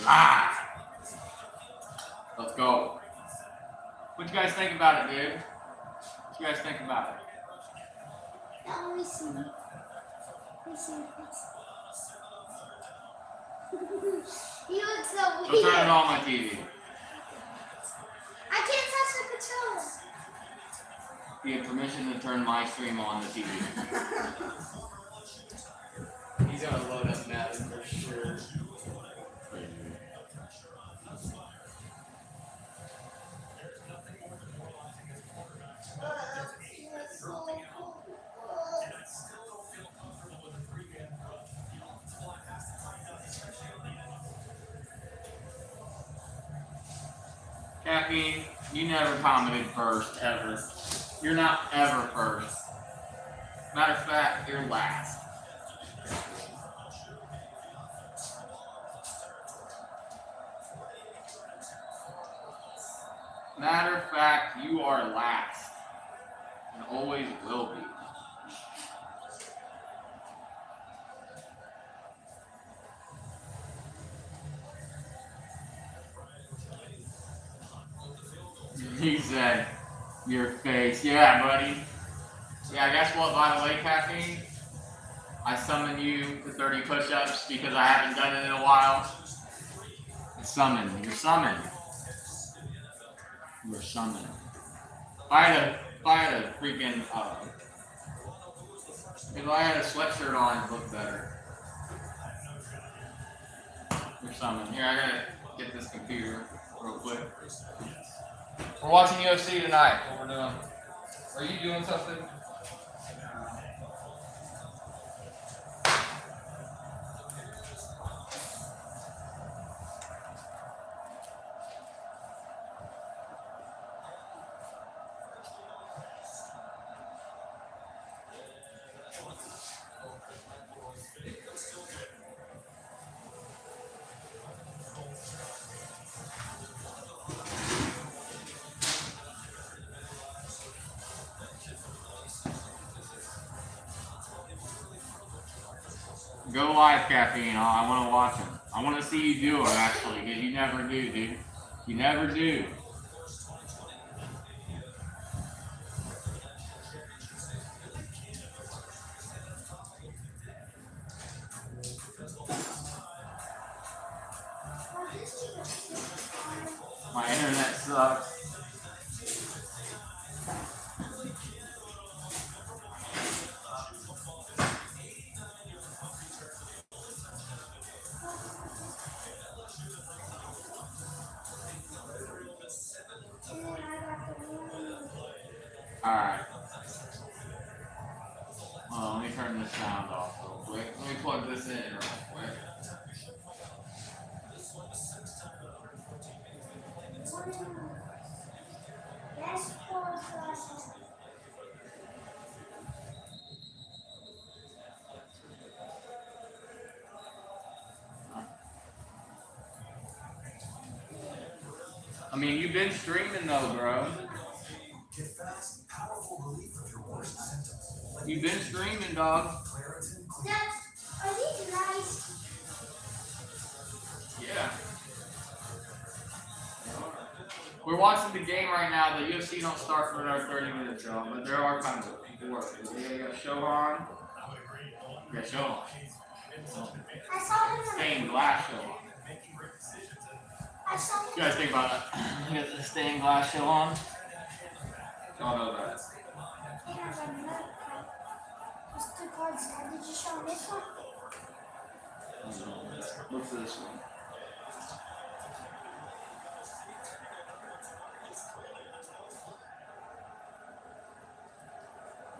Live. Let's go. What you guys think about it, dude? What you guys think about it? Let me see. You look so weird. Go turn it on my TV. I can't touch the controller. You have permission to turn my stream on the TV. He's gonna load up Madden for sure. Caffeine, you never commented first, ever. You're not ever first. Matter of fact, you're last. Matter of fact, you are last. And always will be. He said, your face. Yeah, buddy. Yeah, guess what, by the way, Caffeine? I summon you to 30 push-ups because I haven't done it in a while. Summon. You're summoned. You're summoned. If I had a freaking, if I had a sweatshirt on, it'd look better. You're summoned. Here, I gotta get this computer real quick. We're watching UFC tonight. What we're doing. Are you doing something? Go live, Caffeine. I want to watch him. I want to see you do it, actually, because you never do, dude. You never do. My internet sucks. Alright. Well, let me turn this sound off real quick. Let me plug this in real quick. I mean, you've been streaming though, bro. You've been streaming, dog. Are these nice? Yeah. We're watching the game right now. The UFC don't start for another 30 minutes, y'all. But there are kind of work. You got a show on. You got a show on. I saw him. Stained glass show on. I saw him. What you guys think about that? You got the stained glass show on? Y'all know that. The cards. Did you show this one? What's this one?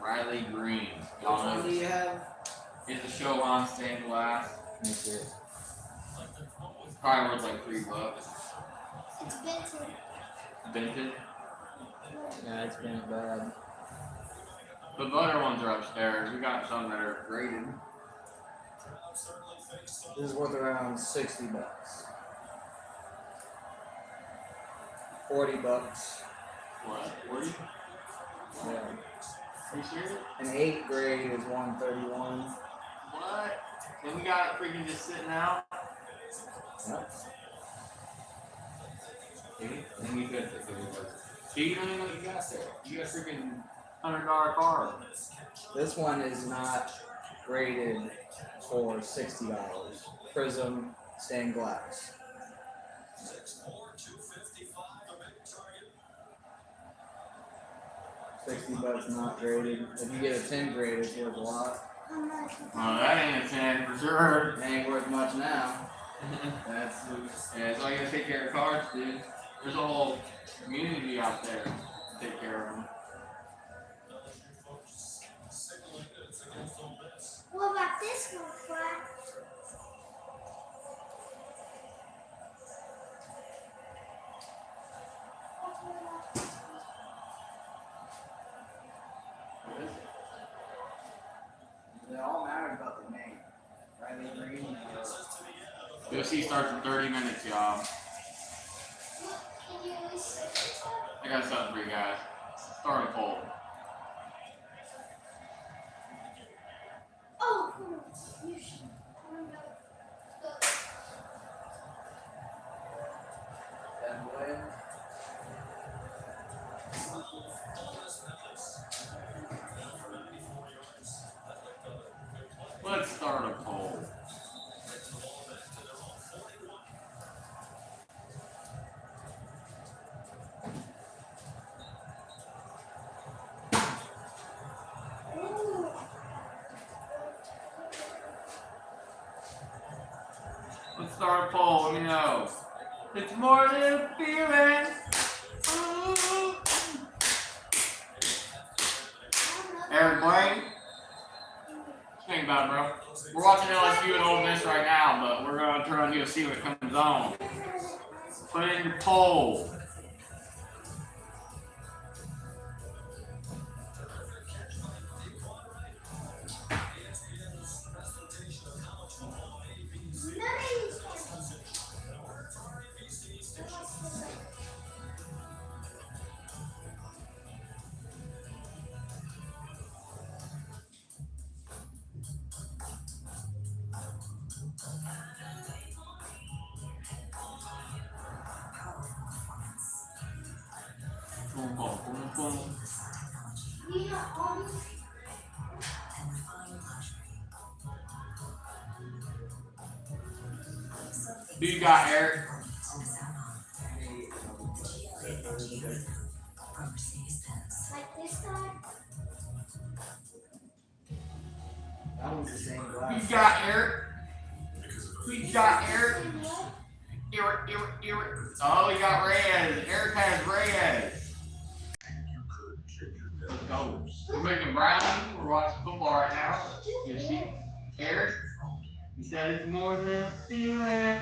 Riley Green. Y'all know What do you have? Is the show on stained glass? Let me see it. Probably worth like $3. It's vintage. Vintage? Yeah, it's been bad. The butter ones are upstairs. We got some that are graded. This is worth around $60. $40. What? 40? Yeah. Are you serious? An 8 grade is $131. What? Then we got it freaking just sitting out? Yep. See? I think you could take it. See, you don't even know what you got there. You got a freaking $100 card. This one is not graded for $60. Prism stained glass. $60 not graded. If you get a 10 grade, it's worth a lot. Oh, that ain't a 10 for sure. It ain't worth much now. That's it's all you gotta take care of cards, dude. There's a whole community out there to take care of them. What about this one, Flat? It all matters about the name. Riley Green. UFC starts in 30 minutes, y'all. Can you at least I got something for you guys. Start a poll. Oh, cool. You should. Ben Williams. Let's start a poll. Let's start a poll. Let me know. It's more than a feeling. Ooh. Aaron Blaine. Think about it, bro. We're watching LSU and Ole Miss right now, but we're going to turn on UFC when it comes on. Put it in your poll. Boom, boom, boom, boom. Who you got, Eric? Like this guy? That one's the same Who glass. you got, Eric? Who you got, Eric? Eric. Oh, you got Reyes. Eric has Reyes. Let's go. We're making brownies. We're watching football right now. You see? Eric? He said it's more than a feeling.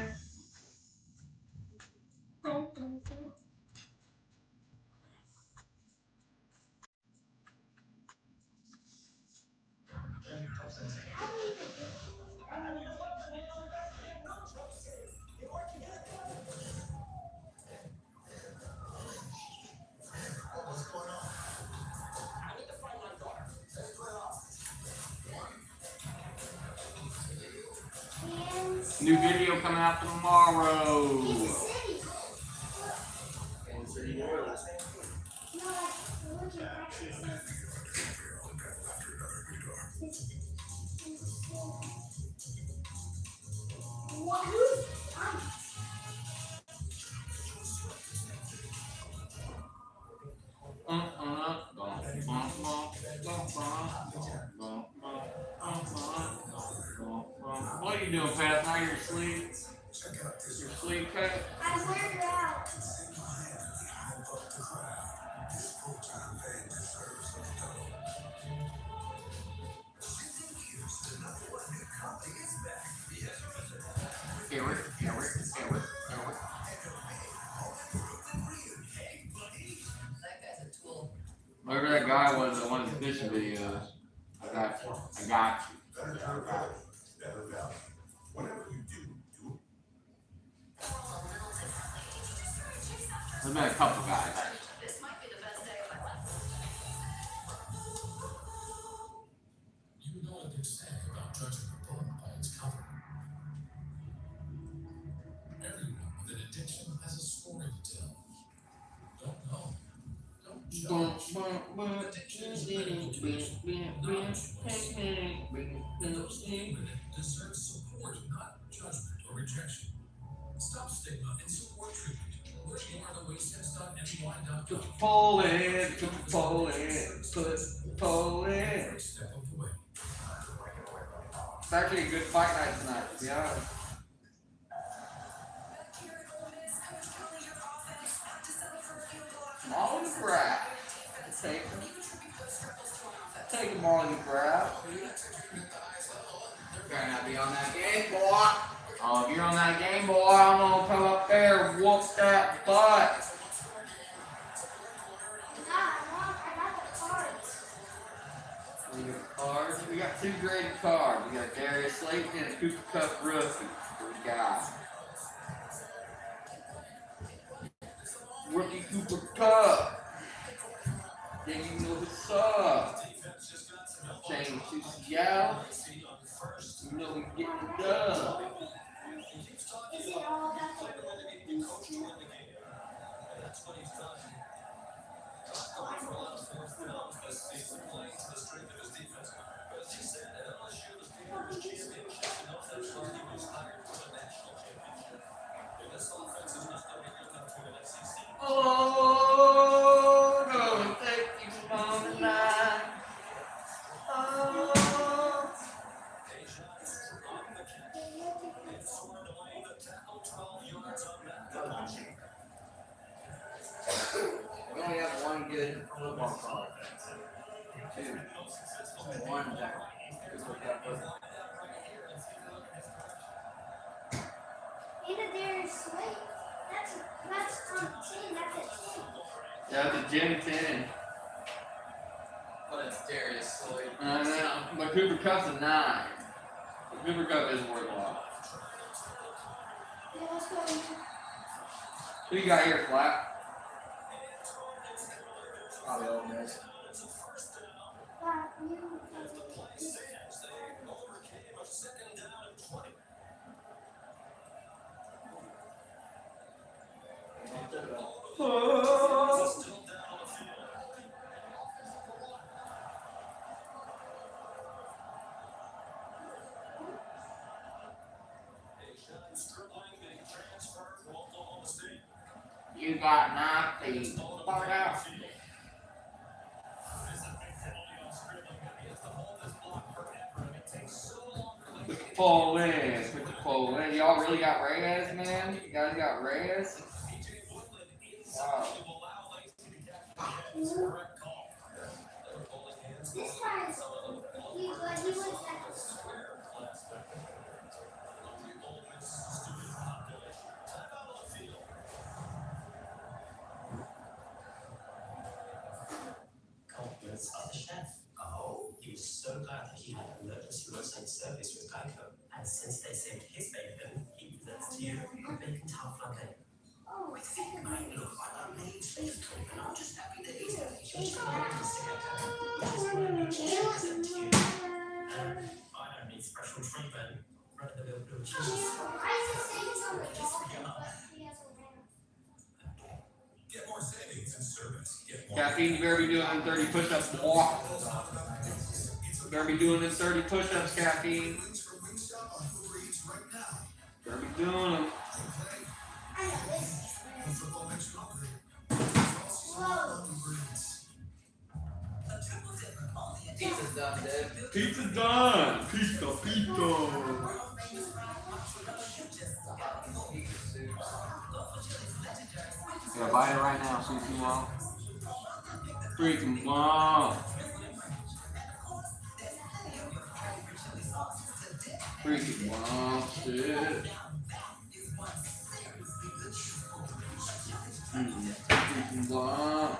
New video coming out tomorrow. What are you doing, Pat? Now you're asleep. You're asleep, Pat? I wear it out. Eric. Whoever that guy was that wanted the fishing videos, I got you. There's been a couple guys. This might be the best day of my life. You know what they say about judging a book by its cover. Everyone with an addiction has a story to tell. Those women deserve support, not judgment or rejection. Stop stigma and support treatment. Learn more at thewaysense.ny.com. Pull it, pull it, pull it. Every step of the way. It's actually a good fight night tonight, to be honest. Molly McGrath. Take him, Molly McGrath. Better not be on that game, boy. Oh, if you're on that game, boy, I'm gonna come up there and whoop that butt. I got the cards. We got cards. We got two graded cards. We got Darius Slayton and a Cooper Cup rookie. We got rookie Cooper Cup. Then you know what's up. Change to Seattle. You know we getting the dub. Is it all about the Oh, gonna take you home tonight. Oh. We only have one good football card. Two. One that. Either Darius Slade. That's on 10. That's a 10. That's a Jim 10. But it's Darius Slade. But Cooper Cup's a 9. But Cooper Cup is worth a lot. Yeah, let's go. Who you got here, Flat? Probably Ole Miss. You got knocked the fuck out. Put the pole in. Put the pole in. Y'all really got Reyes, man? You guys got Reyes? Wow. This guy is. He was at the Compliments of the chef. Oh, he was so glad that he had emergency roadside service with Geico. And since they saved his bacon, he presents to you a bacon tart flanque. Oh, I think I look like I'm made space talk, and I'm just happy that he's he's I don't need special treatment. Run the milk blue cheese. Why is it saying it's on the wall, but he has a lamp? Get more savings and service. Get more. Caffeine, you better be doing them 30 push-ups to walk. You better be doing them 30 push-ups, Caffeine. Better be doing them. I know this. Whoa. Pizza's done, dude. Pizza done. Pizza. Yeah, buy it right now, see if you want. Freaking mom. Freaking mom, shit. Freaking mom.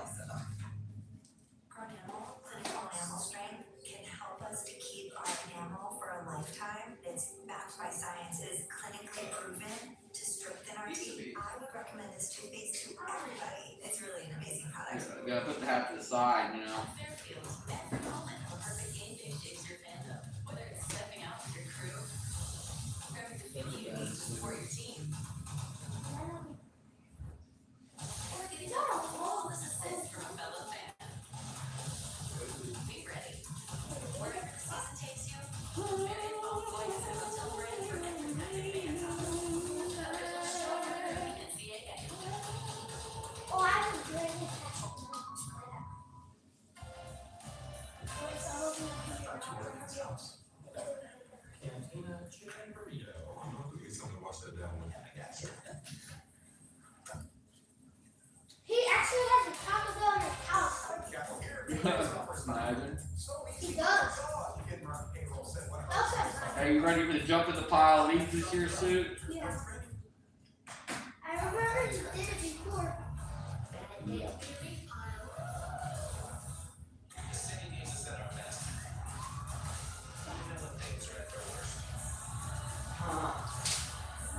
Enamel, clinical enamel strength can help us to keep our enamel for a lifetime. It's backed by science, it is clinically proven to strengthen our teeth. I would recommend this toothpaste to everybody. It's really an amazing product. You gotta put the half to the side, you know. Fairfield, every moment of a perfect game day shapes your fandom. Whether it's stepping out with your crew, grabbing the thing you need to support your team, or getting a full assist from a fellow fan. you ready to jump in the pile of leaves this year, suit? Yeah. I remember you did it before.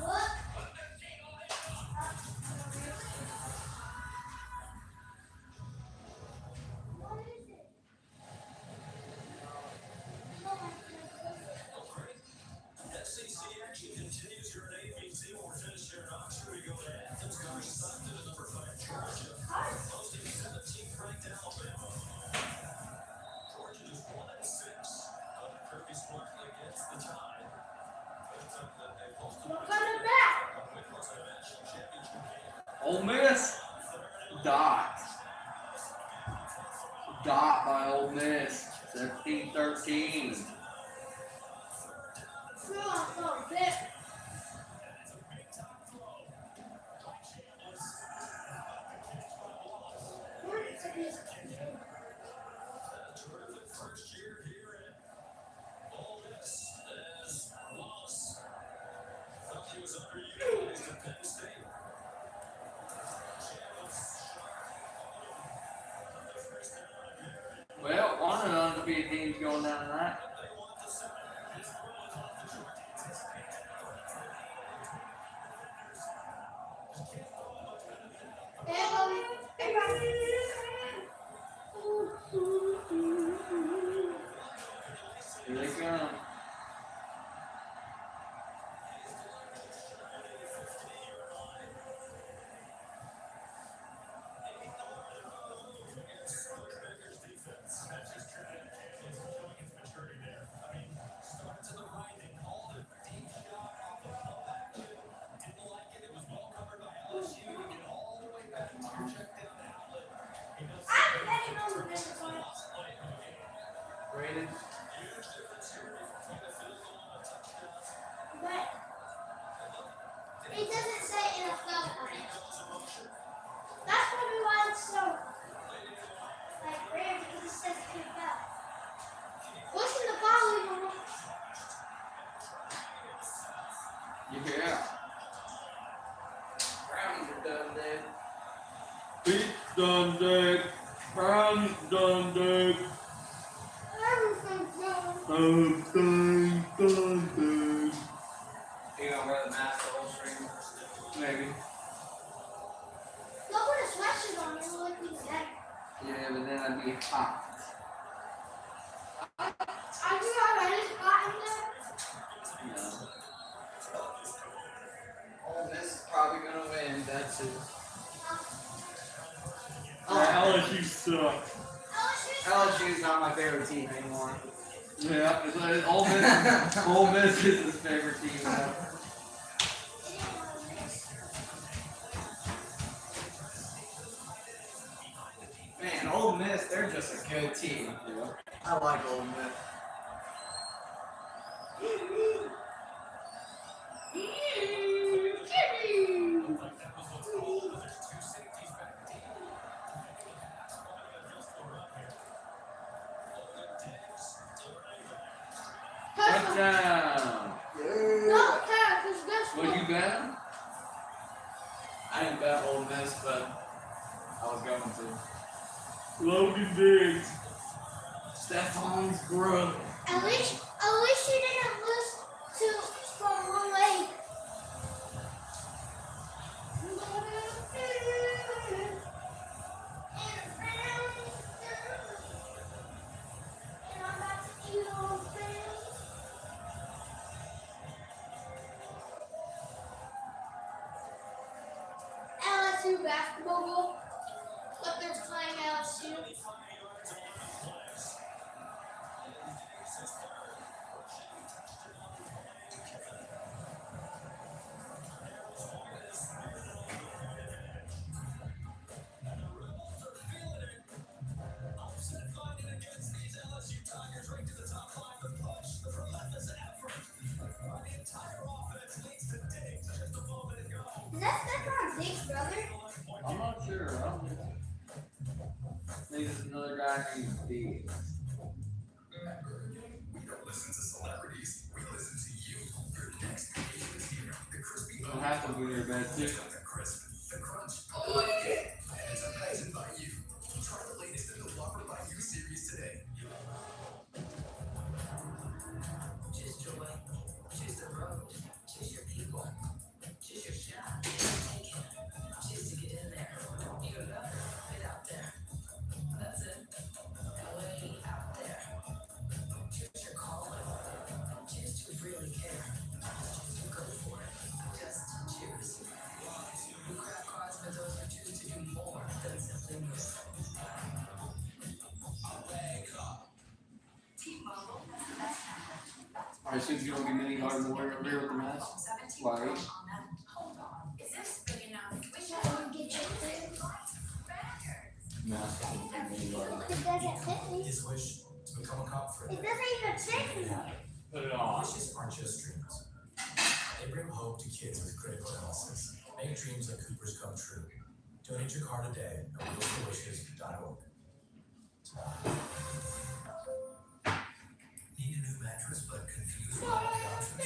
What? What is it? SEC action continues here at ABC. We'll finish here in Oxford. We go to Athens. Coach Stockton at number 5, Georgia. Hosting 17th ranked Alabama. Georgia is 1-6. Kirby Smartly gets the tie. But they've hosted We're coming back. a national championship game. Ole Miss. Dot. Dot by Ole Miss. 17-13. Feel like a bit. Terrific first year here at Ole Miss as Wallace felt he was underutilized at Penn State. Well, one of the undefeated teams going down tonight. Here they come. Brandon. But it doesn't say NFL on it. That's probably why it's so like rare because it says NFL. What's in the following one? Yeah. Brownies are done, dude. Pete's done dead. Brown's done dead. Everything's going. Done dead. You gonna wear the mask the whole stream? Maybe. Don't put a sweatshirt on, it'll look like that. Yeah, but then I'd be hot. I do have any spot in there. No. Ole Miss is probably gonna win. That's it. LSU suck. LSU's not my favorite team anymore. Yeah, it's like Ole Miss. Ole Miss is his favorite team now. Man, Ole Miss, they're just a good team. Yeah. I like Ole Miss. Touchdown. Don't care, because guess What what? you bet? I didn't bet Ole Miss, but I was going to. Logan Diggs. Stephon's brother. At least you didn't lose to from one leg. And I'm about to eat all the things. LSU basketball goal, but they're playing LSU. Is that Stephon Diggs' brother? I'm not sure. I don't think so. Maybe it's another guy named Diggs. We don't listen to celebrities, we listen to would have to be their bed too. The crisp, the crunch, and it's amazing by you. Try the latest in the Whopper by You series today. Choose joy, choose the road, choose your people, choose your shot, take it, choose to get in there. You go better, get out there. That's it. Way out there. Choose your calling. Choose to really care. Choose to go for it. Just choose. We craft cards for those who choose to do more than simply move. T-Mobile has the best network. I assume you don't get any hard more over there with the mask. Why? Hold on. Is this big enough? We should That one gets it there. Mask doesn't get any harder. It doesn't fit me. His wish to become a cop for It doesn't even fit me. Put it on. Wishes aren't just dreams. They bring hope to kids with critical illnesses. Make dreams like Cooper's come true. Donate your car today at wheelsforwishes.org. Need a new mattress but confused by all the options?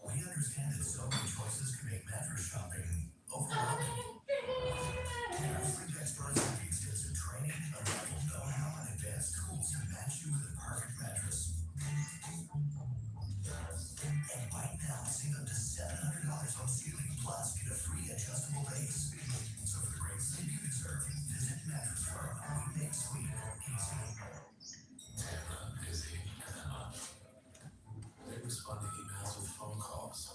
We understand that so many choices can make mattress shopping overwhelming. Every experts with extensive training, unrivaled know-how, and advanced tools to match you with the perfect mattress. And right now, save up to $700 on ceiling, plus get a free adjustable base. So for the great sleep you deserve, visit Mattress Firm. We make sleep easy. Busy. They respond to emails with phone calls.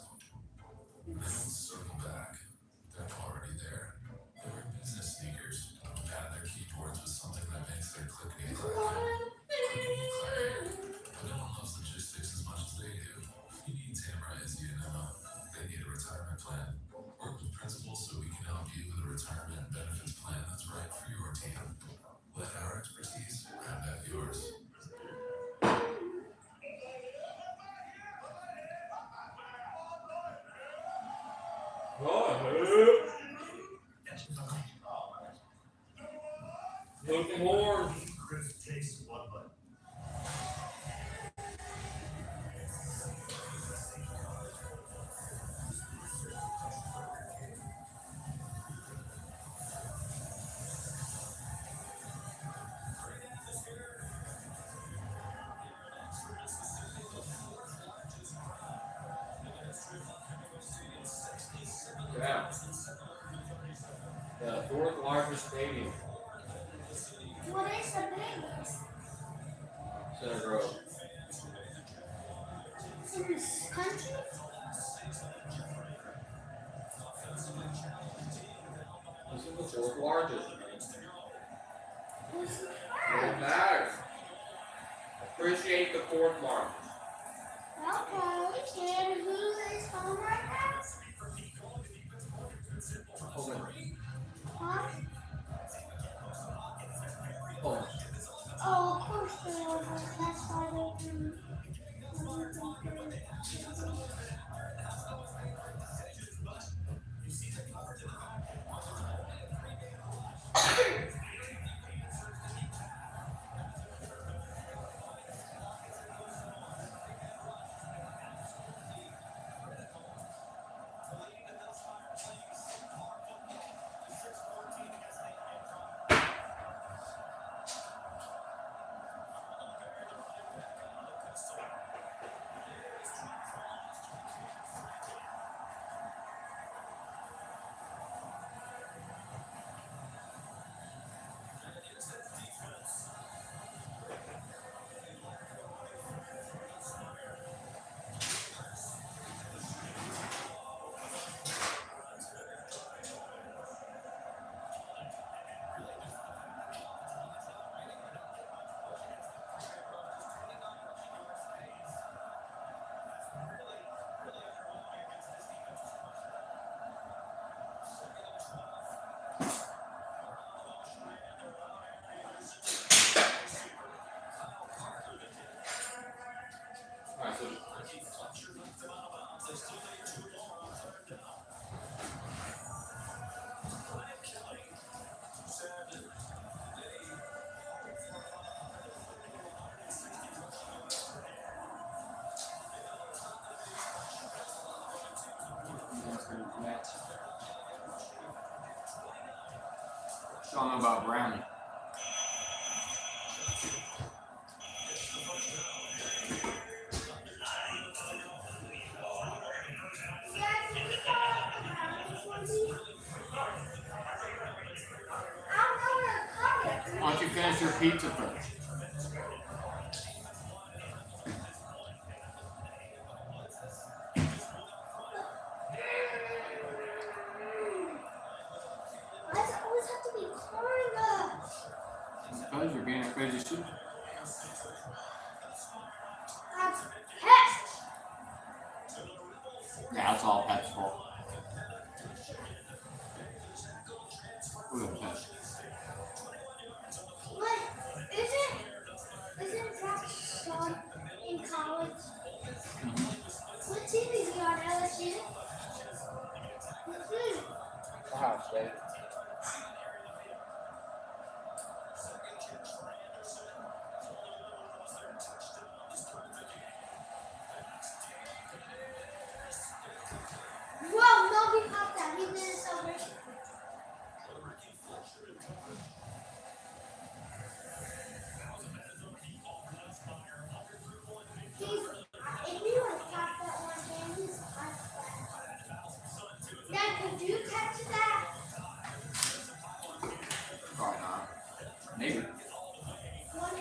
They don't circle back. They're already there. They wear business sneakers. Pad their keyboards with something that makes their clickety clack. But no one loves logistics as much as they do. You need Tamra, as you know. They need a retirement plan. Work with principals so we can help you with a retirement benefits plan that's right for your team. Let our expertise round out yours. Looking more. Chris takes one button. Yeah. The fourth largest stadium. What is the biggest? Center Grove. In this country? This is the fourth largest. Who's Doesn't matter. Appreciate the fourth largest. Okay, and who is home right now? Hold on. Huh? Hold on. Oh, of course they're over. That's why they can. Don't know about brownie. Dad, can you call up the brownie for me? I don't know where to call it. Why don't you finish your pizza first? Why does it always have to be corn? Because you're being a crazy soup. That's pest. Yeah, it's all Pep's fault. Look at Pep. Wait, isn't Jack's son in college? What team is he on, LSU? Ohio State. Whoa, no, he popped that. He did it so great. If he would have popped that one game, he's past that. Dad, could you catch that? Probably not. Maybe. One,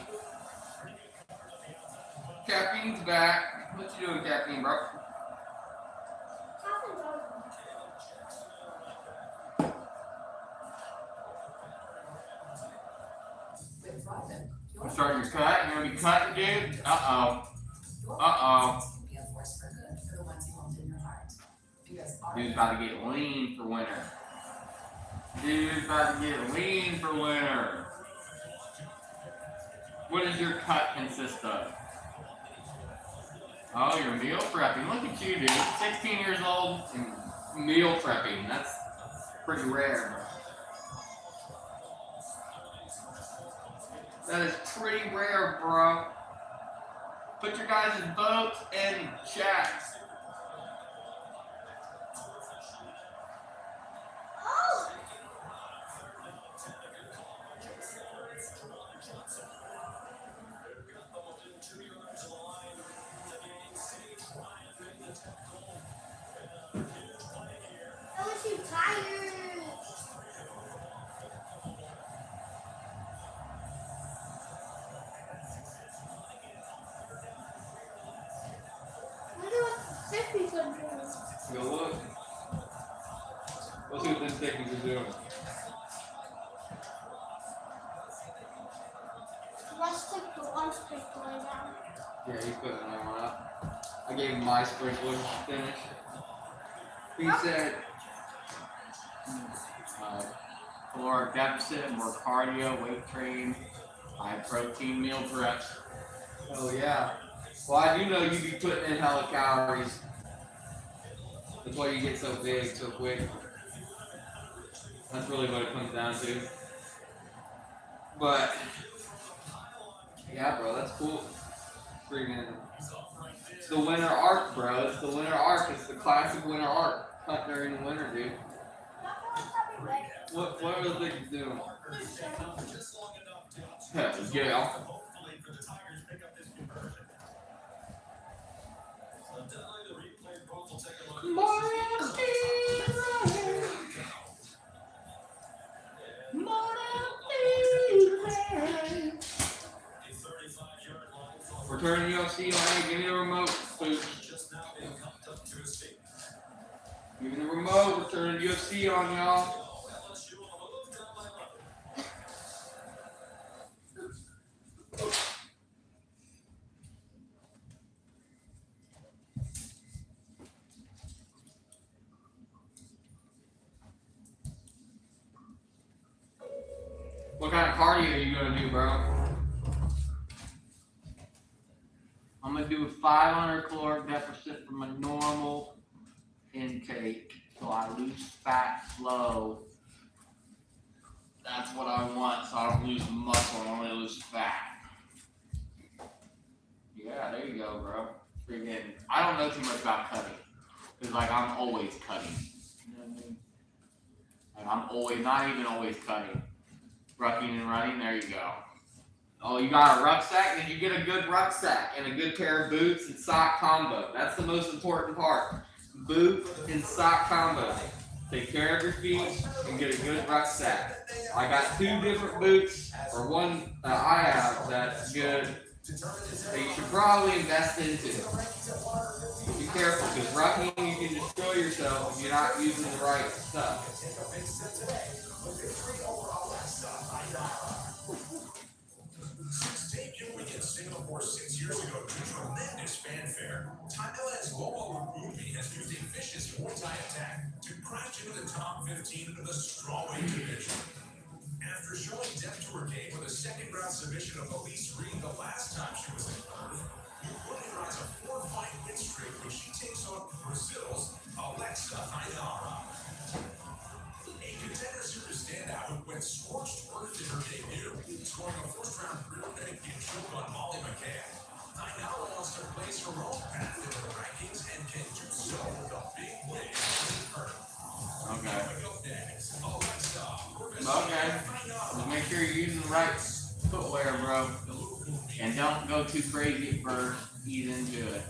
Caffeine's back. What you doing, caffeine, bro? Coffin goes. With Robin, You starting your cut? You gonna be cutting, dude? Uh-oh. your Uh-oh. can be a force for good for the ones you hold in your heart. Because our Dude's about to get lean for winter. Dude's about to get lean for winter. What does your cut consist of? Oh, you're meal prepping. Look at you, dude. 16 years old and meal prepping. That's pretty rare. That is pretty rare, bro. Put your guys' votes in chat. Oh! LSU Tigers! Wonder what the 50s are doing. Go look. Let's see what this Dickies is doing. Russ took the lunch break going down. Yeah, he's putting another one up. I gave him my sprinkler to finish. He said, caloric deficit, more cardio, weight training, high protein meal preps. Oh yeah. Well, I do know you be putting in hella calories. That's why you get so big so quick. That's really what it comes down to. But yeah, bro, that's cool. Freaking, it's the winter arc, bro. It's the winter arc. It's the classic winter arc. Cut during the winter, dude. What are the things doing? Yeah. We're turning UFC on. Give me the remote, please. Give me the remote. We're turning UFC on, y'all. What kind of cardio are you gonna do, bro? I'm gonna do a 500 caloric deficit from a normal intake, so I lose fat slow. That's what I want, so I don't lose muscle, I only lose fat. Yeah, there you go, bro. Freaking, I don't know too much about cutting, cause like I'm always cutting. You know always, not even always cutting. Rucking and running, there you go. Oh, you got a rucksack, and you get a good rucksack and a good pair of boots and sock combo. That's the most important part. Boot and sock combo. Take care of your feet and get a good rucksack. I got 2 different boots, or one that I have that's good that you should probably invest into. Be careful, because rucking, you can destroy yourself if you're not using the right stuff. Debuting in Singapore 6 years ago to tremendous fanfare, Thailand's Lobo Movie has used a vicious Muay Thai attack to crash into the top 15 of the strawweight division. After showing depth to her game with a second-round submission of Elise Reed the last time she was in Perth, Ulberg rides a 4-fight win streak when she takes on Brazil's Alexa Haidara. A contender series standout who went scorched earth in her debut, scoring a first-round rear naked choke on Molly McCann. Haidara wants to place her own path into the rankings and can do so with a big win in Perth. Okay. Okay. Just make sure you're using the right footwear, bro. And don't go too crazy at first. Ease into it.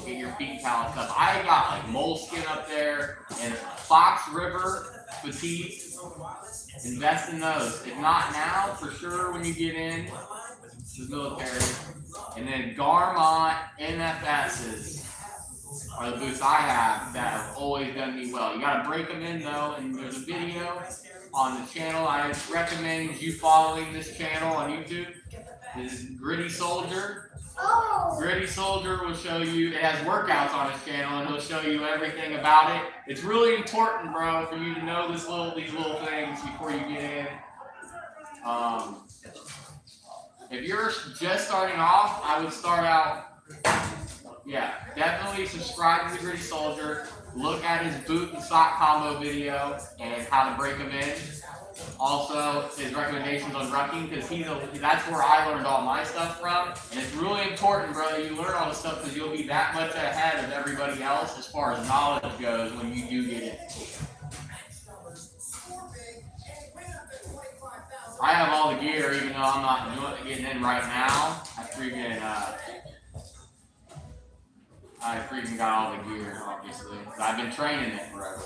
Get your feet calloused up. I got like moleskin up there and Fox River fatigues. Invest in those. If not now, for sure when you get in the military. And then Garmont NFSs are the boots I have that have always done me well. You gotta break them in though, and there's a video on the channel. I recommend you following this channel on YouTube. This is Gritty Soldier. Oh. Gritty Soldier will show you, it has workouts on his channel, and he'll show you everything about it. It's really important, bro, for you to know these little things before you get in. If you're just starting off, I would start out, yeah, definitely subscribe to the Gritty Soldier. Look at his boot and sock combo video and how to break them in. Also, his recommendations on rucking, because that's where I learned all my stuff from. And it's really important, bro, that you learn all this stuff because you'll be that much ahead of everybody else as far as knowledge goes when you do get it. I have all the gear, even though I'm not getting in right now. I freaking got all the gear, obviously. I've been training it forever.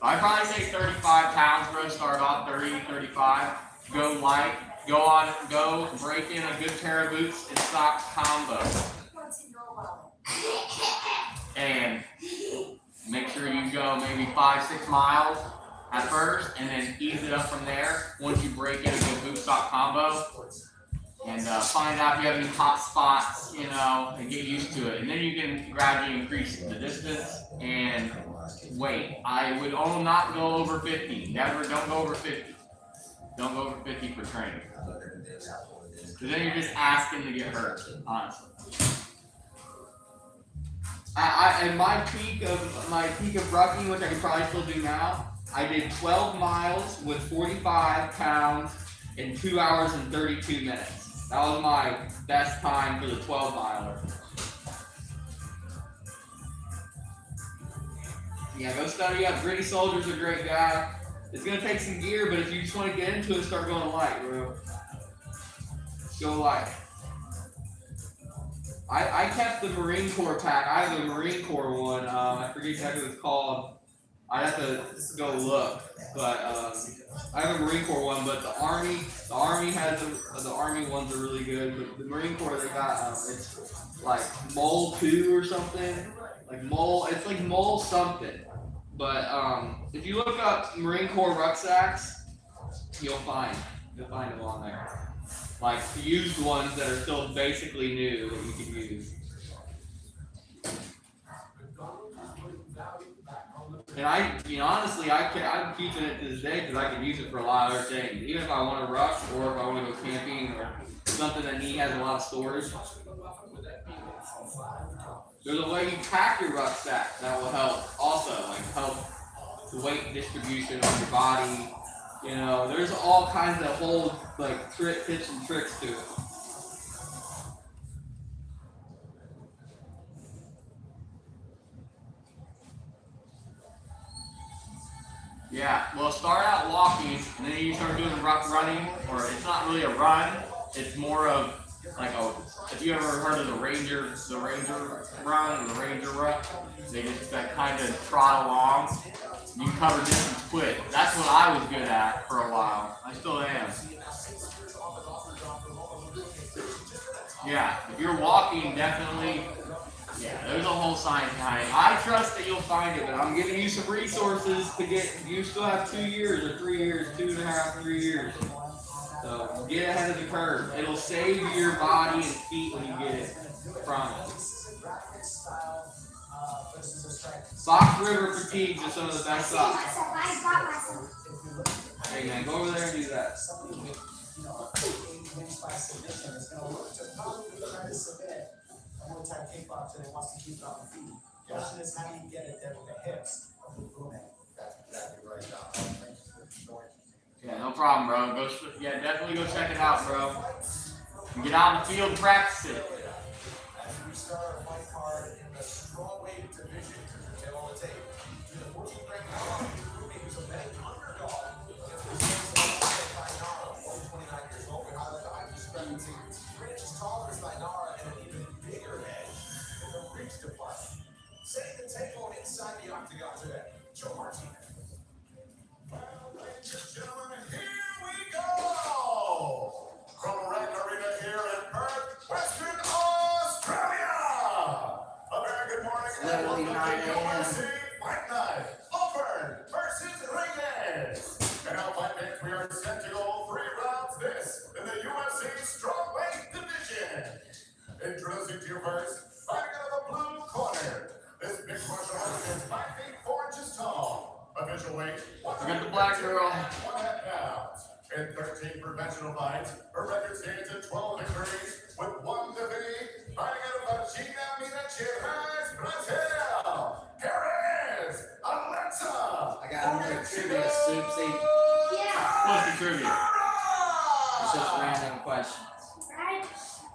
I'd probably say 35 pounds, bro. Start off 30, 35. Go light. Go break in a good pair of boots and socks combo. And make sure you go maybe 5-6 miles at first, and then ease it up from there once you break in a good boot sock combo. And find out if you have any hot spots, you know, and get used to it. And then you can gradually increase the distance and weight. I would not go over 50. Don't go over 50. Don't go over 50 for training. Because then you're just asking to get hurt, honestly. In my peak of rucking, which I could probably still do now, I did 12 miles with 45 pounds in 2 hours and 32 minutes. That was my best time for the 12-miler. Yeah, go study up. Gritty Soldier's a great guy. It's going to take some gear, but if you just want to get into it, start going light, bro. Go light. I kept the Marine Corps pack. I have the Marine Corps one. I forget exactly what it's called. I'd have to go look, but I have a Marine Corps one. But the Army has the Army ones are really good. But the Marine Corps, they got it's like Mole 2 or something, like Mole. It's like Mole something. But if you look up Marine Corps rucksacks, you'll find them on there. Like used ones that are still basically new that you can use. And honestly, I'm keeping it to this day because I can use it for a lot of other things. Even if I want to rush or if I want to go camping or something that has a lot of storage. There's a way you pack your rucksack that will help also, like help the weight distribution on your body. You know, there's all kinds of whole like tips and tricks to it. Yeah, well, start out walking, and then you start doing rough running, or it's not really a run. It's more of like a. If you ever heard of the Ranger run or the Ranger rut, they just that kind of trot along. You can cover distance quick. That's what I was good at for a while. I still am. Yeah, if you're walking, definitely. Yeah, there's a whole science behind it. I trust that you'll find it, but I'm giving you some resources to get. You still have 2 years or 3 years, 2.5, 3 years. So get ahead of the curve. It'll save your body and feet when you get it. Promise. Fox River Fatigues are some of the best socks. I got myself. Hey man, go over there and do that. Question is, how do you get it there with the hips of the movement? That's exactly right, Don. Thanks for Yeah, no problem, bro. Yeah, definitely go check it out, bro. And get out in the field and practice it. As we start our fight card in the strawweight division, to tell the tape, to the 14th ranked Ulberg, who's a betting underdog. By Nara, 29 years old, with highlight eye discrepancy. Reyes is taller as Nara and an even bigger head in the reach department. Setting the table inside the octagon today, Joe Martinez. Well, ladies and gentlemen, here we go! From Red Arena here in Perth, Western Australia! A very good morning. Literally 9 a.m. UFC Fight Night, Ulberg versus Reyes. And now, fight fans, we are set to go 3 rounds this in the UFC strawweight division. Introducing to you first, fighting out of the blue corner. This big martial artist is 5 feet 4 inches tall. Official weight, I got the black girl. 1.5 pounds. In 13 professional fights, her record stands at 12 victories with 1 defeat. Fighting out of China, Brazil. Here is Alexa. I got another trivia, Soupsy. Yeah. What's the trivia? It's just random questions. Right?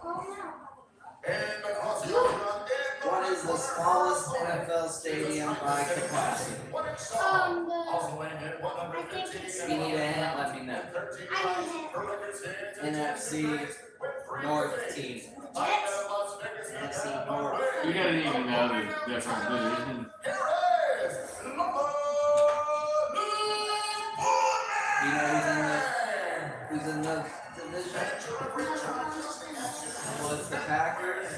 Oh no. And across the octagon, What is the smallest NFL stadium by capacity? also weighing in 115. If you need a hint, let me know. NFC North team. NFC North. You gotta even know the different divisions. You know who's in the division? Well, it's the Packers,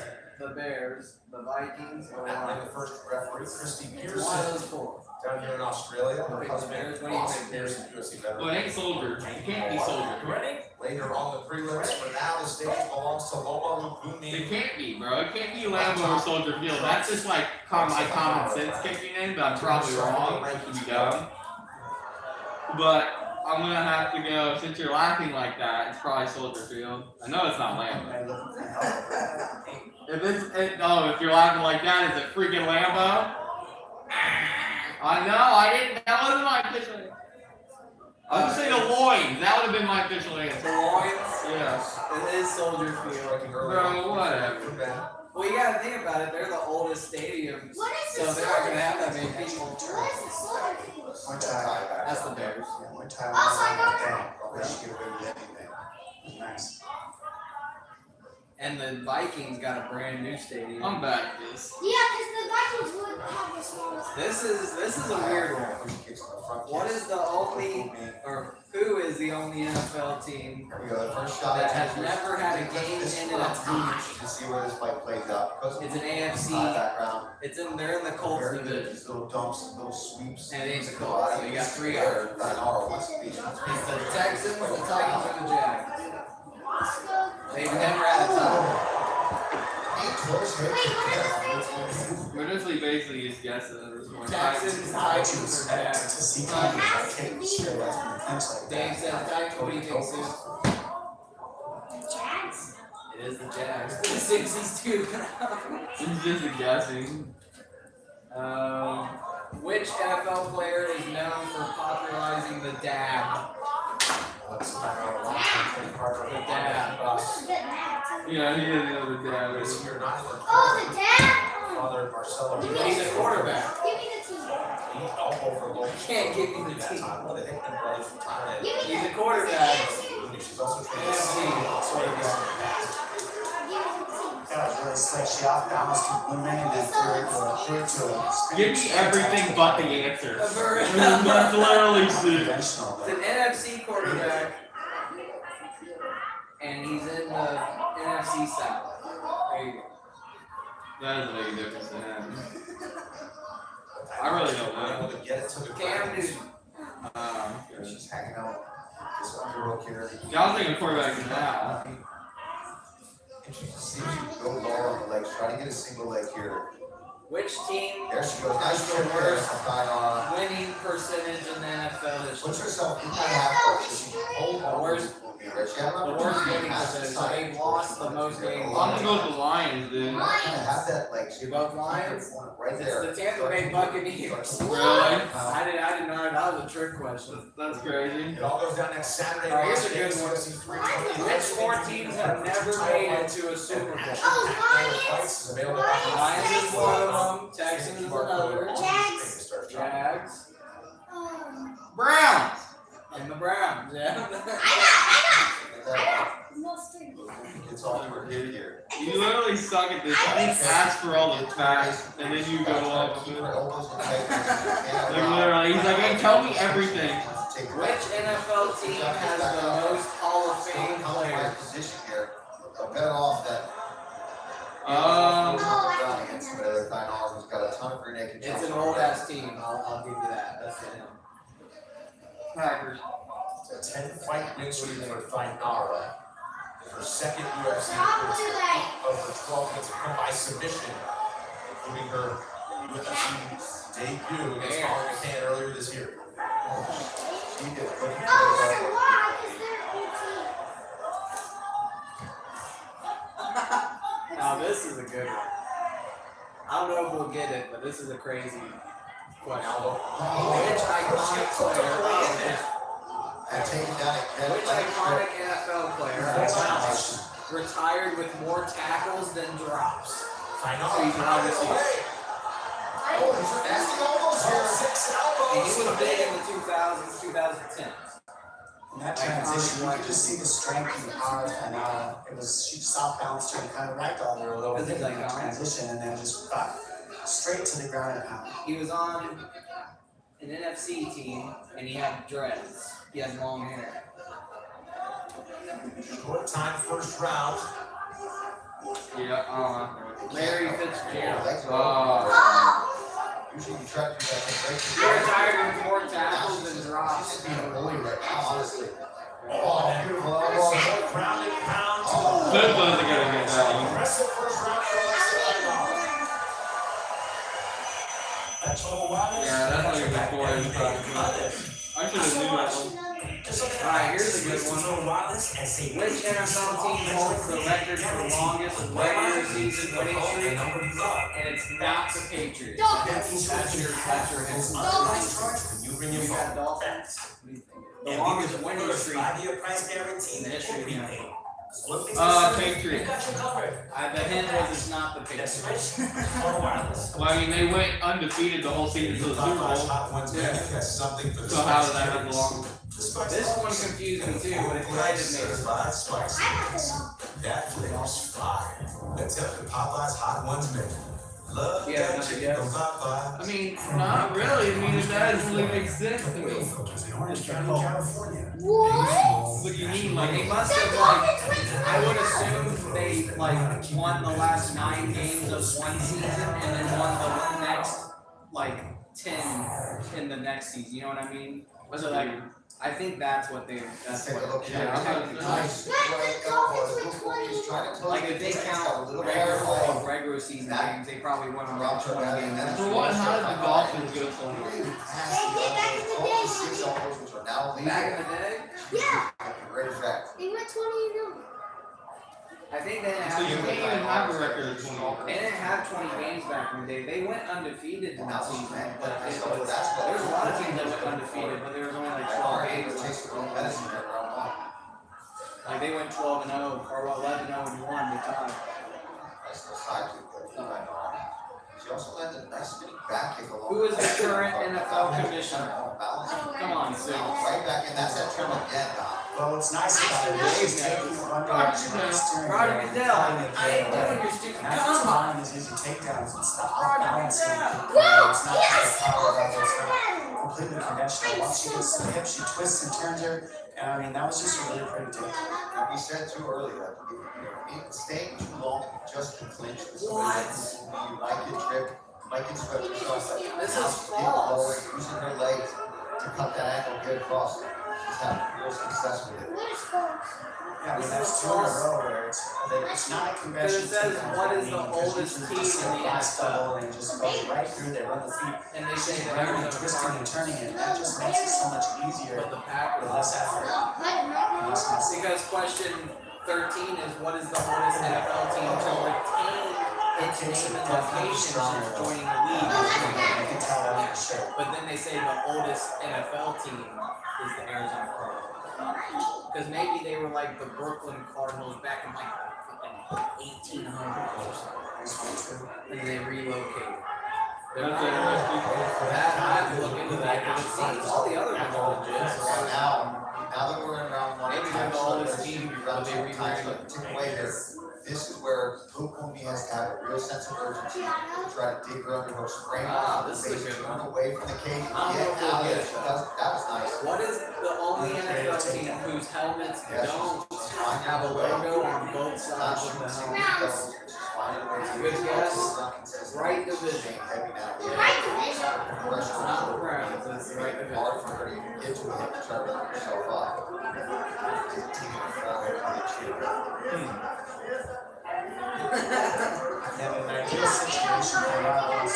the Bears, the Vikings, or And Lions. the first referee, Christy One of Pearson, those 4. down here in Australia. Her Okay, husband, Bears, what do you Ross think? Pearson, UFC veteran. Well, it ain't soldier. It can't be soldier. Ready? Later on the prelims, for now the stage belongs to Loma It Lukumi. can't be, bro. It can't be Lambeau or Soldier Field. That's just like my common sense kicking in, but I'm probably wrong. I'm dumb. But I'm gonna have to go, since you're laughing like that, it's probably Soldier Field. I know it's not Lambeau. If you're laughing like that, is it freaking Lambeau? I know, that wasn't my official answer. I was gonna say the Loins, that would have been my official The answer. Lions? Yes. It is Soldier Field. Bro, whatever. Well, you gotta think about it. They're the oldest stadiums, What is so the they're not gonna have that Soldier many Field? people. What is the Soldier Field? That's the Bears. Also, I got it. Nice. And the Vikings got a brand new stadium. I'm back at this. Yeah, because the Vikings would have the smallest. This is a weird one. What is the only, or who is the only NFL team Here we go, the first shot. that has never had a game ended a tie? To see where this fight plays out. Because It's an AFC. background. They're in the Colts Very good. division. These little dumps, little sweeps. And it ain't the Colts, so you got 3 hours. It's the Texans, the Titans, and the Jags. Let's go. They've never had a tie. Close hit. Wait, what is the thing? We're just basically just guessing. There's more Texans, Titans, or Jags. It has to be Dave said Titans. What do you think, Sue? the Jags. It is the Jags. The 62. It's just a guessing. Which NFL player is known for popularizing the dab? The dab. This is a good map, too. Yeah, he doesn't know the dad. You're not in the Oh, the dad? Father Marcelo. Give me He's a quarterback. Give me the team. elbow for low. Can't give me the that team. time. One of the Hickman brothers from Thailand. Give me He's a the quarterback. She's also trained Yeah, at see. That was really slick. She off balanced to Blumen and then threw it to a Give me everything but the answer. A bird. That's literally sick. conventional, It's an NFC quarterback, and he's in the NFC South. There you go. That doesn't make a difference to him. I really don't know. Able to get it to the Cam ground. Newton. She's hanging out. This underhook here. Yeah, I was thinking quarterback now. And she just seems to go lower on the legs, trying to get a single leg here. Which team There she goes. Nice The throw there. worst. Sometime, winning percentage in the NFL this puts year? herself in kind of half court. So she can hold The worst. She had The worst winning percentage. So they lost the most games. I'm gonna go with the Lions, dude. Kind of have that like You both Lions? right It's there. the Tampa Bay Buccaneers. Really? I didn't know that was a trick question. That's crazy. It all goes down next Saturday. All right, here's Las a good Vegas, one. UFC 320. Which four teams have never made it to a Super Bowl? Fights is available on Lions is one of them. Texans is another. Jags. Jags Browns. and the Browns. Yeah. It's all for good here. You literally suck at this. You just ask for all the facts, and then you go off Keep of her it. elbows in tight. Like literally, he's like, hey, tell me everything. Which NFL team has the most Hall of Fame players? Position here. I'm better off that. Who's got a ton of rear naked It's jumps an on old her. ass team. I'll give you that. That's the him. Packers. It's a 10-fight win streak for Thainara. Her second UFC Probably appearance like of her 12 wins have come by submission, including her UFC debut against Holland McCann earlier this year. She did. why? Because they're a Now this is a good one. I don't know if we'll get it, but this is a crazy question. Which iconic player? And take it down again. Which iconic NFL player has retired with more tackles than drops? Thainara. Oh, these are nasty elbows here. 6 And elbows. he was big in the 2000s, 2010s. In that transition, you could just see the strength and the power of Thainara. It was, she soft balanced her and kind of ragdolled her a little bit in that transition and then just got straight to the ground and out. He was on an NFC team and he had dreads. He had long hair. Short time first round. Yeah, Larry Fitzgerald. Legs are Oh. Usually you try to do that thing He right. retired with more tackles than drops. She's being a bully right now, honestly. Oh, beautiful elbow. Ground and pound to the Cliff wasn't gonna get that one. aggressive first round for Alexis Thainara. That total wildness. Yeah, that's not even before his time. I should have knew that one. Alright, here's a good one. Which NFL team holds the record for the longest regular season winning streak? And it's not the Patriots. That's your hint. You bring You your got phone. Dolphins? The longest winning streak price guarantee in the history of the NFL. Patriots. The hint was it's not the Patriots. Well, I mean, they went undefeated the whole season to the Super Bowl. That's something for the So how did that have the long? This one confused me too, but it might have made sense. That flavor's fire. That's it. The Popeyes Hot Ones menu. Love Yeah, that nothing chicken yet. from Popeyes. I mean, not really. I mean, it does really make sense to me. In Orange County, California. What? What do you mean, Like like? they must have I would assume they won the last 9 games of one season and then won the next 10 in the next season. You know what I mean? Was it I think that's what. Take a look here. Yeah, I'm technically- Nice. Right elbow. He's trying to close Like it. if they He's got a count little regular season games, they probably won around 20 games. For what? How did the Dolphins go so long? They did back in the day, Six elbows, which are now legal. Back in the day, Yeah, Great effect. they went 20-0. I think they didn't So you have. can't even have a record of 20. They didn't have 20 games back in the day. They went undefeated in that season, but there's a lot of teams that went undefeated, but there was only 12 games. Like they went 12-0 or 11-0 and won the time. That's the side to it. She also landed a nice spinning back kick along. Who is the current But NFL had commissioner? balance. Come on, Sue. Right back in, that's that turn again, Doc. Well, what's nice about it is she's taking one direction on the steering wheel. Roger Goodell, and I ain't the other doing way. your stupid And that's what's combo. fine is using takedowns and stuff. Roger Balancing. Goodell. It's not just a power level, it's not completely conventional. Once she gets to the hip, she twists and turns her. And I mean, that was just a really pretty takedown. And we said too earlier, staying too long just to clinch with somebody, you might get tripped, you might get swept yourself. This is Now, false. using her legs to cut that angle, get across. She's having real success with it. What is false? Yeah, I mean, This that's is two in a false. row where it's not a conventional. Because it says, takedown, what I is the mean, 'cause oldest you can team just in the fly NFL? stumble and just go right through, they run the feet. And they say She's that running everyone and is twisting and turning it, that just makes it so much easier But the Packers. with less effort. And less mistake. Because question 13 is, what is the oldest NFL team to retain its name and location since joining the league? You can tell that for sure. But then they say the oldest NFL team is the Arizona Cardinals. Because maybe they were like the Brooklyn Cardinals back in like 1800 or something. And they relocated. They're That's not interesting. that. I have to look into that because it seems all the other ones are legit. So So now that we're in round one, Maybe it's they're time the to oldest let team, round but they two, time to rebranded. tick away here. This is where Pukumi has to have a real sense of urgency to try to dig her under those frame. This is a good Turn one. away from the cage. I don't know if Now, we'll get it, that was nice. What is the only NFL team whose helmets don't have a logo on both Not sides of shooting the single helmet? doubles, just finding a way to Good get guess. inconsistent. Right division. Staying heavy now. Right division? Pressure It's on not her. the Browns, it's the right division. Hard for her to even get to a hip to try to lift herself up. Just taking her forehead to the chin. And in an ideal situation, they are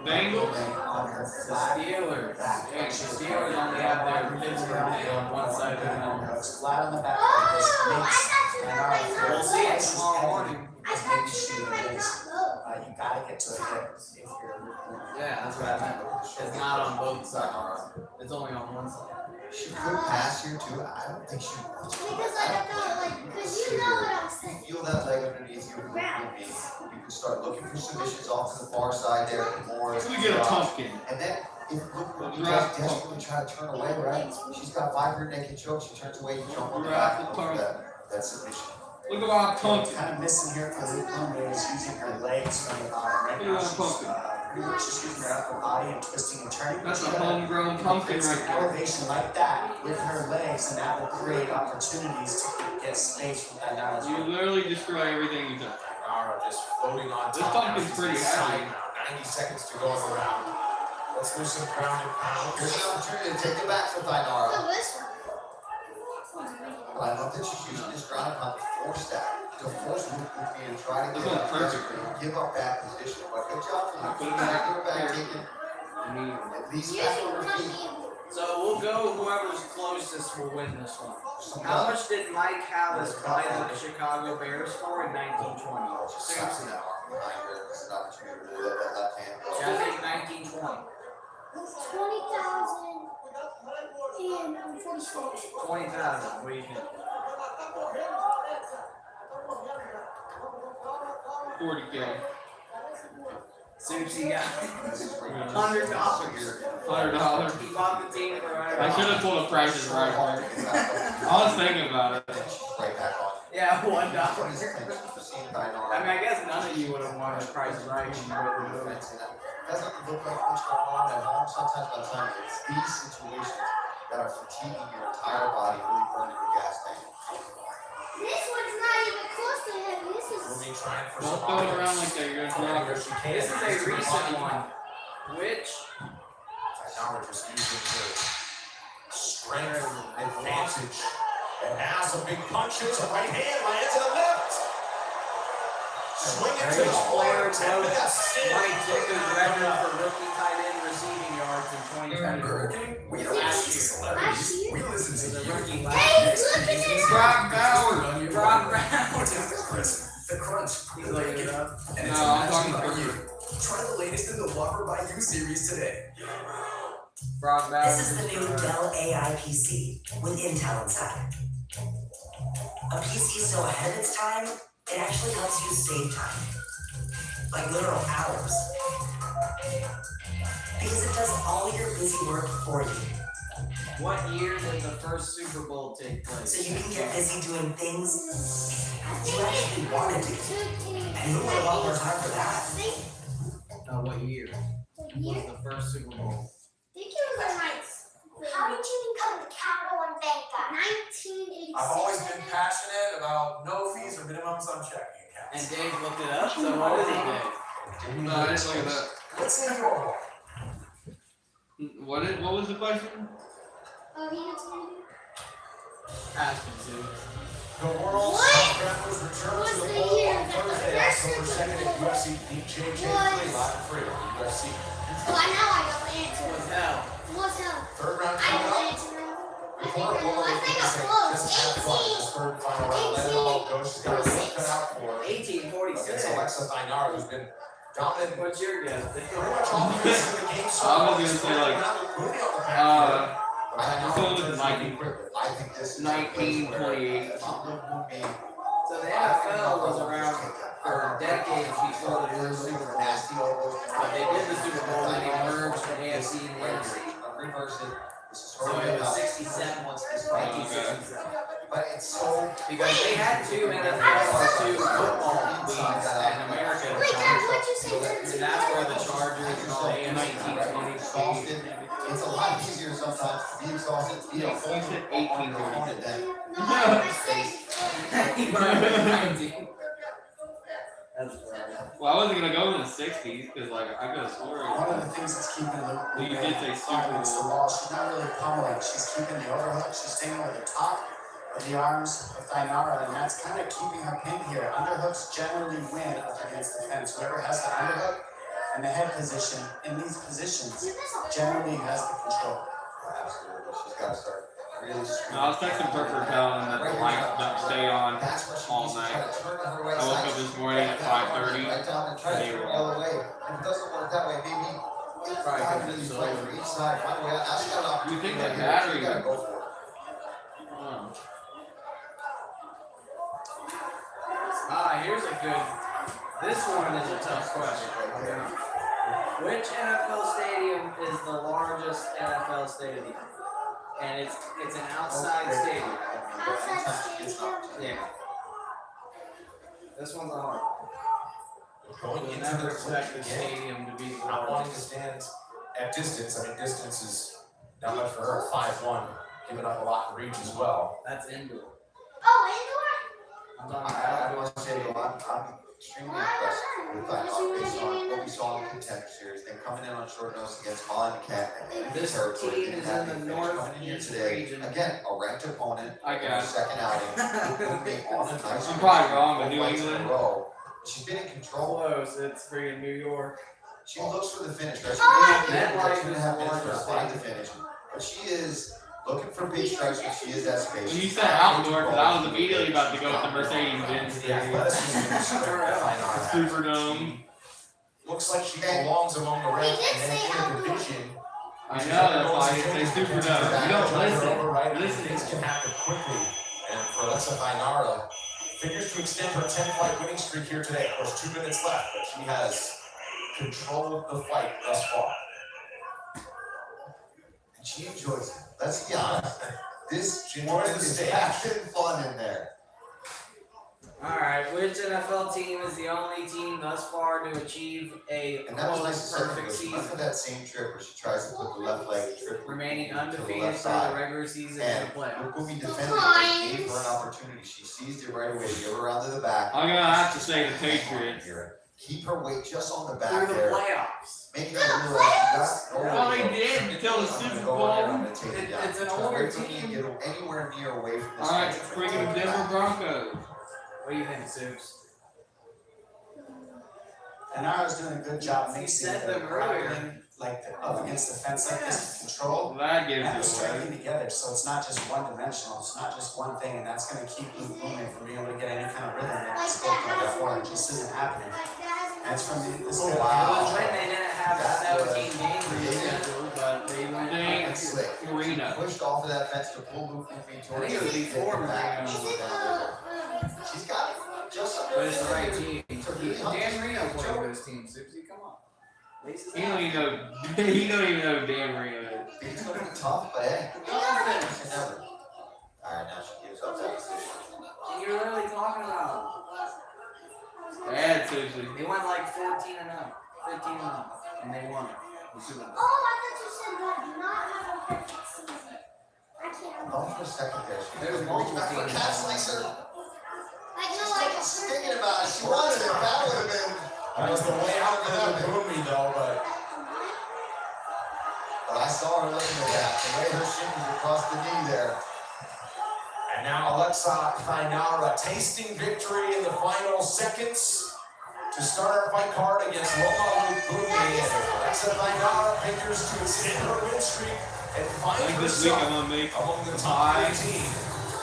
Bengals? on her The flat Steelers. back. Yeah, the Steelers only have their Pittsburgh name on one side of their helmet. It's flat on the back. Oh, This I makes thought you an were arm like feel We'll see it twice as tomorrow heavy morning. I as thought maybe you she were like is. not low. You gotta get to a hip if you're. Yeah, that's what I meant. It's not on both sides. It's only on one side. She could pass here too. I don't think she wants to. Because like I thought, like, because you know what I'm saying. Feel that leg underneath you. You can start looking for submissions off to the far side there. More. We get a pumpkin. And then if look when you Drop guys desperately try to turn away, right? She's got 500 naked choke. She turns away. You jump on the Drop back. the Look pumpkin. for that submission. Look at my pumpkin. Kind of missing here because Ulberg is using her legs from the bottom. Right now Look at she's that pumpkin. pretty much just using her upper body and twisting and turning. That's a She gotta homegrown pumpkin It's right an there. elevation like that with her legs, and that will create opportunities to get space with that knowledge. You literally destroy everything you touch. Nara just floating on top. This pumpkin's pretty heavy. Now, 90 seconds to go around. Let's do some ground and pound. Here's an opportunity to take it back for Thainara. Oh, this one. But I love that she's using this ground pound to force that. To force Pukumi to try to This get one's up perfect. and give up that position. But good job for Put it you. back Give her back, here. taking Immediately. at least Using back on her feet. pumpkin. So we'll go whoever's closest will win this one. Some How love. much did Mike Hallis buy the Chicago Bears for in 1920? Just slapping that arm behind her. It's an opportunity to really let that left hand go. I think 1920. 20,000 and 46. 20,000. What do you think? 40K. Susie got This is where you just- $100. $100. He bought the team for I should have pulled the prices right. I was thinking about it. Right back on. Yeah, $1. What is the clinch? You've seen Thainara. I mean, I guess none of you would have wanted the price right. If you wouldn't have known it. Doesn't look like what's going on at home sometimes by the time it's these situations that are fatiguing your entire body, really burning your gas tank. This one's not even close to heavy. This is. Ruby trying for Don't some throw it offense. around like that. You're gonna drop Where it. she can. This is a recent one. Which Now we're just using her strength advantage. And now some big punches. A right hand lands in the left. Swing it to the player floor. broke Yes. Mike Dicker's record for rookie tight end receiving yards in 2020. We Last Last We year? listen It was to a you. rookie Hey, last look at this. Brock Bowers. Brock Brown. Chris, the crunch. He's looking it up. And No, it's I'm imagined talking by for you. Try the latest in the Whopper by You series today. Brock Bowers. This is the new Dell AI PC with Intel inside. A PC so ahead of its time, it actually helps you save time. Like literal hours. because it does all your busy work for you. What year did the first Super Bowl take place? So you can get busy doing things I you think actually want to do. And you want a lot more time for that. What year the was year? the first Super Bowl? I think it was like How did you become the capital and bank guy? 1986. I've always been passionate about no fees or minimums on checking And accounts. Dave looked it up, so what is it, Dave? No, I didn't look at that. What's in your home? What was the question? Oh, he knows what to do. Ask him to. The world's What? Rebels return Was to the the bowl year on that the Thursday, first October Super 2nd at Bowl UFC BJJ was- live and free on UFC. Oh, I know I got the answer. Was hell. What's hell? Third round I know coming the up. answer. The corner blower I think is I'm close. just have fun in this third and final round. Let it all go. She's got her work cut out for her. 1846. Against Alexa Thainara, who's been dominant What's your guess? pretty much all the phases of the game so I was far. gonna She's say, going like, around and moving on the back. I'm Thainara going with turns 19. really quickly. I think this is 1928. if I'm looking at me, So the NFL was around for decades before the first Super Bowl. nasty elbows. But they did the Super Bowl when they merged the AFC and the NFC. Reverse it. This is So it was 67 once this Okay. 1967. But it's so Because they had two NFL, two football leagues in America. Wait, Dad, what'd you say? And that's where the Chargers and all the AFC Exhausted. It's a lot easier sometimes to be exhausted, to be a whole You said 1836. than No, I said. That's right. Well, I wasn't gonna go in the 60s because like I could have sworn. One of the things that's keeping Well, the you did say Super against the Bowl. wall, she's not really pummeling. She's keeping the overhook. She's staying with the top of the arms of Thainara, and that's kind of keeping her pinned here. Underhooks generally win up against the fence. Whoever has the underhook and the head position in these positions generally has the control. absolutely. She's got to start really No, I was texting Parker telling him that the lights don't stay on That's what she all needs to night. try to turn to her right I woke side. up this morning at 5:30. Right down and try to turn the other way. If it doesn't work that way, maybe Right, five because minutes it's play over. for each side. Find a way out. Now she's got an opportunity. You think right that here. battery She gotta would- go for it. Here's a good. This one is a tough question. Which NFL stadium is the largest NFL stadium? And it's an outside stadium. Outside It's stadium. not. Yeah. This one's a hard. going You'll into never the expect the game. stadium to be the Not wanting to largest. stand at distance. I mean, distance is not much for her. 5'1", giving up a lot in reach as well. That's indoor. Oh, I'm talking I about want to say, though, I'm extremely impressed with Thainara based on what we saw in the contender series. They're coming in on short notice against Holland Cat and This territory. team Didn't is have in the any finish coming in here northeast today. region. Again, a ranked opponent. I in her got it. second outing. Moving on a nice I'm probably wrong, but four New fights in a England. row. She's been in control. close. It's freaking New York. She looks for the finish. Right? She Oh, may have MetLife two and a is half the minutes to largest find the stadium. finish, but she is looking for big strikes when she is that space. When you said outdoor, because I was immediately about to go with the Mercedes-Benz The Stadium. athleticism is there at Thainara. Superdome. Looks like she belongs among the ranks did and then say in the outdoor. division. I know, that's why I didn't say Superdome. You don't listen. Things Listen. can happen quickly. And for Alexa Thainara, figures to extend her 10-fight winning streak here today. Of course, 2 minutes left, but she has controlled the fight thus far. And she enjoys it. Let's be honest. This She enjoys the is stage. having fun in there. Alright, which NFL team is the only team thus far to achieve a And that was nice close to see. perfect She went for season, that same trick where she tries to put the left leg triple remaining to the undefeated left through the side. regular season And and the playoffs? look what we defended. They gave her an opportunity. She seized it right away. Give her around to the back. I'm gonna have to say the Patriots. Keep her weight just on the back Through the there. playoffs. Make her realize she got Well, they did until the I'm Super gonna go in there, I'm Bowl. gonna take it down. It's an Try to older wait for me to team. get anywhere near away from this. Alright, thing. freaking Denver Broncos. What do you think, Soups? And I was doing a good job You mixing said the them earlier. grappling, like up against the fence like this, control. Well, that And gives the it away. striking together, so it's not just one dimensional, it's not just one thing, and that's gonna keep Luke Boomin from being able to get any kind of rhythm in his spoke like before, it just isn't happening. And it's from this Oh, guy. wow. It was when they didn't have a 17 game reschedule, but they went Dang. That's slick. Marino. Pushed off of that fence to pull Luke Moving towards I think it was her. before Get back. Marino. She's down. She's got it. Just But it's the right team. It's a really hot- Dan Marino played for this team, Soupsy, come on. Laces He don't even know. He don't even know damn ring of it. He's gonna be tough, but hey, you never. Alright, now she gives up that position. You're literally talking about. That's seriously. They went like 14 and 0, 15 and 0, and they won the Super Bowl. Oh, I thought you said that not have a perfect season. I can't Oh, for a second there, she There's goes multiple back for a teams. calf slicer. Like, She's no, like a just thinking about it. She wanted it. That would have been. That was the way out of the boomy though, but I saw her looking at that. The way her shin was across the knee there. and now Alexa Thainara tasting victory in the final seconds to start our fight card against Loma Lubumi. Alexa Thainara figures to extend her win streak and find Like this week, herself I'm gonna make among the top 15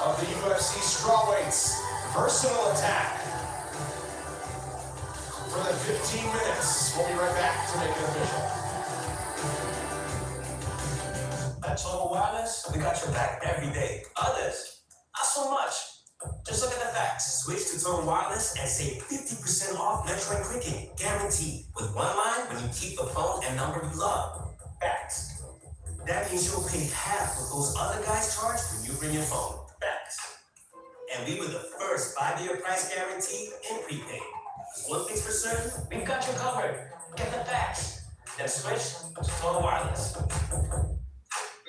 of the UFC strawweights. Versatile attack for the 15 minutes. We'll be right back to make it official. At Total Wireless, we got your back every day. Others, not so much. Just look at the facts. Switch to Total Wireless and save 50% off Metro and Clicking. Guaranteed. With one line when you keep the phone and number you love. Facts. That means you'll pay half what those other guys charge when you bring your phone. Facts. And we were the first 5-year price guarantee in prepaid. One thing's for certain, we've got you covered. Get the facts. Then switch to Total Wireless.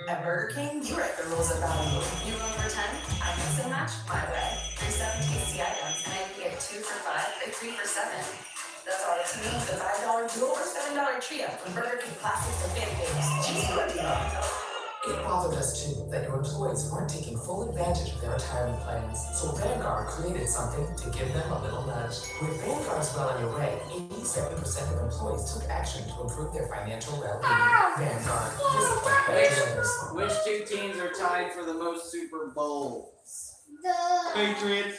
At Burger King, you write the rules of value. You roll for 10, I mix and match my way. 3 7 tasty items, and I can get 2 for $5 and 3 for $7. That's all it's me, the $5 dual or $7 trio from Burger King classics and pancakes. Choose your deal. It bothered us too that your employees weren't taking full advantage of their retirement plans, so Vanguard created something to give them a little nudge. With Vanguard's Well on Your Way, 87% of employees took action to improve their financial well-being. Vanguard, discipline. Which two teams are tied for the most Super Bowls? The Patriots.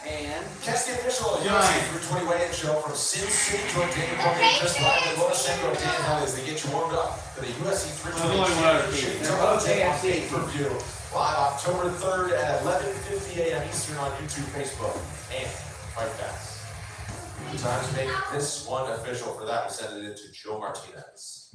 And Catch the official Giants. UFC 320 weigh-in show from Sin City, Georgia. Cormier, Chris Lyon, and Motorsenko, Dan Helly as they get you warmed up for the UFC 320 championship. They're both AFC. Pay-per-view live October 3rd at 11:50 a.m. Eastern on YouTube, Facebook, and Fight Pass. Time to make this one official. For that, we send it in to Joe Martinez.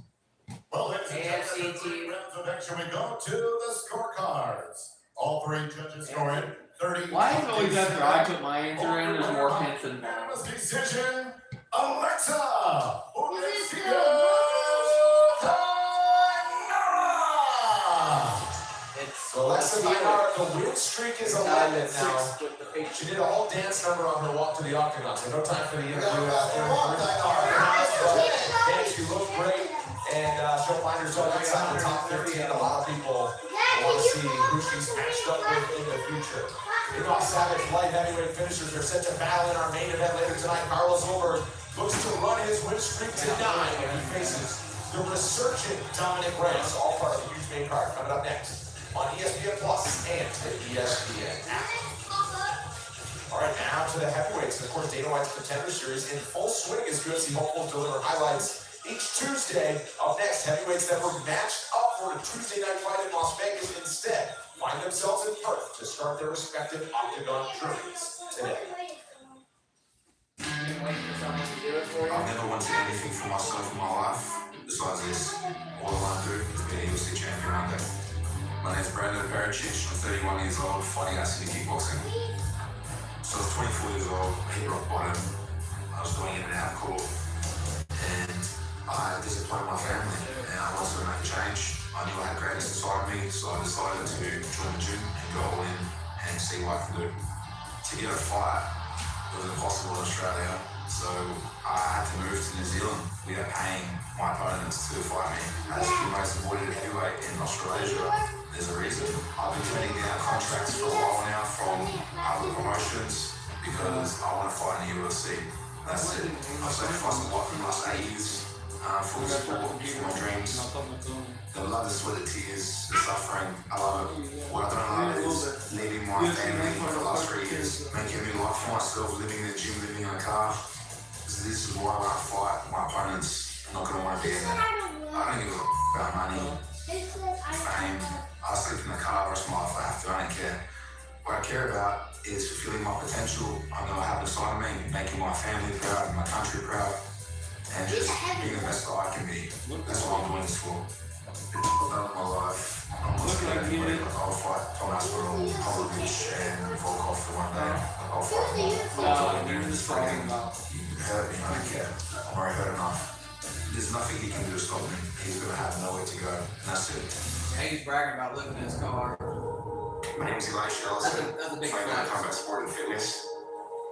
Well, ladies and AFC gentlemen, team. rounds of action we go to the scorecards. All 3 judges scoring 30. Why is it always after I put my answer in, there's more hints than that? Unanimous decision, Alexa it's Alexa Thainara, the win streak is 11 now. 6 with the Patriots. She did a whole dance number on her walk to the octagon, so no time for the interview after. And she looked great, and she'll find herself inside the top 15. A lot of people want to see who she's matched up with in the future. Enoch Savage light heavyweight finishers are set to battle in our main event later tonight. Carlos Ulberg looks to run his win streak to 9 when he faces the resurgent Dominic Reyes, all part of the huge main card. Coming up next on ESPN Plus and the ESPN app. All right, now to the heavyweights. And of course, Dana White's Contender Series in full swing as UFC hopefuls deliver highlights each Tuesday. Up next, heavyweights that were matched up for a Tuesday night fight in Las Vegas instead find themselves in Perth to start their respective octagon journeys today. I've never wanted anything for myself in my life besides this. All I want to do is be a UFC champion one day. My name's Brandon Pericic. I'm 31 years old, fighting out in kickboxing. So I was 24 years old, hit rock bottom. I was doing in and out of court. And I disappointed my family. And I wanted to make a change. I knew I had greatness inside of me, so I decided to join the gym and go all in and see what I can do. To get a fight, it was impossible in Australia, so I had to move to New Zealand without paying my opponents to fight me. As the most avoided heavyweight in Australasia, there's a reason. I've been turning down contracts for a while now from other promotions because I want to fight in the UFC. That's it. I've sacrificed a lot in the last 8 years for the sport, for my dreams. The blood, the sweat, the tears, the suffering, I love it. What I don't love is leaving my family for the last 3 years, making a new life for myself, living in the gym, living in a car. This is why when I fight, my opponent's not going to want to be in there. I don't give a about money, fame. I sleep in the car the rest of my life, I have to, I don't care. What I care about is fulfilling my potential. I know I have inside of me, making my family proud, my country proud. and just being the best that I can be. That's what I'm doing this for. It's about my life. I'm not scared of anybody. I'll fight Tom Aspinall, Popovich, and Volkov for one day. I'll fight them all. I'll do this for him. You hurt me, I don't care. I'm already hurt enough. There's nothing he can do to stop me. He's gonna have nowhere to go, and that's it. And he's bragging about living in his car. My name is Elisha Ellison. That's a big Fighting flex. combat sport and fitness.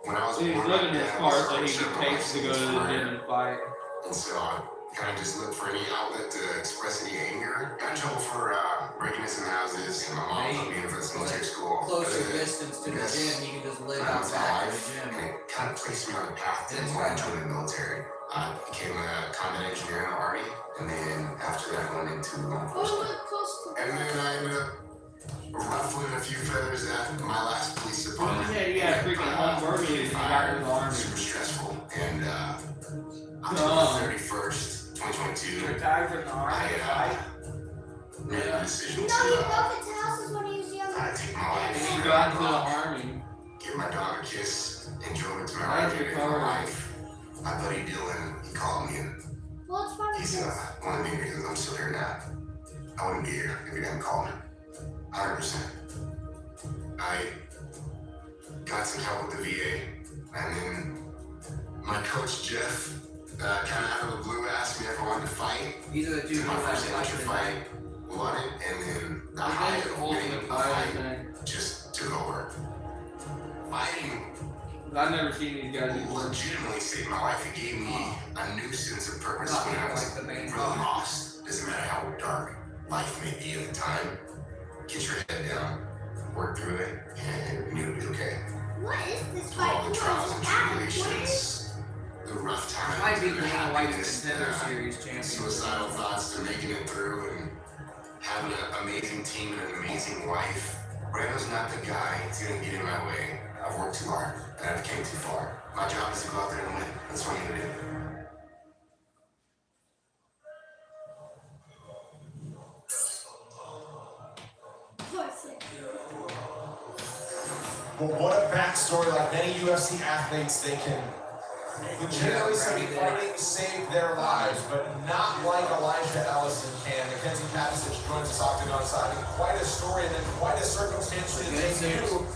When I was He's born, living in his car so he was can take to go to the gym and fight. And so I kind of just looked for any outlet to express any anger. Got in trouble for breaking into some houses, and my mom put me in for this military school. Closer distance to the gym, you can just live outside of the gym. And it kind of placed me on the path to want to join the military. I became a combat engineer in the Army, and then after that I went into law enforcement. And then I ended up ruffling a few feathers at my last police department. Yeah, you got freaking Ulberg and you got in the Army. Super stressful. And October 31st, 2022, Retired from the Army. I made a decision No, to he broke into houses when he was young. take my life. You got into the Army. Give my dog a kiss and drove it to my That's right recovery. life. My buddy Dylan, he called me and Well, it's fun. he's one of the reasons I'm still here now. I wouldn't be here if he didn't call me. 100%. I got some help with the VA, and then my coach Jeff, kind of out of the blue, asked me if I wanted to fight. These are the two Did my people first that amateur fight, won it, and then the high of winning the fight just took over. Fighting I've never seen these guys before. legitimately saved my life. It gave me a new sense of purpose when I was really lost. Doesn't matter how dark life may be at the time. Get your head down, work through it, and you know it'll be okay. What is this Through all fight? the trials and tribulations, the rough times, Might be the the happiness, Contender Series champion. suicidal thoughts to making it through, and having an amazing team and an amazing wife. Brando's not the guy who's gonna get in my way. I've worked too hard, and I've came too far. My job is to go out there and win. That's what I'm gonna do. Well, what a backstory. Like many UFC athletes, they can legitimately say fighting saved their lives, but not like Elijah Ellison can. Mackenzie Patterson joins us octagon side. Quite a story and then quite a circumstance to take you.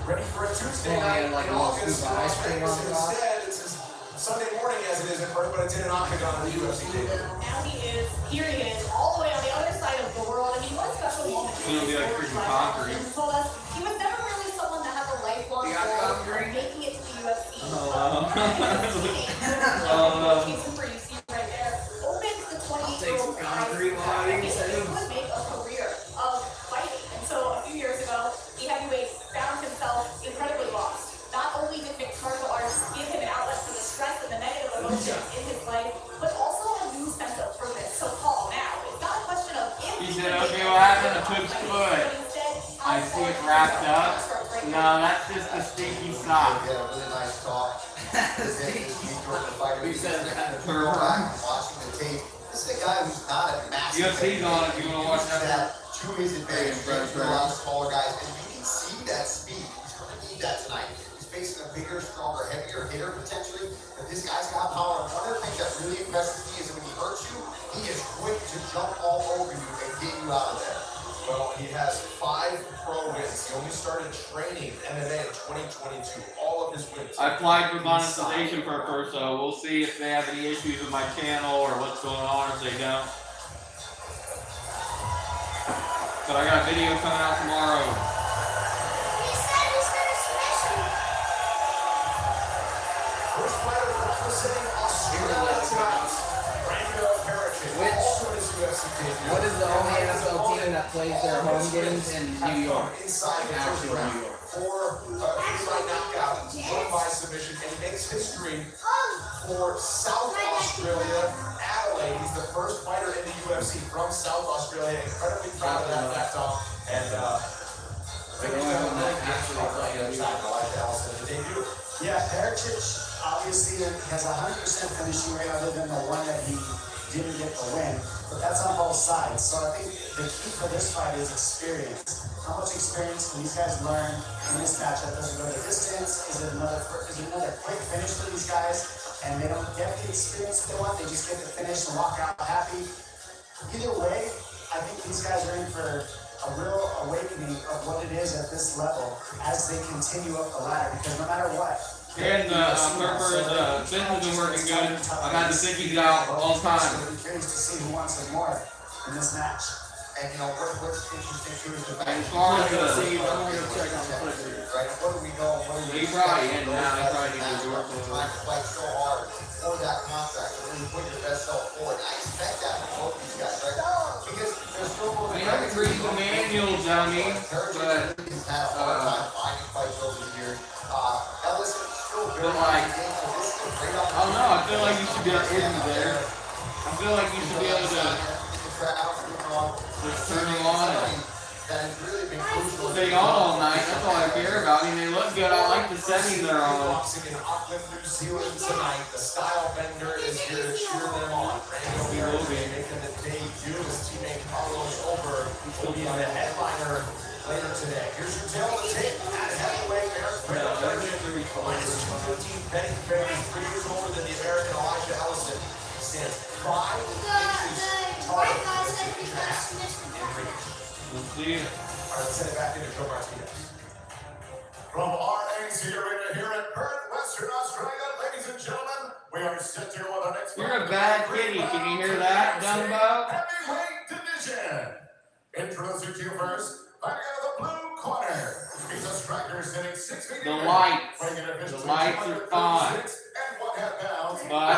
Ready for a Tuesday night in August in Las Vegas. Instead, it's a Sunday morning as it is in Perth, but it's in an octagon in the UFC debut. Now here he is, all the way on the other side of the world. I mean, what a special moment. It'll be like freaking concrete. He told us he was never really someone that had a lifelong goal of making it to the UFC. Jason for UC right there. Opens the 28-year-old guy. He said he would make a career of fighting. And so a few years ago, the heavyweight found himself incredibly lost. Not only did mixed martial arts give him an outlet for the stress and the negative emotions in his life, but also a new sense of purpose. So Paul, now, it's not a question of if He said, okay, what happened to Cook's foot? I see it wrapped up. No, that's just a stinky sock. We had a really nice talk. We said that. Watching the tape. This is a guy who's not a massive. UFC's on if you want to watch that. To his advantage, a lot of smaller guys, and you can see that speed. He's going to need that tonight. He's facing a bigger, stronger, heavier hitter potentially, but this guy's got power. And one of the things that really impresses me is that when he hurts you, he is quick to jump all over you and get you out of there. Well, he has 5 pro wins. He only started training MMA in 2022. All of his wins. I applied for monetization for first, so we'll see if they have any issues with my channel or what's going on if they don't. But I got a video coming out tomorrow. He said he's gonna smash you. First fighter representing Australia tonight, Brando Perichin. Also in his UFC debut. What is the only NFL team that plays their home games in New York? Inside the first round. For a 3-round knockout, won by submission, and he makes history for South Australia, Adelaide. He's the first fighter in the UFC from South Australia. Incredibly proud of that, Tom. And Yeah, Pericic obviously has a 100% finishing rate other than the one that he didn't get the win, but that's on both sides. So I think the key for this fight is experience. How much experience can these guys learn in this matchup? Does it go the distance? Is it another quick finish for these guys? And they don't get the experience they want, they just get the finish and walk out happy. Either way, I think these guys are in for a real awakening of what it is at this level as they continue up the ladder, because no matter what. And Purper's business has been working good. I've had the sickies out all the time. I'm curious to see who wants it more in this match. And you know, what's interesting too is the fact As far as that the, right? What do we know? What do we he probably in now. He probably needs to work a little. trying to fight so hard for that contract, to really put your best self forward. I expect that from both these guys, right? Because there's still more. I mean, I can read the manuals, dummy, but he's had a hard time finding fights over the years. Ellison still very but like, game, so this is a great I don't know. I feel like you should be able to hit there. I feel like you should be able to just turn them on and stay on all night. That's all I care about. I mean, they look good. I like the setting they're on. Boxing in Auckland, New Zealand tonight. The style bender is here to cheer them on. Brando will be making the debut. His teammate Carlos Ulberg will be the headliner later today. Here's your tail of the tape at heavyweight. Brando minus 215 betting favors, 3 years older than the American Elijah Ellison. Stands 5 inches taller. We'll see. All right, let's send it back into Joe Martinez. From our AC Arena here in Perth, Western Australia, ladies and gentlemen, we are set to go with our next fight. You're a bad kitty. Can you hear that, Dumbo? Heavyweight division. Introducing to you first, fighting out of the blue corner. He's a striker sitting 6 feet. The lights are fine. But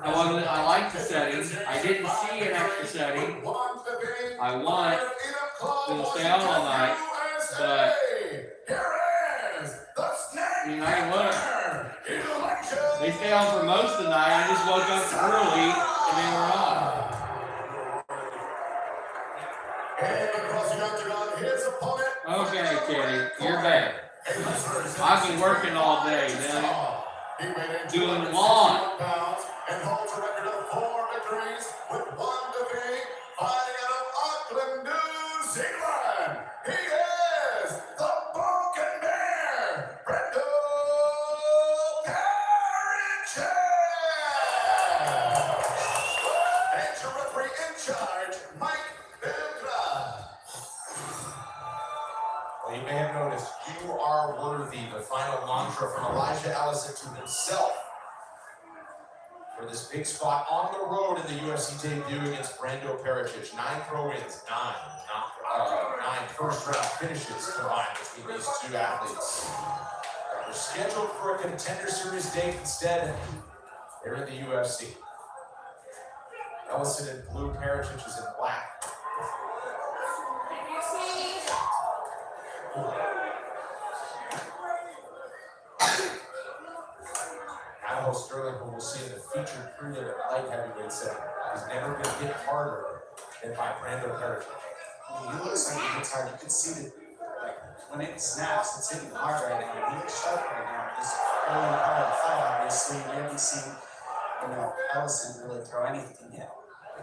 I like the setting. I didn't see an extra setting. I want them to stay on all night, but you know, I look. They stay on for most of the night. I just woke up early and they were on. Okay, Kitty, you're bad. I've been working all day, man. Doing lawn. And holds a record of 4 victories with 1 defeat, fighting out of Auckland, New Zealand. He is the Broken Bear, Brando Parrish. And your referee in charge, Mike Belgrade. Well, you may have noticed, you are worthy, the final mantra from Elijah Ellison to himself. For this big spot on the road in the UFC debut against Brando Parrish. 9 pro wins, 9 first round finishes combined between these two athletes. They're scheduled for a Contender Series date instead. They're in the UFC. Ellison in blue, Parrish is in black. Idaho Sterling, who we'll see in the featured period at light heavyweight setting, has never been hit harder than by Brando Parrish. I mean, he looks like he hits hard. You can see that, like, when it snaps, it's hitting hard right now. He looks sharp right now. Just early part of the fight, obviously, we haven't seen, Ellison really throw anything yet.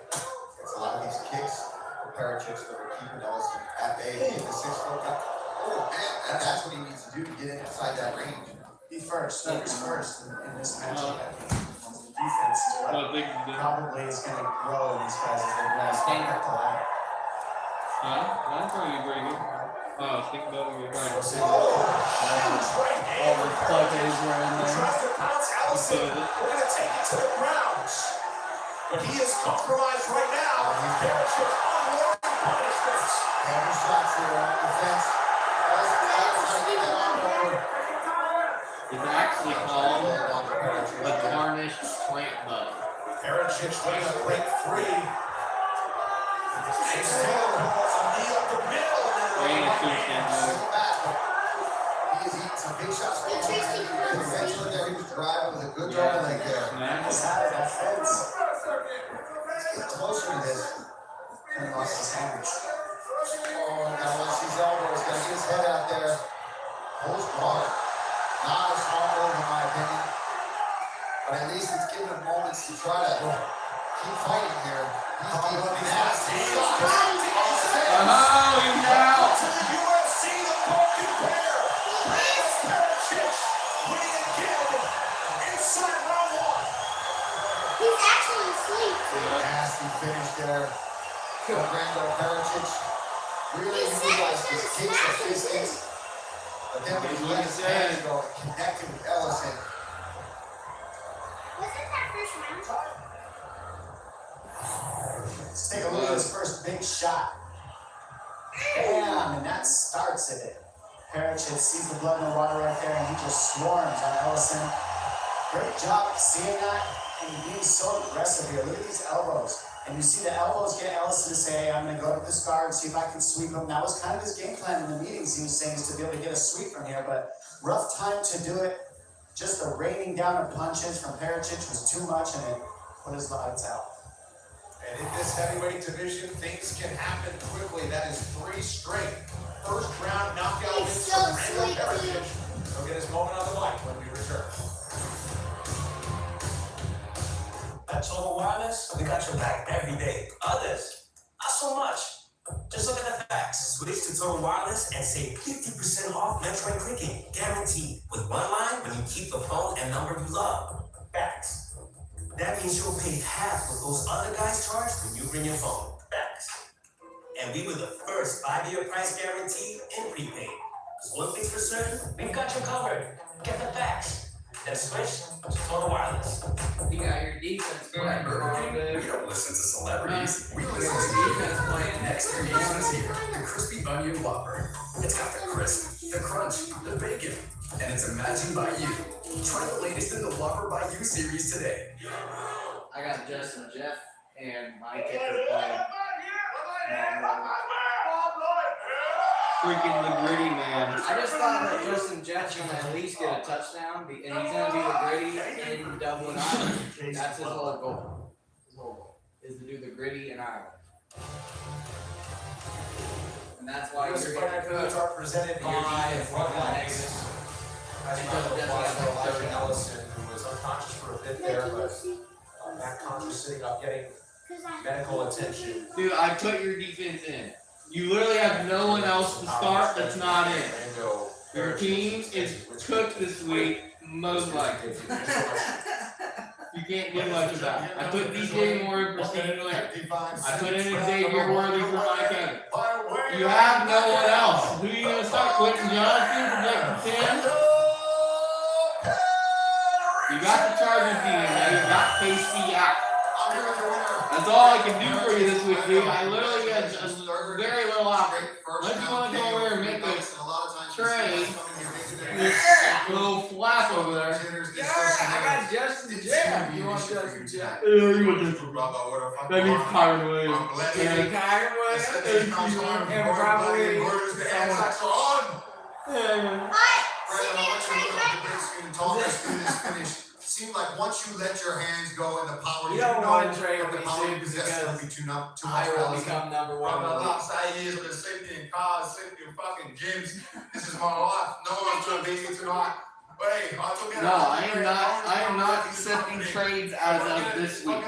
It's a lot of these kicks for Parachicks that are keeping Ellison at bay. He hit the 6-foot cut. Oh, man, and that's what he needs to do to get inside that range. Be first, numbers first in this matchup. The defense is what probably is going to grow in these guys as they go staying up the ladder. That's probably pretty good. Oh, think about it. Right. All the plugins were in there. Tries to pounce Ellison. We're going to take it to the ground. But he is compromised right now. Parrish unwarranted punishments. Every shot's here on defense. It's actually called a tarnished plant bug. Parrish trying to break free. He's still a knee up the middle. He's eating some big shots. Eventually there he was driving with a good double leg there. He's out of that fence. Let's get closer to this. And he lost his hands. Oh, now once he's elbow, he's going to get his head out there. Post guard. Not a small move in my opinion. But at least it's given him moments to try to keep fighting Oh, he's out. To the UFC, the broken pair. Reyes Pericic winning again inside round one. He's actually asleep. Nasty finish there. Brando Pericic really utilized his kicks and distance. But then when he let his hands go and connected with Ellison. Wasn't that first round? Let's take a look at his first big shot. Bam, and that starts it. Pericic sees the blood in the water right there, and he just swarms on Ellison. Great job seeing that and being so aggressive here. Look at these elbows. And you see the elbows get Ellison to say, hey, I'm going to go up this guard and see if I can sweep him. That was kind of his game plan in the meetings. He was saying is to be able to get a sweep from here, but rough time to do it. Just the raining down of punches from Pericic was too much, and it put his lights out. And in this heavyweight division, things can happen quickly. That is 3 straight. First round knockout He's wins so for Brando sweet, Pericic. He'll get his moment on the mic when we return. At Total Wireless, we got your back every day. Others, not so much. Just look at the facts. Switch to Total Wireless and save 50% off Metro and clicking. Guaranteed. With one line when you keep the phone and number you love. Facts. That means you'll pay half what those other guys charge when you bring your phone. Facts. And we were the first 5-year price guarantee in prepaid. Because one thing's for certain, we've got you covered. Get the facts. Then switch to Total Wireless. You got your defense playing. We don't listen to celebrities. We listen Your to defense playing next Extra Games is here. The crispy onion Whopper. It's got the crisp, the crunch, the bacon, and it's imagined by you. Try the latest in the Whopper by You series today. I got Justin Jeff and my kicker playing. Freaking the gritty man. I just thought that Justin Jeff's gonna at least get a touchdown, and he's gonna do the gritty in Dublin, Ireland. That's his whole goal. His whole goal is to do the gritty in Ireland. And that's why Those you're fighter gonna codes are presented by Reyes. As you know, Elijah Ellison, who was unconscious for a bit there, but back conscious, sitting up, getting medical attention. Dude, I put your defense in. You literally have no one else to start that's not in. Your team is cooked this week, most likely. You can't do much about it. I put DJ Moore for Steve Lynn. I put in Xavier Worthy for Mike Evans. You have no one else. Who are you going to start? Quentin Johnson projected 10? You got the Chargers team, man. You got KC out. That's all I can do for you this week, dude. I literally got a very little option. Unless you want to go over and make a trade, this little flap over there. Yeah, I got Justin Jeff. You want Justin Jeff? Yeah, you want Justin Jeff. That means Kyron Williams. And Kyron Williams. And probably Seemed like once you let your hands go and the power you don't want to trade the with power you me possess because will be too much. I will become number one. My lifestyle is with safety in cars, safety in fucking gyms. This is my life. No one's trying to beat me tonight. But hey, I took it. No, I am not accepting trades as of this week.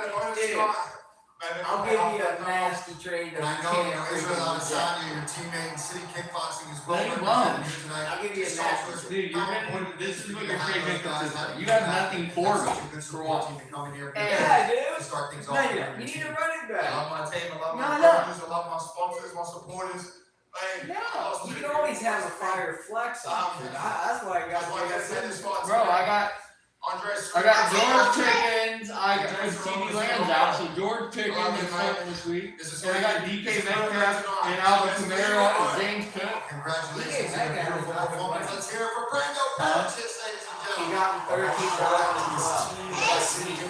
I'll give you a nasty trade that I you know can't Israel reject. Adesanya, your teammate in City Kickboxing is No, well you represented won't. here tonight. I'll give you a nasty. Dude, you're gonna, this is what you're trading inconsistent. You got have nothing for me. For what? Yeah, dude. To start things No, off. you don't. You need a running I back. love my team. I love my No, coaches. I love my sponsors, my supporters. Hey, No, you can always have a fire flex option. That's why I got. that's why I got to this spot. Bro, I got George Pickens. I got CD Lamb's out, so George Pickens is starting this week. And I got DK Metcalf and Alvin Kamara and James Cook. Congratulations on a beautiful performance. Let's hear it for Brando Pericic, ladies and He gentlemen. got 13 as well.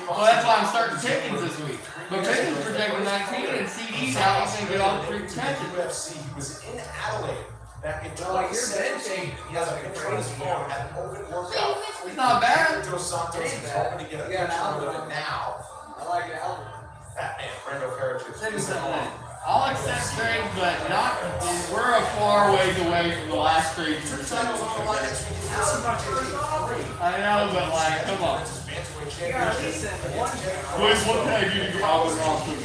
Well, that's why I'm starting Pickens this week. But Pickens projected 19 and CD's out. He's gonna get all the free attention. UFC, he was in Adelaide back in No, like, you're 2017. He has a picture on his phone, had an open workout. It's not bad. Dos Santos is hoping to get a You got an picture of album. it now. I like it. That man, Brando Pericic. Listen, I'll accept trades, but not. We're a far ways away from the last trade you were saying. I know, but like, come on. Boys, what can I do to get out of the roster?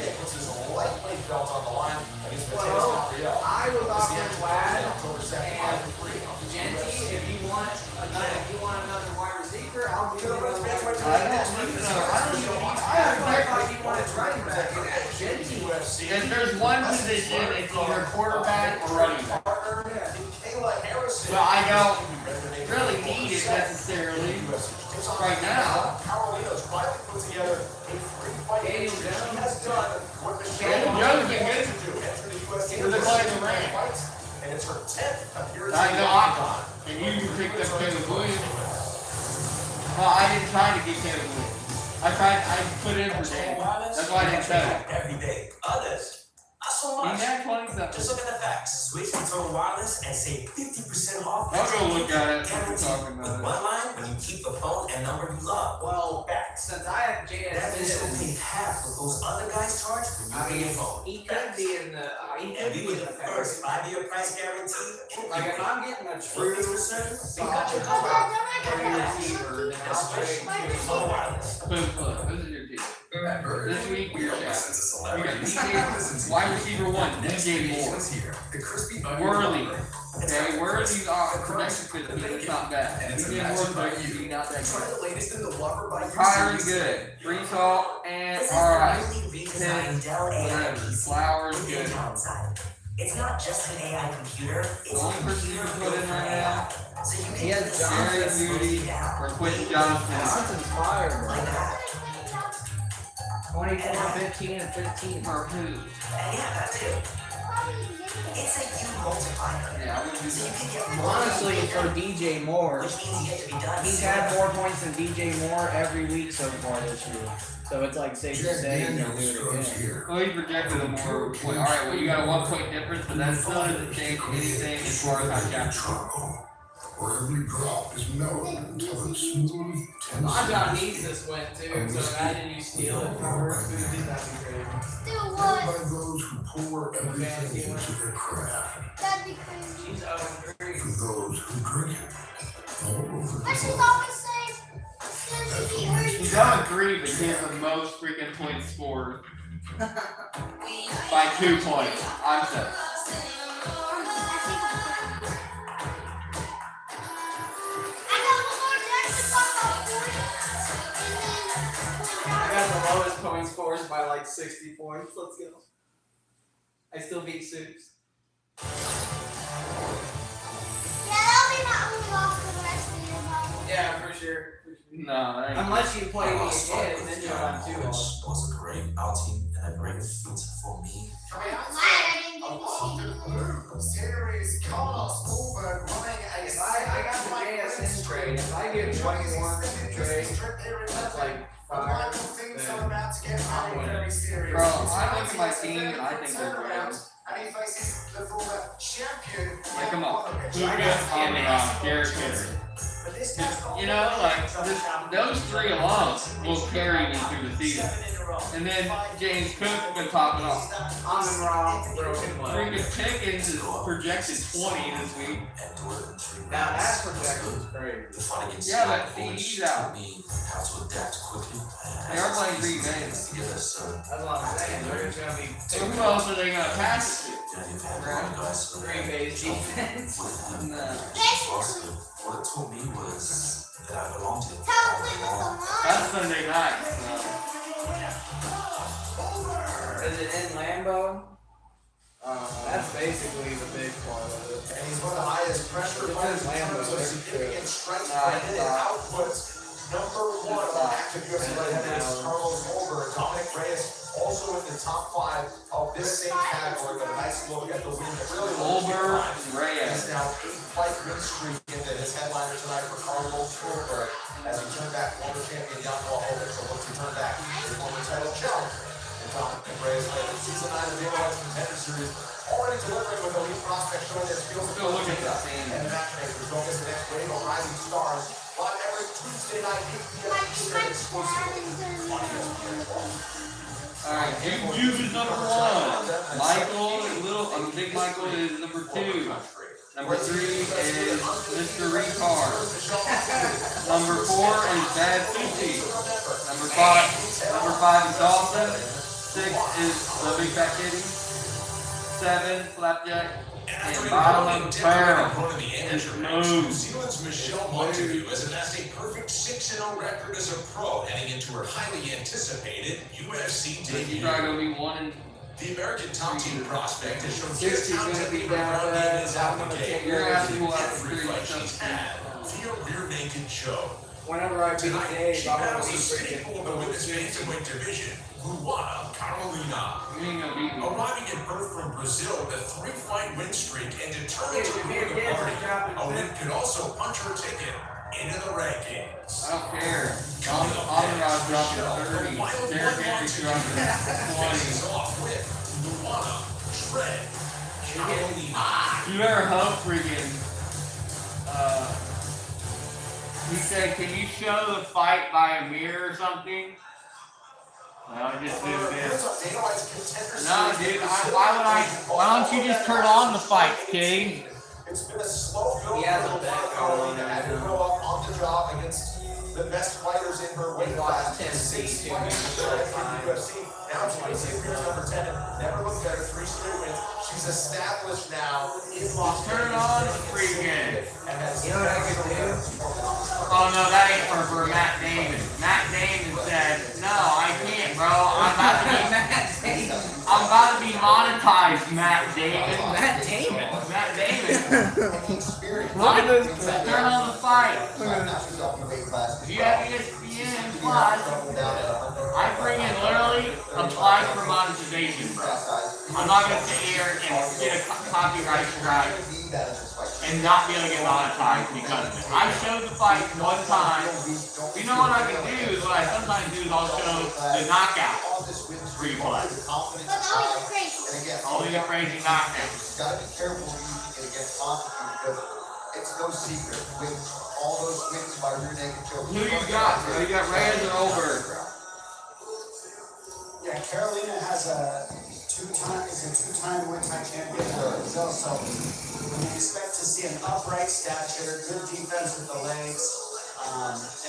lightweight belt on the line against Mateus Well, Gabriel. I was offering Vlad October 2nd, and 5-3. Genty. If you want another wide receiver, I'll give you another wide receiver. I thought you wanted running back in that Genty. If there's one position, it's either quarterback or running back. But I don't really need it necessarily right now. Carolina's finally put together a free fight. Daniel She Jones. has done what Daniel Jones is good. to do. Enter the UFC Who they play in the ring? and it's her 10th appearance I in the know. octagon. And you picked up Caleb Williams. Well, I didn't try to get Caleb Williams. I put in for Daniel. That's why I didn't tell you. Every day. Others, not so He much. had 27. Just look at the facts. Switch to Total Wireless and save 50% off. I'll go look at it. What you're Guaranteed. talking With about. one line, when you keep the phone and number you love. Well, since I have That means you'll JS, pay half what those other guys charge when you pay your phone. he could be in the. He And could we be were in the the first 5-year price guarantee. Like if I'm getting a true With this return, solid we got your Oh, cover. Dad, don't I wide get receiver, then I'll That's trade right. to Total Wireless. Boom, club. This is your team. Remember, This week, we you're don't shot. listen to We got celebrities. DJ, wide receiver 1, DJ Moore. Here, the crispy Worley. Okay, Worley's production could be, it's not bad. DJ Moore's production could be not that Try good. the latest in the Lover by Kyrie good. Brees Hall and This is alright. the newly redesigned Dell AI PC Flowers with the good. downside. It's not just an AI computer, it's The only a person you computer can put built in for right AI. now, So you He can has use Johnson, Jerry this Judy down or Quentin Johnson. That's inspired, like man. that. 24, 15, and 15. For who? And yeah, that too. It's a U multiplier. Yeah, I wouldn't do So you that. can get more, Honestly, for DJ Moore, which means you get to be done he's sooner. had more points than DJ Moore every week so far this year. So it's like safe to say he's gonna do it again. Well, he projected a more point. Alright, well, you got a 1 point difference, but that still doesn't change anything as far as I count. Where every drop is mellowed until it's smooth, tender. John needs this win too, so imagine you steal it from her. That'd be crazy. Still By would. those who pour everything into their craft, That'd be crazy. She's 0-3. for those who drink it, all over But she's the always saying, soon as he heard He's on 3, but he has the most freaking points scored. By 2 points. I'm set. I got the lowest point scores by like 60 points. Let's go. I still beat Soups. Yeah, that'll be my only loss for the rest of the year, probably. Yeah, for sure. No, that ain't. Unless you play me again, then you'll have 2 Which losses. was a great outing and a great feat for me. I'm glad I didn't get to see you. Series Carlos Ulberg running a If I got the JSN trade, if I get 21 trade, that's like 5. things are about to get I'm winning. very serious. Bro, I look at my team and I think they're great. And he faces the former champion. Like, come on. Who gets on Garrett Kittle? You know, like, those 3 alone will carry me through the season. And then James Cook can top it off. I'm wrong, broken leg. Freaking Pickens is projected 20 this week. Now that projection is crazy. The fight against Yeah, Seattle but coach he's out. taught me how to adapt quickly. They are playing Green Bay. Together, so That's what I'm saying. There's gonna be So who else are they going to pass it to? yeah, you've had a lot of guys who Green Bay's defense. with him. Nah. Basically, What it taught me was that I belong to tell him with the line. That's Sunday night. So. Is it in Lambeau? That's basically the big part of it. And he's one of the highest pressure fighters in terms of significant strength per minute outputs. Number 1 on active UFC light heavyweight Carlos Ulberg. Dominic Reyes also in the top 5 of this same category. But a nice look at the win that really Ulberg, He's Reyes. now 8-fight win streak into his headliner tonight for Carlos Ulberg as he turned back former champion Jan Blachowicz. So looks to turn back his former title challenger. And Dominic Reyes played in season 9 of the Ulberg Contender Series, already delivering with elite prospects showing their skills Go look at that. and matchmakers. Don't miss the next wave of rising stars. Live every Tuesday night, 8 p.m. Eastern, exclusively on ESPN+. Alright, Juke is number 1. Michael, Big Michael is number 2. Number 3 is Mr. Ricard. Number 4 is Bad Sushi. Number 5 is Dawson. 6 is the big fat kitty. 7 flapjack. And bottom of the barrel is New smooth. Zealand's Michelle Montague has amassed a perfect 6-0 record as a pro, heading into her highly anticipated UFC He's debut. probably gonna be 1 and The American top team prospect has shown 60 just how gonna be technical down ground there. game is I'm out gonna the take gate. your ass to watch Every the fight she's had via rear naked choke. Whenever I beat Tonight, Dave, she I'm gonna battles be a staple of the women's bantamweight division, Luana Carolina. You ain't gonna beat me. Arriving at birth from Brazil with a 3-fight win streak and determined to ruin the party, a win could also punch her ticket into the rankings. I don't care. Almiraj dropped to 30. Derek Henry dropped to 20. Faces off with Luana Dread Carolina. You better hope freaking. He said, "Can you show the fight by a mirror or something?" Well, I just did this. No, dude. Why don't you just turn on the fights, King? It's been a slow build He has for a back Carolina on had to grow up on the job against the best fighters in her weight class. Tennessee, 6 too, fights in the UFC. Now 26 years, number 10. Never looked better. 3 straight wins. She's established now in Las Turn Vegas. on the freaking. And has You know what I could do? Oh no, that ain't for Matt Damon. Matt Damon said, "No, I can't, bro. I'm about to be monetized, Matt Damon." Matt Damon. Matt Damon. Experience. Look at this. Turn on the fight. If If you have ESPN Plus, I bring in literally apply for monetization, bro. I'm not gonna sit here and get a copyright strike and not be able to get monetized because of it. I showed the fight one time. You know what I can do is what I sometimes do is I'll show the knockout replay. Only the crazy knockout. Gotta be careful when using it against Montague because it's no secret with all those wins by rear naked choke. Who you got, bro? You got Reyes or Ulberg? Yeah, Carolina has a two-time Muay Thai champion in Brazil, so we expect to see an upright stature, good defense with the legs,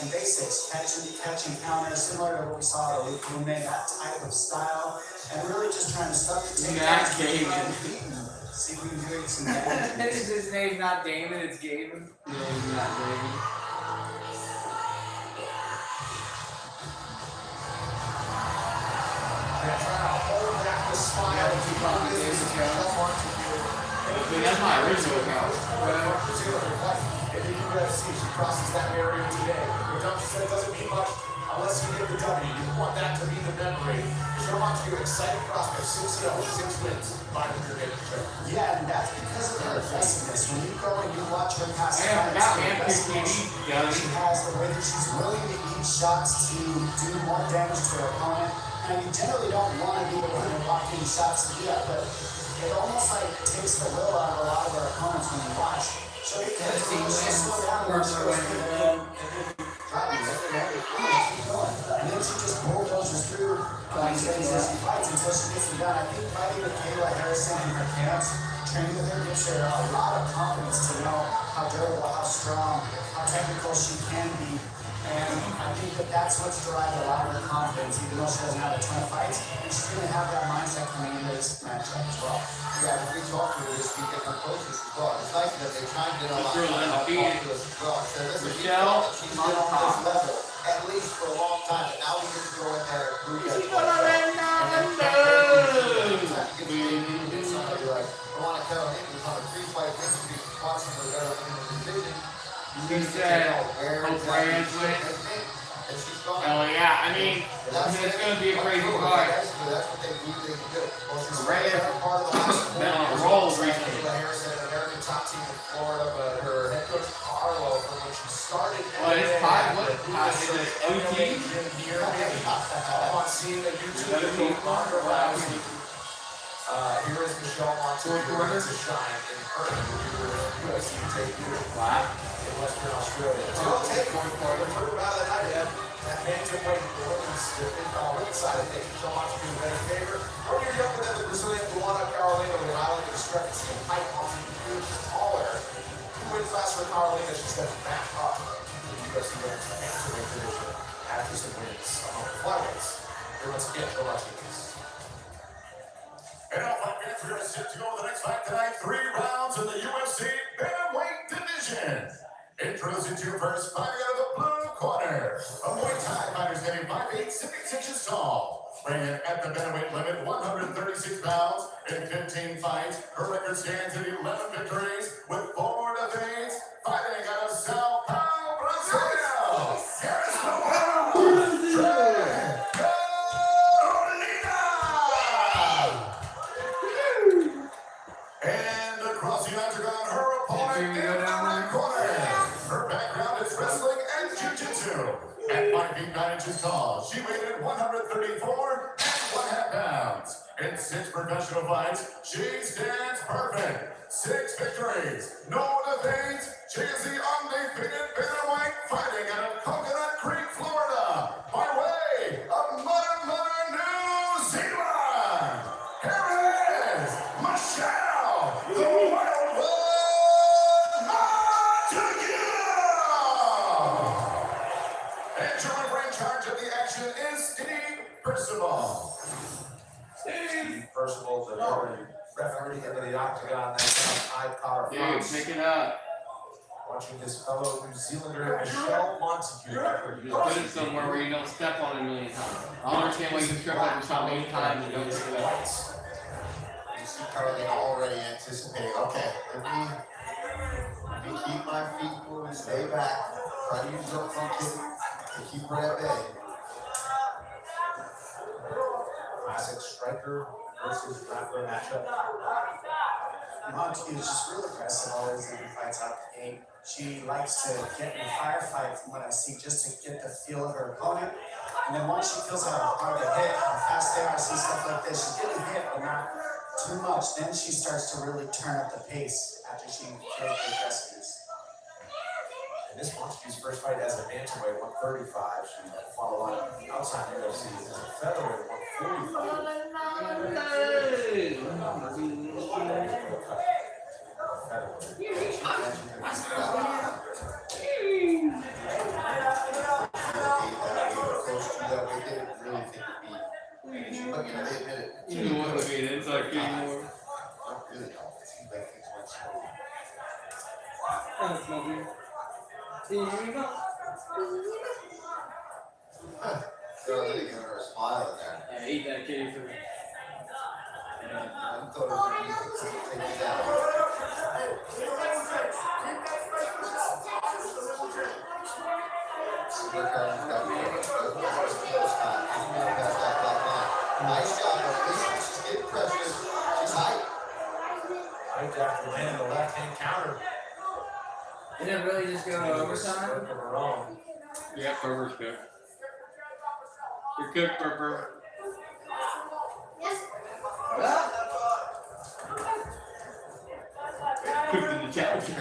and basics, catch and counter, similar to what we saw at Luke Lume, that type of style, and really just trying to stuff the takedowns. Matt Damon. See if we can do some damage. Is his name not Damon? It's Gavin. No, he's not Damon. They're trying to hold back the smile and keep on this. That's my original account. In the UFC, she crosses that barrier today. But Duncan said it doesn't mean much unless you get the W. You want that to be the memory. Michelle Montague, an exciting prospect, 6-0, 6 wins, 500 naked choke. Yeah, and that's because of her aggressiveness. When you go and you watch her pass Man, fights, that the man aggressiveness she has, the way that she's willing to eat shots to do more damage to her opponent. And you generally don't want to be the one to walk in shots to do that, but it almost like takes the will out of a lot of her opponents when you watch. So you can slow down and slow down and then she just bulldozes through these fights until she gets them done. I think fighting with Kayla Harrison in her camps, training with her gives her a lot of confidence to know how durable, how strong, how technical she can be. And I think that that's what's derived a lot of her confidence, even though she doesn't have a ton of fights. And she's going to have that mindset coming into this matchup as well. Yeah, we talked to her this week at her coaches as well. It's nice that they chimed in a lot. Girl, Talked to undefeated. us as well. Said, listen, we Michelle, thought that she's been on this level at least for a long time, but now we get to go in there and prove that. Somebody like Luana Carolina was on a 3-fight win streak, possibly better in the division. You said hope Reyes wins. And she's gone. Hell yeah, I mean, it's gonna be a crazy fight. That's what they believe they can do. Well, she's Reyes part of the last been on a roll recently. Kayla Harrison, an American top team in Florida, but her head coach Carlo, from when she started. Well, it's time. What time is it? OT? On seeing the YouTube video on her last week. Here is Michelle Montague ready to shine in her UFC debut in Western Australia. It's going to take one point. We've heard about it. That bantamweight women's side of things. Michelle Montague in better favor. Or you're younger than the Brazilian Luana Carolina with an island discrepancy in height. Montague is taller. 2 wins last for Carolina. She steps back up to the UFC women's bantamweight division after some wins among the flyweights. Here once again, go watch this. And now fight fans, we're going to set to go with the next fight tonight. 3 rounds in the UFC bantamweight division. Introducing to your first fighter out of the blue corner. A Muay Thai fighter standing 5'8", 6 inches tall. Weighing in at the bantamweight limit, 136 pounds. In 15 fights, her record stands at 11 victories with 4 defeats. Fighting out of Sao Paulo, Brazil. Here's the and across the octagon, her opponent in the red corner. Her background is wrestling and jiu-jitsu. At 5 feet 9 inches tall, she weighed in 134 and 1/2 pounds. In 6 professional fights, she stands perfect. 6 victories, no defeats. She is the undefeated bantamweight fighting out of Coconut Creek, Florida, by way of Mother, New Zealand. Here is Michelle, the Wild One Montague! And your referee in charge of the action is Steve Percival. Steve Percival's a referee into the octagon. That's high power. Dude, pick it up. Watching this fellow New Zealander, Michelle Montague. Just put it somewhere where you don't step on it a million times. I don't understand why you can trip over something 8 times and don't pick it up. You see Carolina already anticipating, okay, let me keep my feet moving, stay back, try to use your front kick to keep her at bay. Classic striker versus grappler matchup. Montague is just real aggressive always in the fights out the gate. She likes to get in a firefight from what I see just to get the feel of her opponent. And then once she feels how hard they hit, how fast they are, see stuff like this, she's getting hit but not too much. Then she starts to really turn up the pace after she shows the aggressiveness. And this Montague's first fight as a bantamweight, 135. She fought a lot outside the UFC as a featherweight, 145. You don't want to be an inside kid anymore. That's not weird. Here we go. Girl, they give her a smile in there. Yeah, eat that kitty food. I thought it was easy to take it down. Nice job, at least she's getting pressure. She's high. Right after landing the left-hand counter. Did it really just go to overtime? Of her own. Yeah, Purper's good. You're good, Purper. Yes. Cooked in the chat. Just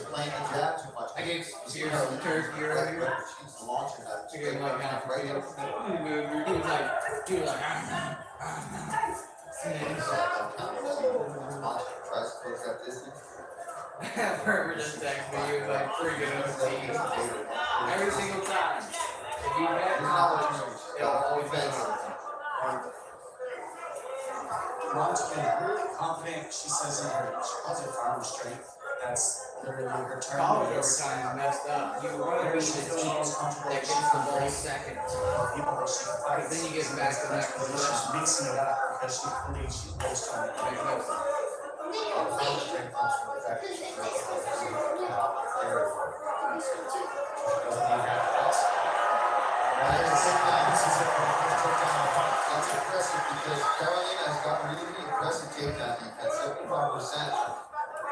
playing the jab too much. I gave Sears some turkey earlier. She's launching that. I gave him like half a kilo. He was like, Tries to close that distance. Purper just texted me, he was like, freaking OT. Every single time. If you bet knowledge, it'll always be. Montague, really confident, she says in her, she calls it farm strength. That's literally her term. College overtime is messed up. You want to be the team that gets the ball second. People that she fights. Then you get back to that She's position. mixing it up because she believes she's most trying to Makes no sense. Farm strength comes from the fact that she's very At the same time, this is it for the first takedown of the fight. That's impressive because Carolina has got really impressive takedown defense, 75%.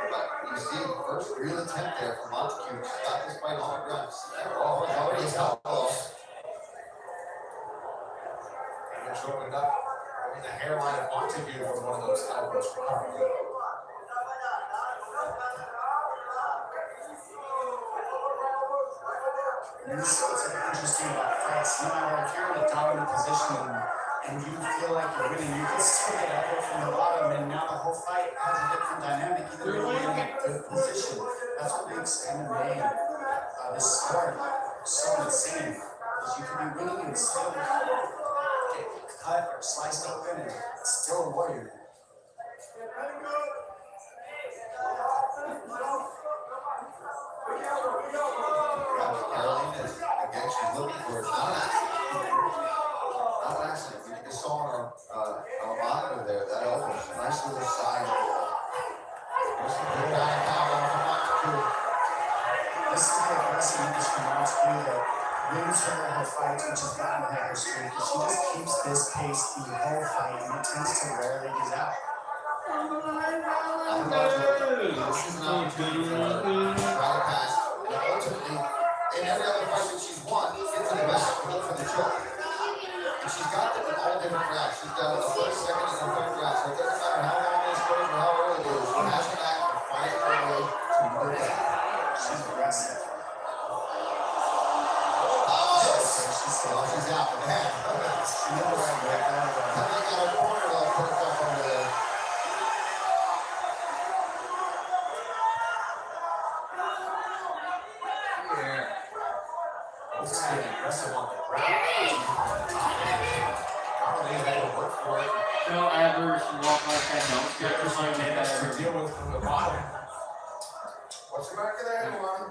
But you see the first real attempt there from Montague. She got this fight on the ground. Oh, it's already a close. And it's opened up. I mean, the hairline of Montague was one of those elbows for Carolina. And this is what's interesting about fights. No matter if you're in a dominant position and you feel like you're winning, you can still get elbow from the bottom, and now the whole fight has a different dynamic, even though you're in a good position. That's what makes MMA, this sport, so insane. Because you can be winning and still get cut or sliced open and still a warrior. Carolina is, again, she's looking for it. It's not an accident. Not an accident. We just saw on our monitor there, that elbow, nice little side. There's some good guy power from Montecure. This is the aggressiveness from Montecure that wins her fights, which is not in her streak. She just keeps this pace the whole fight and it tends to wear ladies out. This is an opportunity for her to try to pass. And ultimately, in every other fight that she's won, get to the back and look for the choke. And she's got them in all different rounds. She's got the first, second, and the third round. So it doesn't matter how long this goes or how early it is. She has to act and fight her way to the back. She's aggressive. She's out. Man. She never ran back down. I think got a corner though perked up over there. This is getting aggressive on the ground. Carolina had to work for it. Don't ever walk like that. Don't stretch your leg like Has that. to deal with from the bottom. What's the back of the head, man?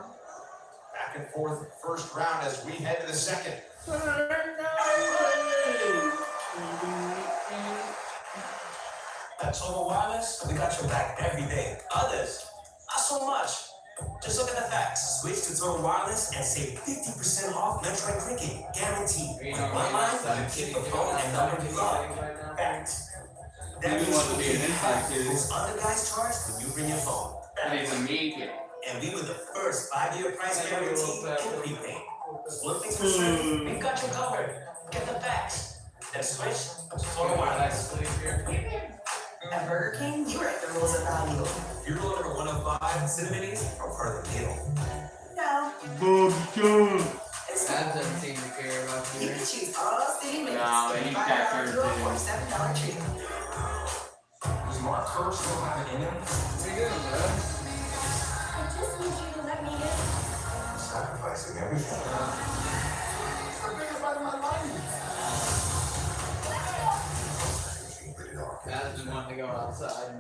Back and forth, first round as we head to the second. At Total Wireless, we got your back every day. Others, not so much. Just look at the facts. Switch to Total Wireless and save 50% off Metro and cricket. Guaranteed. With one line, you keep the phone and number you love. Facts. That You means want to be an inside kid. those other guys charge when you bring your phone. That is a me kid. And we were the first 5-year price guarantee and prepaid. One thing's for sure, we've got you covered. Get the facts. Then switch to Total Wireless. At Burger King, you write the rules of value. If you're looking for 1 of 5 cinnamon are part of the deal. No, it's That doesn't seem to care about you you. can choose all city menus. No, he's got her too. or $7 treat. Does Mark Kerr still have it in him? What are you doing, bro? I just need you to let me in. Sacrificing everything. It's the biggest fight of my life. That's the one to go outside.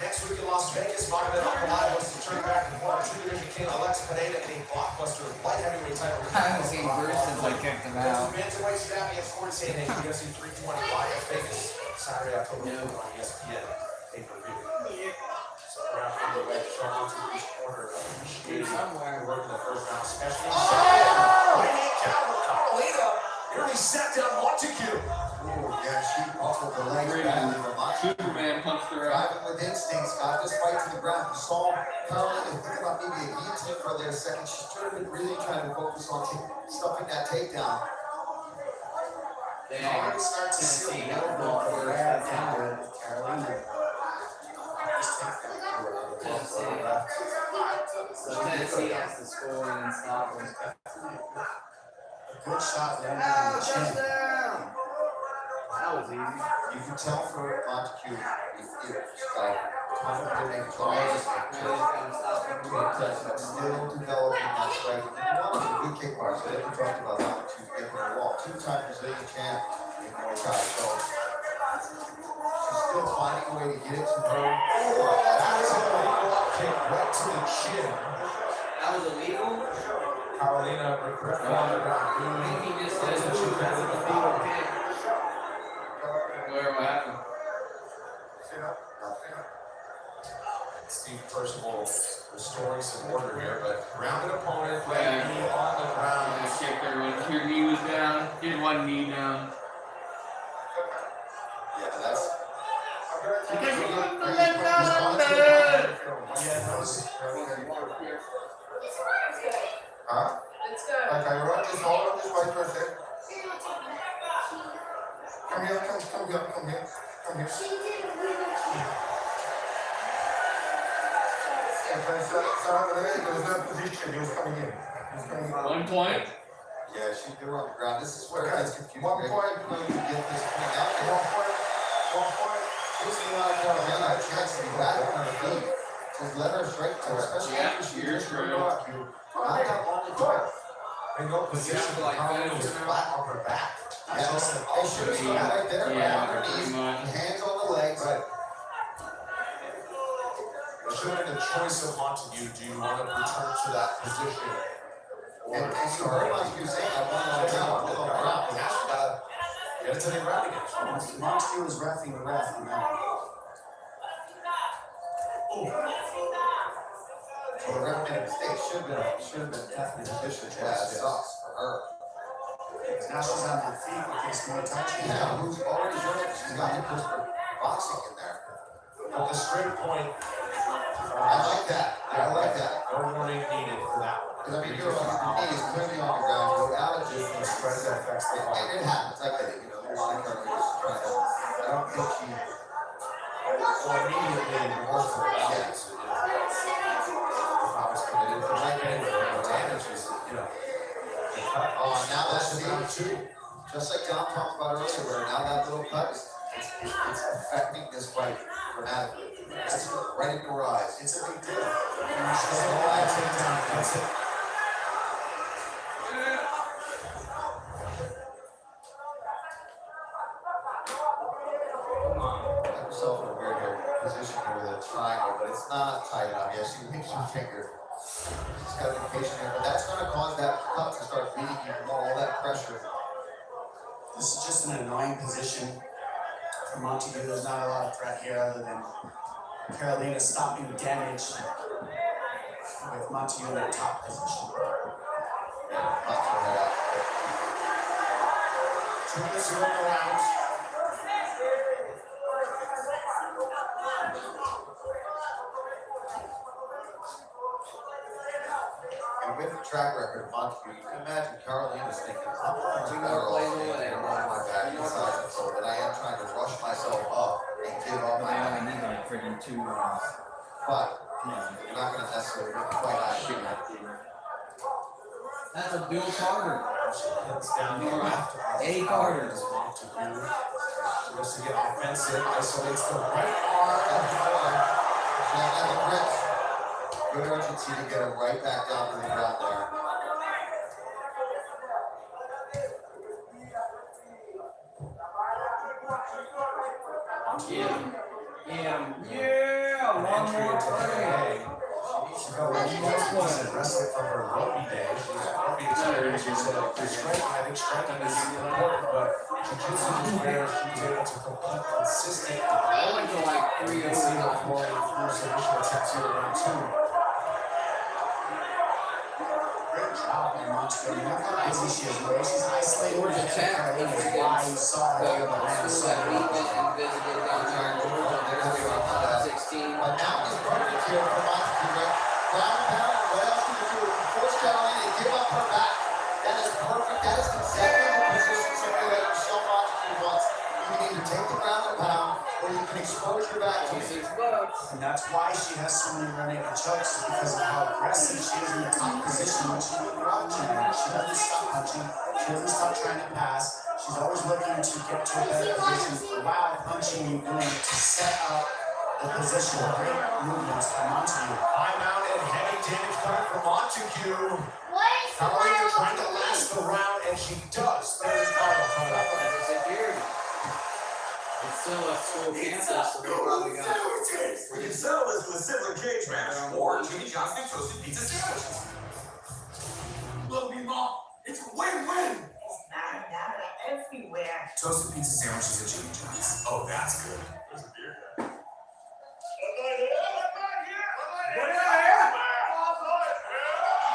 Next week in Las Vegas, Magomed Ankalaev wants to turn back and former two-division king Alex Pineda in a blockbuster light heavyweight title. I haven't seen Bruce since I kicked him out. Bantamweight stab against Corey Sanders, UFC 320 live in Vegas, Saturday, October 4th on ESPN. Pay-per-view. So around heavyweight, Charles to each corner of the stadium. Somewhere. Working the first round special. Right hand counter, Carolina. Nearly set down Montecure. Oh, yeah, she buckled the legs badly from Montecure. Superman punched her out. Driving with instincts, got this fight to the ground. You saw Carolina think about maybe a guillotine for their second. She started really trying to focus on stuffing that takedown. They already start to see the elbow for that down. Carolina. Just take that. So Tennessee has to score and then stop him. A good shot landed on the chin. That was easy. You can tell for Montecure, it's got confident and calls, but still developing that strength. One of the good kickboxers that we talked about, Montecure getting the wall, 2-time Brazilian champ in Muay Thai. So she's still finding a way to get it to her. That is a legal kick right to the chin. That was illegal? Carolina regretful on the ground. I think he just said that she was a illegal kick. Where, what happened? Steve Percival restoring some order here, but grounded opponent, right Yeah. knee on the ground. I kicked her when your knee was down. Did one knee down. Yeah, that's. Huh? It's good. Okay, you want just hold on this way for a sec. Come here, come here, come here, come here. She did a really cute. Okay, so over there, there was no position, he was coming in. He was coming in. 1 point. Yeah, she threw on the ground. This is where it gets confusing. 1 point. You get this point out. 1 point. 1 point. This is not Carolina a chance to be back on her feet. Just let her straight to her, especially Yeah, after she you're just true. knocked you. Not that long ago. They go position like Carolina was flat on her back. Yeah, they should have started right there, right on her knees, hands on the legs. Right. It should have been a choice of Montague. Do you want to return to that position? And you heard Montague saying, I want to go down, on the ground. Now she got to get it to the ground again. Montague was reffing the ref on that one. Well, the ref made a mistake. Should have been definitely efficient. Yeah, it sucks for her. Now she's on her feet in case more touching. Yeah, who's already doing it? She's got Nicholas for boxing in there. But the straight point, I like that. I like that. no warning needed for that one. Because I mean, you're on your knees, clearly on the ground, go out of just The spread that affects the ball. and it happens. I get it. You know, there's like her just trying to. I don't think she. Well, immediately reverse for that. Yes. If I was committed for like damage, is, you know. Oh, now that's That's round two. just like John talked about earlier, where now that little cut is it's affecting this fight dramatically. It's right in your eyes. It's a big deal. That's it. Put yourself in a weird position here with a triangle, but it's not tight enough. Yeah, she makes your finger. She's got to be patient here, but that's going to cause that cut to start beating you more, all that pressure. This is just an annoying position for Montague. There's not a lot of threat here other than Carolina stopping damage with Montague in the top position. Knocks her head out. 2 minutes to go in the rounds. And with the track record of Montague, you can imagine Carolina's thinking, I'm better off staying on my back inside the floor, that I am trying to rush myself up and get off my back. But you're not going to necessarily make a fight out of it. That's a Bill Carter. It's down the left. Eddie Carter. She wants to get offensive, isolates the right arm. She has the grips. Good urgency to get her right back down to the ground there. Yeah, one Entry more into the play. day. She felt like she was wrestling from her rugby days. She's rugby experience. She said, "For strength, I think strength is important, but jiu-jitsu is where she's able to compete consistently." I went to like 3 You can see her flowing through submission attempts here in round two. Great job by Montague. Look how busy she is. The way she's isolated Georgia with Tech Carolina is why you saw her over the school that we went and visited down there in Georgia. There's 16. But now is perfect here for Montague, right? Ground and pound, what else can you do? Force Carolina to give up her back. That is perfect. That is exactly the position somebody like Michelle Montague wants. You can either take the ground and pound, or you can expose your back to it. And that's why she has so many rear naked chokes, is because of how aggressive she is in the top position when she's looking off punching. She doesn't stop punching. She doesn't stop trying to pass. She's always looking to get to a better position while punching and going to set up the position. Great movements by Montague. High mount and heavy damage coming from Montague. What is the Carolina trying to final last the round, and she does. There's Carl coming up. It's still a school campus, so they probably got. We can settle this with a sibling cage match or Jimmy John's new toasted pizza sandwiches. Look, me, Mom, it's a win-win. It's nada everywhere. Toasted pizza sandwiches at Jimmy John's. Oh, that's good.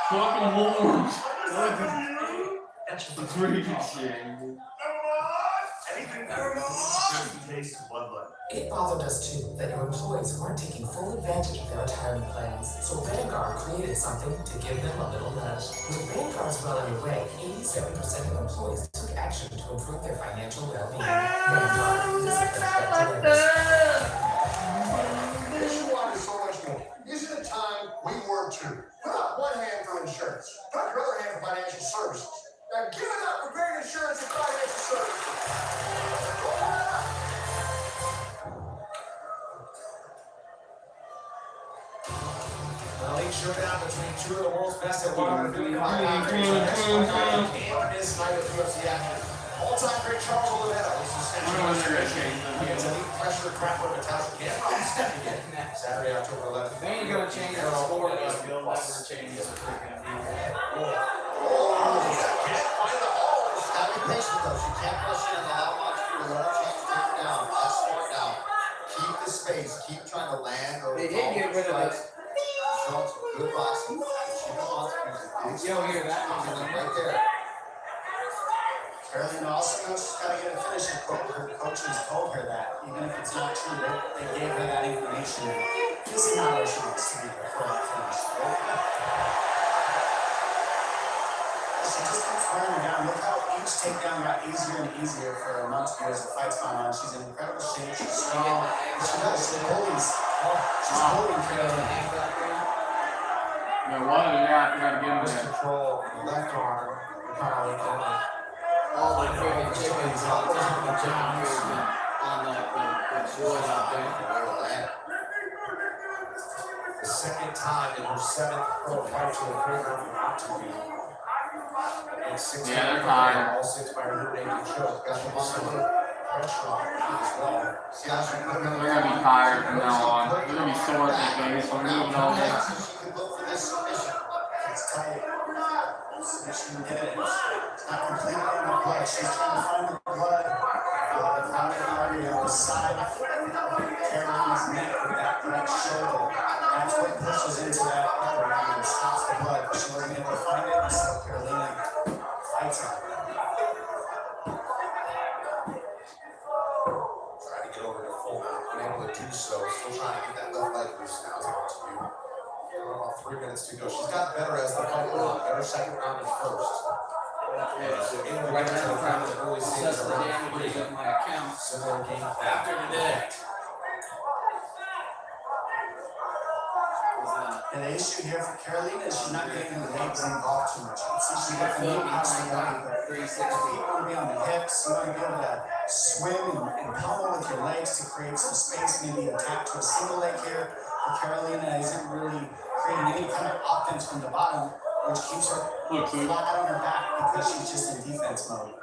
Fucking horns. That's pretty good shit. It bothered us too that your employees weren't taking full advantage of their retirement plans, so Vanguard created something to give them a little nudge. With Vanguard's well on your way, 87% of employees took action to improve their financial well-being. Vanguard is a threat to This one is so much more. Isn't it time we were two? Put up one hand for insurance. Put up your other hand for financial services. Now give it up for great insurance and financial services. Well, each showdown between two of the world's best at 155 pounds. Can't miss night of UFC action. All-time great Charles Oliveira. This is against elite pressure grappler Natasha Gamrot stepping in Saturday, October 11th. They ain't gonna change the sport, but they'll never change the freaking Gotta be patient though. She can't push in and allow Montague to let her chance to take her down. That's smart now. Keep the space. Keep trying to land. Or They did get rid of us. Showing some good boxing. She knows Montague's a big Yo, hear that? right there. Carolina also knows she's got to get a finish. Her coaches told her that, even if it's not true, they gave her that information. This is not where she wants to be before that finish. She just keeps wearing her down. Look how each takedown got easier and easier for Montague as the fight's gone on. She's in incredible shape. She's strong. She's holding Carolina. Yeah, one of them, yeah, I forgot to give him that. Control the left arm. All my favorite chickens all the time with John Movement on the board out there. The second time in her 7th pro fight to the program for Montague. And 6 Yeah, they're tired. All 6 by eliminating choke. Got the muscle pressure on her as well. They're gonna be tired from now on. They're gonna be sore at their face from moving all day. It's tight. Submission hit it. It's not completely in the blood. She's trying to find the blood. Found it already on the side of Carolina's neck with that right shoulder. That's what pushes into that upper round and stops the blood. But she wasn't able to find it, and so Carolina fights on it. Trying to get over to full mount, unable to do so. Still trying to get that left leg loose now. About 3 minutes to go. She's got better as the fight went on. Better second round than first. Right now, I'm trying to assess the damages of my account. Similar game After today. And the issue here for Carolina is she's not getting the legs involved too much. See, she's got the knee passing down, but you want to be on the hips, you want to be able to swim and pummel with your legs to create some space, maybe attack to a single leg here. But Carolina isn't really creating any kind of offense from the bottom, which keeps her flat on her back because she's just in defense mode.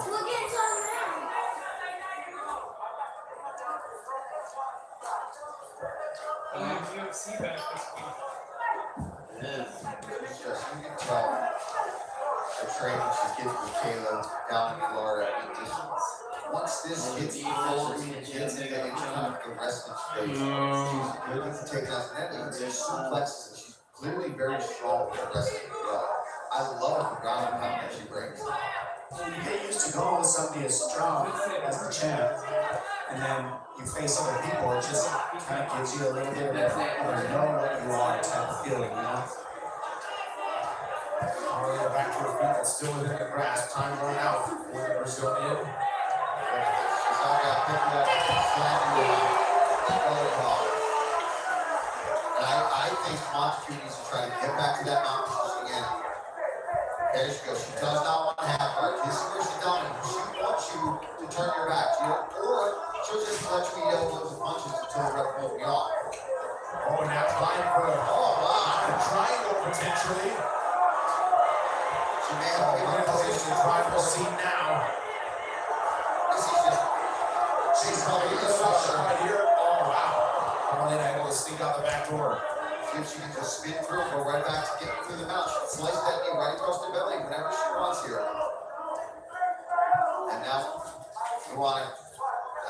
Look at John now. UFC back this week. It's just, you can tell the training she's getting with Kayla down in Florida. It just, once this gets forward, she gets into any kind of the wrestling space. She's good with the takedowns and then even suplexes. And she's clearly very strong with the wrestling as well. I love the ground and pound that she brings. When you get used to going with somebody as strong as the champ, and then you face other people, it just kind of gives you a little bit of a know what you are type of feeling, you know? Mario back to her feet and still within the grasp. Time run out for the Brazilian. She's all got picked up, slapping the shoulder block. And I think Montague needs to try to get back to that mount position again. There she goes. She does not want to half guard. This is where she's dominant. She wants you to turn your back to her, or she'll just let you eat elbows and punches until the ref won't be on. Oh, and now trying for a triangle potentially. She may have to get in position to try for a seat now. This is just, she's probably right here. Oh, wow. Carolina able to sneak out the back door. See if she can just spin through, go right back to get through the mount. She can slice that knee right across the belly whenever she wants here. And now, you want to, I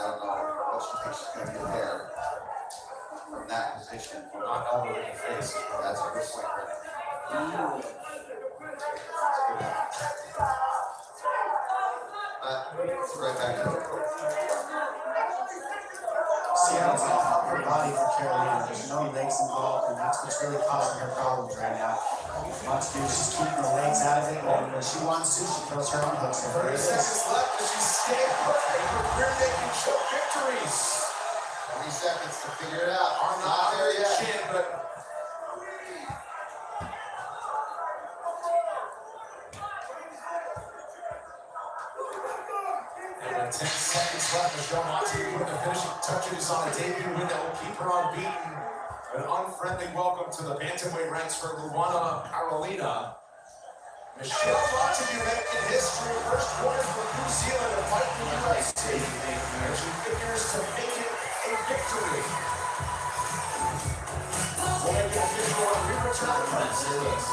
don't know what she thinks she's going to get there from that position. Well, not elbow in the face. That's a good point right now. It's right back to her. See how it's all her body for Carolina. There's no legs involved, and that's what's really causing her problems right now. Montague just keeping the legs out of it, and when she wants to, she throws her own hooks in. 30 seconds left, and she's staying her career-making choke victories. 20 seconds to figure it out. Are not there yet. Chin, but And with 10 seconds left, Michelle Montague put the finishing touches on a debut win that will keep her unbeaten. An unfriendly welcome to the bantamweight ranks for Luana Carolina. Michelle Montague making history, first woman from New Zealand to fight the UFC. And she figures to make it a victory. We'll make it official when we return to this.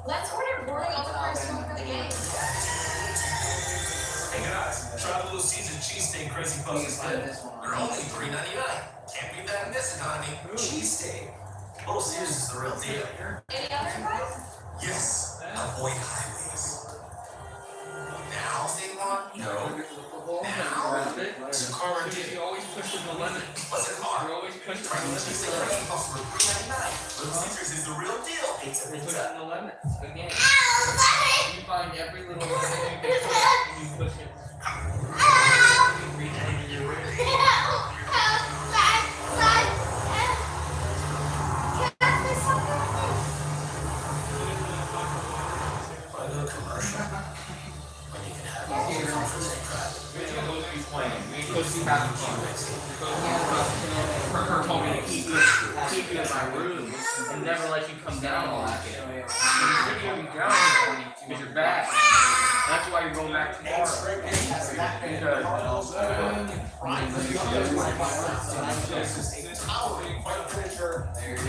Let's order boring on the first one for the game. Hey guys, try the little Caesar cheesesteak crazy puzzles. They're only $3.99. Can't beat that in this economy. Cheesesteak. Little Caesars is the real deal. Any other advice? Yes. Avoid highways. Now, Saquon? No. Now? Sakura did. You always push the limit. What's it hard? You're always pushing Try the the limit. cheesesteak crazy puzzle for $3.99. Little Caesars is the real deal. Pizza, You're pizza. pushing the limits again. You find every little limit you can push and you push it. Because you have fun. Her told me to keep you in my room and never let you come down on that. You're going to be down because you're bad. That's why you're going back tomorrow. Towering fight finisher,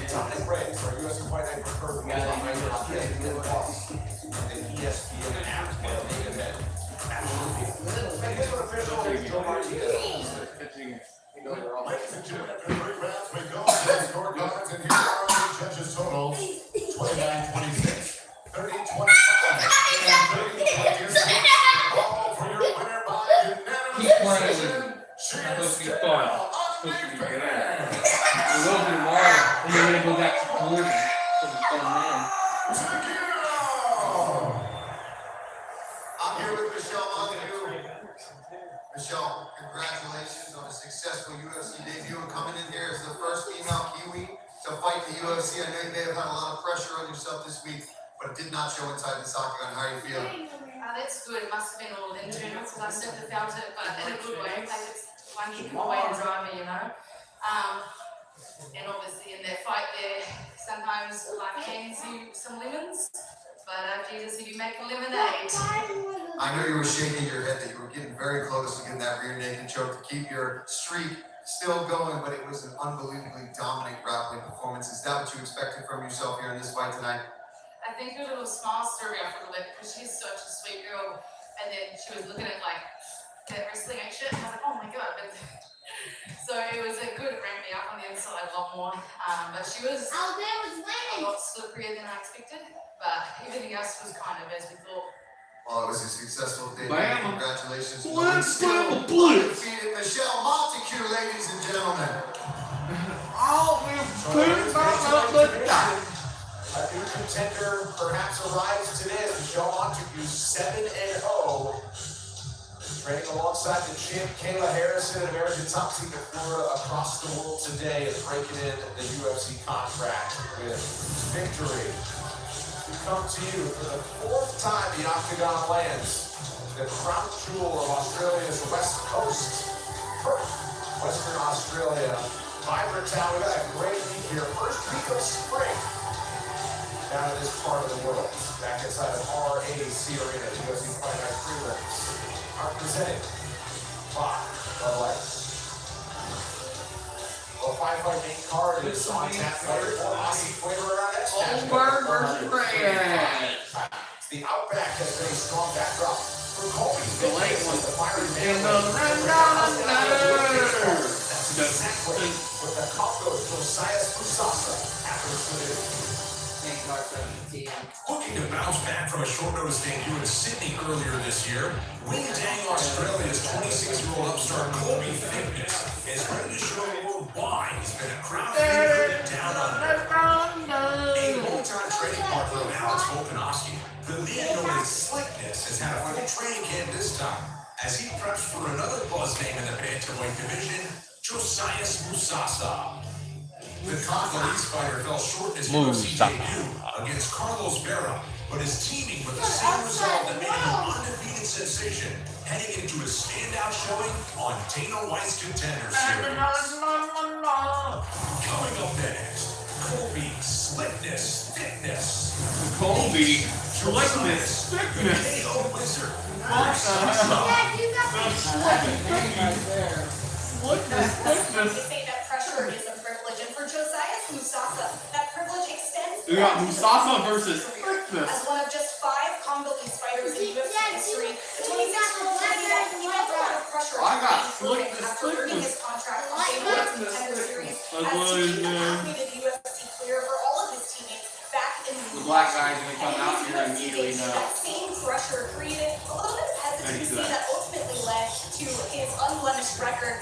Dominic Reyes for UFC Fight Night for Kirk. And ESPN app will make it ahead. Absolutely. And his official is Joe Martinez. Ladies and gentlemen, after 3 rounds, we go to the scorecards, and here are the judges' totals: 29-26, 30-25, and 30-26. All for your winner by unanimous decision. She is still undefeated. It will be tomorrow, and you're gonna go back to Ulberg. So it's fun then. I'm here with Michelle Montague. Michelle, congratulations on a successful UFC debut and coming in here as the first female Kiwi to fight the UFC. I know you may have had a lot of pressure on yourself this week, but it did not show inside the octagon. How are you feeling? That's good. It must have been all internal because I certainly felt it, but in a good way. Like it's one you can away and drive me, you know. And obviously in that fight there, sometimes life hands you some lemons, but Jesus, if you make a lemonade. I know you were shaking your head that you were getting very close to getting that rear naked choke to keep your streak still going, but it was an unbelievably dominant grappling performance. Is that what you expected from yourself here in this fight tonight? I think her little smile stirred me up a little bit because she's such a sweet girl. And then she was looking at like that wrestling action. I was like, oh my god. But so it was a good ramp me up on the inside a lot more. But she was a lot slipperier than I expected. But everything else was kind of as we thought. Well, it was a successful debut. Bam. Congratulations. Still Undefeated Michelle Montague, ladies and gentlemen. Oh, we've put it up the top. A new contender perhaps arrives today as Michelle Montague 7-0. Training alongside the champ Kayla Harrison, American top seed in Florida, across the world today, and breaking in the UFC contract with victory. We come to you for the 4th time the octagon lands. The crown jewel of Australia's West Coast, Perth, Western Australia. Vibrant town. We got a great week here. First week of spring down in this part of the world. Back inside of RAC Arena, the UFC Fight Night prelims are presented by the Light. Well, 5-fight main card is on tap for Aussie flavor around that. Ulberg versus Reyes. The Outback has been a strong backdrop for Colby. The late one. The fiery man. That's exactly what the Costco's Josiah Spusasa happens to do. Looking to bounce back from a short notice debut in Sydney earlier this year, Wing Dang Australia's 26-year-old upstart Colby Fitness is ready to show the world why he's been a crowd favorite down under. A long-time training partner of Alex Volkanovski, the man known as Slickness has had a full training camp this time as he preps for another buzz name in the bantamweight division, Josiah Spusasa. The Congolese fighter fell short in his UFC debut against Carlos Vera, but is teaming with the same resolve that made him an undefeated sensation, heading into a standout showing on Dana White's Contender Series. Coming up next, Colby, Slickness, Thickness. Colby, Slickness, Thickness. KO Wizard. Yeah, you got me. They say that pressure is a privilege, and for Josiah Musasa, that privilege extends. We got Musasa versus Thickness. As one of just 5 Congolese fighters in UFC history, the 26-year-old he felt a lot of pressure. I got Slickness Slickness, earning his contract on Dana White's Contender Series, as teaching the pathway to the UFC clear for all of his teammates back in The black guy's gonna come out here and immediately know. that same pressure created a little bit of hesitancy that ultimately led to his unblemished record.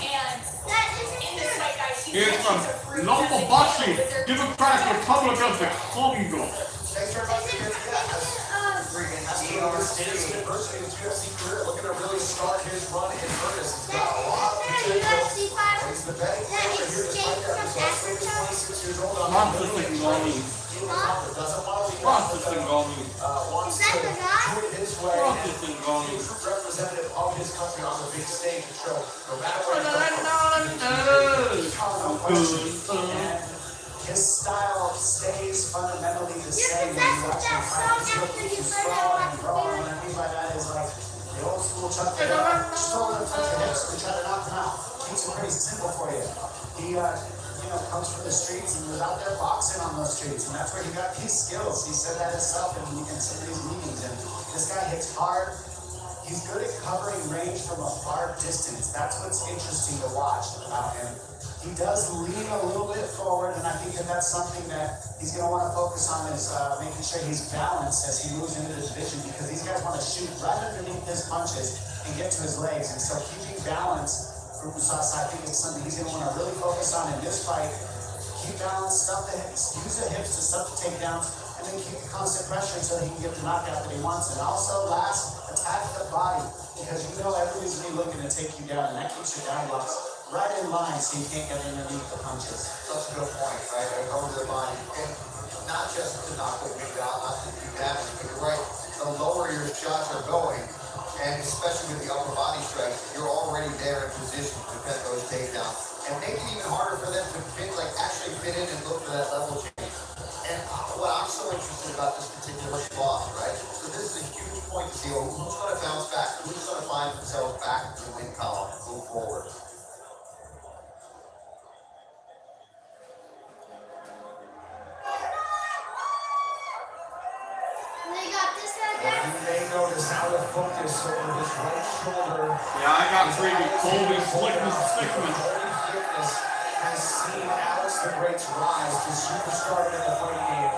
And in this fight, guys, Here's from Lombobashi, Democratic Republic of the Congo. Thanks very much for adversity in his UFC career, looking to really start his run in earnest. He's got a lot of potential. He's the betting favorite here to fight that result. Maybe 26 years old. Monster Singoli. Doesn't want to be Monster Singoli. wants to do it his way. Monster Singoli. He's a representative of his country on the big stage to show no matter where his style stays fundamentally the same when you watch him fight. He's strong and raw. What I mean by that is like the old school Chuck Taylor, just throw him to the hips and try to knock him out. Keeps it pretty simple for you. He comes from the streets and was out there boxing on those streets, and that's where he got his skills. He said that himself in some of these meetings. And this guy hits hard. He's good at covering range from a far distance. That's what's interesting to watch about him. He does lean a little bit forward, and I think that's something that he's going to want to focus on is making sure he's balanced as he moves into the division, because these guys want to shoot right underneath his punches and get to his legs. And so keeping balance for Musasa, I think is something he's going to want to really focus on in this fight. Keep balance, stuff the hips, use the hips to stuff the takedowns, and then keep the constant pressure until he can get the knockout that he wants. And also, last, attack the body, because you know everybody's going to be looking to take you down, and that keeps your down blocks right in line so you can't get underneath the punches. Such a good point, right? Go to the body. And not just to knock the weight out, not to do damage, but you're right. The lower your shots are going, and especially with the upper body strikes, you're already there in position to defend those takedowns. And make it even harder for them to actually fit in and look for that level change. And what I'm so interested about this particular loss, right? So this is a huge point to see, who's going to bounce back? Who's going to find themselves back in the win column and move forward? You may notice how to focus over his right shoulder. Yeah, I got freaking Colby Slickness. Thickness has seen Alex the Great's rise to superstar in the fight game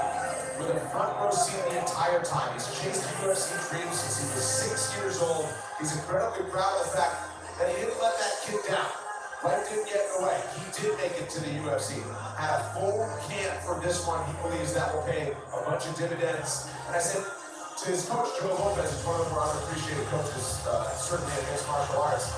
with a front row seat the entire time. He's chased UFC dreams since he was 6 years old. He's incredibly proud of the fact that he didn't let that kid down. Life didn't get in the way. He did make it to the UFC. Had a full camp for this one. He believes that will pay a bunch of dividends. And I said to his coach, Joe Lopez, is one of the more unappreciated coaches, certainly in mixed martial arts.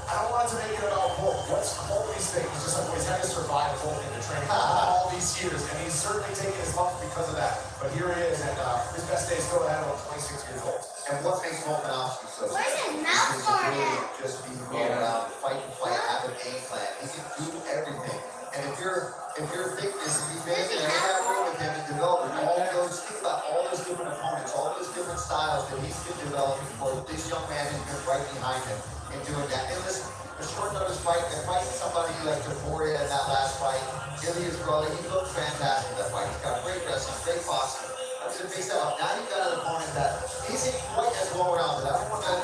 I don't want to make it about Volk. What's Colby's thing? He's just like, well, he's had to survive Volk in the training all these years, and he's certainly taken his lumps because of that. But here he is, and his best day is still ahead of him, 26 years old. And what makes Volkanovski so Where's special his mouth is for really it? just be going around, fight and fight, have a game plan. He can do everything. And if you're thickness, if you've been in there, hang out with him and developing all those, think about all those different opponents, all those different styles that he's been developing for. This young man has been right behind him in doing that. And listen, a short notice fight, and fighting somebody like Taporia in that last fight, Ilya's brother, he looked fantastic in that fight. He's got great wrestling, great posture. That's a big step up. Now you've got an opponent that isn't quite as well rounded. I don't want to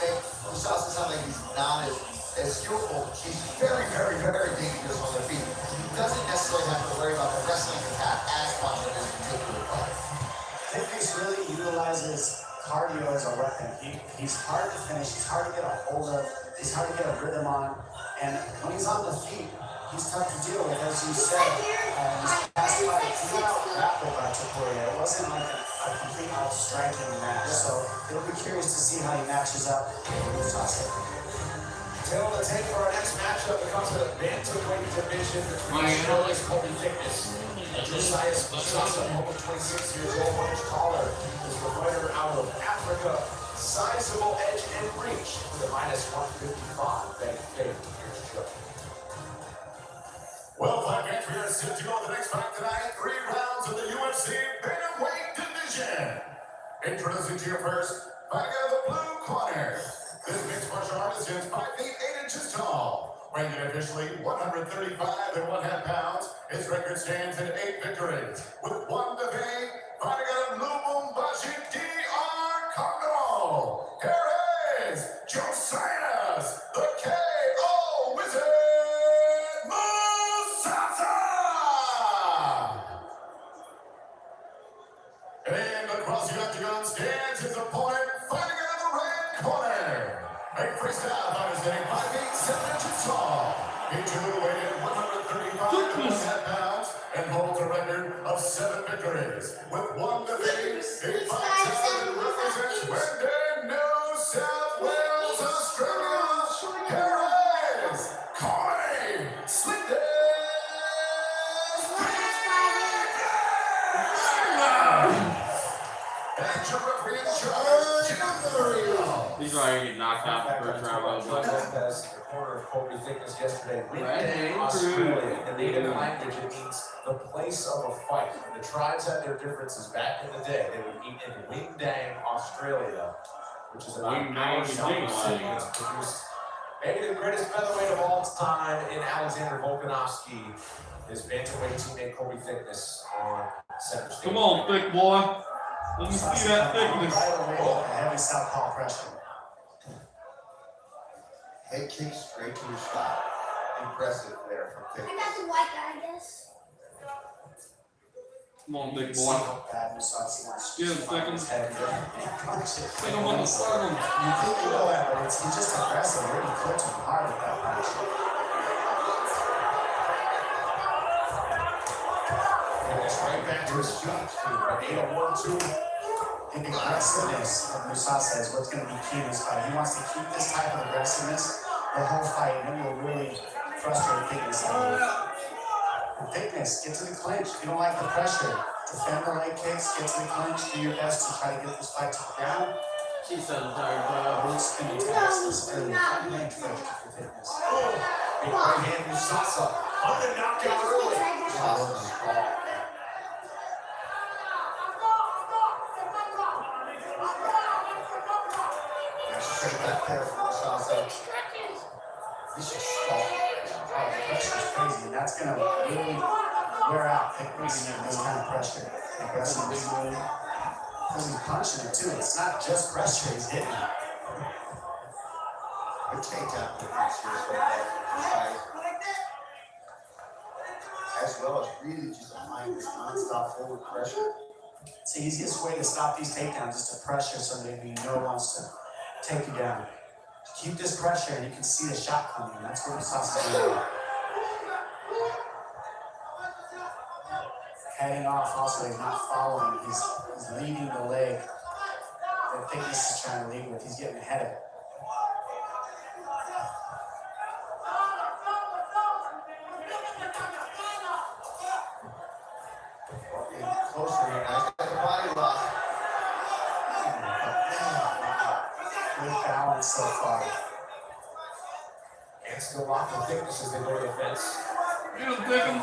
make Musasa sound like he's not as skillful. He's very, very, very dangerous on the feet. He doesn't necessarily have to worry about the wrestling attack as much in this particular fight. Thickness really utilizes cardio as a weapon. He's hard to finish. He's hard to get a hold of. He's hard to get a rhythm on. And when he's on the feet, he's tough to deal with, as you said. His past fight, he got out-grappled by Taporia. It wasn't like a complete out-striking match. So it'll be curious to see how he matches up with Musasa. Tail of the tape for our next matchup becomes the bantamweight division between Australia's Colby Thickness and Josias Masasa, over 26 years old, much taller. Is the fighter out of Africa. Sizable edge and reach with a -155 betting favorite. Here's Joe. Well, Blackheads, we are set to go the next fight tonight. 3 rounds of the UFC bantamweight division. Introducing to you first, fighting out of the blue corner. This mixed martial artist is 5 feet 8 inches tall, weighing in officially 135 and 1/2 pounds. His record stands at 8 victories, with 1 defeat. Fighting out of Lubumbashi, DR Congo. Here is Josias, the KO Wizard Musasa. And across the octagon stands his opponent, fighting out of the red corner. A freestyle fighter standing 5 feet 7 inches tall. He too weighed in 135 and 1/2 pounds and holds a record of 7 victories. With 1 defeat, he fights out and represents Swindon, New South Wales, Australia. Here is Corey Swindon. And your referee in charge, Jim Rio. He's already getting knocked out in the first round. Lopez, the corner of Colby Thickness yesterday. Windang, Australia. In native language, it means the place of a fight. When the tribes had their differences back in the day, they would meet in Windang, Australia, which is about an hour south of Sydney. It's produced maybe the greatest featherweight of all time in Alexander Volkanovski. His bantamweight teammate Colby Thickness on center stage. Come on, thick boy. Let me see that thickness. Heavy southpaw pressure. Head kick straight to the shot. Impressive there from I Thickness. got the white guy, I guess. Come on, big boy. Bad Musasa. Get him, Thickens. Take him on the sternum. You think you know that, but he's just aggressive. Really clipped him hard with that punch. And it's right back to his feet. An 8-1-2. The aggressiveness of Musasa is what's going to be key in this fight. He wants to keep this type of aggressiveness the whole fight, and it will really frustrate Thickness. Thickness, get to the clinch. If you don't like the pressure, defend the leg kicks, get to the clinch, do your best to try to get this fight to the ground. She's so tired, bro. Boots spin attacks this early. Big trick for Thickness. Big right hand Musasa. On the knockout early. Musasa's strong. Straight back there from Musasa. This is strong. Oh, the pressure's crazy, and that's going to really wear out Thickness in this kind of pressure. Aggressiveness. Because he's punching it too. It's not just pressure, he's hitting it. Good takedown defense here so far from this fight. As well as really just applying this non-stop forward pressure. It's the easiest way to stop these takedowns is to pressure somebody you know wants to take you down. Keep this pressure and you can see the shot coming. That's what Musasa's doing. Heading off also, he's not following. He's leading the leg that Thickness is trying to lead with. He's getting ahead of it. Getting closer here, guys. Got the body lock. Good balance so far. And still locked in Thickness as they go to the fence. Get him, Thickens. Big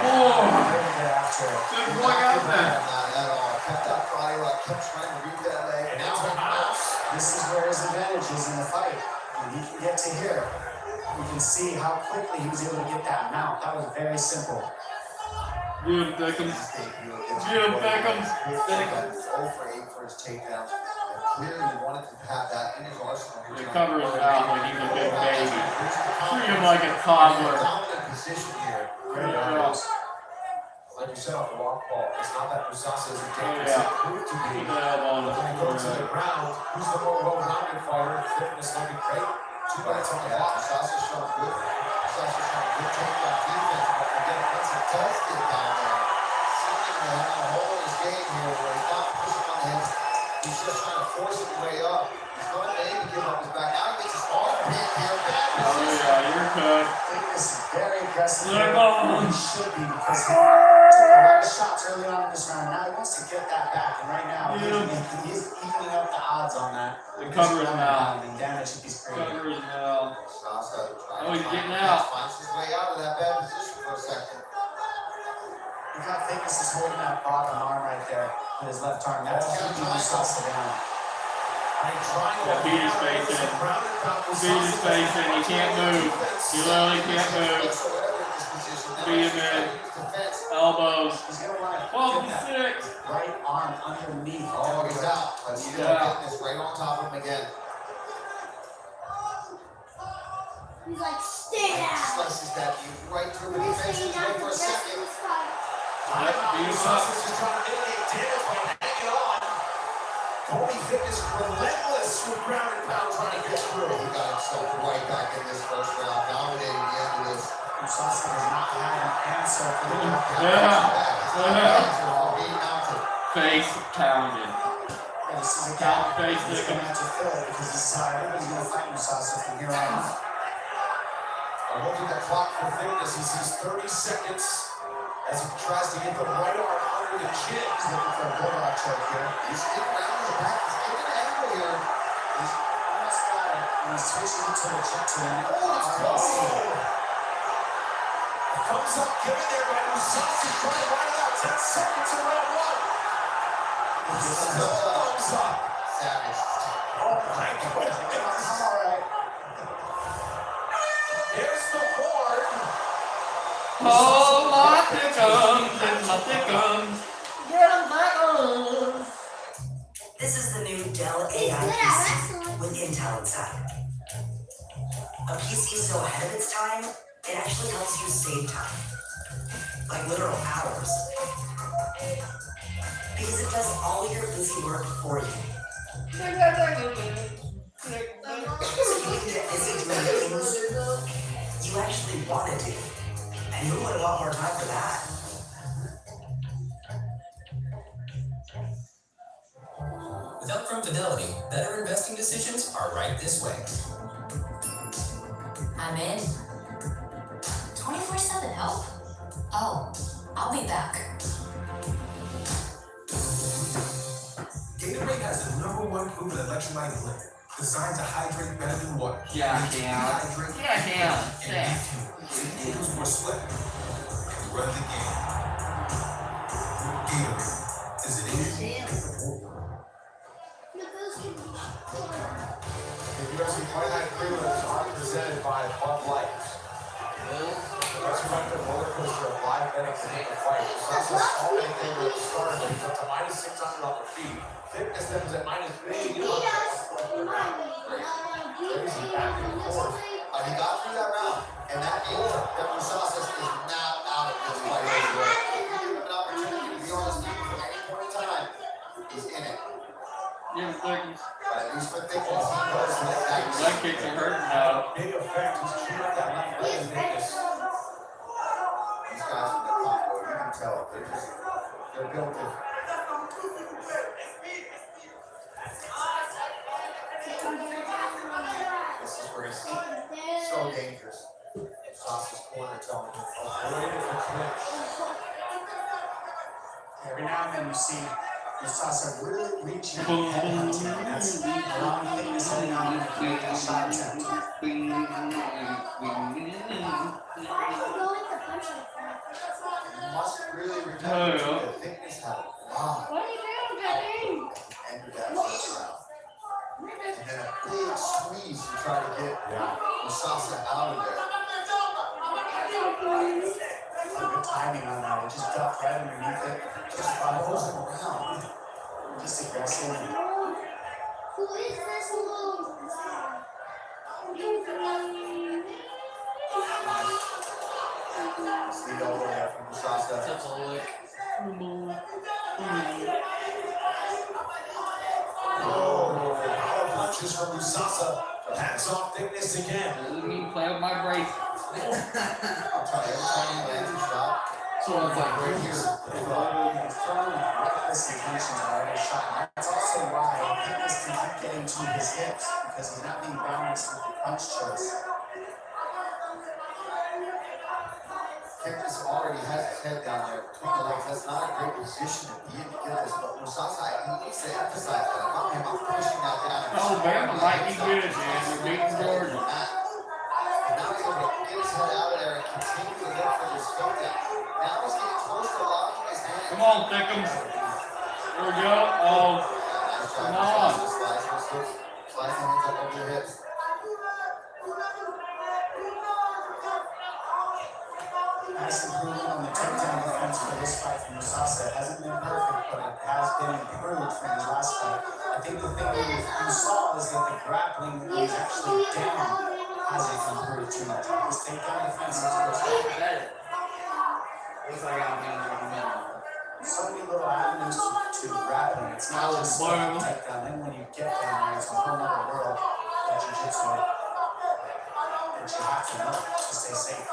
boy. Big boy got that. Not at all. Kept that body lock, kept trying to read that leg. And now the house. This is where his advantage is in the fight. When he can get to here, you can see how quickly he was able to get that mount. That was very simple. Good, Thickens. Jim Thickens. 0 for 8 for his takedowns. And clearly wanted to have that in his arsenal. You cover his mouth like he's a big baby. Treat him like a toddler. Dominant position here. Great Yeah. arms. Like you said off the walk ball, it's not that Musasa isn't taking Yeah. it proved to be. Keep the elbow on But when he goes to the ground, who's the more well-rounded fighter? Thickness looking great. 2 bites on the block. Musasa's shown good. Musasa's shown good takedown defense. But again, once it does get down there, seeming to have a hole in his game here where he's not pushing on the hips. He's just trying to force his way up. He's going to aim to give up his back. Now he gets his arm. Oh yeah, you're cooked. Thickness is very aggressive. Look He should be because he took a lot of shots early on in this round. Now he wants to get that back, and right now he's evening up the odds on that. The cover is now. And damage if he's creating. Cover is now. Oh, he's getting out. Finds his way out of that bad position for a second. Look how Thickness is holding that bottom arm right there with his left arm. That's keeping Musasa down. Yeah, beat his face in. Beat his face in. He can't move. He literally can't move. Beat him in. Elbows. He's going to want to 12-6. Right arm underneath. Oh, he's out. But still Thickness right on top of him again. He's like, stay down. Slices that right through the defense. He's waiting for a second. Musasa is trying to mitigate damage by hanging on. Tony Thickness relentless with ground and pound trying to get through. He got himself right back in this first round, dominating the end of this. Musasa has not had an answer for the Face pounded. This is a gap he's going to have to fill because this is how everybody's going to fight Musasa from here on out. I look at the clock for Thickness. He sees 30 seconds as he tries to get the right arm under the chin. He's looking for a bulldog choke here. He's sticking around in the back. He's getting an angle here. He's almost got it. And he's switching to the check to him. Thumbs up given there by Musasa. Trying to ride it out. 10 seconds in round one. Thumbs up. Savage. Oh my goodness. I'm all right. There's the board. Oh, my thickums and my thickums. Get them back on. This is the new Dell AI PC with Intel inside. A PC so ahead of its time, it actually helps you save time. Like literal hours. Because it does all your busy work for you. So you can get busy doing things you actually want to do. And you'll put a lot more time for that. With upfront fidelity, better investing decisions are right this way. I'm in. 24/7 help? Oh, I'll be back. Gatorade has the #1 proven electrolyte blend, designed to hydrate better than water. Yeah, Dehydrate, yeah. it gives more slip. And run the game. Gatorade, is it in? The UFC Fight Night prelims are presented by Bud Light. Let's run the roller coaster of live betting to make a fight. Musasa's all in favor at the start, but he's up to -600 on the feet. Thickness then is at -300. Crazy back and forth. He got through that round, and that means that Musasa is now out of this fight. An opportunity to be on his feet from any point in time. He's in it. Yeah, thickness. But at least for Thickness, he knows that Leg kicks are hurting now. Big effect. He's chewing up that left leg and Thickness. these guys from the combo, you can tell they're built different. This is where he's so dangerous. Musasa's corner telling him, avoid the clinch. Every now and then you see Musasa really reaching ahead and that's allowing Thickness heading on a shot attempt. Must really remember that Thickness had a lot. What are you doing, Ended that first round. And then a big squeeze to try to get Musasa out of there. Good timing on that. It just ducked right underneath it. Just follows him around. Just aggressive. Who is this little? Sneak over there from Musasa. That's a lick. Oh, power punches from Musasa. Hats off Thickness again. Doesn't mean play with my brace. I'll tell you, every time he lands a shot, So it's like right here. He's throwing reckless intentions on every shot. And that's also why Thickness can keep getting to his hips because he's not being balanced with the punch choke. Fitness already has his head down there between the legs. That's not a great position to be in to get this. But Musasa, he needs to emphasize that. I'm not him. I'm pushing that down. Alabama might be good, man. They're beating Georgia. And now he's going to get his head out of there and continue to look for this takedown. Now he's getting close to locking his hand. Come on, Thickums. There we go. Oh, come on. Slice the hands up over your hips. Nice improvement on the takedown defense for this fight from Musasa. It hasn't been perfect, but it has been improved from his last fight. I think the thing that you saw is that the grappling when he's actually down hasn't improved too much. His takedown defense is better. Looks like I'm in the middle. So many little avenues to grappling. It's not just a takedown. Then when you get down there, it's a whole other world that jiu-jitsu that you have to know to stay safe.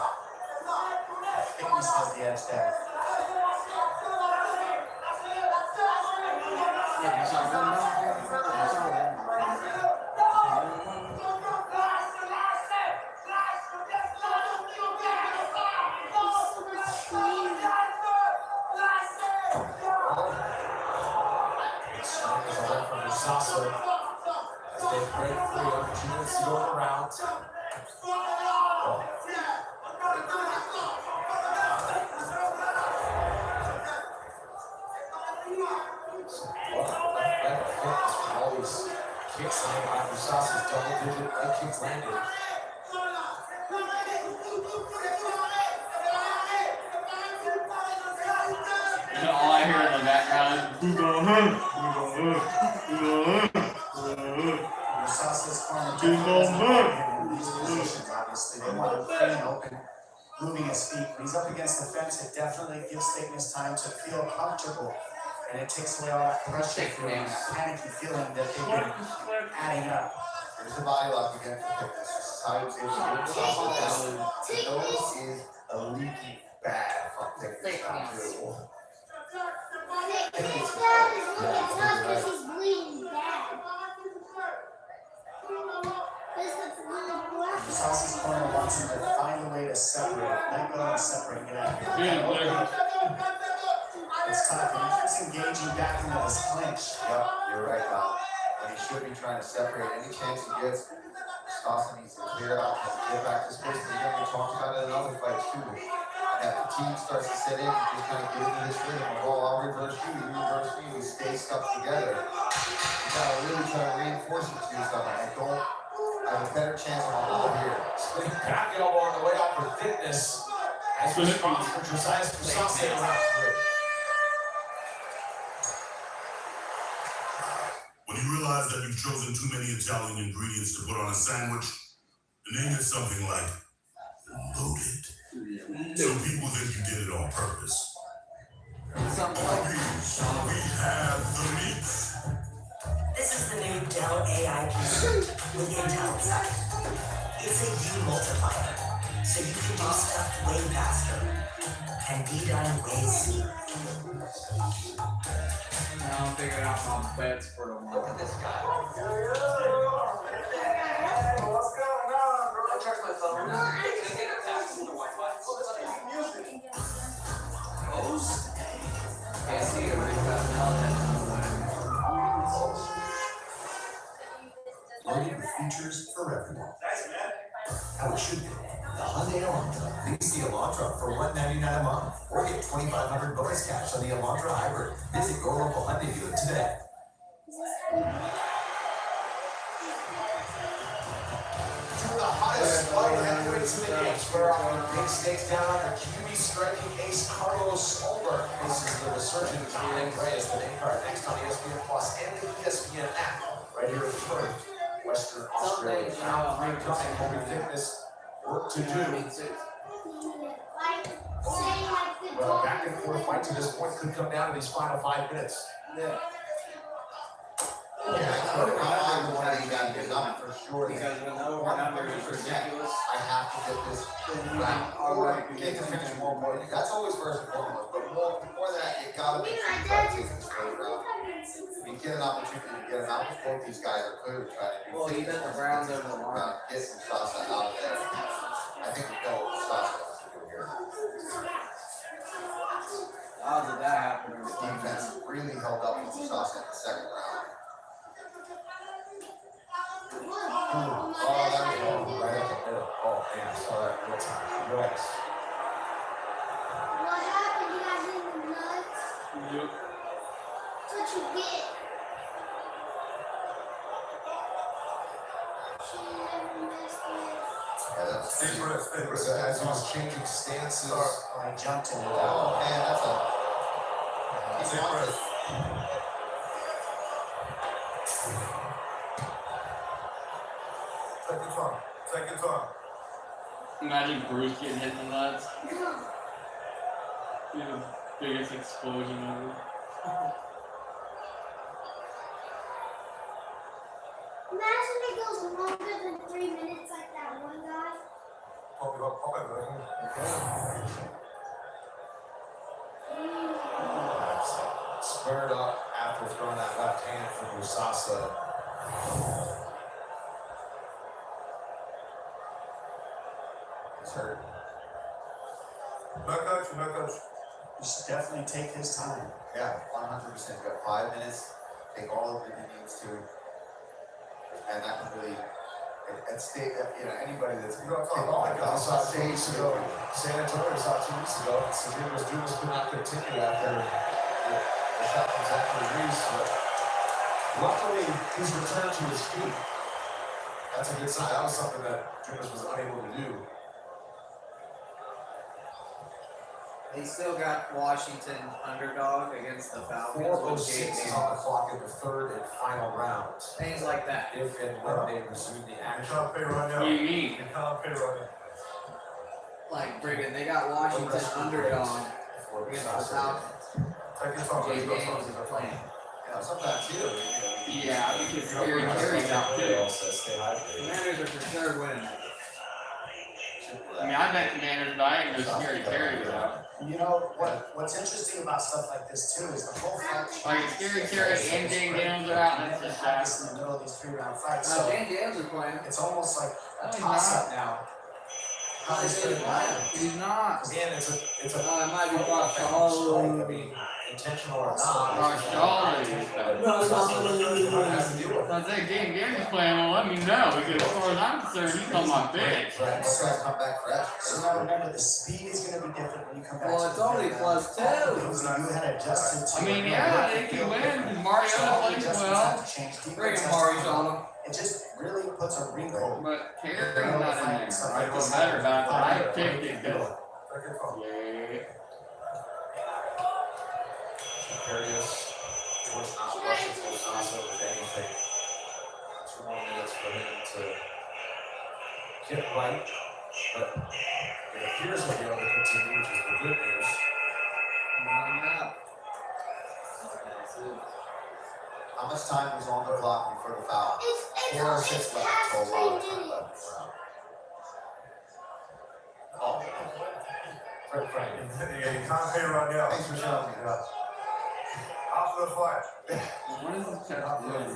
Thickness has the edge there. Musasa, as they break free opportunities to go around. All these kicks landed by Musasa's double-digit leg kicks landed. You know, all I hear in the background is Musasa's corner in these positions, obviously. They want him free and open, moving his feet. When he's up against the fence, it definitely gives Thickness time to feel comfortable. And it takes away all that pressure feeling, that panicky feeling that they've been adding up. Here's the body lock again for Thickness. This is how he was able to get Musasa down. Those is a leaky bad from Thickness now, too. Thickness bad is looking tough because he's bleeding bad. Musasa's corner wants him to find a way to separate, let go and separate, get out of here. It's tough, and he's engaging back into this clinch. Yep, you're right, Kyle. And he should be trying to separate any chance he gets. Musasa needs to clear out and get back to space. And again, we talked about it in other fights too. And that fatigue starts to set in, you just kind of get into this rhythm of, oh, I'll reverse you, we stay stuck together. You gotta really try to reinforce it to yourself. I don't have a better chance of a hold here. Spinning back elbow on the way out for Thickness. As response for Josiah Musasa in round 3. When you realize that you've chosen too many Italian ingredients to put on a sandwich, the name is something like loaded. So people think you did it on purpose. We have the meats. This is the new Dell AI PC with Intel inside. It's a U multiplier, so you can do stuff way faster and be done way sooner. Now I'm figuring out my bets for tomorrow. Look at this guy. What's going on, bro? I charge my phone. Can't see it, but it's got melatonin. Learning the features for everyone. How it should be. The Hyundai Elantra. Lease the Elantra for $199 a month. Or get $2,500 bonus cash on the Elantra Hybrid. Visit your local Hyundai dealer today. Two of the hottest light heavyweights in the game. Square off with big stakes down under QB striking ace Carlos Ulberg. Faces the resurgent Reyes. The main card next on ESPN Plus and the ESPN app. Right here in Perth, Western Australia. Now, Holy Thickness work to do. Well, back and forth fight to this point could come down to these final 5 minutes. Yeah, I'm one of these guys because I'm for sure. Because when the over-under is ridiculous, I have to get this round. Or get to finish more important. That's always first and foremost. But more than that, you gotta make sure you try to take this third round. If you get an opportunity to get an opportunity, both these guys are clearly trying to do. well, even the Browns over the line. Get some Sasa out of there. I think we know what Sasa wants to do here. How did that happen? Defense really held up with Sasa in the second round. Oh, that was right at the middle. Oh, man, I saw that real time. Reyes. What happened? You got hit in the nuts? Yep. That's what you get. She never messed with. Yeah, that's As he was changing stances. I jumped into that. Oh, man, that's a. He's on it. Take your time. Take your time. Imagine Bruce getting hit in the nuts. Be the biggest explosion ever. Imagine it goes longer than 3 minutes like that one guy. Pop it up, buddy. Squared up after throwing that left hand from Musasa. He's hurt. No coach. You should definitely take his time. Yeah, 100%. You got 5 minutes. Take all of it he needs to. And that can really, anybody that's. You know, oh my God, I saw 2 weeks ago. San Antonio saw 2 weeks ago. Severe was doing this, could not continue after the shot from Zachary Reyes. But luckily, he's returned to his feet. That's a good sign. That was something that Jimenez was unable to do. They still got Washington underdog against the Falcons. 4:06 is on the clock in the third and final round. Things like that. If and when they resume the action. What do you mean? Like friggin', they got Washington underdog against the Falcons. Jay Daniels is playing. Yeah, sometimes too. Yeah, because Scary Terry's out too. Commanders are for sure winning that. I mean, I bet Commanders, but I ain't no Scary Terry was out. You know what's interesting about stuff like this too is the whole fight. Like Scary Terry and Dane Daniels are out, and it's just happens in the middle of these 3-round fights. So Dane Daniels is playing. it's almost like a he's toss-up now. How He's they not. He's not. Again, it's a It might be Bob strike. I mean, intentional or not. Charlie. I said Dane Daniels playing, well, let me know, because as far as I'm concerned, he's on my bench. Right, this guy's come back fresh. So now remember, the speed is going to be different when you come back. Well, to it's the only fifth +2. round. You had adjusted to. I mean, yeah, they can win, because Mariota plays well. Bring him, Mari's on him. It just really puts a wrinkle. But Terry's not in there. I feel better about that. I picked it because. Yeah. Imperious was not rushing Musasa with anything. 2 more minutes for him to get right, but it appears he'll be able to continue, which is the good news. How much time was on the clock before the foul? It's 4 or 6 left. So a lot of time left. Oh, Frank. Yeah, you can't pay right now. thanks for showing me. After the fight. What is this test doing?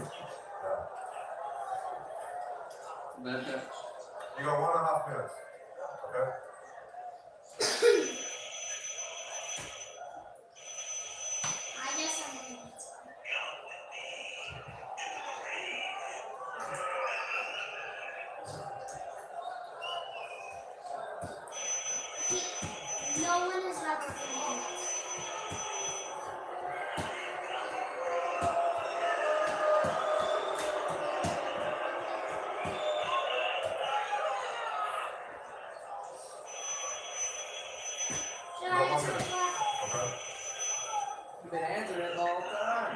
That's it. You got 1.5 minutes. Okay? I guess I'm in it. No one is ever in it. Should I answer the clock? Okay. You've been answering it the whole time.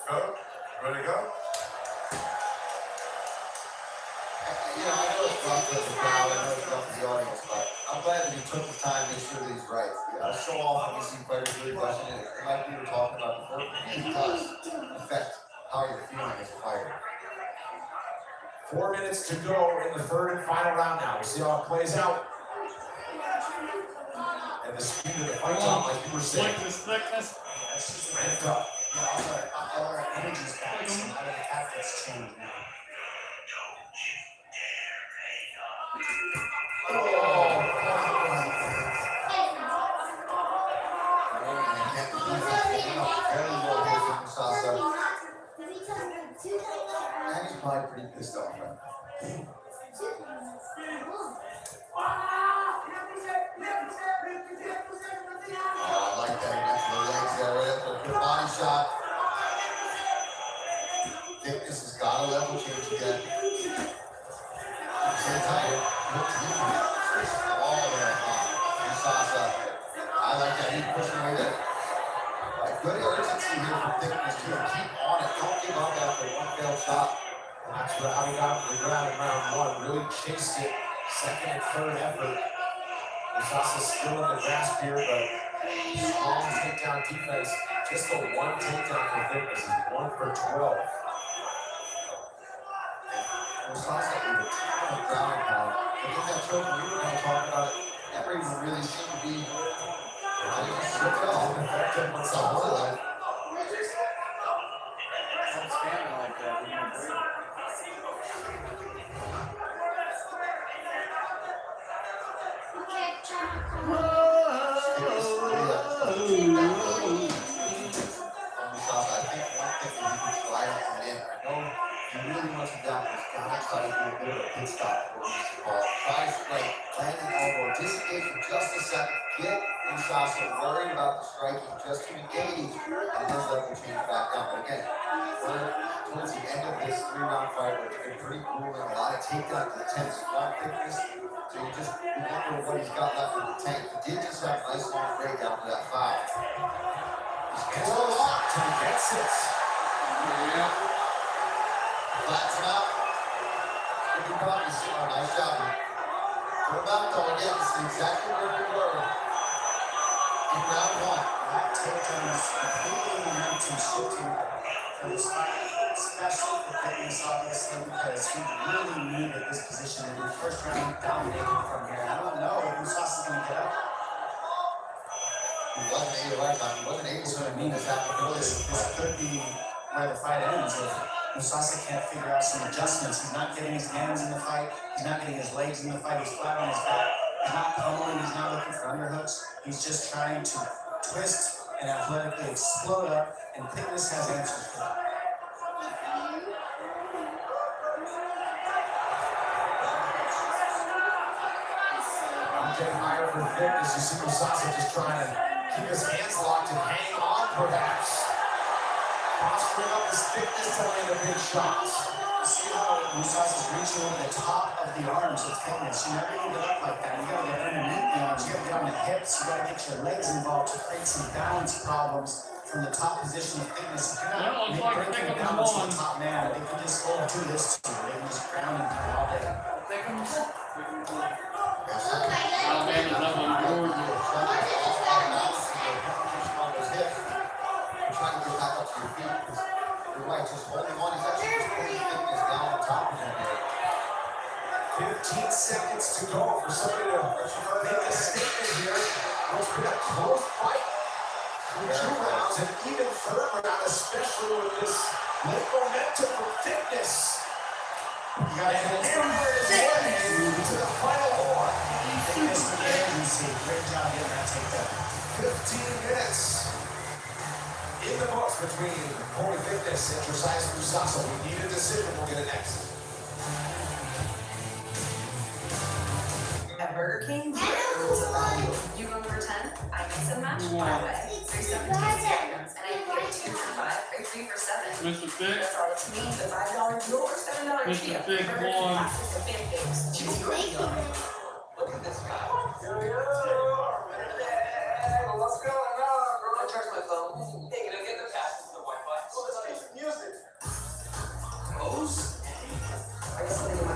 Go. Ready to go? You know, I know it's rough for the crowd, I know it's rough for the audience, but I'm glad that he took the time to make sure that he's right. So often we see fighters really rushing it, like we were talking about before, it does affect how you're feeling as a fighter. 4 minutes to go in the third and final round now. We'll see how it plays out. And the speed of the fight, Tom, like you were saying, Thickness. ramped up. All our energy's back, so now the tactics change now. probably pretty pissed off right now. I like that. He went to the legs there right after a good body shot. Thickness has got a level change again. Same time, good team. All there. Musasa. I like that. He's pushing away there. Good urgency here from Thickness too. Keep on it. Don't give up after one failed shot. And that's how he got to the ground in round one. Really chased it. Second and third effort. Musasa's still in the grasp here, but strong takedown defense. Just the one takedown for Thickness is 1 for 12. Musasa with a ton of grounding power. I think that choke, we were going to talk about it, never even really seemed to be effective once I was like. Musasa worried about the striking just to engage and then let the change back down. But again, we're towards the end of this 3-round fight where it's been pretty grueling, a lot of takedowns, intense fight Thickness. So you wonder what he's got left in the tank. He did just have a nice long break after that foul. He's still locked and he gets it. Yeah. Flats him out. Good probably see a nice job here. Put him out though again. This is exactly where we were. In round one. That takedown is completely momentum shifting for this fight, especially for Thickness, obviously, because he really needed this position in the first round, dominating from here. I don't know if Musasa's going to get up. He wasn't able That's what I mean. This could be where the fight ends. If Musasa can't figure out some adjustments, he's not getting his hands in the fight, he's not getting his legs in the fight, he's flat on his back. He's not pummeling, he's not looking for underhooks. He's just trying to twist and athletically explode up, and Thickness has answers for that. I'm getting higher for Thickness. You see Musasa just trying to keep his hands locked and hang on, perhaps. Posturing up his Thickness to land a big shot. See how Musasa's reaching over the top of the arms with Thickness. You never need to get up like that. You gotta get underneath the arms, you gotta get on the hips, you gotta get your legs involved to create some balance problems from the top position of Thickness. If you're not breaking balance on the top man, they can just do this to you. They can just ground and pound all day. Alabama's up on Georgia. Trying to get back up to your feet because you're right, just holding on. He's actually just putting Thickness down on top of him here. 15 seconds to go for somebody to make a statement here. It's been a close fight. 2 rounds and even third round, especially with this late momentum from Thickness. You gotta hammer his way to the final war. Thickness with the agency. Great job getting that takedown. 15 minutes. In the books between Corey Thickness and Reyes Musasa. We need a decision. We'll get it next. At Burger King, you go number 10, I get some match my way. There's 17 seconds, and I can get 2 for 5 or 3 for 7. Mr. Thick. That's all it's me, the $5 deal or $7 Mr. deal. Thick Burger King won. classics and pancakes. Choose your deal. Look at this guy. What's going on, bro? I charge my phone. Hey, can I get the password to the Wi-Fi? Oh, let's play some music. Rose? I guess I'll take my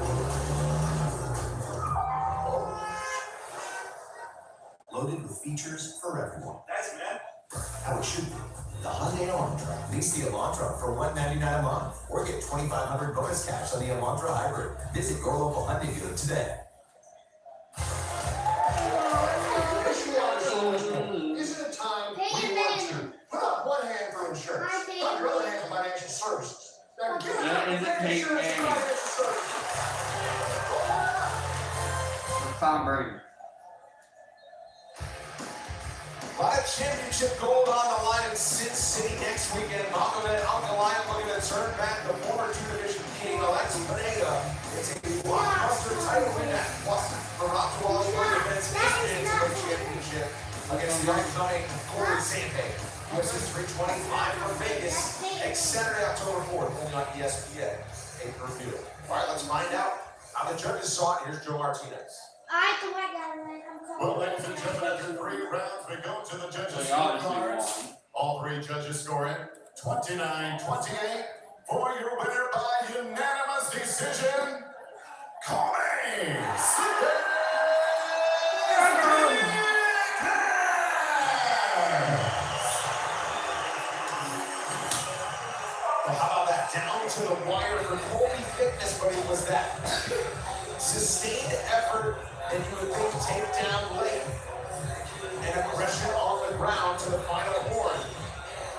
Loaded with features for everyone. Thanks, man. How it should be. The Hyundai Elantra. Lease the Elantra for $199 a month, or get $2,500 bonus cash on the Elantra Hybrid. Visit your local Hyundai dealer today. Isn't it time we want to put up one hand for insurance, put the other hand for financial services? Now, give us insurance and financial services. Tom Brady. A lot of championship gold on the line in Sin City next weekend. Magomed Ankalaev looking to turn back the former two-division king, Alexi Pineda. It's a blockbuster title win at plus for October defense his bantamweight championship against the upcoming Corey Sandhagen. UFC 325 for Vegas next Saturday, October 4th, only on ESPN, pay-per-view. All right, let's find out how the judges saw it. Here's Joe Martinez. I don't like that one. I'm Well, ladies and gentlemen, after 3 rounds, we go to the judges' scorecards. All 3 judges scoring 29-28 for your winner by unanimous decision, Corey Sandhagen. Well, how about that? Down to the wire for Colby Fitness, but it was that sustained effort and you would think takedown late and aggression on the ground to the final horn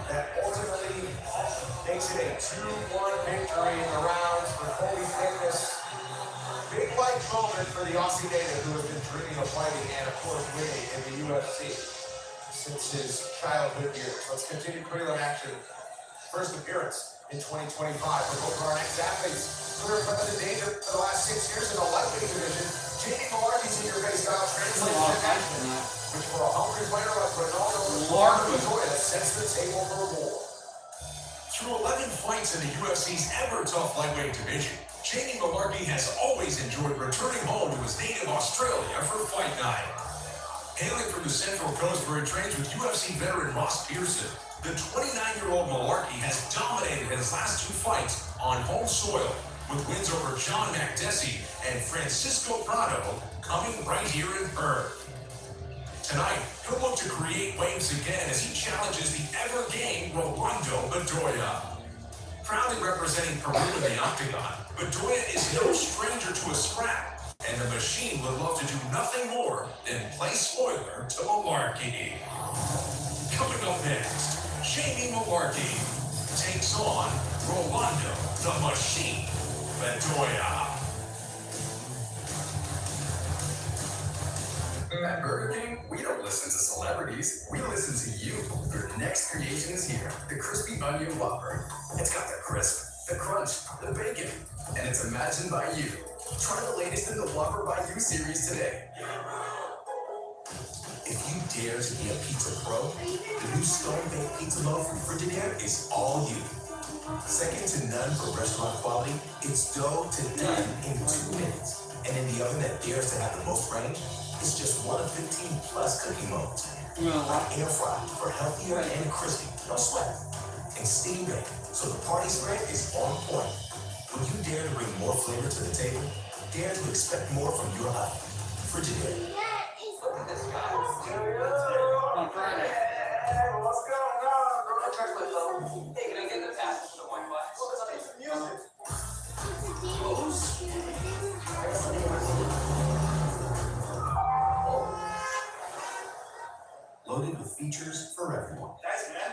that ultimately makes it a 2-1 victory in the rounds for Colby Fitness. Big life moment for the Aussie native who has been dreaming of fighting and of course winning in the UFC since his childhood years. Let's continue prelim action. First appearance in 2025 for both of our next athletes who have been in danger for the last 6 years in the lightweight division. Jamie Malarkey's in your face style translates to action, which for a hungry player like Ronaldo Montoya sets the table for war. Through 11 fights in the UFC's ever-tough lightweight division, Jamie Malarkey has always enjoyed returning home to his native Australia for fight night. Hailing from the Central Coast where he trains with UFC veteran Ross Pearson, the 29-year-old Malarkey has dominated his last 2 fights on home soil, with wins over John Makdessi and Francisco Prado coming right here in Perth. Tonight, he'll look to create waves again as he challenges the ever-game Rolando Bedoya. Proudly representing Peru in the octagon, Bedoya is no stranger to a scrap, and the machine would love to do nothing more than play spoiler to Malarkey. Coming up next, Jamie Malarkey takes on Rolando the Machine Bedoya. At Burger King, we don't listen to celebrities, we listen to you. Your next creation is here, the Crispy Onion Whopper. It's got the crisp, the crunch, the bacon, and it's imagined by you. Try the latest in the Whopper by You series today. If you dare to be a pizza pro, the new stone-baked pizza loaf from Frigidaire is all you. Second to none for restaurant quality, it's dough to done in 2 minutes. And in the oven that dares to have the most range, it's just one of 15 plus cooking modes. Air fry for healthier and crispy, no sweat. And steam bake, so the party spread is on point. When you dare to bring more flavor to the table, dare to expect more from your life. Frigidaire. Look at this guy. On Friday. Hey, what's going on? Hey, can I get the passes for the one box? Well, let's make some music. Loaded with features for everyone. Nice, man.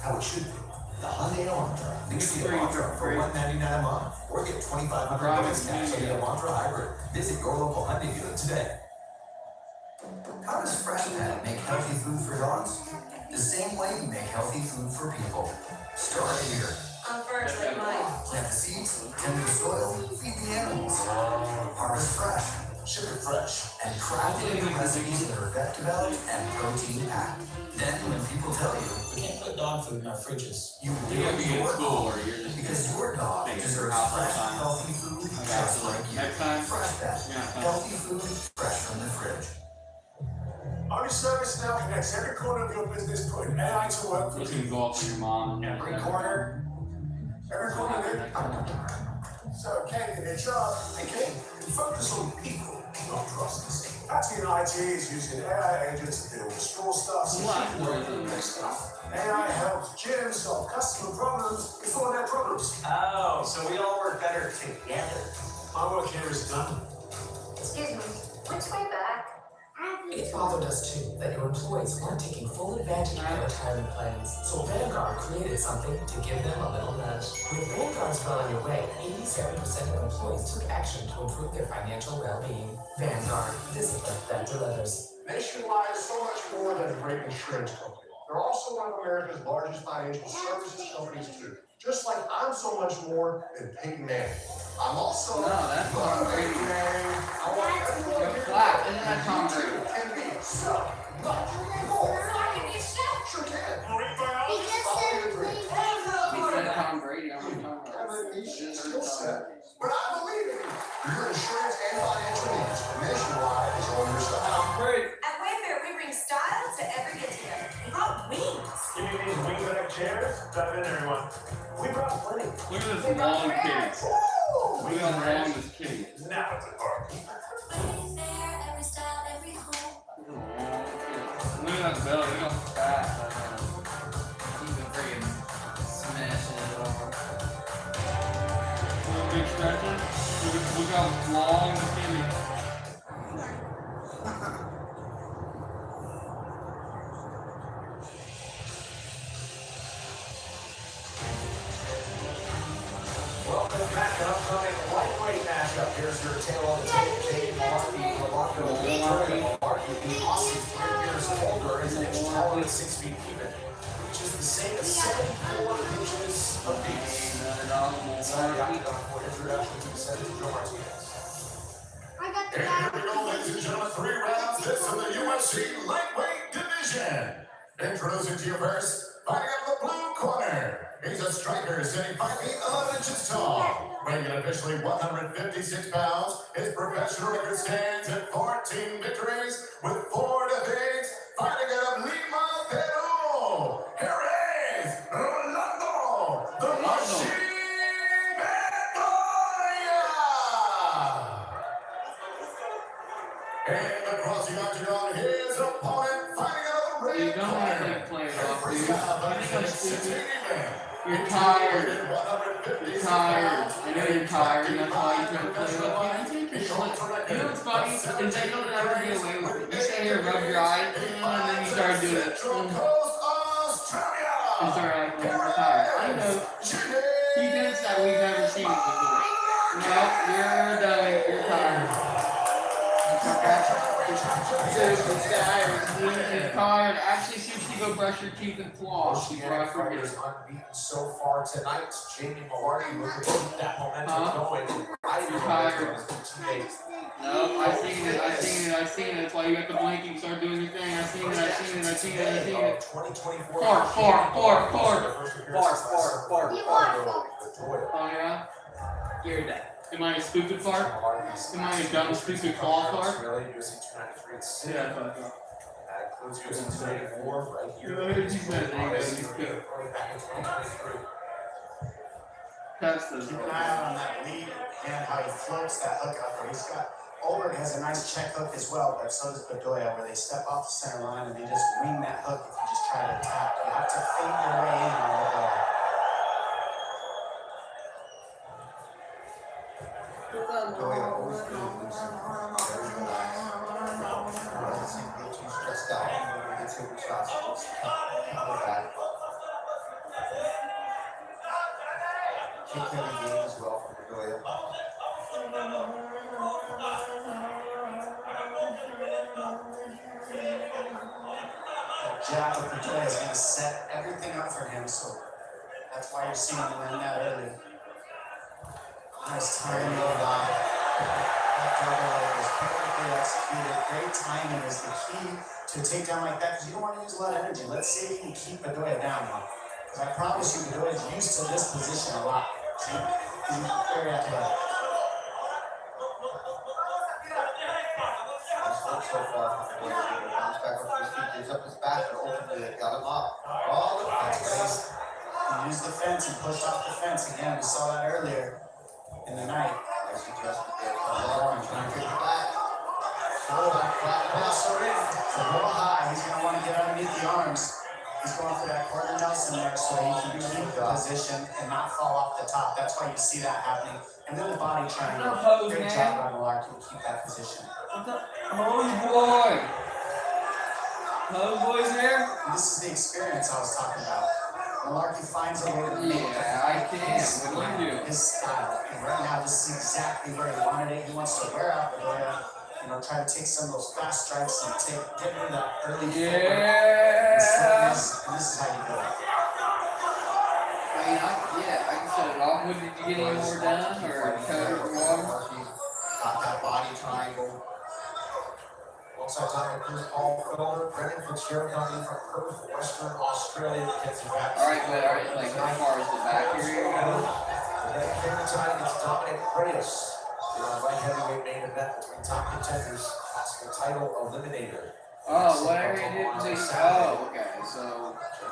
How it should be. The Hyundai Elantra. Lease the Elantra for $199 a month, or get $2,500 bonus cash on the Elantra Hybrid. Visit your local Hyundai dealer today. How does Freshpet make healthy food for dogs? The same way we make healthy food for people. Start here. I'm first, like mine. Plant the seeds, tend the soil, feed the animals. Harvest fresh, ship it fresh, and craft it into recipes that are vet developed and protein packed. Then when people tell you, We can't put dog food in our fridges. you You're gonna really be in your school dog, or you're just because your dog Thanks. deserves House fresh, time. healthy food Okay, just so like you. next time? Fresh Pet, Yeah. healthy food fresh from the fridge. Our service now connects every corner of your business, putting AI to work for You you. can go up to your mom and Every corner of it. So, Ken, in HR, and Ken, focus on people, not process. Patty and IT is using AI agents to deal with straw stuff, so she can work on the next stuff. AI helps Jim solve customer problems before their problems. Oh, so we all work better together. My work here is done. Excuse me, which way back? It bothered us too that your employees weren't taking full advantage of their retirement plans, so Vanguard created something to give them a little nudge. With Vanguard's Well on Your Way, 87% of employees took action to improve their financial well-being. Vanguard, discipline that delivers. Nationwide is so much more than a great insurance company. They're also one of America's largest financial services companies too. Just like I'm so much more than Peyton Manning. I'm also that's Tom Brady. I want everyone You're here flat. to Isn't that Tom Brady? and be so much more. Sure can. He just said play He said Tom Brady. I'm talking about. But I believe in you. Your insurance and financial needs nationwide is on your side. At Wayfair, we bring style to every get together. We brought wings. You need these wings that have chairs? Dive in, everyone. We brought plenty. Look at this long kitty. Look at how long this kitty is. Now it's a party. Wayfair, every style, every home. Look at that belly. Look how fat that is. He's been freaking smashing it over. Look at big stretches. Look how long the kitty is. Welcome back to upcoming lightweight matchup. Here's your tail on the tape. Jake Malarkey, Malarkey, the Aussie, 3 years older, is an inch taller than 6 feet even, which is the same as 74 inches of beast. Sorry, I'm done for introduction to the Senator Joe Martinez. I got the And guy. here we go, ladies and gentlemen, 3 rounds. This is the UFC lightweight division. Introducing to you first, fighting out of the blue corner. He's a striker sitting 5 feet 11 inches tall, weighing in officially 156 pounds. His professional record stands at 14 victories with 4 defeats. Fighting out of Lima, Peru. Here is Rolando, the Machine Montoya. And across the octagon, his opponent fighting out of the red You don't corner. have to play it off, dude. You're You're tired. You're tired. I know you're tired, and that's why you can't play with me. You know what's funny? Is that you'll never get away with it. You sit here, rub your eyes, and then you start doing it. And start acting like you're tired. I know. He thinks that we've never seen it before. No, you're done. You're tired. He's tired. Actually, see if you go brush your teeth and floss before I forget. Fighters unbeaten so far tonight. Jamie Malarkey looking to keep that momentum going. You're tired. No, I seen it. That's why you got the blinking. Start doing your thing. I seen it. Fart. Oh yeah? You're dead. Am I a stupid fart? Am I a dumb, stupid claw fart? Yeah, I thought so. That includes UFC 284 right here. Keep an eye out on that lead and how he floats that hook out there. He's got Ulberg has a nice check hook as well, but so does Bedoya, where they step off the center line and they just wing that hook if you just try to attack. You have to fade your way in on Bedoya. Bedoya always really loose. Very relaxed. Doesn't seem to get too stressed out. When he gets hit with shots, he looks back. Kick heavy game as well from Bedoya. Jab of Bedoya is going to set everything up for him, so that's why you're seeing him land that early. Nice timing of that. That double leg was perfectly executed. Great timing is the key to a takedown like that because you don't want to use a lot of energy. Let's see if you can keep Bedoya down now. Because I promise you, Bedoya is used to this position a lot. See? He's very athletic. So far from the way to bounce back up to his feet, gives up his back, but ultimately they got him up. Oh, the fence. He used the fence, he pushed off the fence again. We saw that earlier in the night. Nice adjustment there. Trying to get it back. Oh, that pass already. It's a little high. He's going to want to get underneath the arms. He's going for that corner Nelson there so he can keep the position and not fall off the top. That's why you see that happening. And then the body triangle. Great job by Malarkey to keep that position. Hose boy! Hose boy's there? And this is the experience I was talking about. Malarkey finds a way to make I can. What do you do? his style. And right now, this is exactly where he wanted it. He wants to wear out Bedoya try to take some of those fast strikes and get rid of that early footwork Yeah. and slowness, and this is how you do it. I mean, I can set it off. What, did you get any more done or covered for water? Got that body triangle. Alongside Dr. Chris Paul Felder, Brendan Fitzgerald coming from Perth, Western Australia. Alright, like how far is the back area go? The next favorite time is Dominic Reyes in our light heavyweight main event between top contenders, possible title eliminator. Oh, what area did they? Oh, okay. So,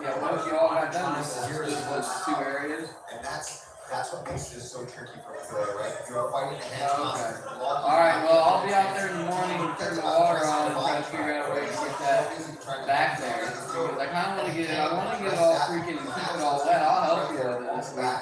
yeah, what if you all got done? This is those two areas. And that's what makes this so tricky for Joy, right? You're fighting the hands Okay. Alright, well, I'll be out there in the morning and turn the water on and try to figure out a way to get that back there. Because I kind of want to get it, I want to get it all freaking, keep it all wet. I'll help you with it this week.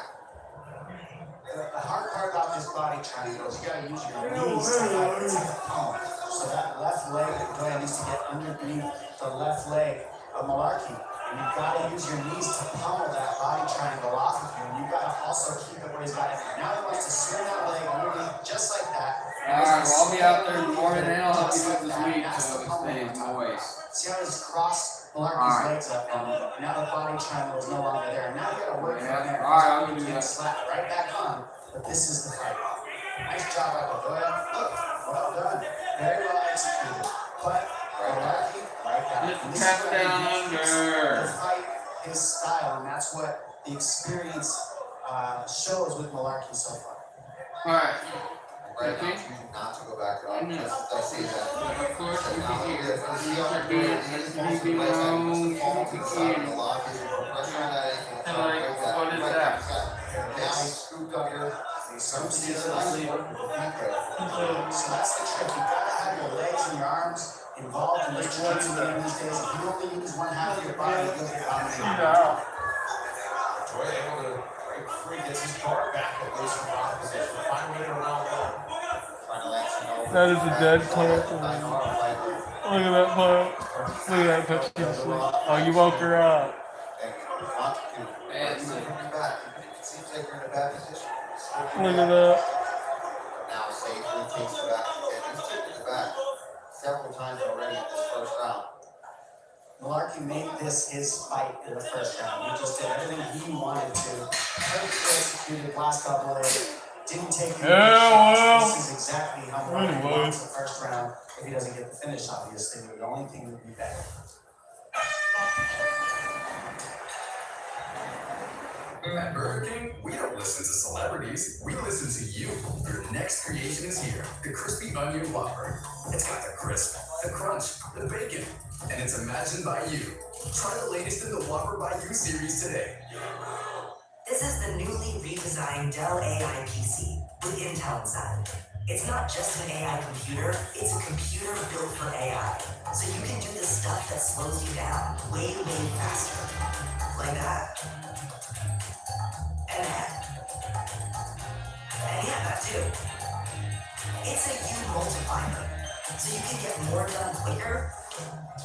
The hard part about this body triangle is you gotta use your knees to fight it to the palm. So that left leg, the guy needs to get underneath the left leg of Malarkey. And you've gotta use your knees to pummel that body triangle off of you. And you've gotta also keep it where he's got it. Now he wants to swing that leg underneath just like that. Alright, well, I'll be out there in the morning and I'll help you do it this week so it stays moist. See how he's crossed Malarkey's legs up on him. Now the body triangle is no longer there. Now you gotta work from there. Alright, I'm gonna do Get that. slapped right back on. But this is the fight. Nice job out of Look, well done. Very well executed. But Malarkey, right down. Just And this is tap what he down needs under. to fight his style, and that's what the experience shows with Malarkey so far. Alright. Right now, choosing not to go back up. I say that. Of course, we Now, can if hear. you see how they're doing it, it's also the right side, it's the fall to the side, and the lock is no pressure on that ankle. And like, what is that? Now he's scooped under. He's some season on the work with the feet there. So that's the trick. You gotta have your legs and your arms involved in this jiu-jitsu game these days. If you only use one half of your body, you'll get dominated. Joy able to break free, gets his guard back at least from rock position. Finally in round one. That is a dead plant. Look at that plant. Look at that touchdown. Oh, you woke her up. Seems like you're in a bad position. Look at that. Now safely takes the back. And he's taken the back several times already in this first round. Malarkey made this his fight in the first round. He just did everything he wanted to. Perfectly executed last couple of days. Didn't take any shots. This is exactly how Malarkey wants the first round. If he doesn't get the finish, obviously, but the only thing would be better. At Burger King, we don't listen to celebrities, we listen to you. Your next creation is here, the Crispy Onion Whopper. It's got the crisp, the crunch, the bacon, and it's imagined by you. Try the latest in the Whopper by You series today. This is the newly redesigned Dell AI PC with Intel inside. It's not just an AI computer, it's a computer built for AI. So you can do the stuff that slows you down way faster. Like that. And that. And yeah, that too. It's a U multiplier. So you can get more done quicker,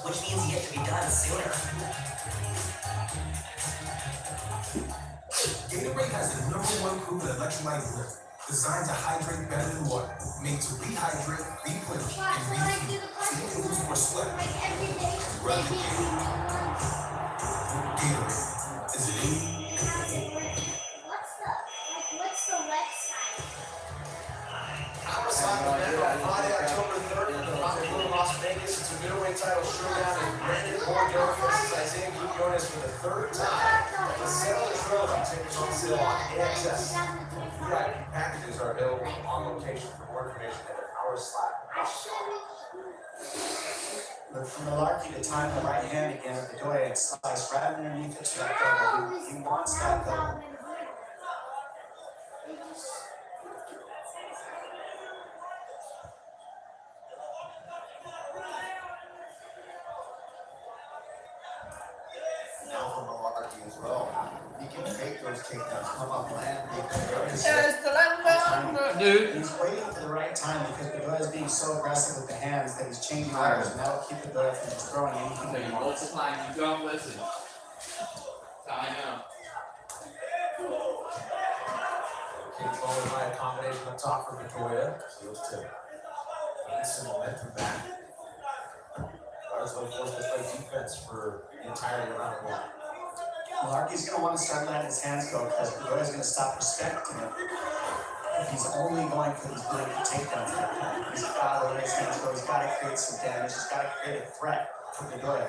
which means you get to be done sooner. Gatorade has the #1 proven electrolyte drink, designed to hydrate better than water, made to rehydrate, replenish, and refuel, so you can lose more sweat. Gatorade, is it in you? What's the website? Our side of the on Friday, October 3rd, in Las Vegas. It's a middleweight title showdown, and Brandon Bordeaux versus Isaiah Guiones for the third time. The sale of the trophy tickets on sale on AXS. VIP packages are available on location. For more information, head to our Slack. Look for Malarkey to time the right hand again at the doy and slice right underneath it to that double. He wants that double. Now for Malarkey as well. He can fake those takedowns, come up, land, make them very Dude. He's waiting for the right time because Bedoya is being so aggressive with the hands that he's changing orders, and that'll keep Bedoya from just throwing anything. So you multiply and you don't listen. That's how I know. King followed by a combination up top for Bedoya. So let's tip. gain some momentum back. Ours will force to play defense for the entirety of round one. Malarkey's going to want to start letting his hands go because Bedoya's going to stop respecting him. If he's only going for these big takedowns, he's got to let his hands go. He's got to create some damage. He's got to create a threat for Bedoya.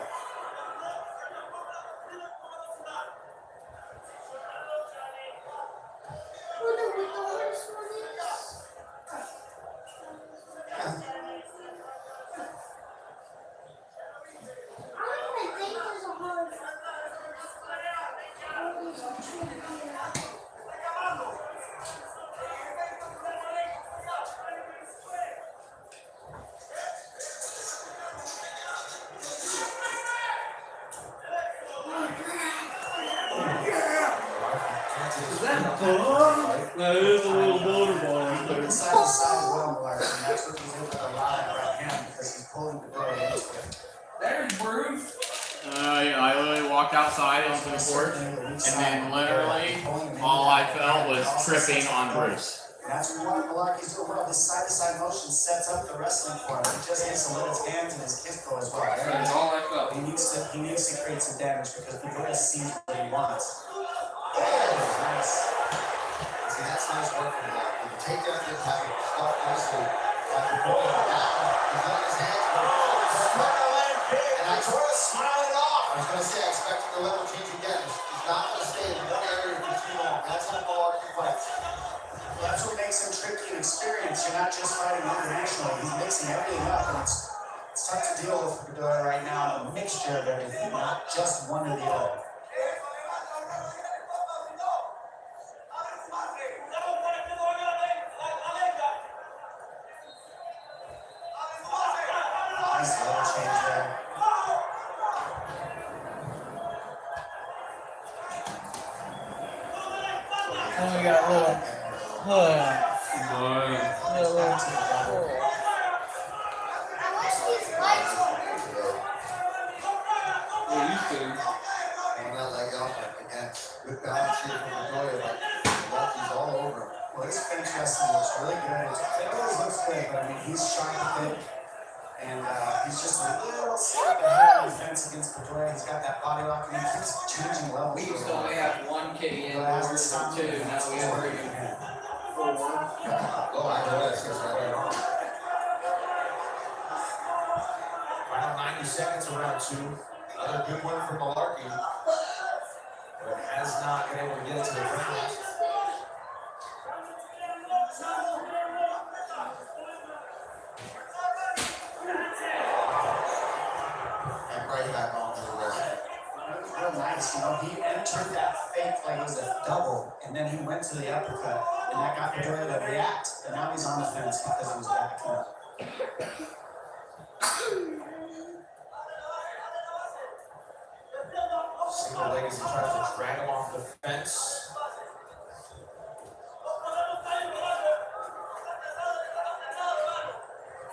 That is a little motorball right there. Side to side well, Malarkey, and that's what he's able to allow that right hand because he's pulling Bedoya into it. There's Bruce. I literally walked outside onto the court, and then literally all I felt was tripping on Bruce. That's what Malarkey's doing well. This side-to-side motion sets up the wrestling for him. He just needs to let his hands and his kick go as well. That's all I felt. He needs to create some damage because Bedoya sees what he wants. Nice. See, that's nice work from Malarkey. The takedown didn't happen. Start nicely. After pulling him down, he's letting his hands go. And I sort of smile it off. I was going to say, I expect him to level change again. He's not going to stay in one area for too long. That's how Malarkey fights. Well, that's what makes him tricky and experienced. You're not just fighting internationally. He's mixing everything up, and it's tough to deal with Bedoya right now. A mixture of everything, not just one or the other. Nice level change there. Oh, we got a little. And that leg out again. Good balance here from Bedoya, but Malarkey's all over him. Well, this bench wrestling looks really good. It always looks good, but I mean, he's sharp with it. And he's just a little step ahead on defense against Bedoya. He's got that body lock, and he keeps changing levels. We used to only have one KD in Bedoya over hasn't stopped two. moving. Now we have three. Four. Oh, I know that's right on. Final 90 seconds of round two. Another good one for Malarkey, but has not been able to get it to the ground. And right back on to the wrestling. It was real nice, you know. He entered that fake like it was a double, and then he went to the uppercut, and that got Bedoya to react. And now he's on the fence because he was backing up. Single leg as he tries to drag him off the fence.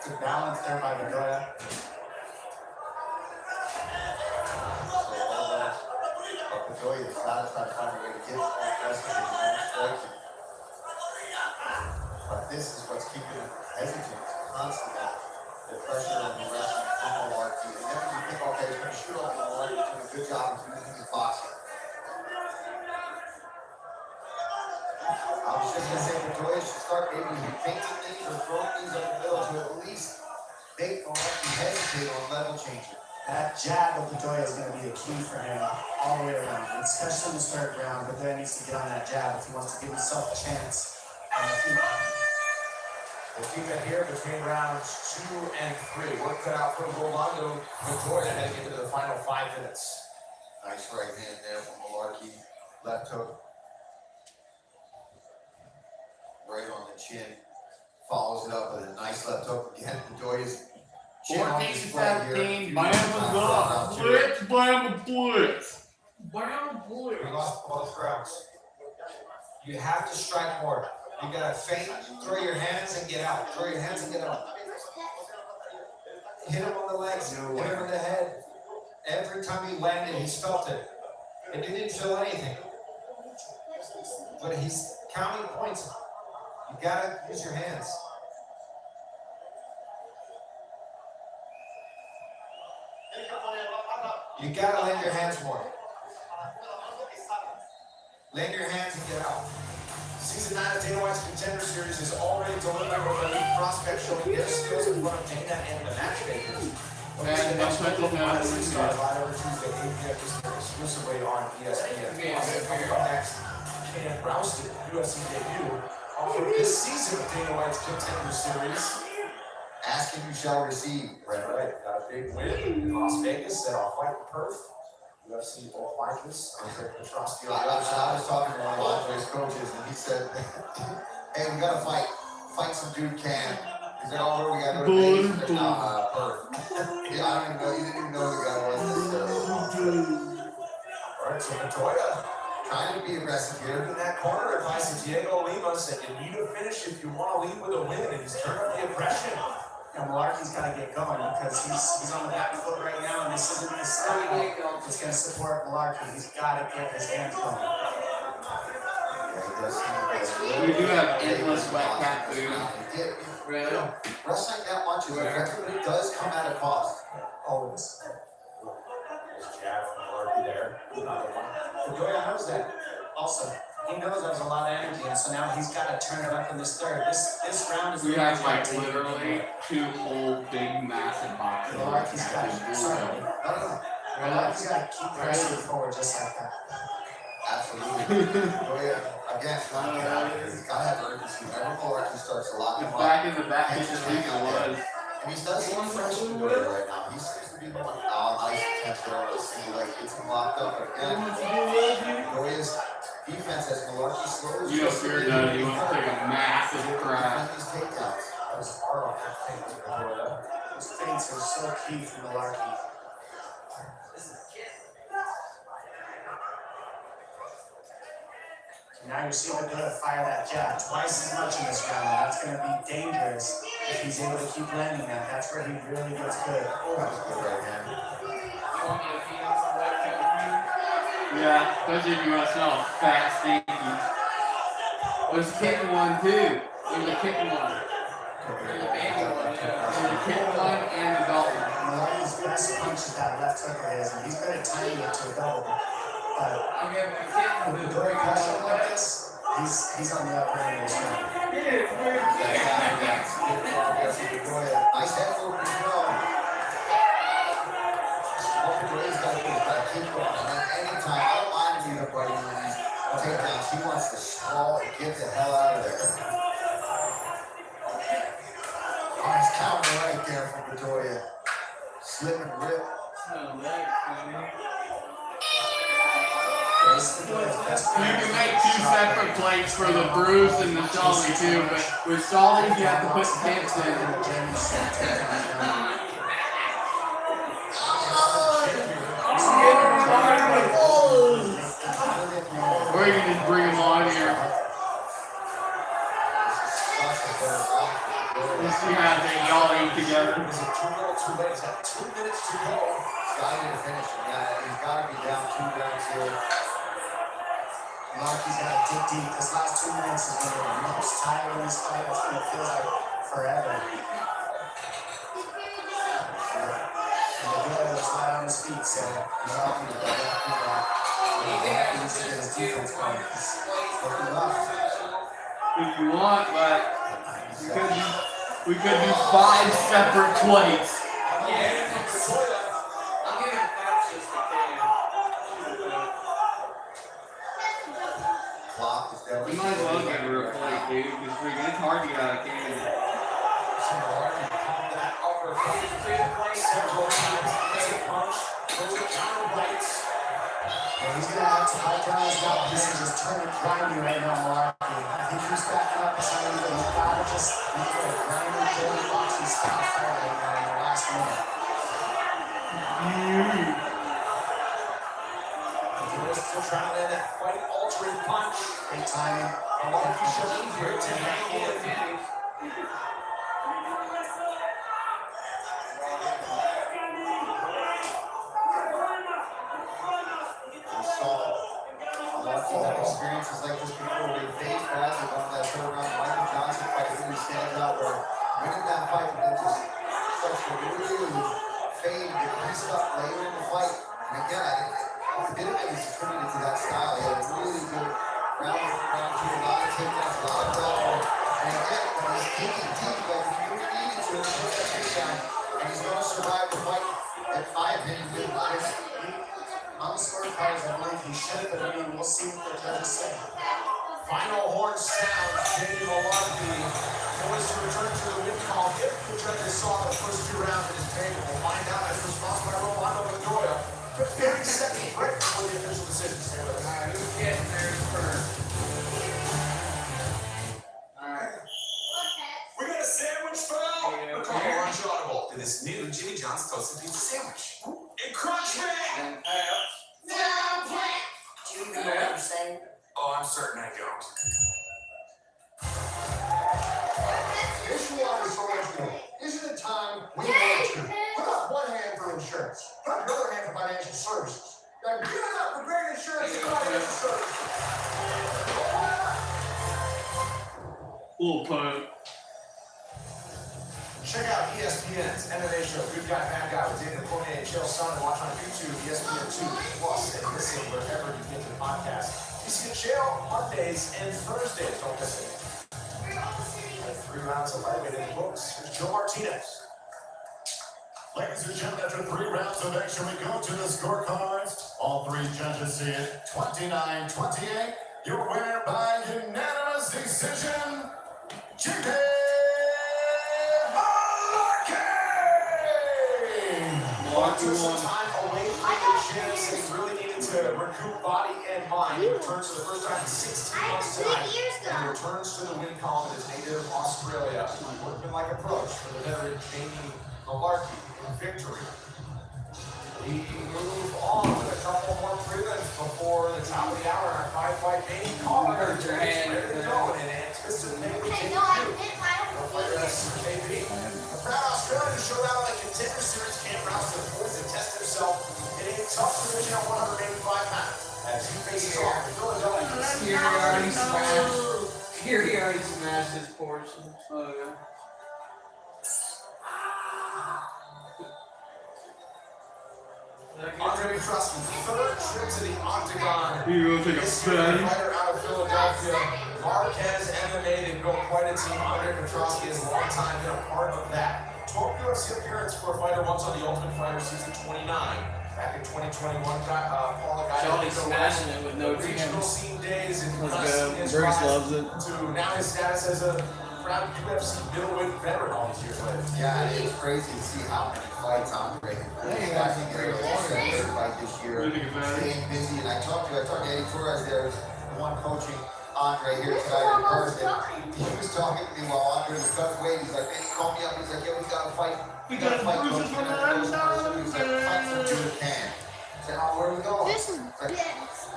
Good balance there by Bedoya. Bedoya's got to try to find a way to get off wrestling and striking. But this is what's keeping him hesitant constantly. The pressure on the wrestling from Malarkey. And then you think, okay, he's going to shoot off Malarkey. He's doing a good job of using his boxing. I was just going to say, Bedoya should start maybe fainting these or throwing these up the middle to at least make Malarkey hesitate on level changing. That jab of Bedoya is going to be a key for him all the way around, especially in the third round. Bedoya needs to get on that jab if he wants to give himself a chance. We'll keep it here between rounds 2 and 3. Work cut out for Rolando Bedoya heading into the final 5 minutes. Nice right hand there from Malarkey. Left hook. Right on the chin. Follows it up with a nice left hook again. Bedoya's chin on 14, display here. 17, Bama up. Blitz, Bama blitz. Bama blitz. We lost both rounds. You have to strike more. You gotta feint, throw your hands and get out. Throw your hands and get out. Hit him on the legs, hit him in the head. Every time he landed, he's felt it. And he didn't feel anything. But he's counting points. You gotta use your hands. You gotta lend your hands more. Lend your hands and get out. Season 9 of Dana White's Contender Series is already delivered with elite prospects showing their skills in front of Dana and the matchmakers. And Next week, don't live every Tuesday, 8 p.m. Eastern, exclusively on ESPN. Coming up next, Ken Rousted, UFC debut, offered this season of Dana White's Contender Series. Asking you shall receive. Right, got a big win in Las Vegas at our fight in Perth. UFC both fighters. I was talking to one of Andre's coaches, and he said, "Hey, we gotta fight some dude can." He's like, "Oh, where we gotta go to Vegas?" He's like, Perth. Yeah, I don't even know. He didn't even know who the guy was necessarily. All right, so Montoya trying to be aggressive here. in that corner advice to Diego Lima said you need to finish if you want to lead with a win, and he's turned up the aggression. And Malarkey's got to get going because he's on the back foot right now, and this isn't the style that's going to support Malarkey. He's got to get his hands going. We do have endless wet cat food. Really? Wrestling that much is effective, but it does come at a cost. Always. There's jab from Malarkey there. Another one. Bedoya knows that. Also, he knows there's a lot of energy, and so now he's got to turn it up in this third. This round is. We have like literally 2 whole big massive boxes. Malarkey's got to keep pressing forward just like that. Absolutely. Bedoya, again, he's got to have urgency. Whenever Malarkey starts a lot of back in the back of the league was. And he's done one fresh Bedoya right now. He seems to be the one nice tempo. See, like, it's him locked up. But again, Bedoya's defense has Malarkey slows. You know, fear that he wants to take a massive crap. These takedowns. That was hard on that thing with Bedoya. Those feints are so key for Malarkey. Now you're seeing Bedoya fire that jab twice as much in this round, and that's going to be dangerous if he's able to keep landing that. That's where he really gets good. That was good right hand. Yeah, especially if you want to smell fat stinky. There's a kitten one too. There's a kitten one. There's a baby one, yeah. There's a kitten one and a adult one. Malarkey's best punch is that left hook of his, and he's good at timing it to a double. But with Bedoya pressure like this, he's on the upper end of this round. Nice head forward as well. Bedoya's got to keep going. And then anytime, I don't mind if you're biting on these takedowns. He wants to sprawl and get the hell out of there. Nice counter right there from Bedoya. Slip and rip. You can make 2 separate plates for the Bruce and the Solly too, but with Solly's you have to put tips in. Or you can just bring them on here. Let's see how they all eat together. Is it too little, too late? He's got 2 minutes to go. He's got to finish. Yeah, he's got to be down 2 rounds here. Malarkey's got to dig deep. This last 2 minutes is going to be the most tired in this fight. It's going to feel like forever. And Bedoya was right on his feet, so Malarkey's got to do that. Malarkey needs to get his defense going. He's looking rough. If you want, but we could do 5 separate plates. We might as well give her a plate, dude, because it's hard to get out of Canada. Well, he's going to have to fight down his mouth. This is just turn it grindy right now, Malarkey. If he keeps backing up behind him, he's got to just make it a grinding, dirty boxing style fight right now in the last minute. Still trying to land that fight altering punch. Great timing. Malarkey should be here to handle it. Malarkey had experiences like this before where he faced Bradley on that third round Michael Johnson fight. Really stands out where winning that fight and then just starts to really fade and get pieced up later in the fight. And again, I think a bit of it is attributed to that style. He had a really good round through a lot of takedowns, a lot of elbow. And again, when he's kicking deep, like if you really needed to, he'll put that takedown, and he's going to survive the fight, in my opinion, with this. On the scorecards, I believe he should have, but I mean, we'll see what the judges say. Final horn sound. Jamie Malarkey poised to return to the win column. If the judges saw the first 2 rounds in his favor, we'll find out as response by Rolando Bedoya. 30-second break before the official decision. Stay with us. Who's getting theirs first? Alright. We got a sandwich foul. We're calling lunch audible to this new Jimmy John's toasted pizza sandwich. Encroachment! Do you even know what you're saying? Oh, I'm certain I don't. Issue on so much more. Isn't it time we want to put up one hand for insurance, put up another hand for financial services? Now give it up for great insurance and financial services. Little punt. Check out ESPN's MMA show, Good Guy, Bad Guy with David Cormier and Chael Sonnen. Watch on YouTube, ESPN2 Plus, and listen wherever you get your podcast. You see Chael Mondays and Thursdays. Don't miss it. 3 rounds of lightweight in the books. Here's Joe Martinez. Ladies and gentlemen, after 3 rounds of action, we go to the scorecards. All 3 judges see it 29-28. Your winner by unanimous decision, J.P. Took some time away from the gym, so he really needed to recoup body and mind. He returns for the first time in 16 months tonight, and he returns to the win column in his native Australia. Workman-like approach for the veteran Jamie Malarkey in victory. We move on with a couple more prelims before the top of the hour in our 5-fight main card. Hurt your hand. Ready to go and anticipate the KB. A proud Australian showdown on the Contender Series. Cam Rouston poised to test himself in a tough division at 185 pounds as he faces off the Philadelphia. Here he already smashed his portion. Oh, yeah. Andre Petrosky, 3rd trip to the octagon. You gonna take a This pen? fighter out of Philadelphia, Marquez MMA. They've grown quite a team. Andre Petrosky has a long time been a part of that. 12 UFC appearance for a fighter once on the Ultimate Fighter season 29. Back in 2021, Paula Johnny smashing it with no regional team. scene days and Let's pressing go. his Bruce rise loves it. to now his status as a proud UFC middleweight veteran all these years later. Yeah, it's crazy to see how many fights Andre has been getting a third fight this year. Staying busy, and I talked to Eddie Torres there, who's the one coaching Andre here tonight in person. He was talking to me while Andre was cutting weight. He's like, man, he called me up. He's like, yeah, we gotta fight. We gotta fight. Coach. He was like, fight from Japan. I said, oh, where are we going? This is Like,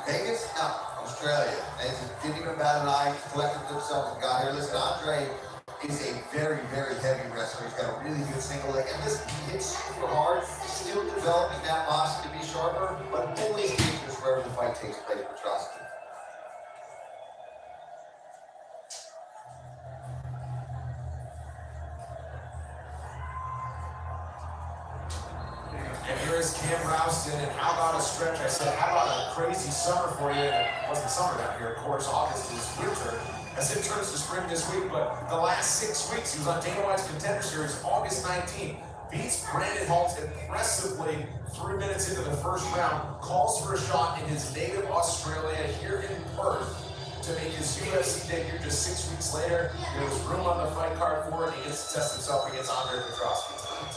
Vegas? No, Australia. And he just didn't even bat an eye, collected himself and got here. Listen, Andre is a very, very heavy wrestler. He's got a really good single leg. And listen, he hits super hard. Still developing that muscle to be sharper, but always dangerous wherever the fight takes place for Petrosky. And here is Cam Rouston, and how about a stretch? I said, how about a crazy summer for you? And it wasn't summer down here, of course. August is winter, as it turns to spring this week. But the last 6 weeks, he was on Dana White's Contender Series, August 19th. Beats Brandon Holt impressively 3 minutes into the first round. Calls for a shot in his native Australia here in Perth to make his UFC debut just 6 weeks later. There was room on the fight card for it. He gets to test himself against Andre Petrosky tonight.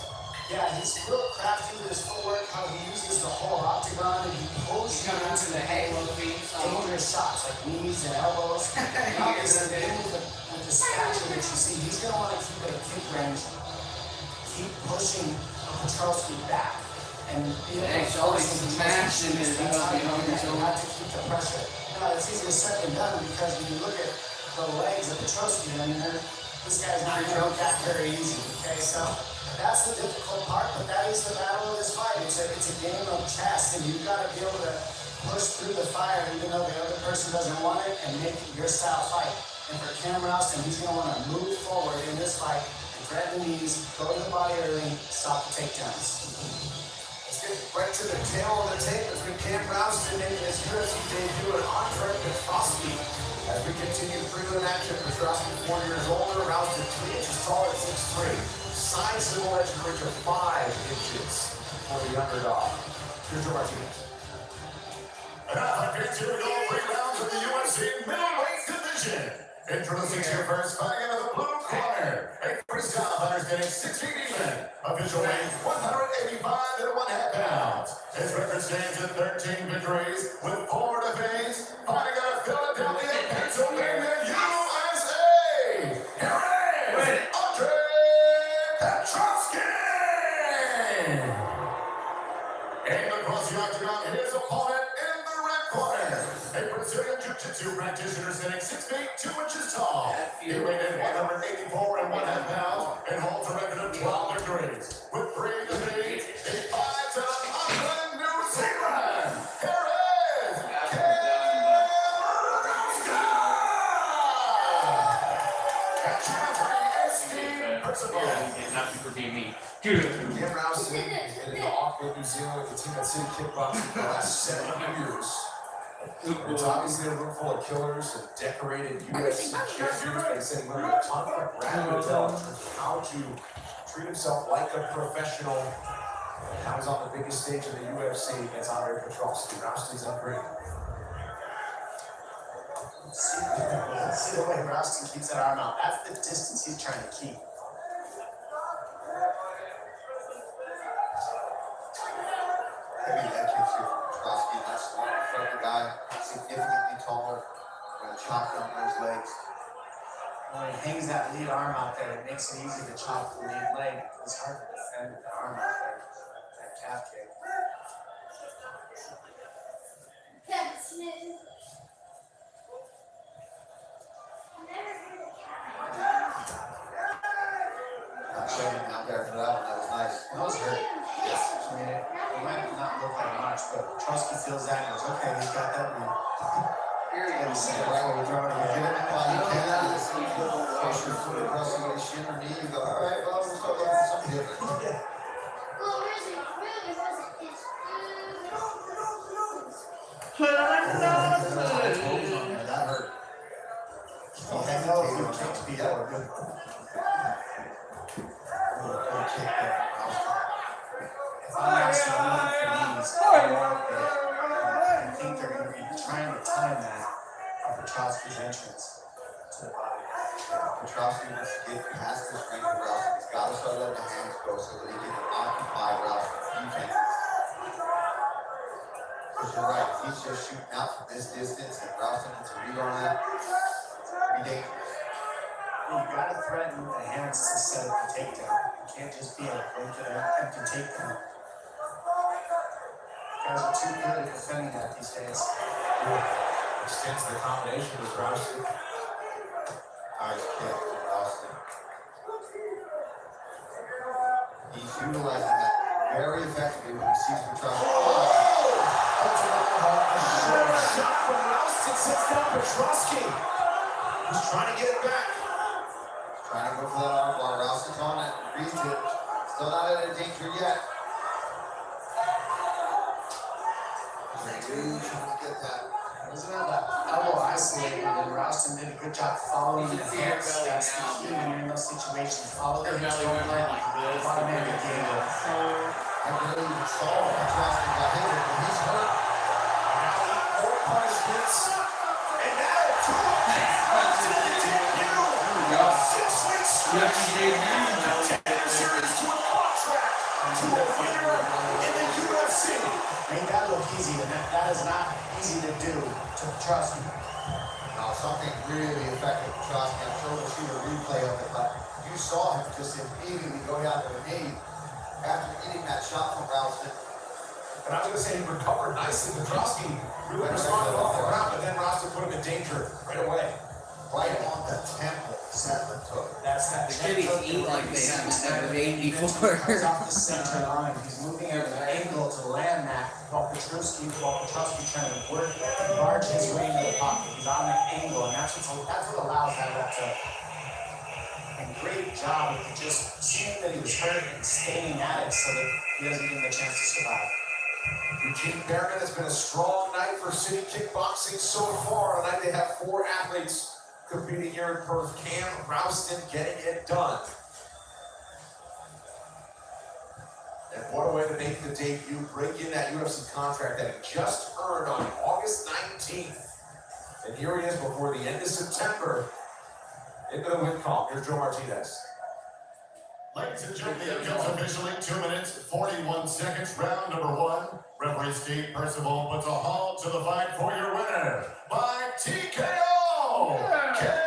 Yeah, he's real crafty with his footwork, how he uses the whole octagon, and he pulls you into the Halo feet. dangerous shots, like knees and elbows. And obviously, with the stature that you see, he's going to want to keep it at kick range, keep pushing Petrosky back. And be able to Actually force him to smashing his That's how you elbow. have to keep the pressure. Now, it's easier said than done because when you look at the legs of Petrosky, I mean, this guy's not going to that very easy, okay? So that's the difficult part, but that is the battle of this fight. It's a game of chess, and you've got to be able to push through the fire even though the other person doesn't want it and make it your style fight. And for Cam Rouston, he's going to want to move forward in this fight and grab the knees, go to the body early, stop the takedowns. Let's get right to the tail of the tape between Cam Rouston and his UFC debut and Ulberg Petrosky. As we continue prelim action, Petrosky 4 years older, Rouston 3 inches tall at 6'3". Sizable edge range of 5 inches for the underdog. Here's your Martinez. And now, here we go, 3 rounds of the UFC middleweight division. Introducing to your first fight out of the blue corner. A freestyle fighter standing 6 feet even. Official weight 185 and 1/2 pounds. His record stands at 13 victories with 4 defeats. Fighting out of Philadelphia, Pennsylvania, USA. Here is Ulberg Petrosky. And across the octagon, his opponent in the red corner. A Brazilian Jiu-Jitsu practitioner standing 6 feet 2 inches tall. He weighed in 184 and 1/2 pounds and holds a record of 12 victories. With 3 defeats, he fights out of Auckland, New Zealand. Here is Nothing for being me. Cam Rouston has been in Auckland, New Zealand with the team at City Kickboxing for the last 7 years. It's obviously a room full of killers and decorated UFC champions, but he said he learned a ton from Brad Hotel in terms of how to treat himself like a professional. And now he's on the biggest stage of the UFC against Ulberg Petrosky. Rouston's up great. See the way Rouston keeps that arm out. That's the distance he's trying to keep. Heavy leg kicks here from Petrosky. That's the one in front of the guy, significantly taller, with a chop down those legs. When he hangs that lead arm out there, it makes it easy to chop the lead leg. It's hard to defend with the arm out there. That calf kick. Kevin Smith. I've never heard of Kevin. Not showing out there for that one. That was nice. That was hurt. I mean, it might not look like much, but Petrosky feels that and goes, okay, he's got that lead. Here he goes. Right when we throw it You get again. it while you can. Push your foot across your shin or knee. You go, all right, well, we'll start looking for something different. Well, really wasn't his That hurt. Oh, heck no, if you kicked people are good. Good kick there from Rouston. If I'm asking for these, I want it. I think they're going to be trying to time that on Petrosky's entrance to the body. Petrosky wants to get past this range of Rouston. He's got to start letting the hands go so that he can occupy Rouston's defenses. Because you're right, if he's just shooting out from this distance and Rouston gets a read on that, it's pretty dangerous. You got to threaten with the hands to set up the takedown. You can't just be a empty takedown. Guys are too good at defending that these days. Extends the combination with Rouston. Nice kick from Rouston. He's utilizing that very effectively when he sees Petrosky. Shot from Rouston sits down Petrosky. He's trying to get it back. Trying to go for that arm bar. Rouston's on it. Reads it. Still not out of danger yet. Trying to get that. Wasn't that elbow isolated and Rouston did a good job following the hands. That's the key when you're in those situations. Follow the hands. Automatic game. I believe even saw Petrosky got hit, but he's hurt. More punishments. And now, to the debut. 6 weeks stretch. Series to a contract. To a winner in the UFC. Made that look easy, and that is not easy to do, to trust me. Now, something really effective for Petrosky. I'm sure we'll see a replay of it, but you saw him just immediately go down to the knee after getting that shot from Rouston. And I was going to say he recovered nicely. Petrosky really responded off the ground, but then Rouston put him in danger right away. Right on the temple, set the took. That's that The kiddies eat like they haven't ever ate before. He's off the center line. He's moving at an angle to land that while Petrosky trying to work, enlarge his way into the pocket. He's on an angle, and that's what allows that rep to And great job of just seeing that he was hurt and staying at it so that he doesn't give him a chance to survive. Eugene Behrman has been a strong night for City Kickboxing so far. Tonight they have 4 athletes competing here in Perth. Cam Rouston getting it done. And what a way to make the debut, break in that UFC contract that he just earned on August 19th. And here he is before the end of September into the win column. Here's Joe Martinez. Ladies and gentlemen, it comes officially 2 minutes, 41 seconds, round number 1. Referee Steve Percival puts a halt to the fight for your winner by TKO! Cam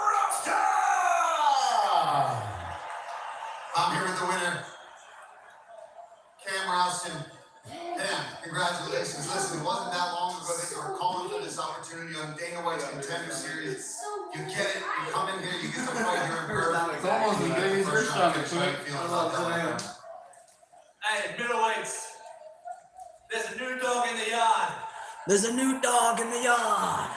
Rouston! I'm here with the winner, Cam Rouston. Cam, congratulations. Listen, it wasn't that long ago that you were calling for this opportunity on Dana White's Contender Series. You get it, you come in here, you get the fight here in Perth. It's almost as big as your stomach, quick. Hey, middleweights. There's a new dog in the yard. There's a new dog in the yard.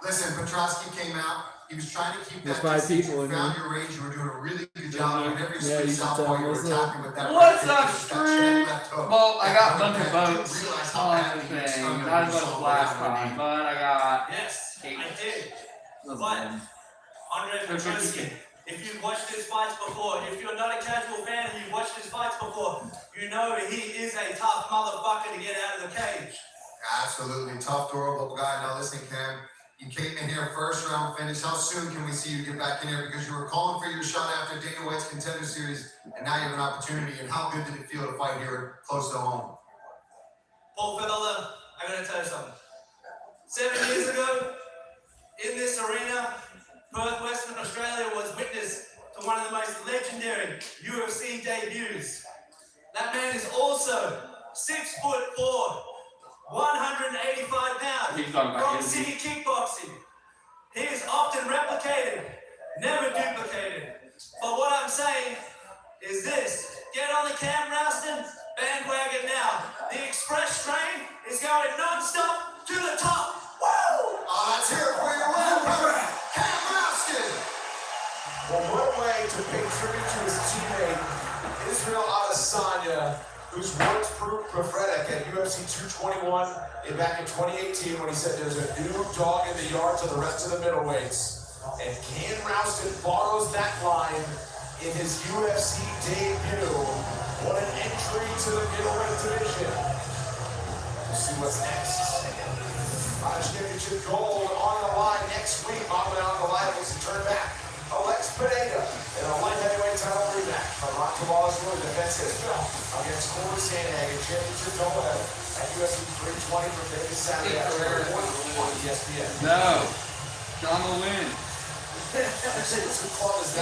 Listen, Petrosky came out. He was trying to keep There's that 5 distance. people You in found here. your range. You were doing a really good job. On every Yeah, you street should southpaw, tell you were us that. attacking with that What's right up, kick, that street? left hook. Well, I got a bunch of You didn't votes realize how on bad the he thing. was stung Not as when much you as saw last him. time, but I got Yes, I did. But But Andre Petrosky, if you've watched his fights before, if you're not a casual fan and you've watched his fights before, you know that he is a tough motherfucker to get out of the cage. Absolutely tough, durable guy. Now listen, Cam, you came in here first round finish. How soon can we see you get back in here? Because you were calling for your shot after Dana White's Contender Series, and now you have an opportunity. And how good did it feel to fight here close to home? Paul Felder, I gotta tell you something. 7 years ago, in this arena, Perth, Western Australia was witness to one of the most legendary UFC debuts. That man is also 6'4", 185 pounds He's talking about from City Kickboxing. He is often replicated, never duplicated. But what I'm saying is this: get on the Cam Rouston bandwagon now. The express train is going non-stop to the top. Woo! Let's hear it for your winner, Cam Rouston. Well, what a way to pay tribute to his teammate, Israel Adesanya, whose words proved prophetic at UFC 221 back in 2018 when he said there's a new dog in the yard to the rest of the middleweights. And Cam Rouston borrows that line in his UFC debut. What an entry to the middleweight division. We'll see what's next. Scottish Championship gold on the line next week. Mohamed Al-Ghalib looks to turn back. Alex Pineda in a light heavyweight title rematch from Rocky Wallace Wood defends his belt against Corey Sandhagen. Championship doubleheader at UFC 320 from Vegas Saturday afternoon on ESPN. No. John will win.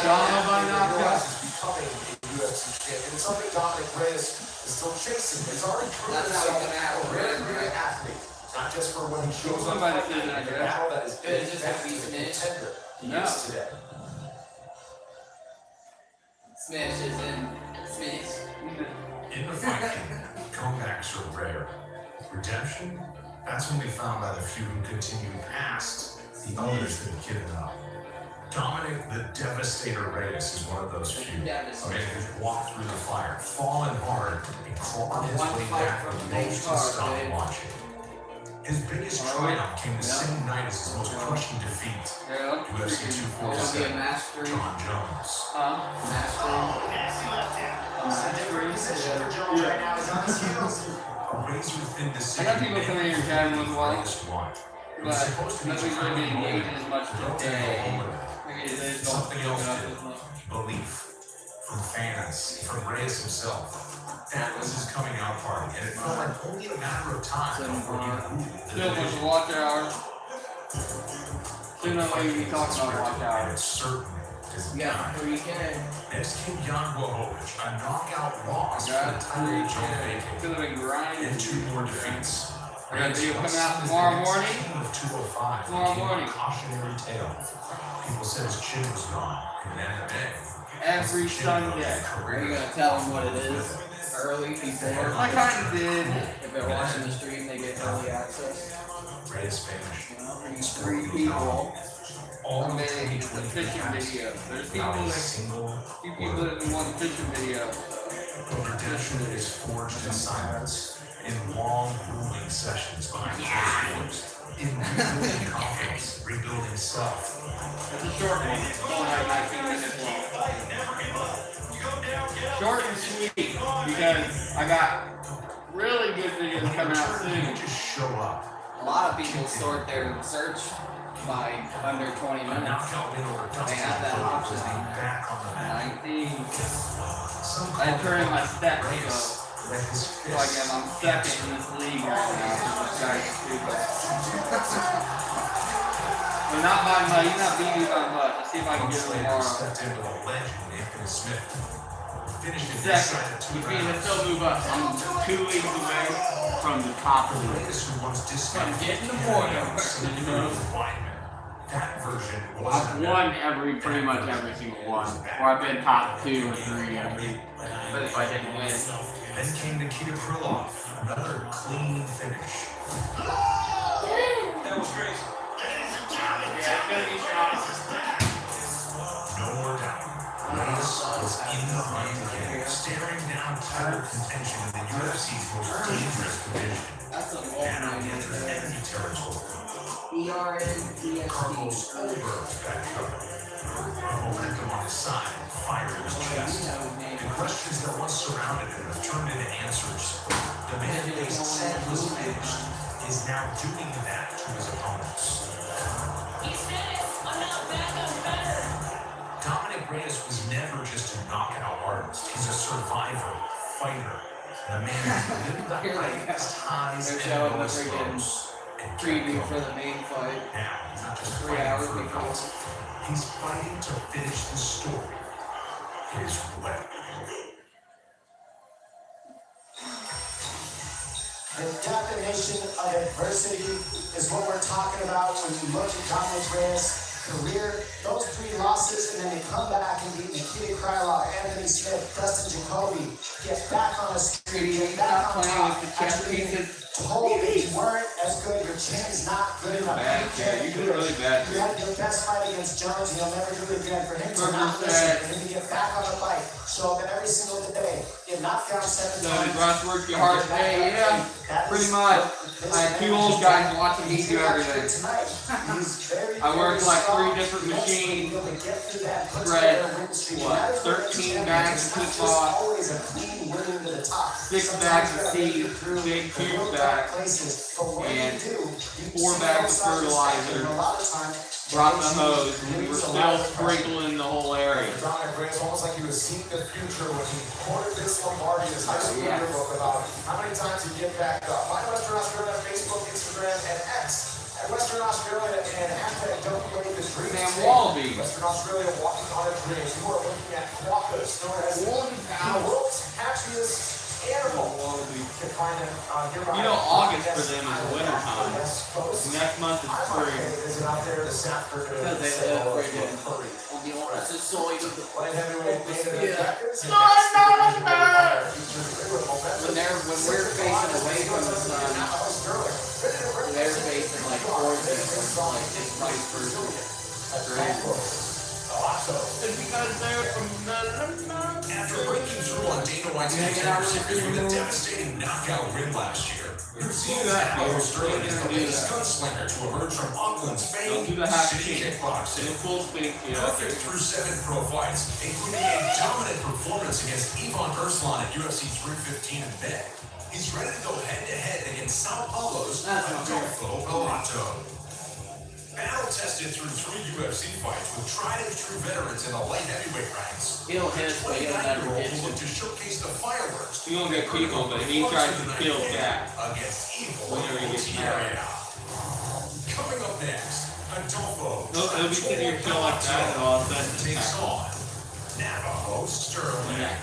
John by knockout is becoming a UFC champion. It's something Dominic Reyes is still chasing. He's already proven himself a very great athlete. Not just for when he shows up in a battle that is big, effective, and contender he is today. Smash is in. Smash. In the fight, comebacks are rare. Redemption, that's only found by the few who continue past the others that have given up. Dominic the Devastator Reyes is one of those few. A man who's walked through the fire, fallen hard, and crawled his way back when most would stop watching. His biggest triumph came the same night as his most crushing defeat. UFC 247, John Jones. A razor-thin decision. I got people coming in here with one, It but was supposed to be nothing's really determined engaging as much today. Something else did. Belief from fans, from Reyes himself. That was his coming out party, and it felt like only a matter of time before he ruled Still a bunch of watch hours. Still not like we talk about watch and hours. it's certain as You got time. 3K. Next came Jan Blachowicz, a knockout loss for the title of Joe Bacon, Could have been grinding. and 2 more defeats. I got a video coming out Reyes tomorrow was the morning. king of 205 Tomorrow became morning. a cautionary tale. People said his chin was gone, and then Every his chin Sunday. goes Are you gonna tell them what it is early before? I kind of did. If they're watching the stream, they get early access. Reyes finished. You know, for you 3 people. all It's a fishing video. There's people that want fishing video. But redemption is forged in silence, in long, grueling sessions behind closed doors, in rebuilding confidence, rebuilding self. It's a short one. It's only like 19 minutes long. Short and sweet because I got really good videos coming out soon. Just show up. A lot of people sort their search by under 20 minutes. They have that option. 19. I turn in my stats so I'm second in this league right now. This guy's stupid. But not by much. He's not beating me by much. Let's see if I can get him tomorrow. Second. Which means I still move up. I'm 2 leagues away from the top of the league. From getting the point. That version I've won pretty much every single one. Or I've been top 2 or 3 every. But if I didn't win. Then came Nikita Krylov, another clean finish. That was great. Yeah, it's gonna be strong. No more doubt. Reyes was in the hunt again, staring down title contention in the UFC's most dangerous division. That's a Now he entered enemy territory. Carlos Ulberg's backyard. Momentum on his side, fire in his chest. And questions that once surrounded him have turned into answers. The man they said was finished is now doing that to his opponents. He's finished. I'm not back, I'm better. Dominic Reyes was never just a knockout artist. He's a survivor, fighter, and a man who lived the highest highs and lowest lows. Preview for the main fight. Now, he's not just 3 fighting hours for a before. belt. He's fighting to finish the story his way. The definition of adversity is what we're talking about when you look at Dominic Reyes' career. Those 3 losses, and then they come back and beat Nikita Krylov, Anthony Smith, Dustin Jacoby, get back on the street, get back on top. Told that you weren't as good, your chin is not good enough. You did really bad. You had your best fight against Jones, and you'll never do it again. For him to not listen, for him to get back on the fight, show up every single day, get knocked down 7 So times. did Russ work your hard day? Yeah, pretty much. I had 2 old guys watching me do everything. I worked like 3 different machines, spread, 13 bags of clip off, 6 bags of seed, big tube bags, and 4 bags of fertilizer. Brought the hose, and we were still sprinkling the whole area. Dominic Reyes, almost like he was seeing the future when he quoted Vince Lombardi in his high school yearbook about how many times he'd get back up. Find Western Australia on Facebook, Instagram, and X. At Western Australia and hashtag Don't Wait the Dream. Sam Wallaby. Western Australia walking on a dream. You are looking at quokkas, known as the world's hatchiest animal. You can find them You know, August for them is winter time. Next month is spring. Is out there this afternoon. Because they live on the opposite side of the light heavyweight when we're facing away from the sun, they're facing like towards it, like it's vice versa. That's crazy. It's because they're from After breaking through on Dana White's with a devastating knockout win last year, Australia is the latest gunslinger to emerge from Auckland's famed City Kickboxing. Perfect through 7 pro fights, including a dominant performance against Ivan Erslan at UFC 315 in May. He's ready to go head-to-head against Sao Paulo's Adolfo Bellato. Battle-tested through 3 UFC fights with tried-and-true veterans in the light heavyweight ranks. He'll hit, but he'll never hit you. To showcase the fireworks. He won't get people, but he tries to kill Jack. Against evil whenever he gets mad. Coming up next, Adolfo. He'll be sitting here kill like that, and all of a sudden takes on Navajo Sterling. Yeah.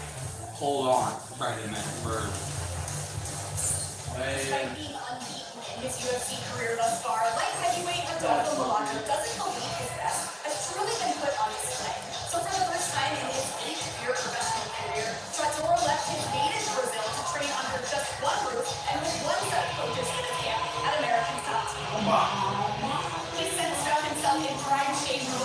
Hold on. Try to make burn. Despite being unbeaten in his UFC career thus far, light heavyweight Adolfo Bellato doesn't believe his best has truly been put on display. So for the first time in his 8-year professional career, Trattor left his native Brazil to train under just one roof and with one set of coaches in his camp at American Top Team. He since found himself in prime shape for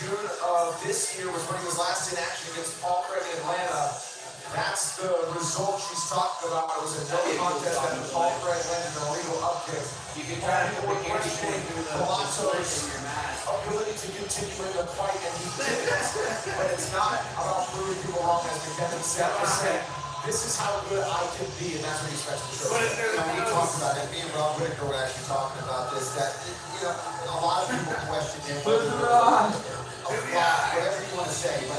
June of this year was when he was last in action against Paul Craig in Atlanta. That's the result she's talking about. It was a no contest that Paul Craig landed an illegal upkick. You can try to put the candy cane through the Palazzo's in your mask. ability to continue in the fight, and he did it. But it's not about proving people wrong, as McKenna said. This is how good I can be, and that's what he's supposed to show. We talked about it. Me and Rob Whitaker were actually talking about this. That a lot of people question him. Whatever you want to say, but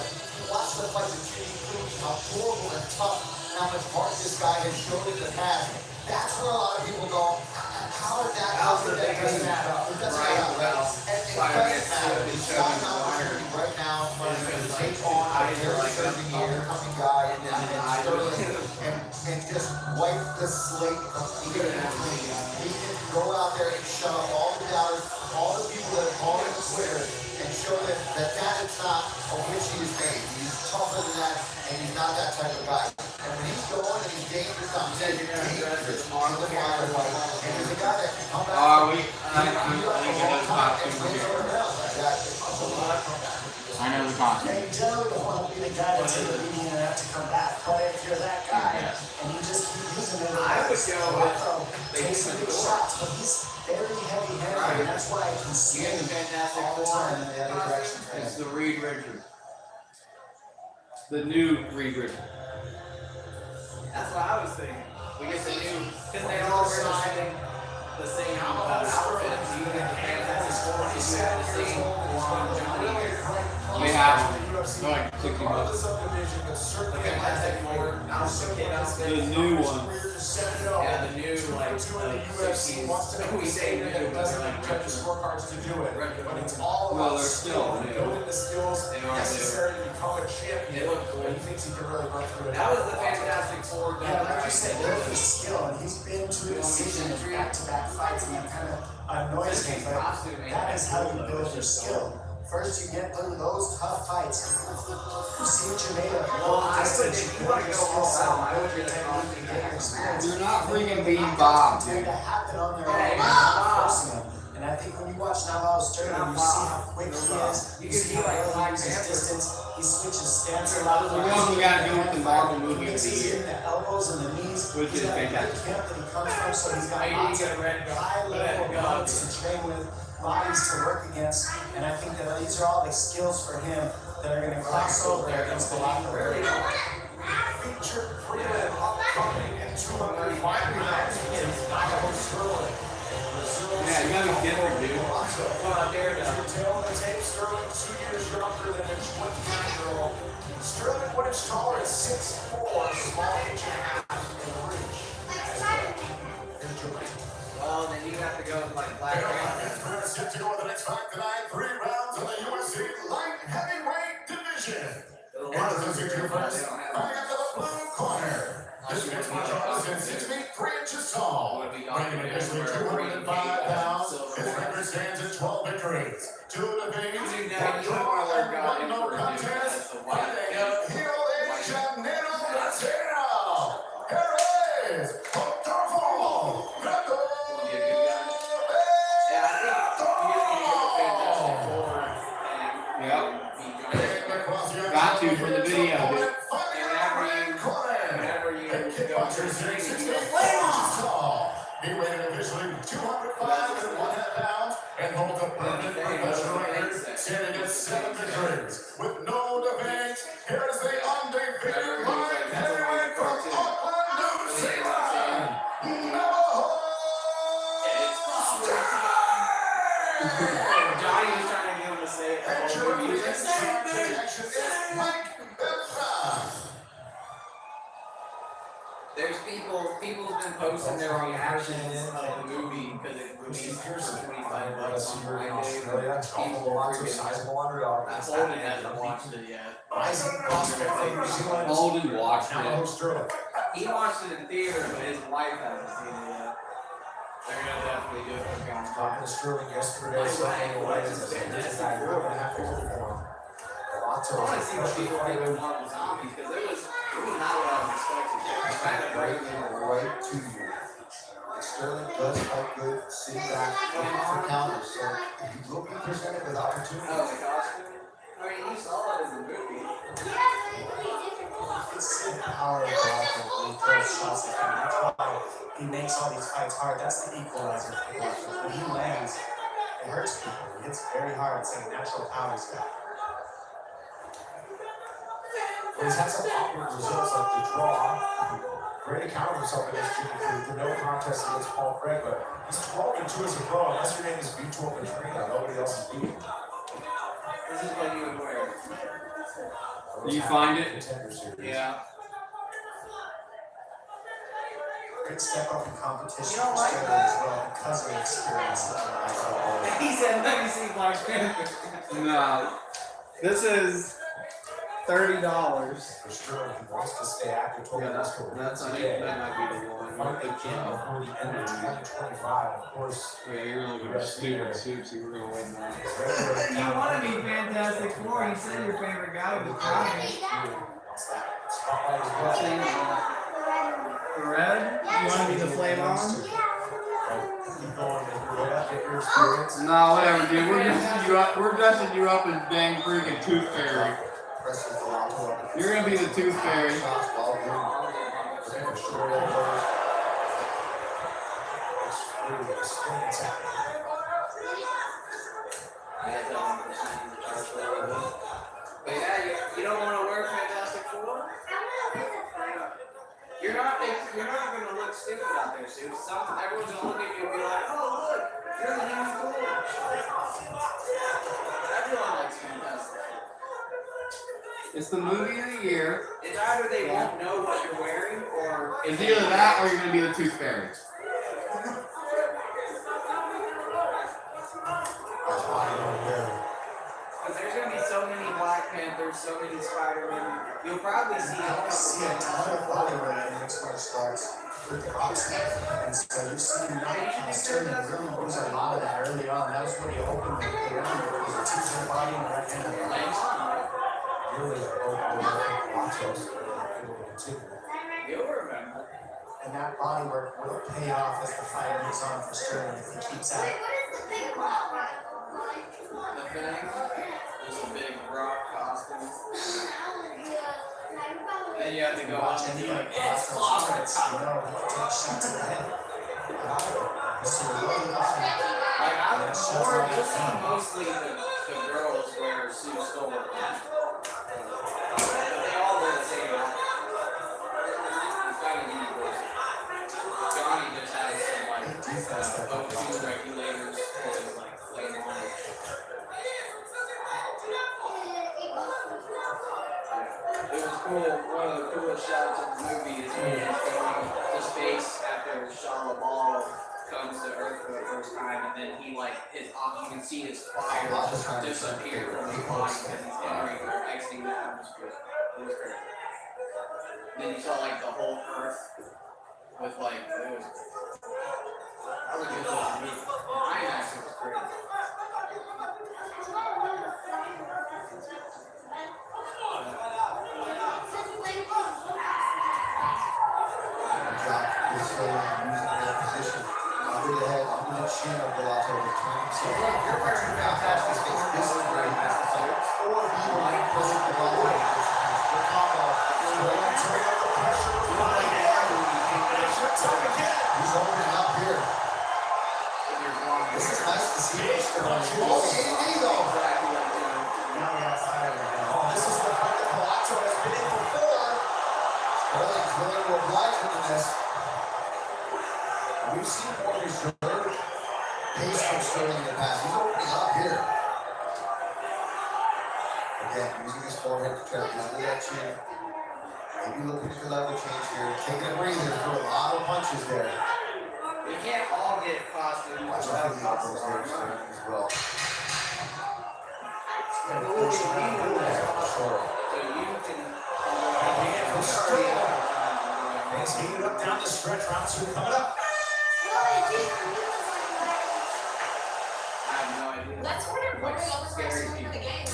watch the fight with Jimmy Cruz, how horrible and tough, and how much heart this guy has shown in the past. That's where a lot of people go, how did that happen? It doesn't matter. It doesn't matter. And it doesn't matter. He's got an opportunity right now in front of him to take on a very serving up-and-coming guy and just wipe the slate completely. He can go out there and shut up all the doubters, all the people that have called him a quitter, and show that is not of which he is made. He's tougher than that, and he's not that type of guy. And when he's going and he's dangerous, I'm saying dangerous on the fire fight. And he's a guy that can come back. I think it does costume here. I know the costume. Yeah, you generally don't want to be the guy that's in the median and have to come back. But if you're that guy and you just keep using it, I would go with takes big shots, but he's very heavy-handed, and that's why I can see him all the time in the other direction. It's the Reed Richards. The new Reed Richards. That's what I was thinking. We get the new, because they all rocking the same outfits. You get the Fantastic Four, you have the same Johnny. Yeah. Like $60. The Fantastic Four, The new one. yeah, the new, like, UFC we say new, but they're like judges scorecards to do it. But it's all Well, about they're still new. building the skills They are necessary to become a champion. They look cool. And he thinks he can really run through it. That was the Fantastic Four. Yeah, like you said, there's the skill, and he's been to a decision of back-to-back fights, and that kind of annoys me, but that is how you build your skill. First, you get through those tough fights. You see what you're made of. Well, I would, if you want to go all out, I would get a costume and get experience. You're not freaking being Bob, dude. To happen on their own, not forcing them. And I think when you watch Navajo Sterling, you see how quick he is. You You can see be how like well Black he uses Panther. distance. He switches stance a lot of The one we gotta do with the Marvel movie of the Mixes year. in the elbows and the knees. Which is He's got a fantastic. good camp that he comes from, so he's got I need lots to get of a red high-level opponents to train with, bodies to work against, and I think that these are all the skills for him that are going to cross over against the lot of Featured prelim upcoming in 205 pounds against Navajo Sterling. Yeah, you gotta be different, dude. Tail on the tape, Sterling 2 years younger than a 29-year-old. Sterling, what is taller, is 6'4", small inch and a half in reach. Here's Jermaine. Well, then you have to go with like Black Panther. We're set to go with the next fight tonight. 3 rounds in the UFC light heavyweight division. Introducing to you first, fighting out of the blue corner. This mixed martial artist is 6 feet 3 inches tall, weighing officially 205 pounds. His record stands at 12 victories, 2 defeats, 1 draw, and 1 no contest. Fighting out of Rio de Janeiro, Brazil. Here is Rodolfo Gato. Got to for the video, dude. Whenever you go to the ring, you He weighed officially 205.5 pounds and holds a permanent professional record, standing at 7 victories with no defeats. Here is the undefeated light heavyweight from Auckland, New Zealand, Navajo. Johnny was trying to get him to say it. And your reaction is Mike Beltran. There's people's been posting their reactions of the movie because it released for $25 on Friday. People are freaking Holden hasn't watched it yet. Holden watched it. He watched it in theater, but his wife hasn't seen it yet. They're gonna definitely do it for Count. Talking to Sterling yesterday, saying what is this guy really gonna have to go for him. I want to see what people think of Marvel Zombies because it was not what I was expecting. It's kind of Right to you. Sterling does fight good, sitting back, looking for counters, so he will be presented with opportunities. Oh, the costume? I mean, you saw it in the movie. Yeah, but it's gonna be different. It's the power of Brockton when he throws shots like that. That's why he makes all these fights hard. That's the equalizer for Brockton. When he lands, it hurts people. He hits very hard. It's like natural power he's got. Well, he's had some awkward results like the draw. Great account of himself against Jimmy Cruz. The no contest against Paul Craig, but he's 12-2 as a pro. Unless your name is Vitor Petrino, nobody else is beating him. This is what you would wear. Do you find it? Yeah. Great step up in competition You don't for like Sterling that? as well because of the experience of the NFL. He said, let me see Black Panther. No. This is $30. For Sterling, he wants to stay active toward Yeah, his career. that's I think that might be the one. Fight again before the end of 2025, of course. Yeah, you're looking for stupid soups. You were gonna win that. You want to be Fantastic Four. You said your favorite guy was Johnny. Spotlight is What's watching. The red? You want to be the flame on? Keep going, get your experience. No, whatever, dude. We're dressing you up as dang freaking Tooth Fairy. You're gonna be the Tooth Fairy. But yeah, you don't want to wear Fantastic Four? You're not going to look stupid out there, Sue. Everyone's going to look at you and be like, oh, look, you're the new Four. Everyone likes Fantastic Four. It's the movie of the year. It's either they won't know what you're wearing, or It's either that or you're gonna be the Tooth Fairy. because there's going to be so many Black Panthers, so many Spider-Man. You'll probably see I see a ton of Bollywood in mixed martial arts with the boxing. And so you see Sterling really lose a lot of that early on. That was what he opened the round with. It was a two-foot body and a right-handed legs. Really, You'll remember. And that body work will pay off as the fight moves on for Sterling if he keeps at it. The thing is a big rock costume. Then you have to go up and be like, it's clobber time. You know, he can take shots to the head. So really Like, you'll see mostly the girls wear Sue Storm. They all wear the same outfit. It's kind of universal. Johnny just has some, like, O2 regulators for his, like, flame on it. It was cool. One of the coolest shots of the movie is when he's going to space after Shah LaBeouf comes to Earth for the first time, and then he like you can see his fire disappear from his body because he's entering or exiting the atmosphere. It was crazy. Then you saw like the whole Earth with like it was. I was good looking movie. IMAX was great. He's opening up here. This is nice to see. Oh, AD though. This is the fight that Palazzo has been in before. Sterling's willing to oblige him in this. We've seen more reserved pace from Sterling in the past. He's opening up here. Again, using his forehead to try to get under that chin. Maybe looking for level change here. Taking a breather for a lot of punches there. We can't all get costumes. Watch out for the elbows there as well. He's heated up down the stretch. Round two coming up. I have no idea. Let's order bowling all the Scary for the people. game.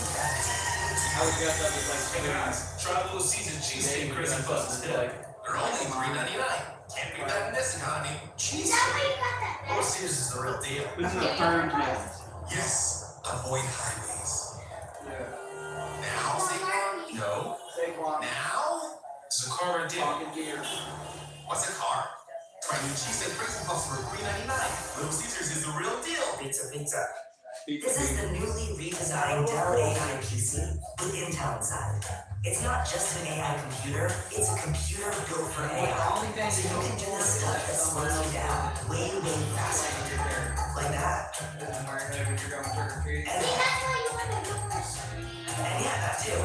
I would dress up as like Hey guys, try Little Caesar cheesesteak crazy buzz instead. They're only $3.99. Can't beat that in this economy. Cheesesteak. Little Caesars is the real deal. This is a firm test. Yes, avoid highways. Yeah. car right there. Talking gear. What's a car? Try new cheese and crazy puffs for $3.99. Little Caesars is the real deal. Pizza, pizza. This is the newly redesigned Dell AI PC with Intel inside. It's not just an AI computer, it's a computer built for AI. So you can do the stuff that slows you down way, way faster. Like that. And yeah, that too.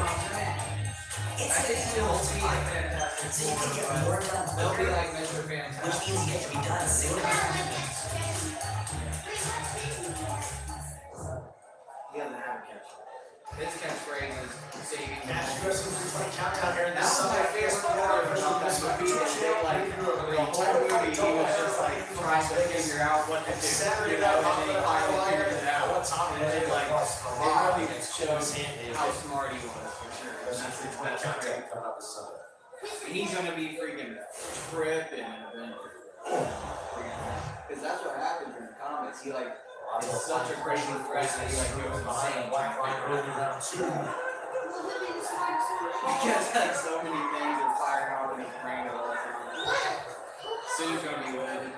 It's a multiplier. So you can get more done quicker, which means you get to be done sooner. He doesn't have a catch. His catchphrase is saving the Cash moment. UFC 320 countdown here in That this was my favorite part of this movie. Like, the whole movie, he was just like trying to figure out what to do. Saturday You know, night, and then he finally figured it out. what time And then, like, it really shows him how smart he was, for sure. And that's his best trait. coming up this Sunday. And he's gonna be freaking tripping and adventure. Because that's what happens in the comics. He like is such a crazy threat that he like goes insane. Black line early round 2. Because like so many things are firing out in his brain at all times. Soon's gonna be lit.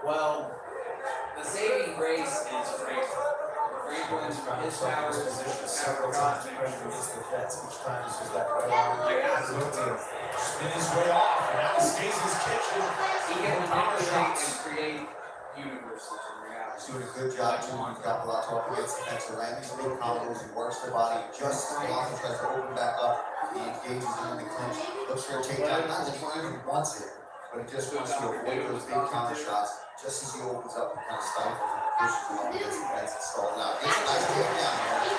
Well, the saving grace is Franklin. Franklin's from his powers, power God. Against the Feds, each time he's just that right arm. Spin his way off, and now he stays his kitchen. He can manipulate and create universes in reality. He's doing a good job too. He's got a lot to talk against the defensive line. These big combos, he works the body just as long as tries to open back up. He engages him in the clinch, looks for a takedown. Not that he even wants it, but he just wants to avoid those big counter shots. Just as he opens up and kind of stifles him, pushes him up against the fence and stalls out. Gets a nice takedown there.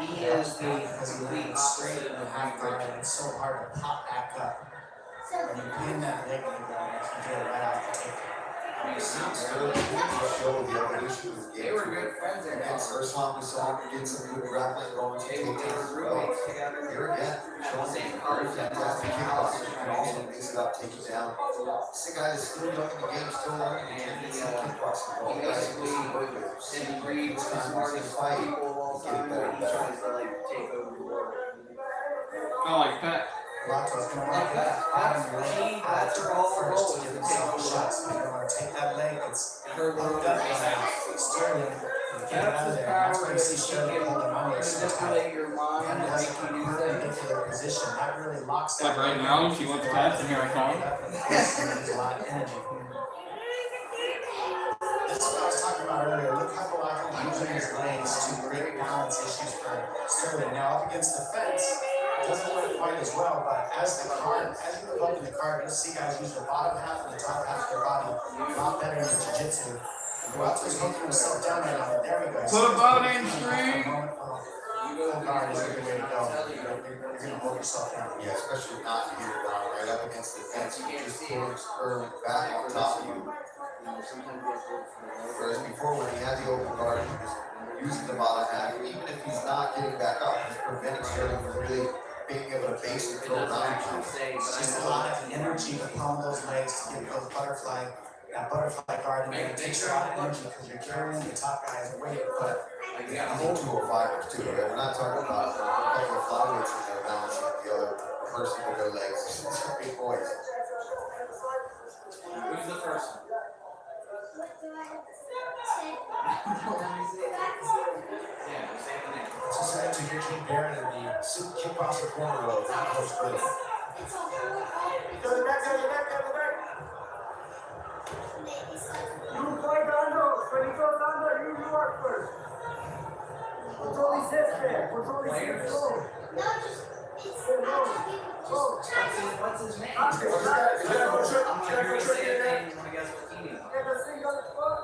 He is the complete opposite of half guard, and it's so hard to pop back up. When you pin that leg, you get it right off the table. It seems really good to show the evolution of his game. They were good friends in Against Urslan, we saw him get some good grappling going. They were roommates together. Here again, showing Same very card. fantastic kickboxing. Can also mix it up, take it down. This is a guy that's still young in the game, still learning. And He's he kickboxing. All he the guys basically he worked with. Sid Reed was the smartest people of all time, but he tries to like take over the world. I like that. Lato's gonna Like want that. That's her whole goal is to take himself over. shots. He's gonna take that leg. It's Her hooked up by Sterling. Get it That's out his of there. That's power where you is see she Sterling can holding on to it so tight. manipulate your mind And and has make a you do things. perpendicular position. That really locks that Like right leg now, up. she wants to catch, and here I come. There's a lot of energy. This is what I was talking about earlier. Look how Balak is using his legs to create balance issues for Sterling. Now up against the fence, it doesn't work quite as well, but as you move up in the card, you'll see guys use the bottom half and the top half of their body a lot better in the jiu-jitsu. Walter's hooking himself down right now, but there we go. Put a boat in, stream. Full guard is a good way to go. You're gonna hold yourself down. Yeah, especially not here, right up against the fence. You just put Sterling back on top of you. Whereas before, when he had the open guard, he was using the bottom half. Even if he's not getting back up, he's preventing Sterling from really being able to base and throw around you. It's just a lot of energy to pound those legs to get those that butterfly guard in there. It takes a lot of energy because you're carrying the top guy's weight, but You need 205ers too, right? We're not talking about a couple of flyweights in there balancing the other person with their legs. These are big boys. Who's the first one? Yeah, say the name. It's a second to Eugene Barrett in the kickboxing corner of Coach Griff. Go to the back, go to the back, go to the back. You fight under. When he goes under, you work first. Control his head there. Control his head. Go. What's his name? I'm gonna hear you say his name. You wanna guess what team he's on? Get the single spot.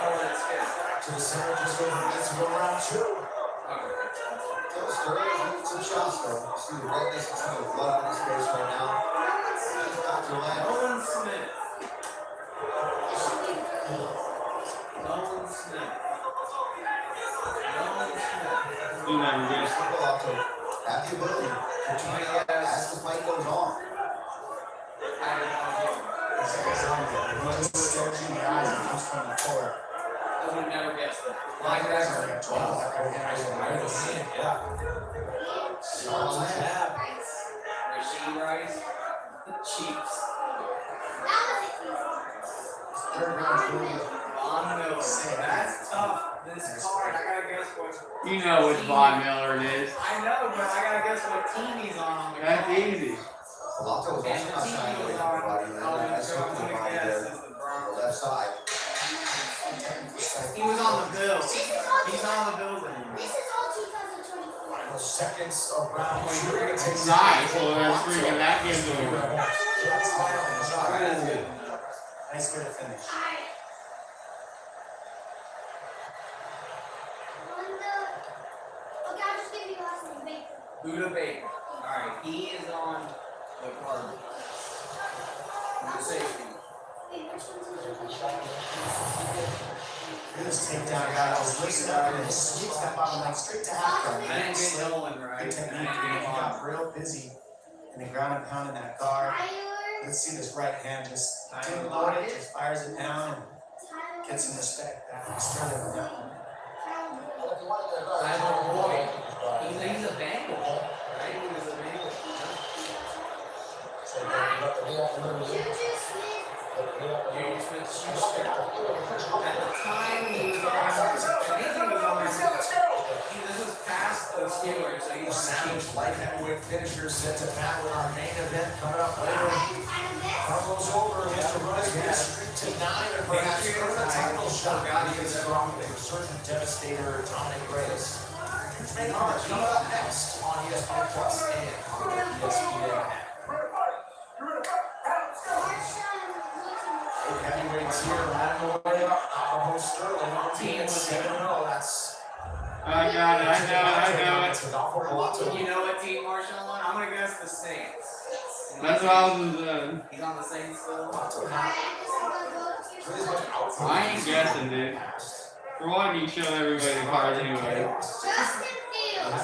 Oh, that's good. To the center, just over minutes to go round 2. Sterling hitting some shots though. You see the redness, you see the blood on his face right now. He's got to land. Nolan Smith. Nolan Smith. Nolan Smith. He You'll never guess. Have the ability to change up as the fight goes on. I would never guess that. Like that. Rasheed Rice, the Chiefs. Von Miller. That's tough. This card, I gotta guess what. You know which Von Miller it is. I know, but I gotta guess what team he's on. That's easy. Colato was also not trying to wait for everybody. That's something about the left side. He was on the Bills. He's on the Bills anymore. This is all 2024. Final seconds of round two. Nice. Well, that's freaking that gives him a That is good. Nice way to finish. Okay, I'll just give you the last name, Baker. Buda Baker. Alright, he is on the Cardinals. The safety. Wait, which one's This takedown guy just lifts it up and sweeps that bottom leg straight to half guard. I didn't get Nolan right. Good technique. He got real busy in the ground and pound in that guard. Let's see this right hand just didn't load it, just fires it down and gets some respect back from Sterling on that one. Tyler Boyd. He's a Bengal, right? He was a Bengal. Juju Smith-Schuster. At the time, he was on. I think he was on. This was past the Steelers, so he was Savage light heavyweight finisher set to battle in our main event coming up later. Carlos Ulberg has to run his streak to 9 and perhaps earn a title shot against strong resurgent devastator Dominic Reyes. Main card coming up next on ESPN Plus and on ESPN. Heavyweights here, Adam way up, Alamo Sterling on team at 7-0. That's I got it. I know it. You know what team Marshall on? I'm gonna guess the Saints. That's what I was doing. He's on the Saints still. I ain't guessing, dude. For one, you show everybody the cards anyway. Justin Fields.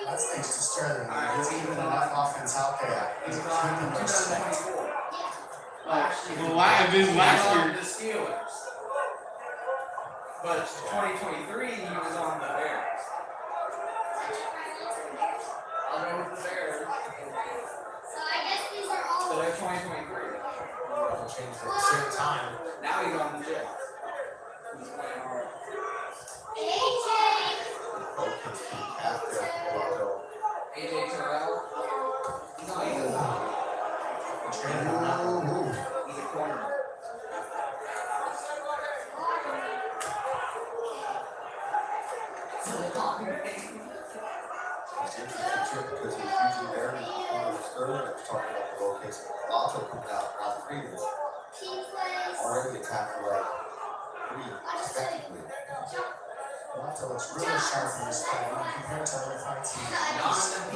That's thanks to Sterling. He's even enough offense out there. He's keeping the respect. Well, his last year. The Steelers. But 2023, he was on the Bears. I'll go with the Bears. So I guess these are all. So they're 2023. changed at the same time. Now he's on the Jets. He's playing hard. AJ. AJ Terrell. He's not even he's a corner. It's interesting too because he's usually there in the corner of Sterling and talking about the location. Lotto coming out round 3 today. Already attacked the leg. 3 effectively. Lotto looks really sharp in this fight. When compared to other fights, he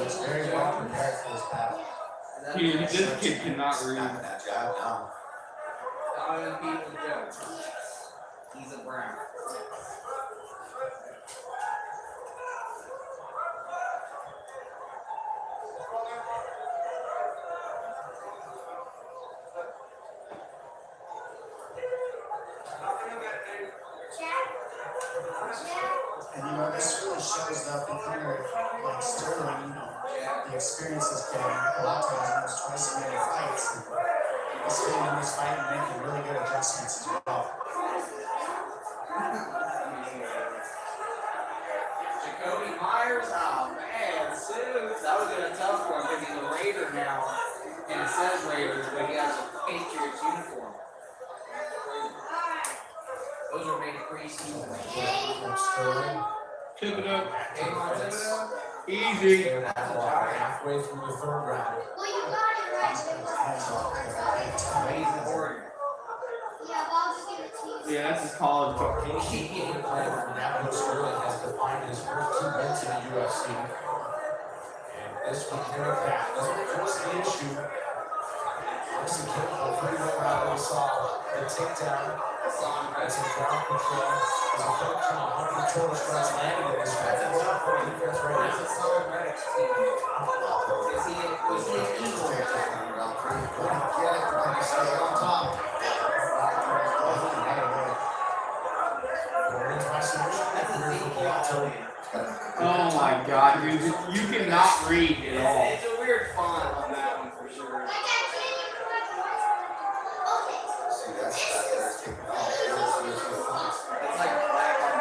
looks very well prepared for this battle. Dude, this kid cannot read. That jab now. Donovan Peoples-Jones. He's a Brown. And you know, this really shows up in under like Sterling, you know, the experience is getting. Lotto has almost twice as many fights. And he's staying in this fight and making really good adjustments as well. Jacoby Myers, oh man, Suits. That was a tough one because he's a Raider now. And it says Raiders, but he has a Patriots uniform. Those are made preseason. Tip it up. Easy. Halfway through the 3rd round. Well, you got it right. He's the Oregon. Yeah, but I'll just give it to you. Yeah, that's his college book. Fernando Sterling has defined his first 2 wins in the UFC. And this one here at that doesn't force the issue. Obviously, Kimbo pretty well out. We saw the takedown. That's some ground control. There's a production of 100 total strikes landed in this match. That's not for defense right now. That's a solid medics team. Was he an eagle? Get it, can you stay on top? Oh my god, dude. You cannot read at all. It's a weird font on that one for sure. See, that's taking off. It's like black on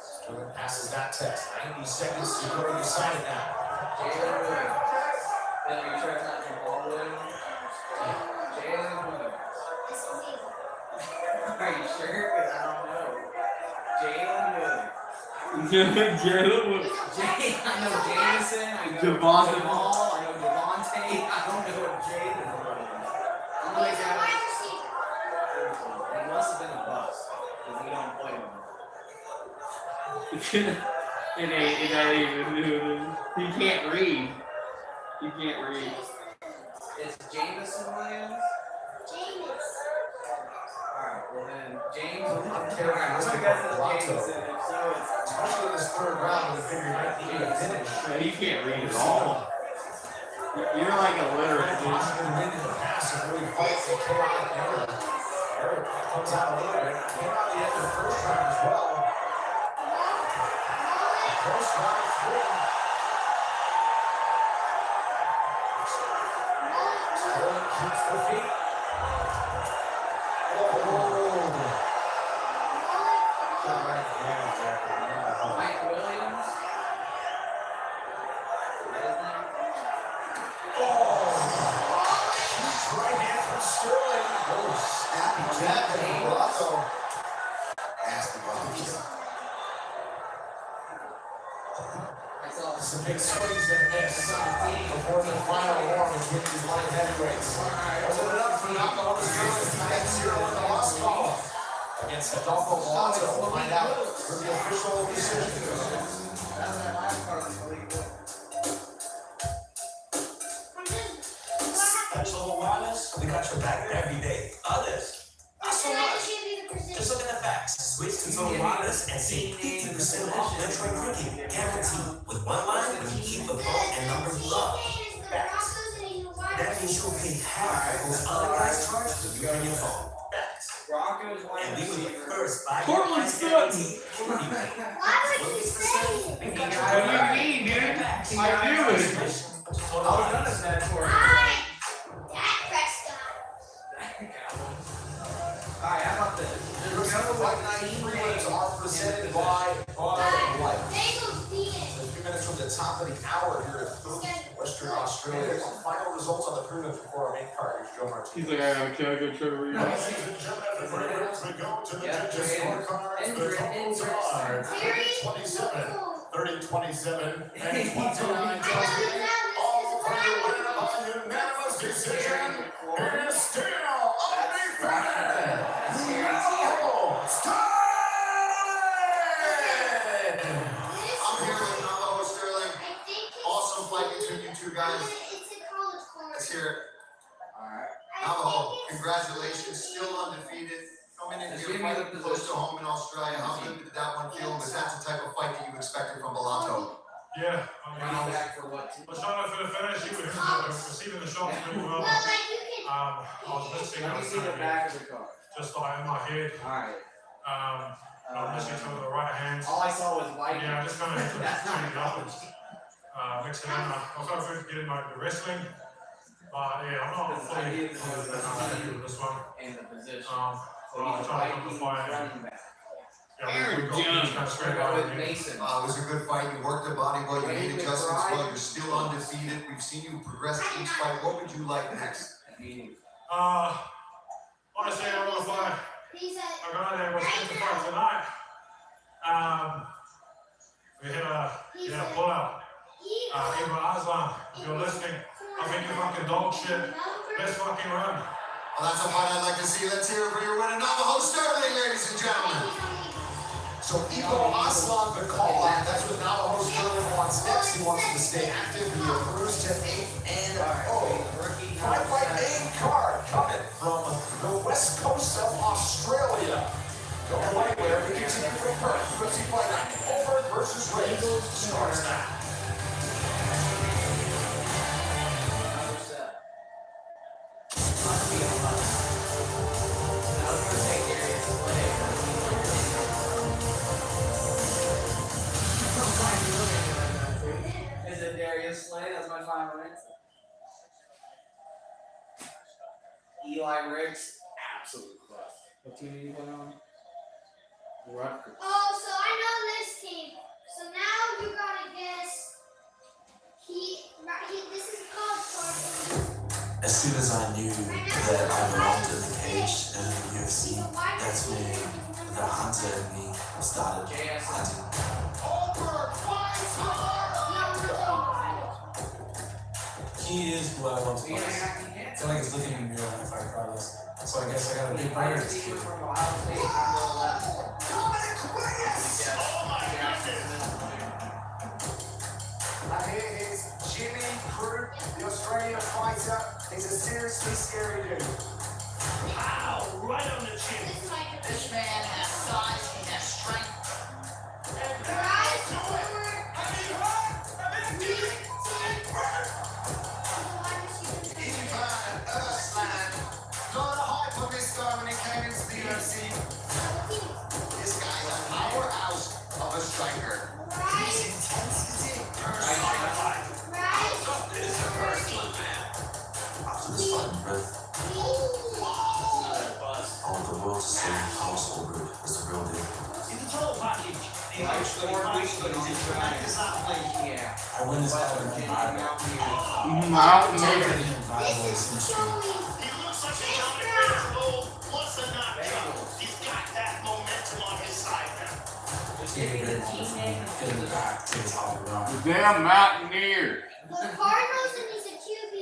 Sterling passes that test. 90 seconds to go to decide it now. Jalen Williams. Then you try not to ball Williams. Jalen Williams. Are you sure? Because I don't know. Jalen Williams. Jalen Williams. I know Jameson. I know Javonte. Jamal. I know Devontae. I don't know what Jalen Williams. I'm like that. He must have been a bust because he don't play him. It ain't even new. He can't read. He can't read. It's Jameson Williams. Alright, well then, James. Alright, I'm guessing Jameson. If so, it's. Especially in this third round, we figure he might be a finish. Man, he can't read at all. You're like illiterate, dude. The pass and really fights the chaotic error. Eric comes out a little bit. Came out the end of the first round as well. First round three. Sterling keeps the feet. Mike Williams. Right hand from Sterling. Oh, snappy jab from Morocco. Nasty body kill. It's a big swings and miss before the final war between these light heavyweights. Was it enough for knockout Sterling to 0 in the loss column against Adolfo Morocco? We'll find out for the official decision. That's Total Wireless. We got your back every day. Others, not so much. Just look at the facts. Switch to Total Wireless and save 50% off Metro cooking. Guaranteed. With one line, when you keep the phone and number you love. Facts. That means you'll pay half of those other guys charge for you and your phone. Facts. And we were the first by Portland guarantee. What do you mean, dude? I knew it. I was gonna say for Alright, how about this? There's no White Knight prelims are presented by Light. A few minutes from the top of the hour here at Western Australia. Final results on the prelims before our main card. Here's Joe Martinez. He's like, can I go try to read? Ladies and gentlemen, the prelims, we go to the judges' scorecards. The totals are 30-27, 30-27, and 29-28. All for the winner by unanimous decision. Is still undefeated. I'm here with Navajo Sterling. Awesome fight between you two guys. Let's hear it. Navajo, congratulations. Still undefeated. Coming in here fighting close to home in Australia. How good did that one feel? Was that the type of fight that you expected from Bellato? Yeah, I was trying for the finish. He was receiving the shots really well. I was missing. Let me see the back of the card. Just like in my head. Alright. I'm missing some of the right hands. All I saw was white. Yeah, I just kind of hit the uppers. Mixing in. I was trying to get in the wrestling. But yeah, I'm not fully with this one. In the position. I'm trying to amplify it. Yeah, we go kind of straight out of here. It was a good fight. You worked the body well. You made adjustments well. You're still undefeated. We've seen you progress each fight. What would you like next? Honestly, I don't know if I got there was supposed to fight tonight. We had a pullout. Ibn Aslan, if you're listening, I think you're fucking dog shit. Let's fucking run. Well, that's a fight I'd like to see. Let's hear it for your winner, Navajo Sterling, ladies and gentlemen. So Ivo Aslan Bacall, that's what Navajo Sterling wants next. He wants him to stay active. He improves to 8-0. Fight main card coming from the west coast of Australia. Don't go anywhere. We continue from Perth. UFC Fight Night. Ulberg versus Reyes starts now. Is it Darius Slay? That's my final answer. Eli Riggs, absolute bust. What team are you put on? Rutgers. Oh, so I know this team. So now you gotta guess. This is called Spartan. As soon as I knew that I belonged in the cage and in the UFC, that's when the hunter in me started hunting. He is who I want to fight. I feel like he's looking at me when I fight Carlos. So I guess I got a big player this kid. And here is Jimmy Crew, the Australian fighter. He's a seriously scary dude. Pow! Right on the chin. This man has size, he has strength. Not a hype on this guy when he came into the UFC. This guy's a powerhouse of a striker. His intensity. After this fight in Perth, I want the world to see Carlos Ulberg as the real deal. In the total package, the actually fights for his tremendous athlete. I win this fight with a He looks like a dominant role plus a knockout. He's got that momentum on his side now. Getting back to the top of the round. The damn Mountaineer. The Cardinals and he's a QB.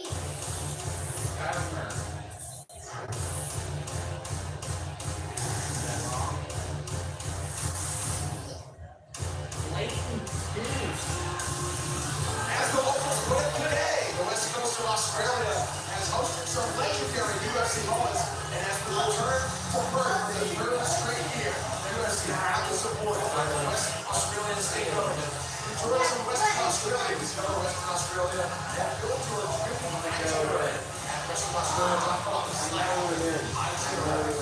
As the locals put it today, the west coast of Australia has hosted some legendary UFC moments and has been returned to Perth for the third straight year. The UFC proudly supported by the West Australian state government. Tourism Western Australia, discover Western Australia, and go to a trip at westernaustralia.com/itinerary.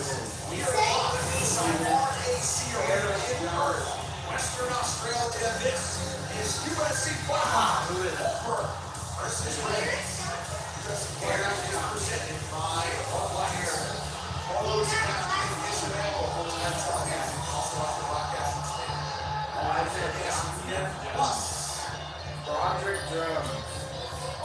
We are live inside RAC Arena in Perth, Western Australia. This is UFC Fight Night. Ulberg versus Reyes. UFC Fight Night is presented by Ulberg. All those captain is available full-time telecast. Also off the broadcast stand. Plus, Broderick Jones.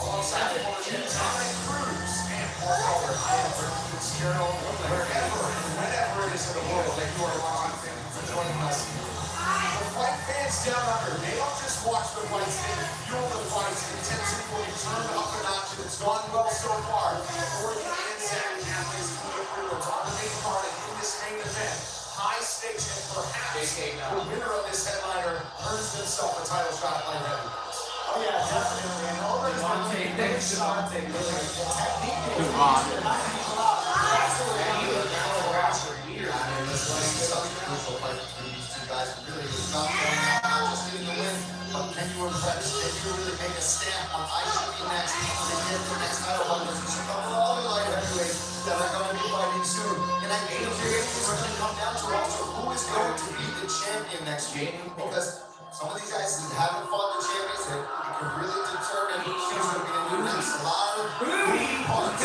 alongside the Tommy Cruz and Paul Ulberg. I am Ricky Fitzgerald. Wherever and whenever it is in the world that you are watching, thank you for joining us. The fight fans down under, they don't just watch the fights, they fuel the fights. Intensity will be turned up a notch, and it's gone well so far. Oregon and Zach athletes put through a dominating part in this main event. High stakes, and perhaps the winner of this headliner earns himself a title shot at light heavyweight. Oh yeah, definitely. And Ulberg is Come on. Crucial fight between these two guys. Really, it's not going out, not just getting the win, but can you impress? Can you really make a stamp on I should be next to get the next title holders? You should cover all the light heavyweights that are going to be fighting soon. And I think it's going to come down to also who is going to be the champion next year. Because some of these guys haven't fought the champions, and it can really determine who's going to be the new next. A lot of moving parts.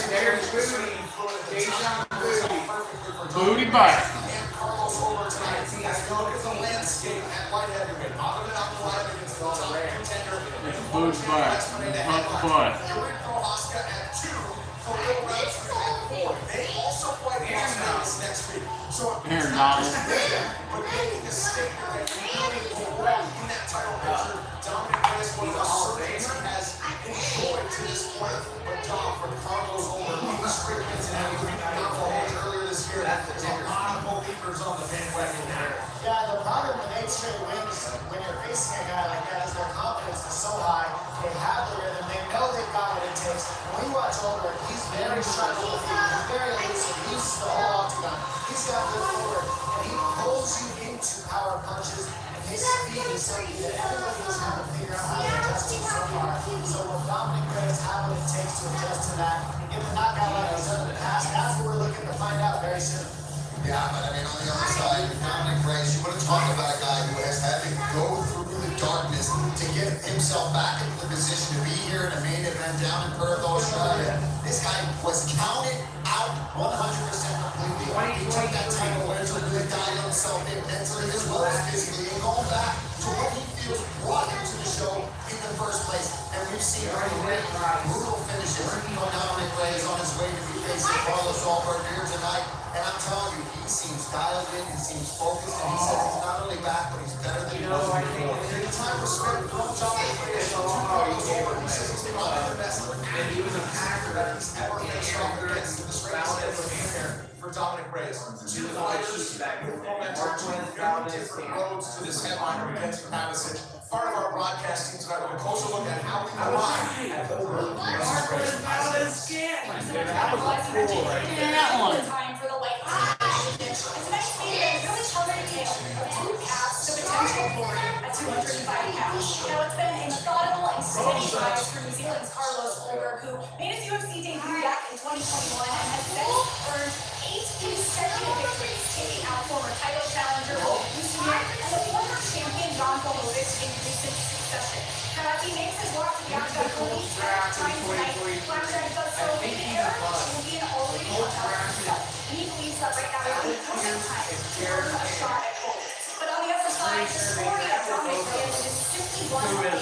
There's Booty. Booty bite. Carlos Ulberg tonight. As we look at the landscape at light heavyweight, Muhammad Abdullah against the top contender. Booty bite. Tough butt. Eric Prohaska at 2, Khalil Rountree at 4. They also fight Boston next week. So Here, Donald. but making a statement that you really go well in that title picture. Dominic Reyes, one of the surgeons he has enjoyed to this point. But Dom, from Carlos Ulberg, the straight wins and heavyweight earlier this year. There's a lot of believers on the bandwagon there. Yeah, the problem with 8 straight wins when you're facing a guy like that is their confidence is so high. They have the rhythm. They know they've got what it takes. When we watch Ulberg, he's very sharp with the feet. He's very elusive. He uses the whole octagon. He's got good forward, and he pulls you into power punches. And his speed is something that everybody is trying to figure out how to adjust to so far. So will Dominic Reyes have what it takes to adjust to that and get the knockout like he's done in the past? That's what we're looking to find out very soon. Yeah, but I mean, on the other side, Dominic Reyes, you want to talk about a guy who has had to go through the darkness to get himself back into the position to be here in a main event down in Perth, Australia. This guy was counted out 100% completely. He took that title away to really dial himself in mentally as well as physically and going back to what he feels brought him to the show in the first place. And we've seen great, brutal finishes from Dominic Reyes on his way to be facing Carlos Ulberg here tonight. And I'm telling you, he seems dialed in, he seems focused, and he says he's not only back, but he's better than he was before. Anytime respect from Dominic Reyes to Carlos Ulberg, he says he's probably the best And he was a packer that he's ever faced off against the straightest of here for Dominic Reyes. Two fighters with momentum, two very different roads to this headliner against Madison. Part of our broadcast team tonight, we're going to close a look at how we align at Ulberg versus Reyes. Time for the weight competition. And tonight's meeting is really covering a tale of 2 paths to potential glory at 205 pounds. Now, it's been a methodical and steady rise for New Zealand's Carlos Ulberg, who made his UFC debut back in 2021 and has since earned 8 consecutive victories, taking out former title challenger Ulberg and the former champion John Polovic in recent succession. Now, as he makes his walk to the octagon for the third time tonight, Blackjack does so in the air, champion already on top of himself. And he believes that right now is the perfect time to earn a shot at gold. But on the other side, the story of Dominic Reyes is simply one of the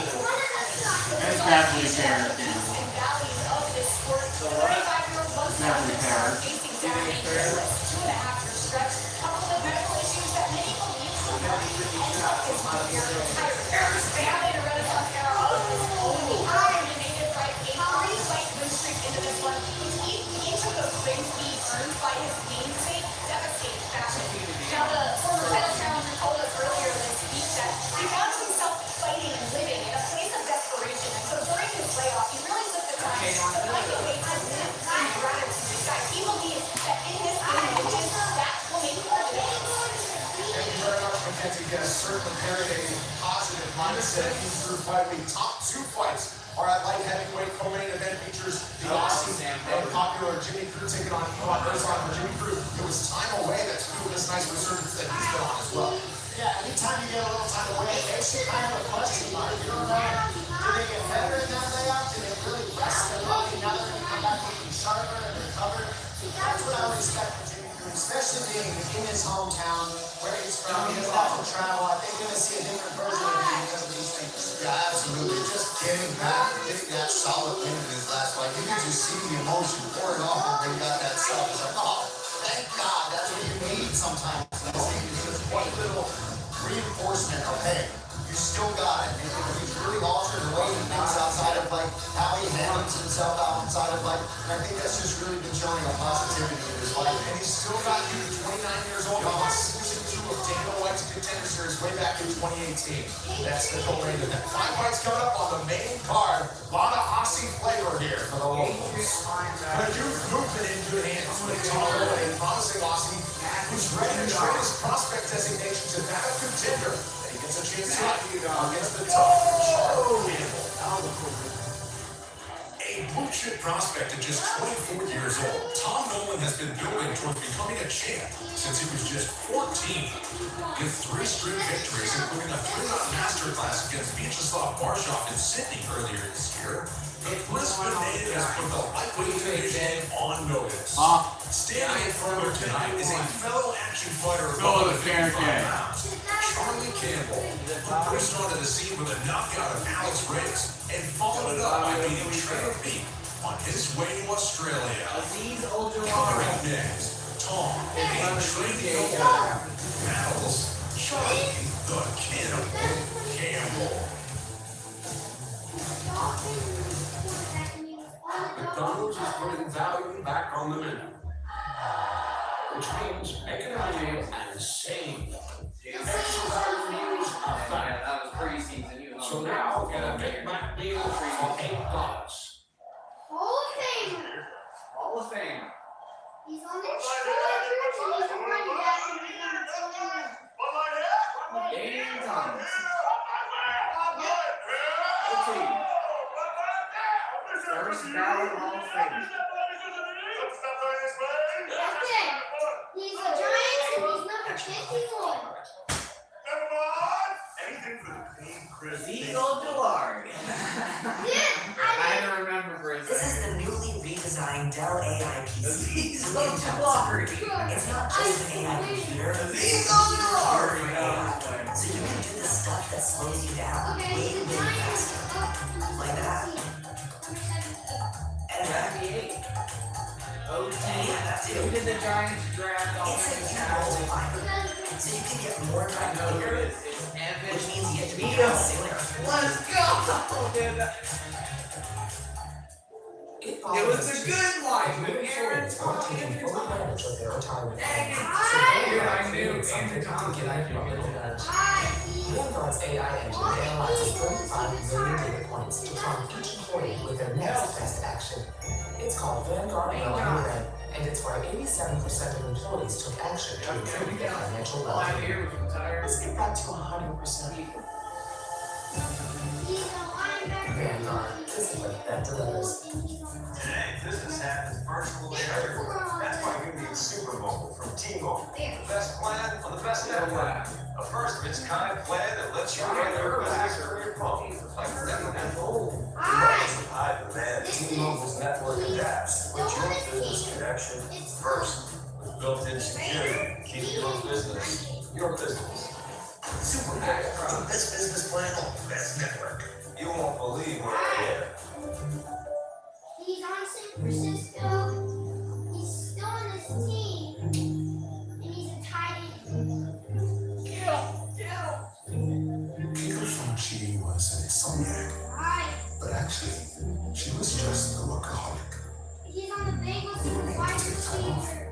That's definitely fair. and valleys of this sport. The 35-year-old was facing down a fearless 2.5-year stretch, coupled with medical issues that many believe will not end up his career entirely. His family in a renaissance era of his own time and made it like a 3-fight win streak into this one, which each of those wins he earned by his namesake devastating fashion. Now, the former title challenger told us earlier this week that he found himself fighting and living in a place of desperation. And so during his layoff, he really took the time to find a way to live in gratitude. Guys, he believes that in this game, that will make all the difference. Thank you very much, Mackenzie. Yes, certainly carried a positive mindset through fight week. Top 2 fights are at light heavyweight. Co-main event features the Aussie and popular Jimmy Crew taking on Rizwan for Jimmy Crew. It was time away that's fueled this nice resurgence that he's been on as well. Yeah, anytime you get a little time away, it makes you kind of a question mark. You don't know, do they get better in that layoff? Do they really rest their body? Now they're going to come back looking sharper and recovered. That's what I would expect from Jimmy Crew, especially being in his hometown, where he's from. He doesn't have to travel. I think you're going to see a different version of him because of these things. Yeah, absolutely. Just getting back, getting that solid win in his last fight. You can just see the emotion pouring off when he got that sub. It's like, oh, thank God. That's what you need sometimes. It's just one little reinforcement of, hey, you still got it. And he's really altered the way he thinks outside of like how he handles himself outside of like, and I think that's just really been showing a positivity in his life. And he's still got you, 29 years old, on season 2 of Dana White's Contender Series way back in 2018. That's the co-main event. 5 fights coming up on the main card. A lot of Aussie flavor here for the Wolves. But youth movement in good hands with Tom Holland, a promising Aussie who's ready to trade his prospect designation to that of contender. And he gets a chance to against the tough Charlie Campbell. A blue chip prospect at just 24 years old, Tom Nolan has been building towards becoming a champ since he was just 14. With 3 straight victories, including a 3-round masterclass against Vyacheslav Barshov in Sydney earlier this year, the Brisbane native has put the lightweight division on notice. Standing in front of him tonight is a fellow action fighter of 55 pounds, Charlie Campbell, who burst onto the scene with a knockout of Alex Reyes and followed it up by beating Trevor Peake on his way to Australia. Coming next, Tom and Training battles Charlie the Cannibal Campbell. McDonald's is putting value back on the menu, which means making it live and save. Rollins. First ballot Hall of Fame. He's a Giants and he's number 51. Eagle Dillard. I had to remember for a This is second. the newly redesigned Dell AI PC. Eagle Dillard. It's not just an AI computer. Eagle Dillard. So you can do the stuff that slows you down Okay, way, the way Giants faster. Like that. And that. 98. OT. Yeah, that's Who it. did the Giants draft on It's a the huge multiplier. So you can get more done No, quicker, it's Evan. which means you get to be Beat done him. sooner. Let's go. Dude, it was the good life with Aaron Are taking full advantage of their retirement plan. Dude, I knew Andrew Something to Thomas give was you a actually little good. nudge. Hi, Vanguard's AI engine analyzes 35 million data points to prompt each employee with their next best action. It's called Vanguard Well on Your End, and it's why 87% of employees took action to improve their financial All I well-being. hear was retired. Let's get back to 100%. he's a linebacker. Vanguard, this is what that delivers. Today, business happens virtually everywhere. That's why you need Super Mobile from T-Mobile. The best plan on the best network. A first of its kind plan that lets you run your business from your phone. Like never before. High demand. T-Mobile's network adapts to put your business connection first. With built-in security, keep your business your business. Super Mobile, the best business plan on the best network. You won't believe what I hear. He's on San Francisco. He's still on his team. And he's a tight end. People thought she was an insomniac, Hi. but actually, she was just a workaholic. He's on the Bengals. He's a wide receiver.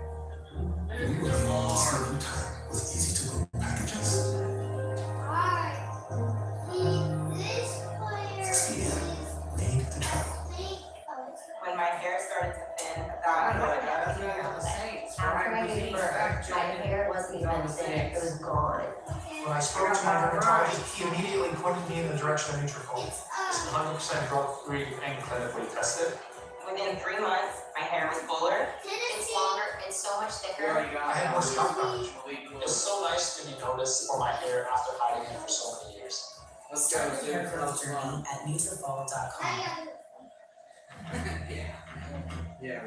We would have loved to save her time with easy-to-bring packages. Hi. This player is Made to travel. When my hair started to thin, that was After I gave birth, my hair wasn't even thin, it was gone. When I spoke to my dermatologist, he immediately pointed me in the direction of Nutrafol. It's 100% drug-free and clinically tested. within 3 months, my hair was fuller. It's longer, it's so much thicker. I had more scalp coverage. It's so nice to be noticed for my hair after hiding it for so many years. Let's go. Start your hair growth journey at Nutrafol.com. Yeah,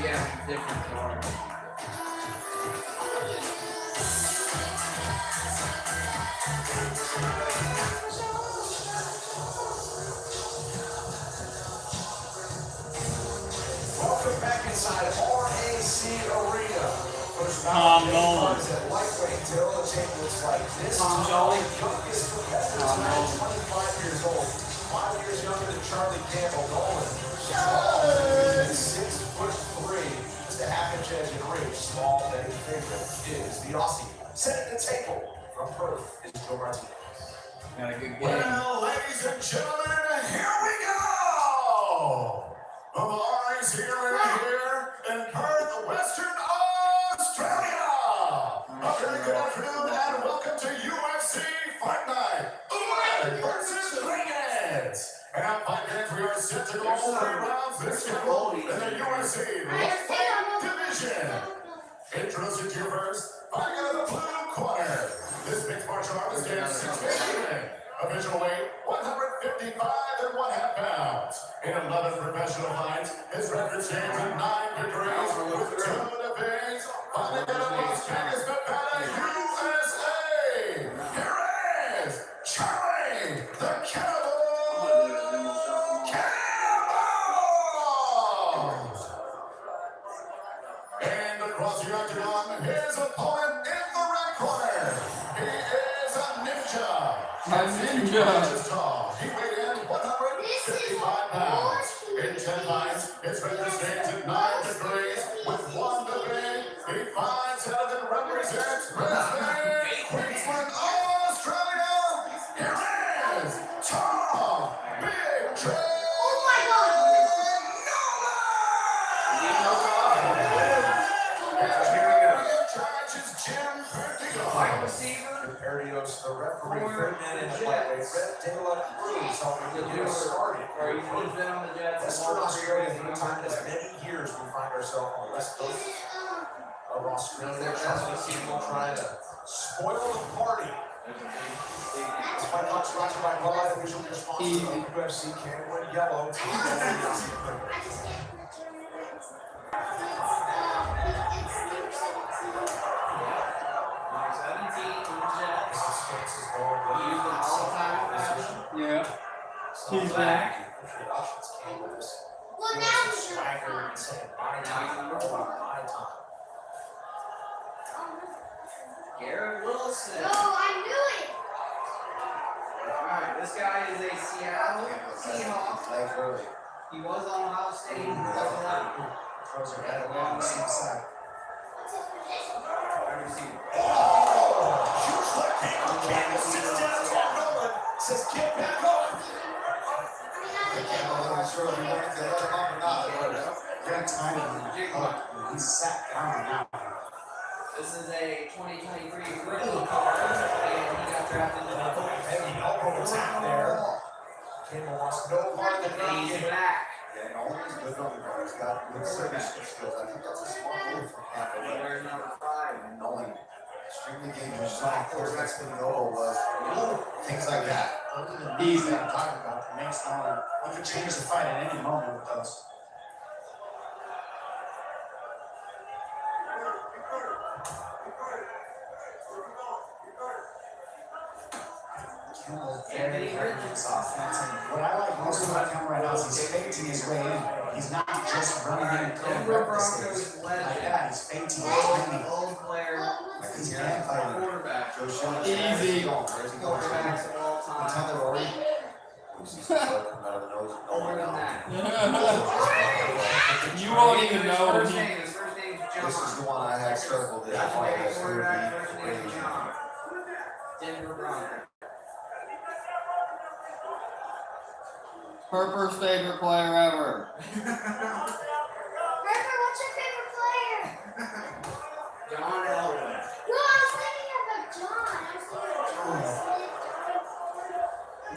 yeah, different color. Welcome back inside RAC Arena. Tom Nolan. Lightweight till the tape looks like this. Tom Jolly. Youngest competitor tonight, 25 years old. 5 years younger than Charlie Campbell Nolan. Tall, 6'3", just a half inch edge in reach. Small, betting favorite is the Aussie. Setting the table from Perth is Joe Martinez. Got a good game. Well, ladies and gentlemen, here we go! From RAC Arena here in Perth, Western Australia! A very good afternoon and welcome to UFC Fight Night! Ulberg versus Reyes! And at Fight Night, we are set to go 3 rounds this schedule in the UFC Lightweight Division. Introducing to you first, fighting out of the blue corner. This mixed martial artist is 6'8". Official weight, 155 1/2 pounds. In 11 professional fights, his record stands at 9 victories with 2 defeats. Fighting out of Las Vegas, Nevada, USA. Here is Charlie the Cannibal Campbell. And across the octagon, his opponent in the red corner. He is a ninja. He weighed in 155 pounds. In 10 fights, his record stands at 9 victories with 1 defeat. He fights out and represents Brisbane, Queensland, Australia. Here is Tom Big Tree. Oh my God! And here we go. referee Ferdinand in the lightweight. Taylor Cruz helping to get us started. Western Australia, for the time as many years we find ourselves on the west coast of Australia. Trying to spoil the party. This fight brought to you by Bud Light, official beer sponsor of UFC. Can win yellow. Yeah. He's back. Well, now he's not. Garrett Wilson. No, I knew it. Alright, this guy is a Seattle Seahawk. He was on Ohio State. Throws her head along the same side. Says get back up. I'm not sure if you want to let him up or not. Good timing. Oh, he's sat down now. This is a 2023 rookie card, and he got drafted in the Heavy elbow attack there. Campbell wants no part of the He's back. Yeah, and all these good underdogs. He's got good service skills. I think that's a smart move from Campbell. There's number 5. Knowing extremely dangerous shot. Quarterback's been Novo was things like that. Those are the knees that I'm talking about. It makes Nolan. He could change the fight at any moment with those. Campbell's very hard in his offense. And what I like most about Campbell right now is he's fainting his way in. He's not just running in and throwing recklessly like that. He's fainting his timing. Old player. Like he's hand fighting. Quarterback. Easy. Where's he going? Quarterbacks of all time. Contender Rory. Older than that. You won't even know. His first name's John. This is the one I had circled in. Quarterback, first name's John. Denver Broncos. Harper's favorite player ever. Harper, what's your favorite player? John Elway. No, I was thinking about John. I was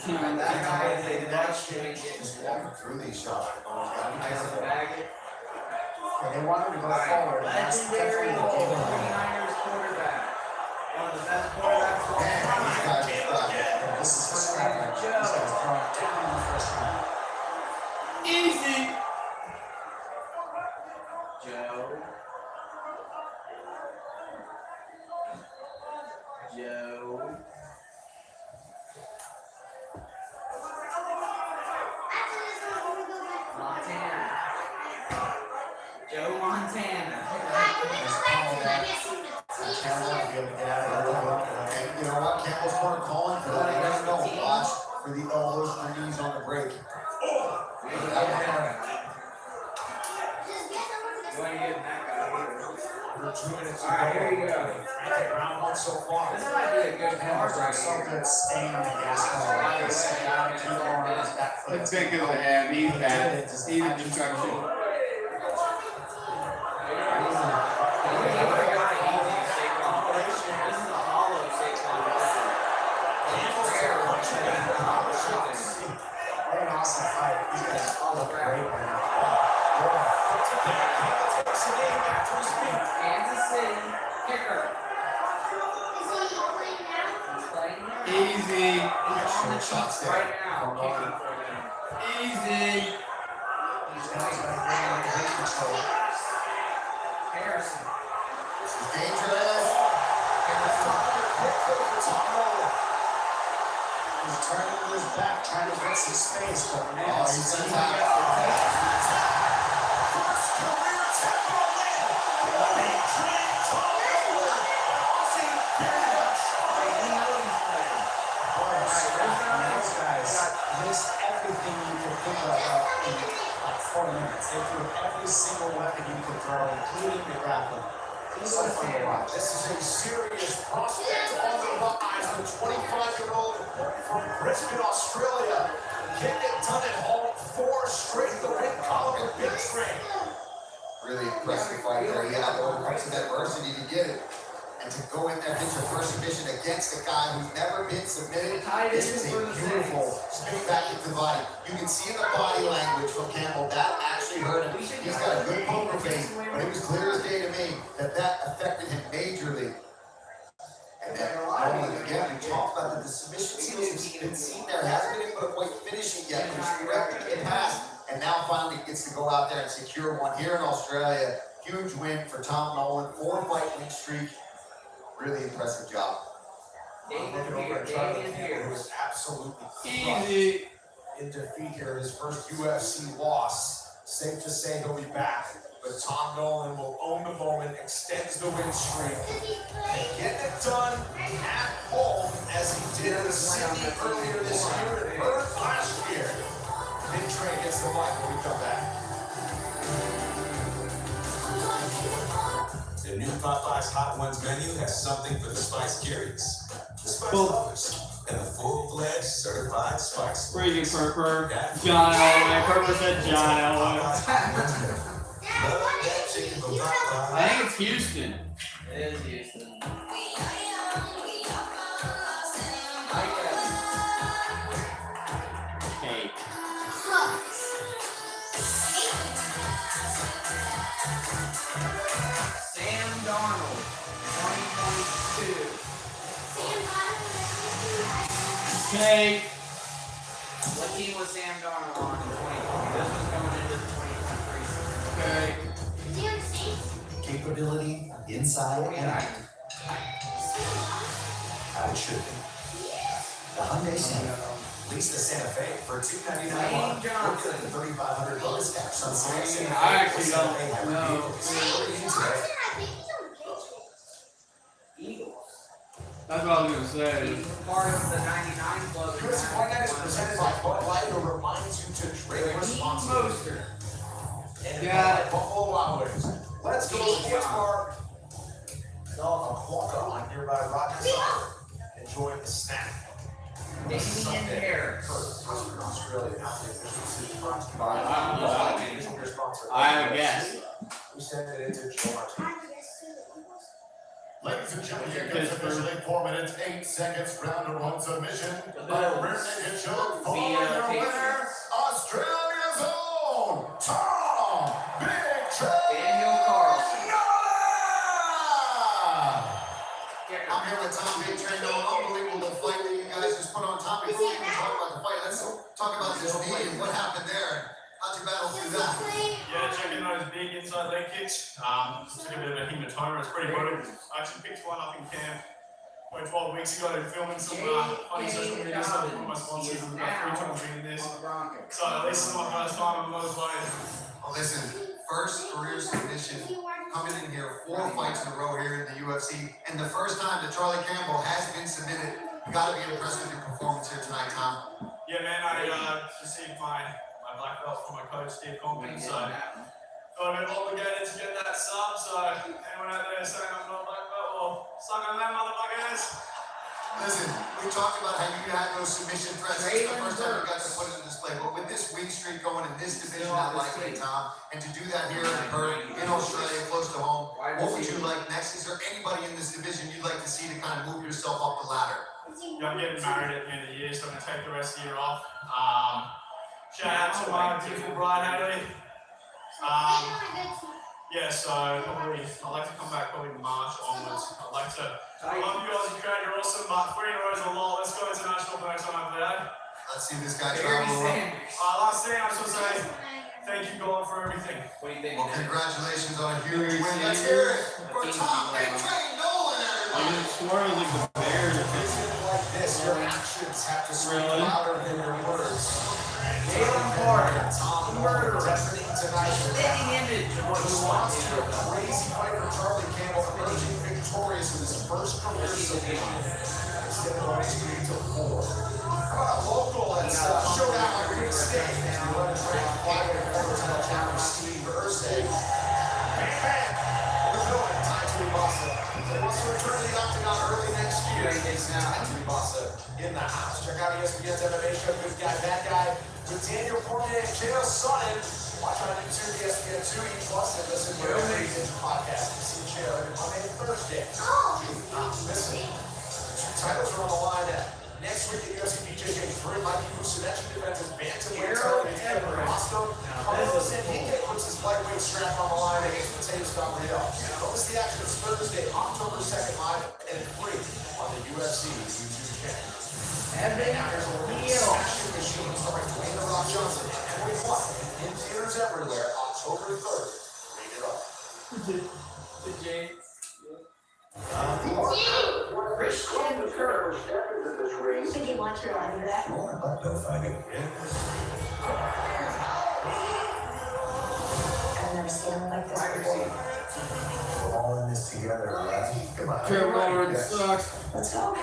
thinking about That guy is a Dutch Just walking through these shots. Tyson Baggett. They wanted to go forward. Legendary 49ers quarterback. One of the best quarterbacks of all time. This is the scrap right here. These guys throwing down in the first round. Easy. Joe. Montana. Joe Montana. And you know what? Campbell's corner calling for that. He doesn't know. Watch for the elbows or knees on the break. Under 2 minutes to Alright, go. here you go. Round 1 so far. This might be a good card right So here. good staying on the gas pedal. They set down and keep going on his back foot. Let's take it to the head. He's bad. He's a destruction. What an awesome fight. These guys look great right now. Kansas City kicker. Easy. He's on the cheeks right now. Kicking for them. Easy. These guys got to bring on the weight control. Harrison. This is dangerous. He's turning to his back, trying to get some space, but man, Oh, it's he's too attacked. Those guys missed everything you could think of in like 4 minutes. They threw every single weapon you could throw, including the grappling. It's so fun to watch. This is a serious prospect on the rise. The 25-year-old from Brisbane, Australia, getting it done at home. 4 straight the win column of big strength. Really impressive fight there. He had to overcome some adversity to get it. And to go in there and get your first submission against a guy who's never been submitted, this is a beautiful spin back into the body. You can see in the body language from Campbell, that actually hurt him. He's got a good poker face, but it was clear as day to me that that affected him majorly. And then Nolan, again, we talked about that the submission skills have been seen there. Hasn't been able to quite finish it yet, but he's correcting it past. And now finally gets to go out there and secure one here in Australia. Huge win for Tom Nolan, 4-fight win streak. Really impressive job. I'm looking over at Charlie Campbell, who was absolutely Easy. in defeat here, his first UFC loss. Safe to say he'll be back, but Tom Nolan will own the moment, extends the win streak, and getting it done at home as he did in Sydney earlier this year and Perth last year. Big Trey gets the mic when we come back. The new Popeye's Hot Ones menu has something for the spice curious, the spice lovers, and the full-fledged certified spice. Where you Purper? John Elway. Purper said John Elway. I think it's Houston. It is Houston. Hey. Sam Darnold, 2022. Okay. What team was Sam Darnold on in 2020? This was going into the 2023 season. Okay. Capability inside and out. How it should be. The Hyundai Santa Fe. Lease the Santa Fe for $299 a month. We're good at the $3,500 cash on Santa Fe. I actually don't know. Eagles. That's what I was gonna say. He's part of the 99 club. Chris Whitehead is presented by Bud Light, who reminds you to drink responsibly. And by Buffalo Wild Wings. Let's go to the sports bar. Develop a quokka on nearby Rogers Island. Enjoy the snack. Damien Harris. Australia. I have a guess. We sent it into Joe Martinez. Ladies and gentlemen, here comes officially 4 minutes, 8 seconds, round of one submission. By a rear naked choke for your winner, Australia's own Tom Big Trey Daniel Carlson. I'm here with Tom Big Trey. Unbelievable fight that you guys just put on top. Before we even talk about the fight, let's talk about this knee and what happened there. How'd you battle through that? Yeah, checking those big inside leg kicks. Took a bit of a hematoma. It's pretty brutal. I actually picked one up in camp 12 weeks ago, filming some funny social media stuff with my sponsors. I've got 3 times reading this. So this is my first time I'm motivated. Well, listen, first career submission, coming in here 4 fights in a row here in the UFC, and the first time that Charlie Campbell has been submitted. You gotta be impressed with your performance here tonight, Tom. Yeah, man, I received my black belt from my coach, Steve Compton, so got a bit obligated to get that sub, so anyone out there saying I'm not a black belt, well, suck on that, motherfuckers. Listen, we talked about how you had those submission threats. It's the first time you got to put it in display, but with this win streak going in this division, I like it, Tom. And to do that here in Perth, in Australia, close to home, what would you like next? Is there anybody in this division you'd like to see to kind of move yourself up the ladder? Yeah, I'm getting married at the end of the year, so I'm going to take the rest of the year off. Shout out to my beautiful bride, Haley. Yeah, so probably, I'd like to come back probably March onwards. I love you guys, you crowd, you're awesome, but 3 in a row is a lot. Let's go international for the next time over there. Let's see this guy travel. Last thing, I just want to say thank you, God, for everything. What do you think? Well, congratulations on a huge win. Let's hear it for Tom Big Trey Nolan, everybody. I just swore it was like the Bears. Like this, your actions have to speak louder than your words. Jalen Carter, Tom Murder, wrestling tonight. spitting image of what he wants To a crazy fight for Charlie Campbell, emerging victorious in his first career submission. Extended on streak to 4. How about a local that's showed out like a big stage? You want to try to fight with former title champion Steve Ursay. Bang, bang! The villain, Tai Tuivasa. He wants to return to the octagon early next year. Tai Tuivasa in the house. Check out ESPN's MMA show, Good Guy, Bad Guy, with Daniel Cormier and Chael Sonnen. Watch on YouTube, ESPN 2, E+, and listen to your podcast. See Chael every Monday and Thursday. titles are on the line. Next week at UFC BJJ 3, Mikey Vucinic defends his bantamweight title in Moscow. Carlos Enrique puts his lightweight strap on the line against Mateus Gabriel. Notice the action is Thursday, October 2nd, live and free on the UFC YouTube channel. And then there's a real action machine starring Dwayne The Rock Johnson and Henry One in theaters everywhere, October 3rd. Rated R. The James. Christian McCurry. Did you want your line back? More, but no fighting. I've never seen him like this before. We're all in this together, right? Come on. Trevor Lawrence sucks. Let's go. When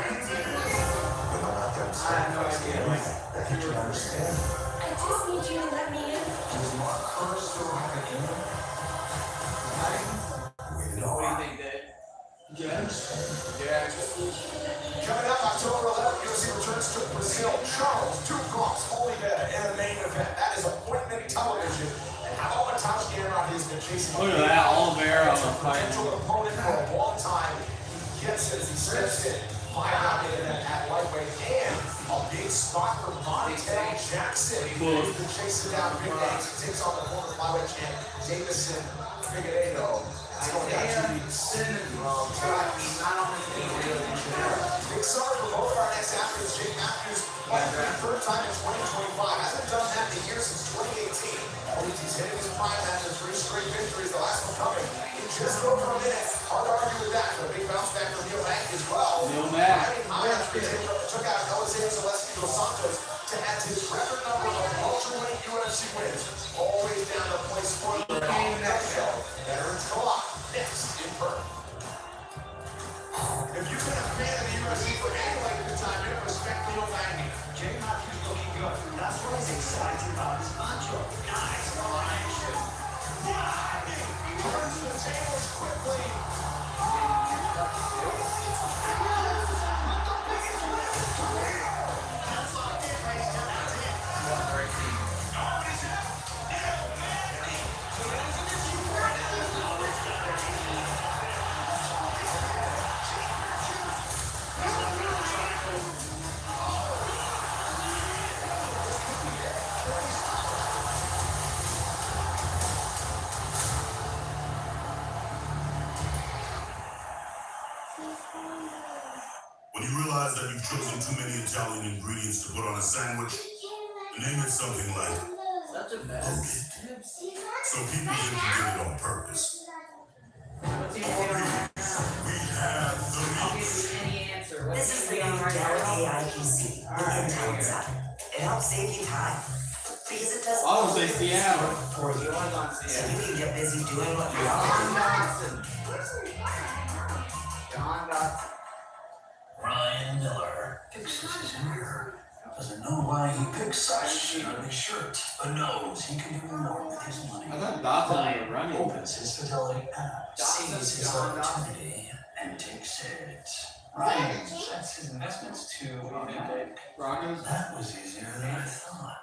I'm not done I have no idea. I think you understand. I just need you to let me in. Does Mark Kerr still have it in him? What do you think, Dave? Yeah. Coming up October 11th, UFC returns to Brazil. Charles Duclos Oliveira in the main event. That is appointment television. And how Mateusz Gamrot has been chasing. Look at that, Oliveira on the fight. Potential opponent for a long time. He gets it as he steps in. 5-round event at lightweight and a big spot for Montel Jackson. He's been chasing down big names. He takes on the former flyweight champ Davison Figueiredo. It's going down 2 weeks. Big summer for both our next athletes. Jake Matthews fighting for the third time in 2025. Hasn't done that in a year since 2018. He's hitting his prime after 3 straight victories, the last one coming in just over a minute. Hard to argue with that. But a big bounce back for Neil Mack as well. Neil Mack. Took out Jose Zaleski dos Santos to add to his record number of welterweight UFC wins. Always down to play spoiler and all that show. Veterans Collide next in Perth. If you've been a fan of the UFC for any length of time, you respect Neil Magny. Jay Matthews looking good. That's what he's excited about. His mantra. Nice alignment. He turns the tables quickly. When you realize that you've chosen too many Italian ingredients to put on a sandwich, name it something like Such a mess. so people think you did it on purpose. We have the meat. This is the Ulberg AI PC, the Intelligence app. It helps save you time. Because it does I would say Seattle. for you. So you can get busy doing what you John love. Dodson. John Dodson. Ryan Miller fixes his hair. Doesn't know why he picks such an ugly shirt, but knows he can do more with his money. I thought Dodson was running. Opens his Fidelity app, sees his opportunity, and takes it. Ryan sets his investments to Broncos. That was easier than I thought.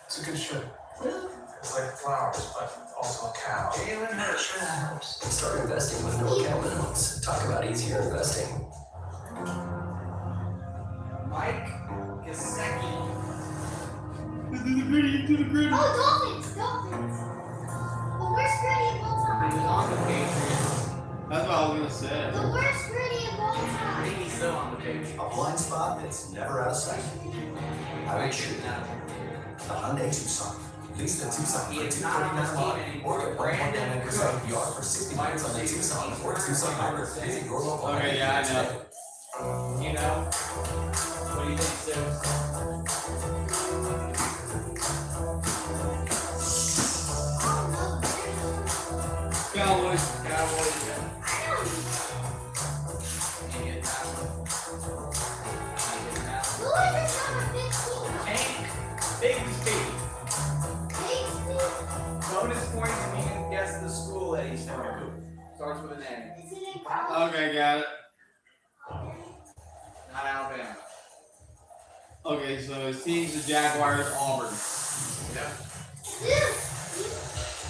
It's a good shirt. It's like flowers, but also a cow. Jalen Miller. Sure that helps. Start investing with no account minimums. Talk about easier investing. Mike Gesicki. Oh, Dolphins! Dolphins! The worst gritty of all He was time. on the Patriots. That's what I was gonna say. The worst gritty of all I time. think he's still on the Patriots. A blind spot that's never out of sight. Highway shooting out. The Hyundai Tucson. Lease the Tucson for $239 or get 1.9% APR for 60 minutes on the Tucson or Tucson Hybrid. Visit your local Okay, yeah, I know. today. You know? What do you think, Sim? Cowboys. Cowboys, yeah. Who is this number 15? Hank Bigsby. Bigsby? Bonus points if you can guess the school that he's from. Starts with an A. Is it in college? Okay, got it. Not Alabama. Okay, so his team's the Jaguars, Auburn. Yeah.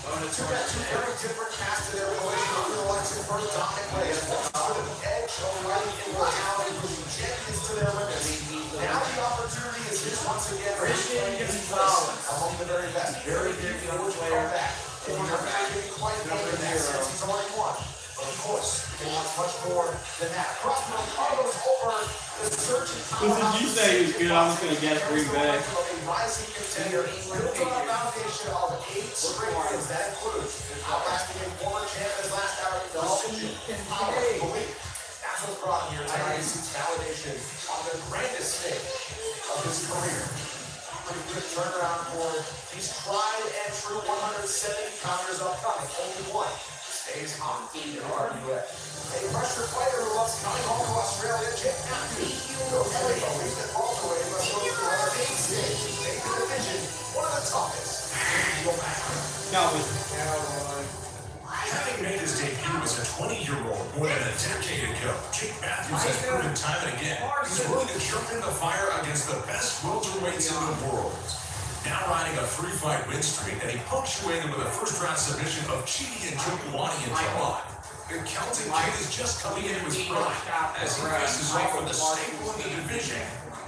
Bonus two very different casts in their relation. We're watching first Dominic Reyes. With an edge of fighting immortality, pushing champions to their limits. Now the opportunity is his once again to play his place among the very best. Very few people come back. And he's not getting quite over that since he's already won. But of course, he wants much more than that. Across from Carlos Ulberg, the surging What did you say he was good? I'm just going to guess Green Bay. a rising contender built on a foundation of 8 straight wins. That includes outlasting a former champ in his last hour in precision, power, belief. That's what's brought him here tonight. He seeks validation on the grandest stage of his career. Pretty quick turnaround for him. He's tried and true 170 counters upcoming. Only one stays hot in RUA. A pressure fighter who loves coming home to Australia, Jake Matthews. Those three believes that welterweight must go through another 8 stages. Make the division one of the toughest in the Having made his debut as a 20-year-old more than a decade ago, Jake Matthews has proven time and again he's willing to jump in the fire against the best welterweights in the world. Now riding a 3-fight win streak that he punctuated with a first-round submission of Chidi and Jokulani in July. The Celtic kid is just coming into his prime as he faces off with the staple in the division,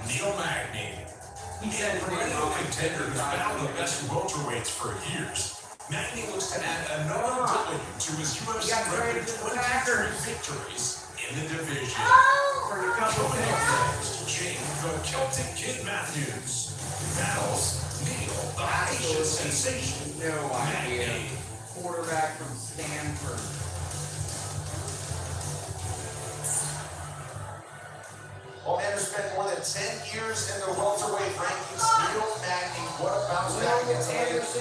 Neil Magny. He's a perennial contender who's battled the best welterweights for years. Magny looks to add another W to his UFC record 23 victories in the division. Coming up next, Jake the Celtic Kid Matthews battles Neil the Haitian sensation. Magny. Quarterback from Stanford. Well, man, who spent more than 10 years in the welterweight rankings, Neil Magny, what a bounce back against Santos,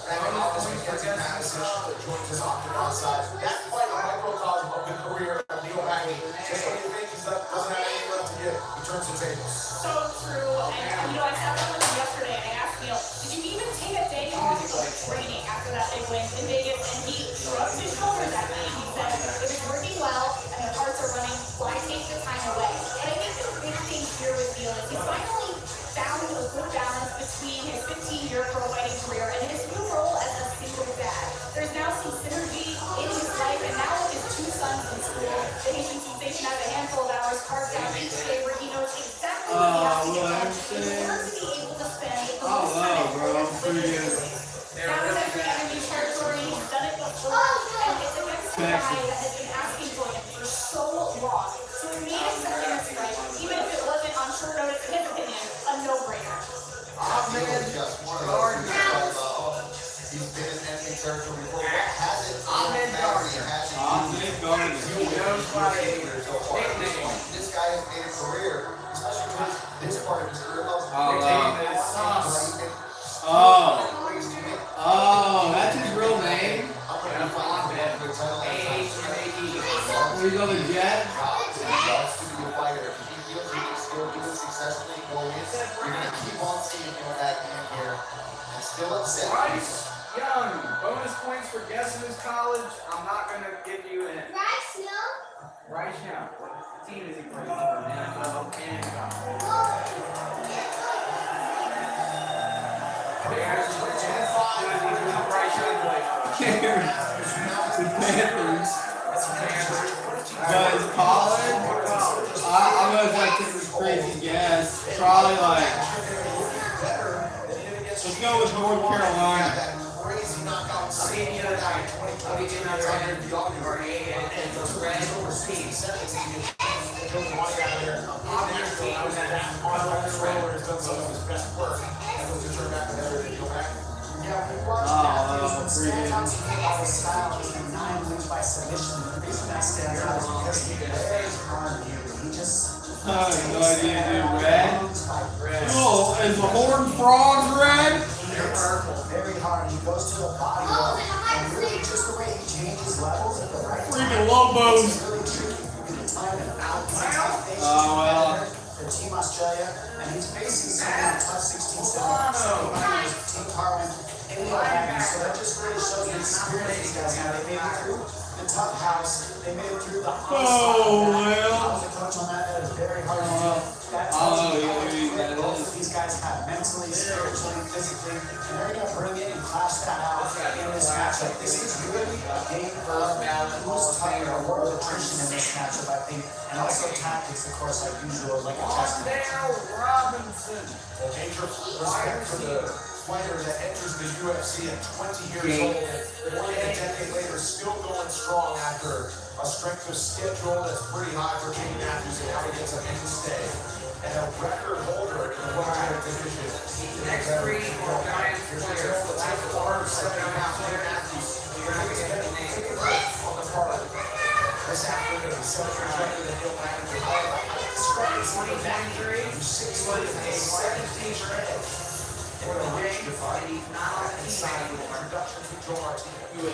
and obviously Kenzie Madison joins his octagon side. That fight a microcosm of the career of Neil Magny. Just when you think he's doesn't have anything left to give, he turns the tables. So true. And I sat down with him yesterday and I asked Neil, did you even take a day off of training after that big win in Vegas? And he shrugged his shoulders at me. He said, if it's working well and the parts are running, why take the time away? And I think the big thing here with Neil is he finally found a good balance between his 15-year pro fighting career and his new role as a single dad. There's now some synergy in his life, and now with his 2 sons in school, the Haitian sensation has a handful of hours carved out each day where he knows exactly what he has to get done. He wants to be able to spend the most time at home with his family. Now he's entering enemy territory, he's done it before, and it's against a guy that has been asking for him for so long. So he made accepting this fight, even if it wasn't on short notice, in his opinion, a no-brainer. He's been in enemy territory before. What hasn't this guy has made a career, especially because this part of his career loves that's his real name? He's on the jet? He loves to be a fighter. If he feels he can still do it successfully, you're going to keep on seeing him back in here. And still upset. Bryce Young, bonus points for guessing his college. I'm not going to give you an Bryce Young? Bryce Young. What team is he playing for? NFL and college. Bears is 10-5. Bryce Young The Panthers. But his college? I'm going to take this crazy guess. Probably like, let's go with North Carolina. I'll give you another 100 or 8 and the spread overseas. Obviously, I was at that part of the spread where he's done some of his best work. And was to turn back the better than Neil Magny. Yeah, we watched Matthews stand out to kick off his style with 9 wins by submission. The reason that stands out is because he wears hard here. He just I have no idea, dude. Red? Oh, is the horned frogs red? They're purple, very hard. He goes to the body roll, and really just the way he changes levels at the right time. Freaking Lobos. It's really tricky. You can time it out. Well. For Team Australia, and he's facing someone tough 16-7. Team Harlan, and Neil Magny. So that just really shows the experience these guys have. They made it through the tough house. They made it through the hardest I was a coach on that. That is very hard to do. That tells you how both of these guys have mentally, spiritually, physically, and they're going to bring it and clash that out in this matchup. This is really a game of who's tougher playing a role of attrition in this matchup, I think, and also tactics, of course, like usual, like a chess match. Robinson. Well, major respect for the fighter that enters the UFC at 20 years old, more than a decade later, still going strong after a strength of schedule that's pretty high for King Matthews, and now he gets a mainstay and a record holder in the welterweight division. Next three are Giants players. The last four are King Matthews. You're not going to get a name On the card this afternoon, self-projected and Neil Magny. Describes him as 23, 6 foot, a 17-inch edge. For the ring, he's not inside with introduction to Joe Martinez.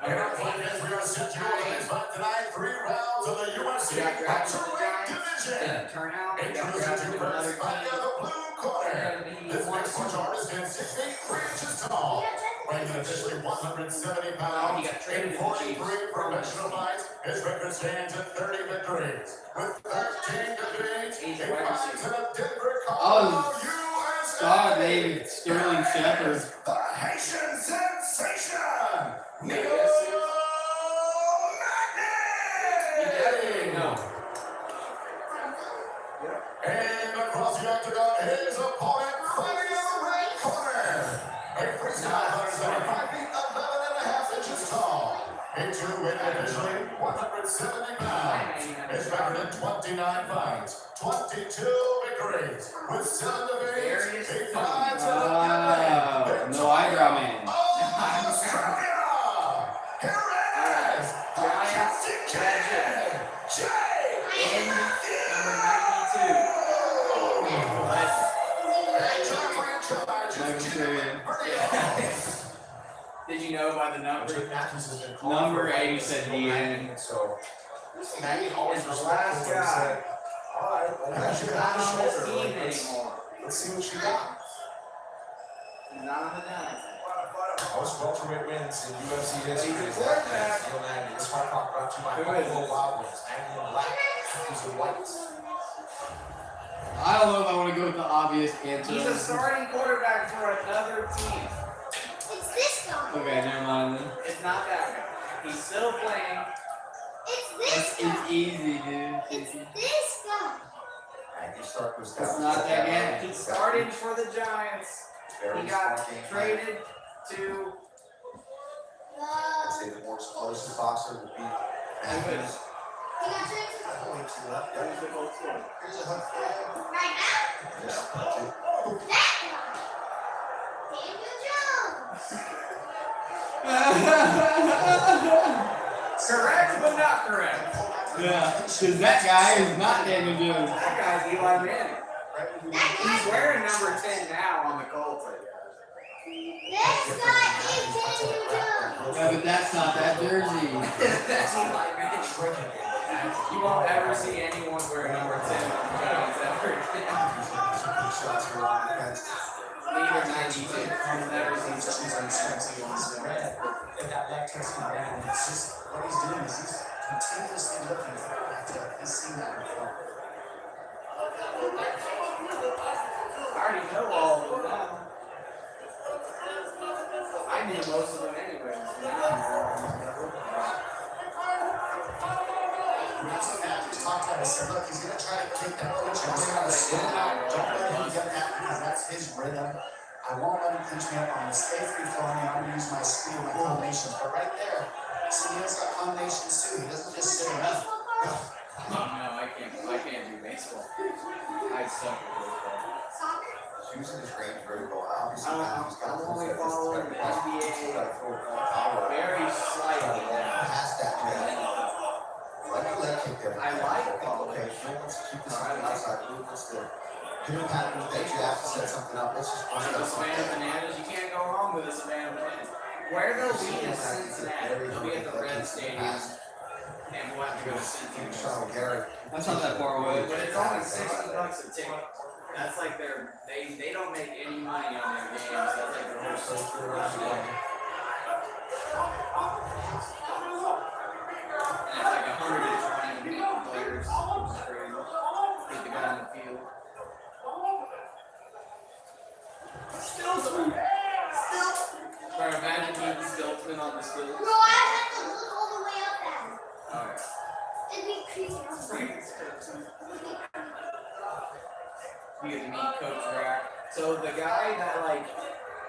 And as we are set to go to the next fight tonight, 3 rounds of the UFC welterweight division. Introducing you first, fighting out of the blue corner. This next martial artist is 6 feet 3 inches tall, weighing in officially 170 pounds. In 43 professional fights, his record stands at 30 victories, with 13 defeats. He fights in a Denver, Colorado, USA. God, baby, Sterling Shepard. The Haitian sensation, Neil Magny. And across the octagon, his opponent fighting in the red corner. A freestyle fighter 5 feet 11.5 inches tall. Into weight officially 170 pounds. His record in 29 fights, 22 victories, with 7 defeats. He fights in the No eyebrow man. Australia. Here is the Captain Kid, Jay Did you know by the number? Number 8 said DN. So Magny always The was last guy. all right, well, She's not on this team anymore. let's see what she got. She's not on the dime. Most welterweight wins in UFC history is that man, Neil Magny. This fight brought to you by Buffalo Wild Wings. Magny in black, Matthews in white. I don't know if I want to go with the obvious answer. He's a starting quarterback for another team. It's this guy. Okay, never mind then. It's not that guy. He's still playing. It's this guy. It's easy, dude. It's this guy. Magny Stark was It's not that guy. He started for the Giants. He got traded to. I'd say the more explosive boxer would be Matthews. He got traded to Here's a hook for you. right now. Just punch it. That guy. Daniel Jones. Correct, but not correct. Yeah, because that guy is not Daniel Jones. That guy's Eli Manning. He's wearing number 10 now on the Colts. This guy is Daniel Jones. Yeah, but that's not that jersey. That's Eli Manning. You won't ever see anyone wear number 10 on the Giants ever again. Shots here on defense. Neither 92. You'll never see someone wearing red. If that leg takes him down, it's just what he's doing is he's continuously looking for that matchup. He's seen that before. I already know all of them now. I knew most of them anyway. Matthews talked about it. He said, look, he's going to try to kick that punch. I'm just going to stand out. Don't let him get that because that's his rhythm. I won't let him pinch me up. I'm going to stay free flowing. I'm going to use my speed, my combinations. But right there, see, Neil's got combinations too. He doesn't just sit around. No, I can't do baseball. I suck at baseball. He's using his range very well. Obviously, Matthews got I'm only following the NBA very slightly. past that man. Like a leg kick there. I like Okay, let's keep this on the outside. Let's do it. Give him patterns that you have to set something up. Let's just punch it The up. Savannah Bananas, you can't go wrong with a Savannah Bananas. Where they'll be in Cincinnati, they'll be at the Red Stadium. And we'll have to go to Cincinnati. Sean Gary. That's not that far away. But it's only $60 a ticket. That's like they don't make any money on their games. That's like their whole social run. And it's like 120 players. It's crazy. Get the guy on the field. Stiltman. Bro, imagine being Stiltman on the Stiltman. Bro, I have to look all the way up You get to meet Coach Rack. So the guy that like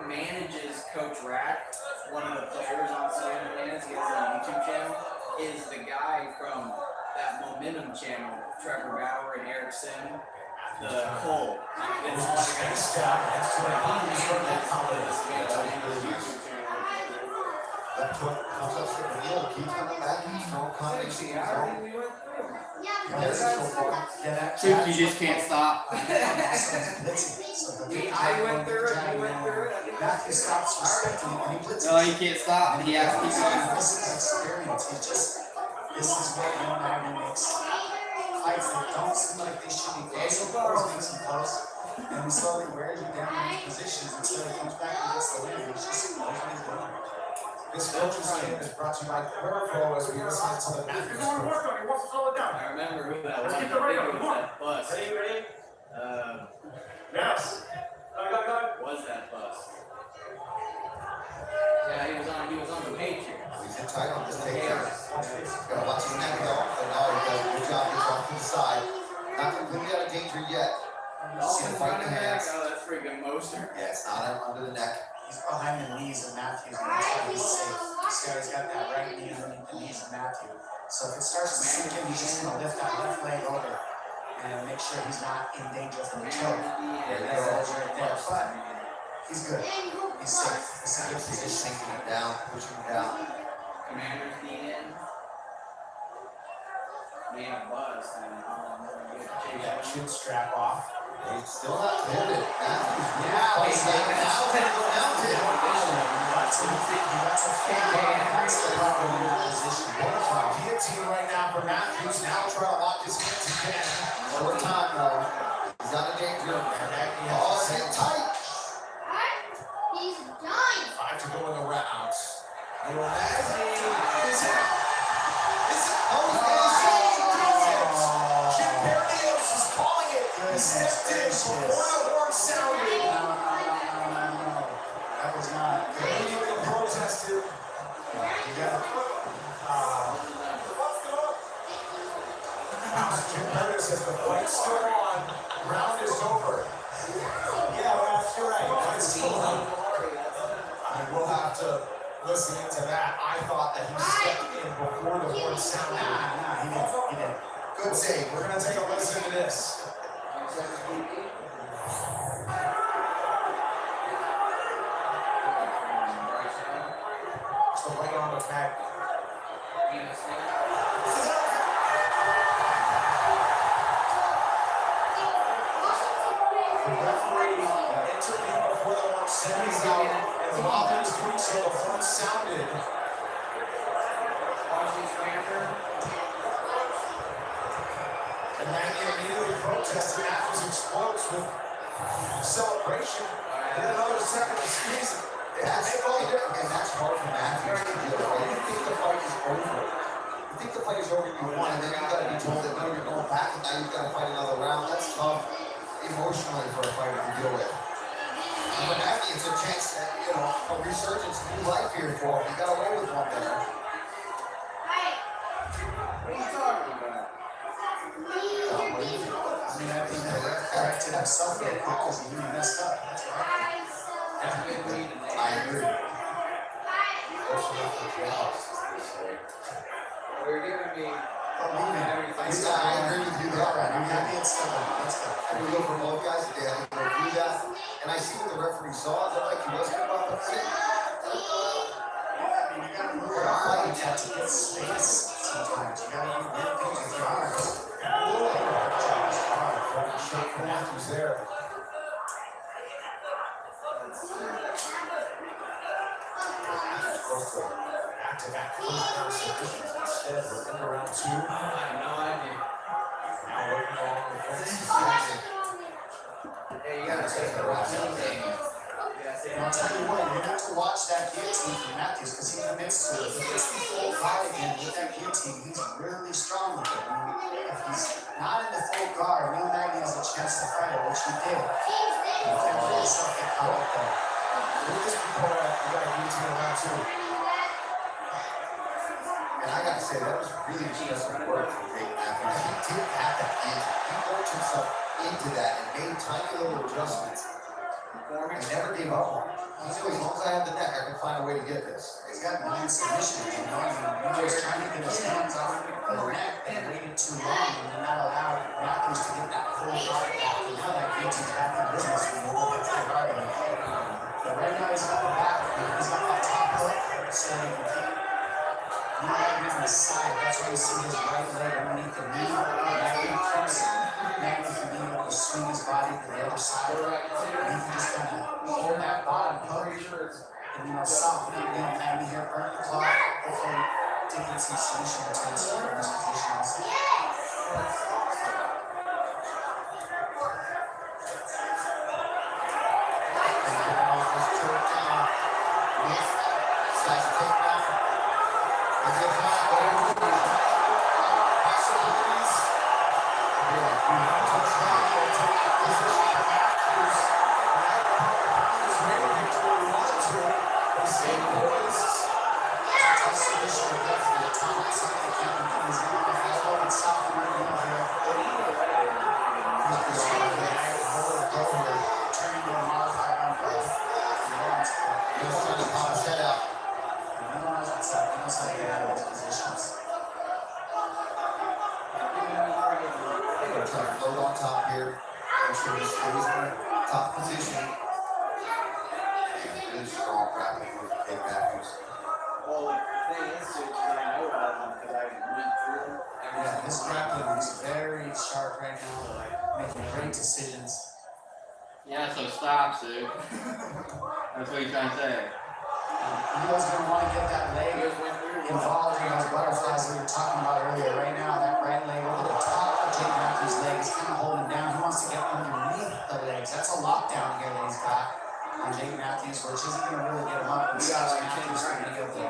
manages Coach Rack, one of the players on CNN, he has a YouTube channel, is the guy from that Momentum channel, Trevor Bauer and Eric Sim, the Cole. It's all the guys. Left hook comes up for the heel, keeps coming back, he's no combination. You just can't stop. I went through it, you went through it. Matthew stops respecting and he blitzes. No, he can't stop. He has to keep going. This is experience. This is what Young Agnew makes fights that don't seem like they should be close. Of course, makes them close. And he slowly wears you down in these positions until he comes back and gets the win. He's just knows what he's doing. This coach's team is brought to you by Peripheral as we listen to the Matthews group. He wants to slow it down. I remember who that Let's was. keep the radio. I think it Come was on. that bus. Ready? Yes. Go. Was that bus? Yeah, he was on the Patriots. He's in tight on this takedown. Gotta watch his neck though. And now he does a good job. He's off to the side. Not completely out of danger yet. See the fight in the hands. Oh, that's freaking Moster. Yeah, it's not under the neck. He's behind the knees of Matthews, and that's why he's safe. You see how he's got that right knee underneath the knees of Matthew. So if it starts to sink in, he's just gonna lift that left leg over and make sure he's not in danger from the choke. There it is right there. But he's good. He's safe. He's in a good He's just position. sinking him down, pushing him down. Commander's knee in. Man, buzz. That chin strap off. He's still not pivoted. Matthews Yeah, fights he's like mounted. That's a that's the problem in that position. Guillotine right now for Matthews. Now try to lock his hands again. One more time though. He's out of danger. Oh, it's getting tight. He's done. 5 to go in the round. Little Maggie is Jim Berrios is calling it. He stepped in before the horn sounded. That was not good. Immediately protested. You got Jim Berrios says the fight's still on. Round is over. Yeah, well, you're right. I will have to listen into that. I thought that he stepped in before the horn sounded. Nah, he didn't. Good save. We're going to take a listen to this. It's the right arm of Maggie. The referee intervened before the horn sounded out, and while he was doing so, the horn sounded. And Maggie immediately protested. Matthews explodes with celebration. And then another second of squeezing. That's all different, and that's hard for Matthews to deal with. You think the fight is over. You think the fight is over, you won, and then you gotta be told that no, you're going back, and now you've gotta fight another round. That's tough emotionally for a fighter to deal with. And for Maggie, it's a chance that, a resurgence, new life here for him. He got away with one there. What are you talking about? I mean, I think that corrected himself real quick because he really messed up. That's right. I agree. They're giving me I agree with you there. I'm happy it's still done. Let's go. I would go for both guys if they had to go through that. And I see what the referee saw. It looked like he was going to bump the fight. You gotta move around like that to get space sometimes. You gotta do weird things with your arms. Shot from Matthews there. Back-to-back first-round submissions instead. We're into round 2. I have no idea. Now working along the fence. Hey, you gotta take the round. And I'll tell you what, you have to watch that guillotine from Matthews because he commits to it. If he gets the full guard again with that guillotine, he's really strong with it. I mean, if he's not in the full guard, Neil Magny has a chance to fight it, which he did. He can't let himself get caught up there. Lucas Picora, you got a guillotine in round 2. And I got to say that was really impressive work from Jake Matthews. He didn't have that answer. He worked himself into that and made tiny little adjustments. And never gave up on it. He knew as long as I have the neck, I can find a way to get this. He's got 9 submissions, you know, and he was trying to get his hands on the neck and waited too long, and then that allowed Matthews to get that full guard back. And now that Gaethje's back in business when we look at the guard. But right now he's got the back, he's got that top hook, so he can keep moving on the side. That's why you see his right leg underneath the knee. Maggie can be able to swing his body to the other side. And he can just kind of hold that bottom hook. And, you know, soften it down, Maggie here, burn the clock. Hopefully, taking some submission attempts from this position also. His grappling is very sharp right now, like making great decisions. Yeah, so stop, Sue. That's what he's trying to say. Neil's going to want to get that leg involved in those butterflies we were talking about earlier. Right now, that right leg over the top of Jake Matthews' leg is kind of holding down. He wants to get underneath the legs. That's a lockdown here that he's got on Jake Matthews, which isn't going to really get him up. And Matthews going to be able to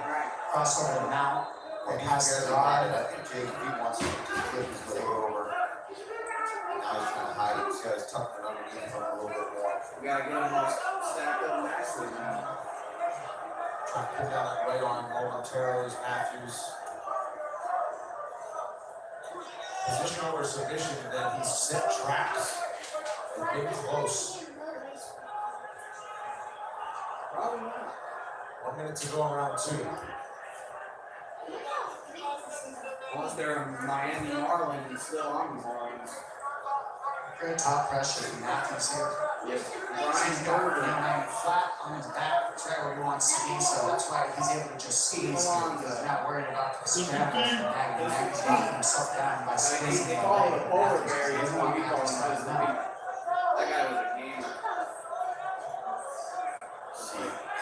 cross over the mount. Or pass the guard. I think Jake, if he wants to flip his leg over, now he's trying to hide it. This guy's tucking it underneath him a little bit more. We gotta get him all stacked up nicely now. Trying to put down that right arm momentarily as Matthews. Position over submission, and then he set traps. And getting close. Probably not. 1 minute to go in round 2. Once they're in Miami Marlins, he's still on the Marlins. Good top pressure from Matthews here. Yep. He's got him flat on his back. That's right where he wants to be, so that's why he's able to just squeeze here because he's not worried about the strap from Maggie. Maggie's knocking himself down by squeezing They the call leg. it a polar Matthews bear. doesn't want Matthews to have that. That guy was a gamer.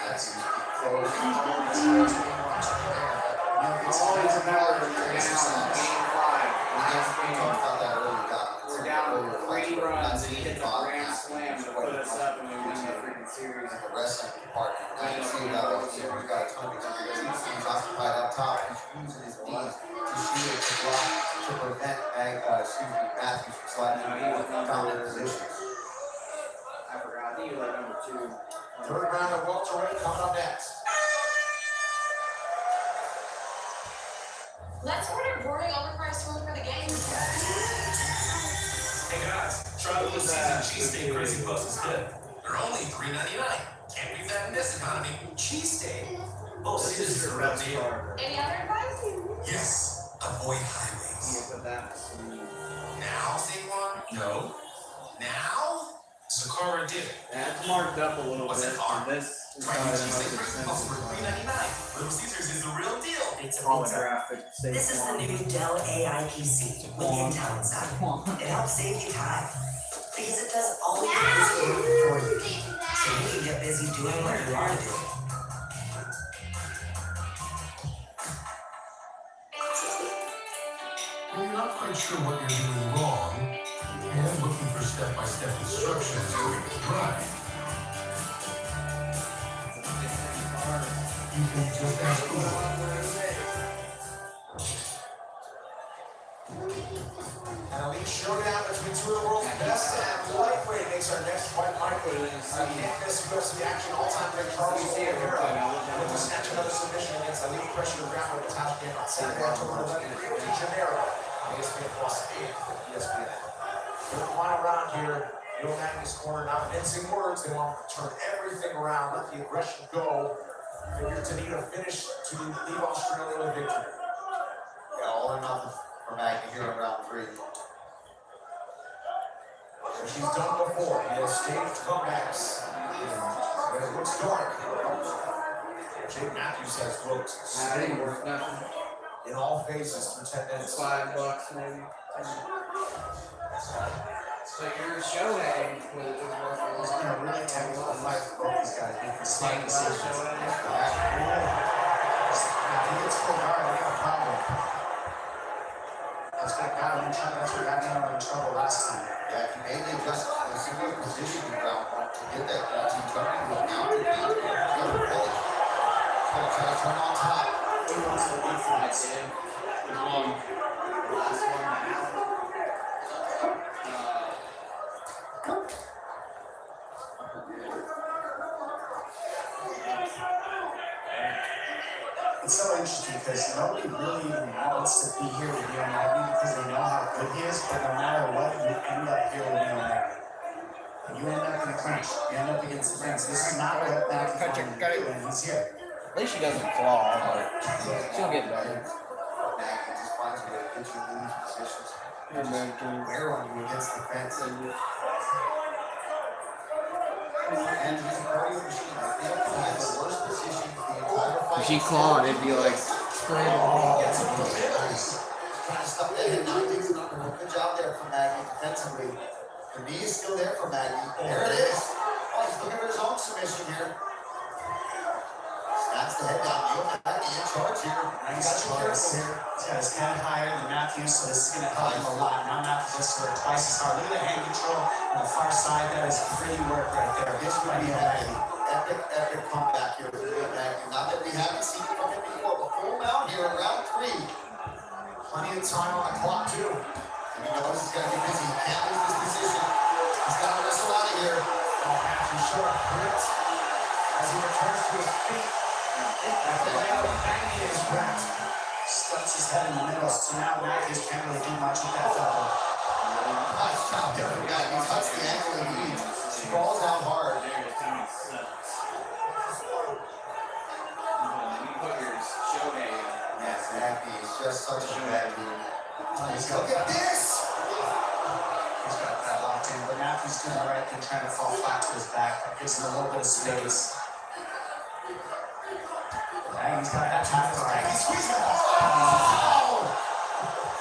Matthews close. Always remember you're down game 5. We're down 3 runs and he hit the grand slam to put us up and we win the freaking series. The wrestling department. Now you see that he's got a ton of experience. He's occupied up top. He's using his knees to shield, to block, to prevent Matthews from sliding into dominant positions. I forgot. I think he was like number 2. Third round of welterweight coming up next. Let's order boring overpriced food for the game. Hey guys, try the season cheesesteak crazy puffs instead. They're only $3.99. Can't beat that in this economy. Cheesesteak? Oh, see, this is a real deal. Any other advice? Yes, avoid highways. Put that in the sleeve. Now, Saquon? No. Now? Sakura did it. Yeah, it's marked up a little What's bit. that car? This is Try probably the the most cheesesteak crazy puffs for expensive $3.99. Little Caesars is the real deal. It's a holographic. This is the new Dell AI PC with Intel inside. It helps save you time because it does all your busy work for you, so you can get busy doing what you want to do. When you're not quite sure what you're doing wrong, and looking for step-by-step instructions to make it right, you can just ask Google. An elite showdown between two of the world's best at lightweight. makes our next fight, Michael. Can't miss UFC action. All-time great Charles Oliveira. Looking to snatch another submission against elite pressure to ground with Natasha game on Saturday, October 11th, Rio de Janeiro. ESPN Plus 8, ESPN. For the final round here, Neil Magny's corner, not mincing words. They want to turn everything around, let the aggression go. Figure to need a finish to leave Australia with victory. Yeah, all or nothing for Magny here in round 3. And she's done before. He has staged comebacks when it looks dark. Jake Matthews has looked steady in all phases for 10 minutes. $5 maybe. So your show name was worth It's been a really technical fight for both these guys. Making slight decisions. I think it's full guard. I got a problem. That's what got him in trouble. That's what got him in trouble last time. Yeah, he made the adjustment to a single position in round 1 to get that guillotine tuck into the mount and beat him. He's got to pull it. He's got to try to turn on top. He wants to beat for it. There's one. Last one now. It's so interesting because nobody really even wants to be here with Neil Magny because they know how good he is, but no matter what, you end up here with Neil Magny. And you end up in a clinch. You end up against the fence. This is not what Magny wanted to do, and he's here. At least she doesn't claw, but she'll get better. Magny just finds a way to get you in these positions. Wear on you against the fence. And he's a cardio machine. I think he had the worst position for the entire fight. If she clawed, it'd be like straight He gets him from nice. Trying to stuff that head. Now he takes another good job there from Magny defensively. The knee is still there for Magny. There it is. Oh, he's looking for his own submission here. Snaps the head down. Neil Magny in charge here. He's got to be careful here. He's got his head higher than Matthews, so this is going to help him a lot. Now Matthews just sort of twice as hard. Look at the hand control on the far side. That is pretty work right there. This by Neil Magny. Epic comeback here for Neil Magny. Not that we haven't seen it from him before, but full mount here in round 3. Plenty of time on the clock, too. And he knows he's got to get busy. He can't lose this position. He's got to wrestle out of here. Oh, Matthews short grit as he returns to his feet. Magny is wrecked. Stuts his head in the middle, so now Matthews can't really do much with that elbow. Nice job there from Magny. He cuts the ankle and leads. He falls down hard. Yes, Magny is just such a bad dude. Look at this! He's got that locked in, but Matthews doing the right thing, trying to fall flat to his back. That gives him a little bit of space. Magny's got that tap right. He's squeezing hard.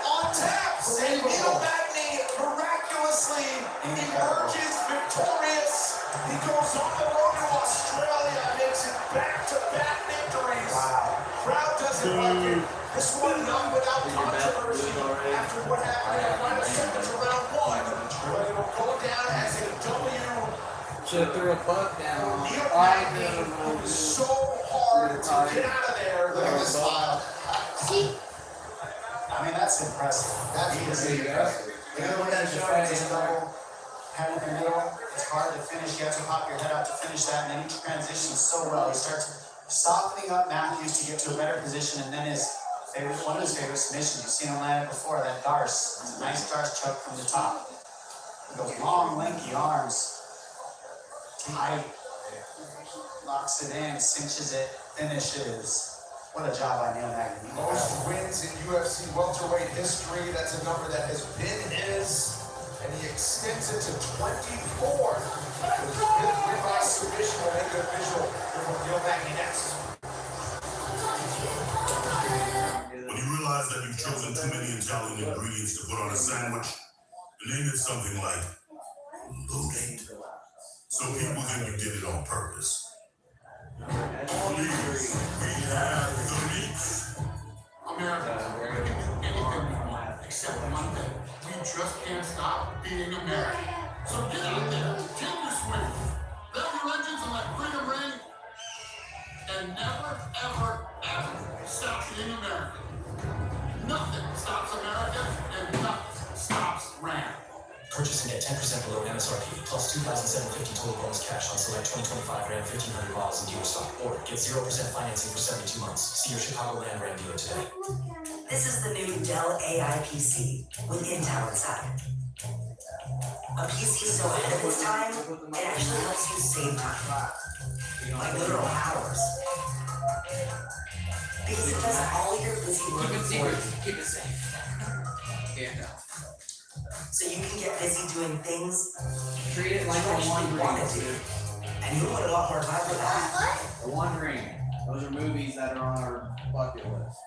On tap! And Neil Magny miraculously emerges victorious. He goes on the road to Australia and makes it back-to-back victories. Wow. Crowd doesn't like it. This one not without controversy after what happened in the final seconds of round 1. But it will go down as a W. Should have threw a buck down. Neil Magny was so hard to get out of there. Look at this smile. See? I mean, that's impressive. That's really impressive. Look at the way that defense is double. Head in the middle. It's hard to finish. You have to pop your head out to finish that, and then he transitions so well. He starts softening up Matthews to get to a better position, and then one of his favorite submissions. You've seen him land it before, that Darce. It's a nice Darce choke from the top. Those long, lanky arms. Tight. Locks it in, cinches it, finishes. What a job by Neil Magny. Most wins in UFC welterweight history. That's a number that has been his, and he extends it to 24. With his win by submission, we'll make it official. We're from Neil Magny next. When you realize that you've chosen too many Italian ingredients to put on a sandwich, name it something like loaded. So people think you did it on purpose. Please, we have the meat. America, anything we want, except one thing. We just can't stop being American. So get out there, take your swing. Build your engines and let freedom ring. And never, ever, ever stop being American. Nothing stops America, and nothing stops Ram. Purchase and get 10% below MSRP, plus $2,750 total bonus cash on select 2025 Ram 1500 models in dealer stock. Or get 0% financing for 72 months. See your Chicagoland Ram dealer today. This is the new Dell AI PC with Intel inside. A PC so ahead of its time, it actually helps you save time. Like literal hours. Because it does all your busy work for you. Keep it safe. Yeah. So you can get busy doing things Treat it like you a actually One want Ring. to do. And you put a lot more time for that. The One Ring. Those are movies that are on our bucket list.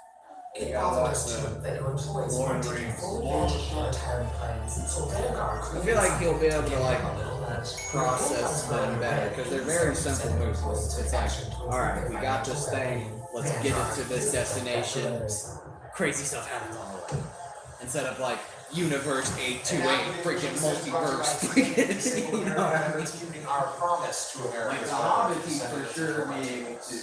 It bothers too that your employees weren't taking full advantage of their retirement plans, so Vanguard I created feel like he'll be able to something like a little nudge. process them better because they're very simple moves. It's like, all right, we got this thing. Let's get it to this destination. Crazy stuff happens on the way. Instead of like universe 828 freaking multiverse. You know what I mean? Keeping our promise to America. Like the Hobbit for sure being able to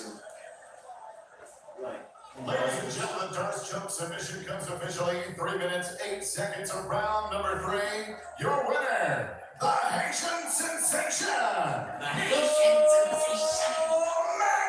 like. Ladies and gentlemen, Darce Jump submission comes officially 3 minutes, 8 seconds of round number 3. Your winner, the Haitian Sensation. The Haitian Sensation.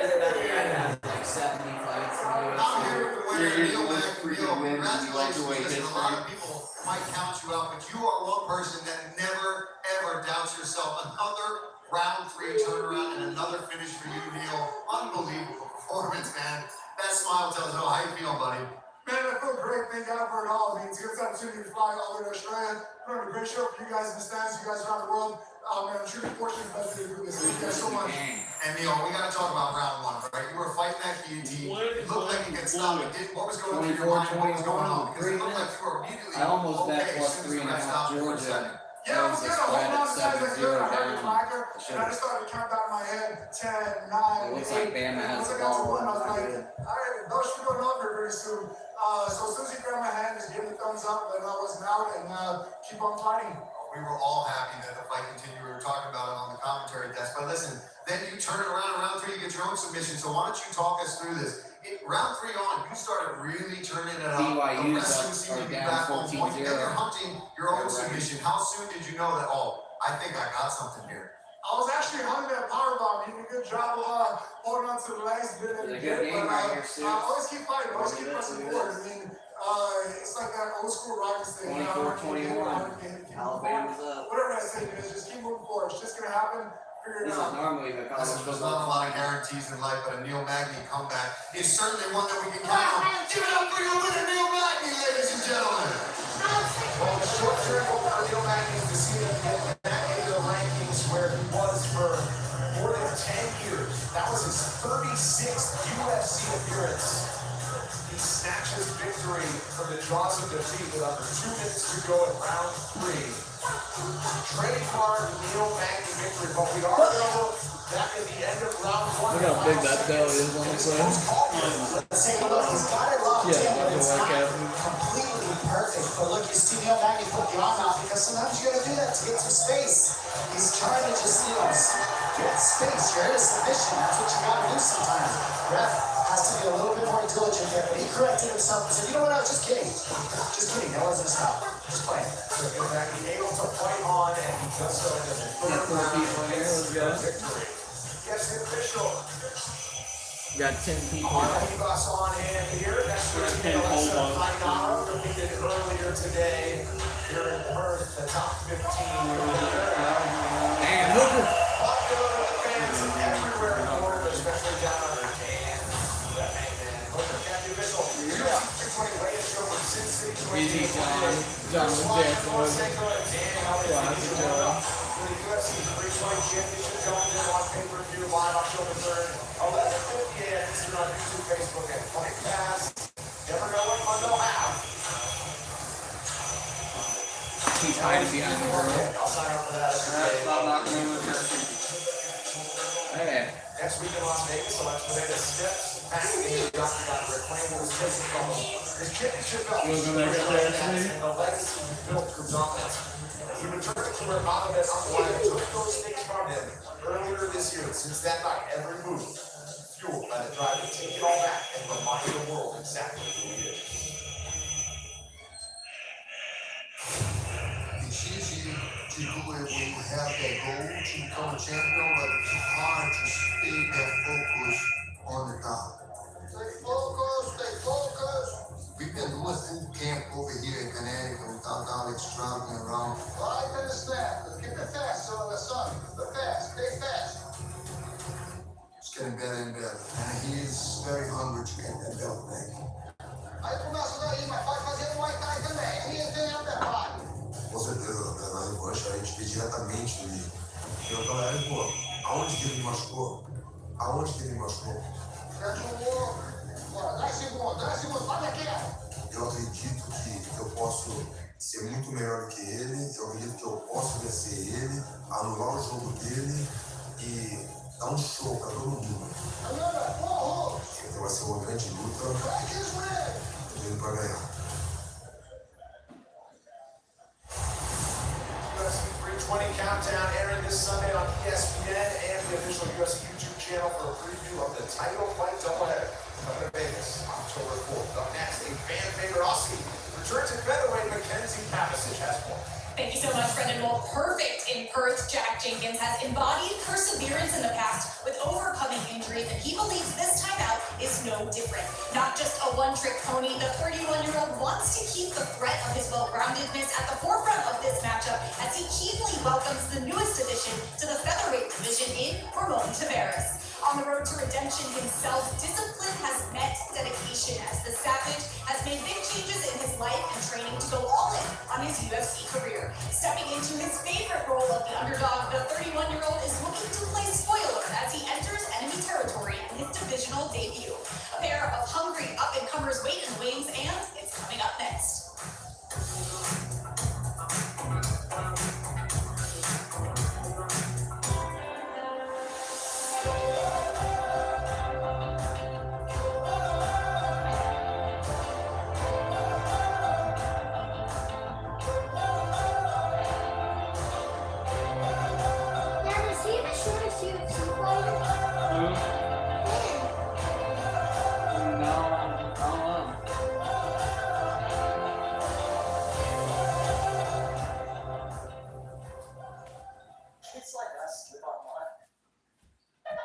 Isn't that the guy that has like 70 fights in the UFC? I'm here with the winner, You're Neil with Mack. freaking wins and you love the way Congratulations, this because a lot of people might count you out, but you are one person that never, ever doubts yourself. Another round 3 turnaround and another finish for you, Neil. Unbelievable performance, man. That smile tells me how you feel, buddy. Man, I feel great. Thank God for it all. I mean, to get this opportunity to fly all the way to Australia, put on a great show for you guys in the stands, you guys around the world. Man, I'm truly fortunate and blessed to do this. Thank you guys so much. And Neil, we got to talk about round 1, right? You were fighting that guillotine. It looked like you could stop it. What was going through your mind? What was going on? Because it looked like you were immediately I almost bet okay plus as soon as the ref 3.5 stopped you for a Georgia. second. Yeah, I was There's gonna a hold spread on at as tight as I could. I heard the down. clacker, and I just started to count down in my head 10, 9, It looks 8. like Bama And has once I the got to ball. 1, I was like, all right, those should go over very soon. So as soon as he grabbed my hand, just gave me a thumbs up, then I wasn't out, and keep on fighting. We were all happy that the fight continued. We were talking about it on the commentary desk. But listen, then you turn it around in round 3, you get your own submission. So why don't you talk us through this? Round 3 on, you started really turning it up. The BYU's wrestling seemed to be down back on point. 14-0. Then you're hunting your own submission. How soon did you know that, oh, I think I got something here? I was actually hunting that powerbomb. You did a good job of holding on to the legs. Did it It's a good game right here, Stu. always keep fighting. Always keep pressing forward. I mean, it's like that old school Rogers thing. 24-21. Alabama's up. Whatever I say, just keep moving forward. It's just gonna happen. Figure it This is out. normally the college Listen, there's football. not a lot of guarantees in life, but a Neil Magny comeback is certainly one that we can count on. Give it up for your winner, Neil Magny, ladies and gentlemen. Well, the short term goal for Neil Magny is to see him get back into the rankings where he was for more than 10 years. That was his 36th UFC appearance. He snatches victory from the jaws of defeat with under 2 minutes to go in round 3. Trademark Neil Magny victory, but we are going to look back at the end of round 1. Look how big that belly is on the plane. Let's take a look. He's got it locked Yeah, in, but it's like not that. completely perfect. But look, you see Neil Magny put the arm out because sometimes you gotta do that to get some space. He's trying to just, get space. You're in a submission. That's what you gotta do sometimes. Ref has to be a little bit more diligent there, but he corrected himself and said, you know what, I was just kidding. Just kidding. That wasn't a stop. Just playing. So Neil Magny able to fight on, and he does so in the Got 4 people in here. Let's go. victory. Yes, the official. Got 10 people. Bus on hand here. Next week, Can't hold on. competed earlier today here in Perth, the top 15. Damn, Hooker. Popular with the fans everywhere in the world, especially down under Hooker can't be official. UFC 320 Reyes show from Sin City. Easy, John with Jackson. Classic John. The UFC 320 Championship going in on pay-per-view live October 3rd, 11:50 a.m. Eastern on YouTube, Facebook, and Fight Pass. Never know what fun they'll have. He's hiding behind the girl. I'll sign up for that every day. Stop knocking on the curtain. Hey. Next week in Las Vegas, so let's play the steps back into the octagon to reclaim what was taken from him. His championship belt is and the legacy he built through dominance. He returned to where Mohamed Ankalaev took those things from him earlier this year. Since that night, every move fueled by the drive to take it all back and remind the world exactly who he is. you do it when you have that goal to become a champion, but it's hard to stay that focus on the top. Stay focused, stay focused. We've been doing food camp over here in Connecticut without Alex traveling around. I understand. Let's keep it fast, son. The fast, stay fast. It's getting better and better. And he is very hungry to get that belt back. Aí começa daí, mas pode fazer no Muay Thai também. Aí tem a preparo. Com certeza, na revanche a gente vê diretamente dele. E eu galera, pô, aonde que ele me machucou? Aonde que ele me machucou? Get your work. Bora, 10 segundos, vai daqui. Eu acredito que eu posso ser muito melhor do que ele, eu acredito que eu posso vencer ele, anular o jogo dele e dar um show pra todo mundo. Então vai ser uma grande luta. Tô indo pra ganhar. UFC 320 Countdown airing this Sunday on ESPN and the official UFC YouTube channel for a preview of the title fight doubleheader coming to Vegas October 4th. Up next, a fan favorite Aussie returns at featherweight. Mackenzie Kapasic has more. Thank you so much, Brendan. Well, perfect in Perth, Jack Jenkins has embodied perseverance in the past with overcoming injuries, and he believes this time out is no different. Not just a one-trick pony, the 31-year-old wants to keep the threat of his well-roundedness at the forefront of this matchup as he keenly welcomes the newest addition to the featherweight division in Ramon Tavares. On the road to redemption himself, discipline has met dedication as the Savage has made big changes in his life and training to go all in on his UFC career. Stepping into his favorite role of the underdog, the 31-year-old is looking to play spoiler as he enters enemy territory in his divisional debut. A pair of hungry up-and-comers wait in the wings, and it's coming up next.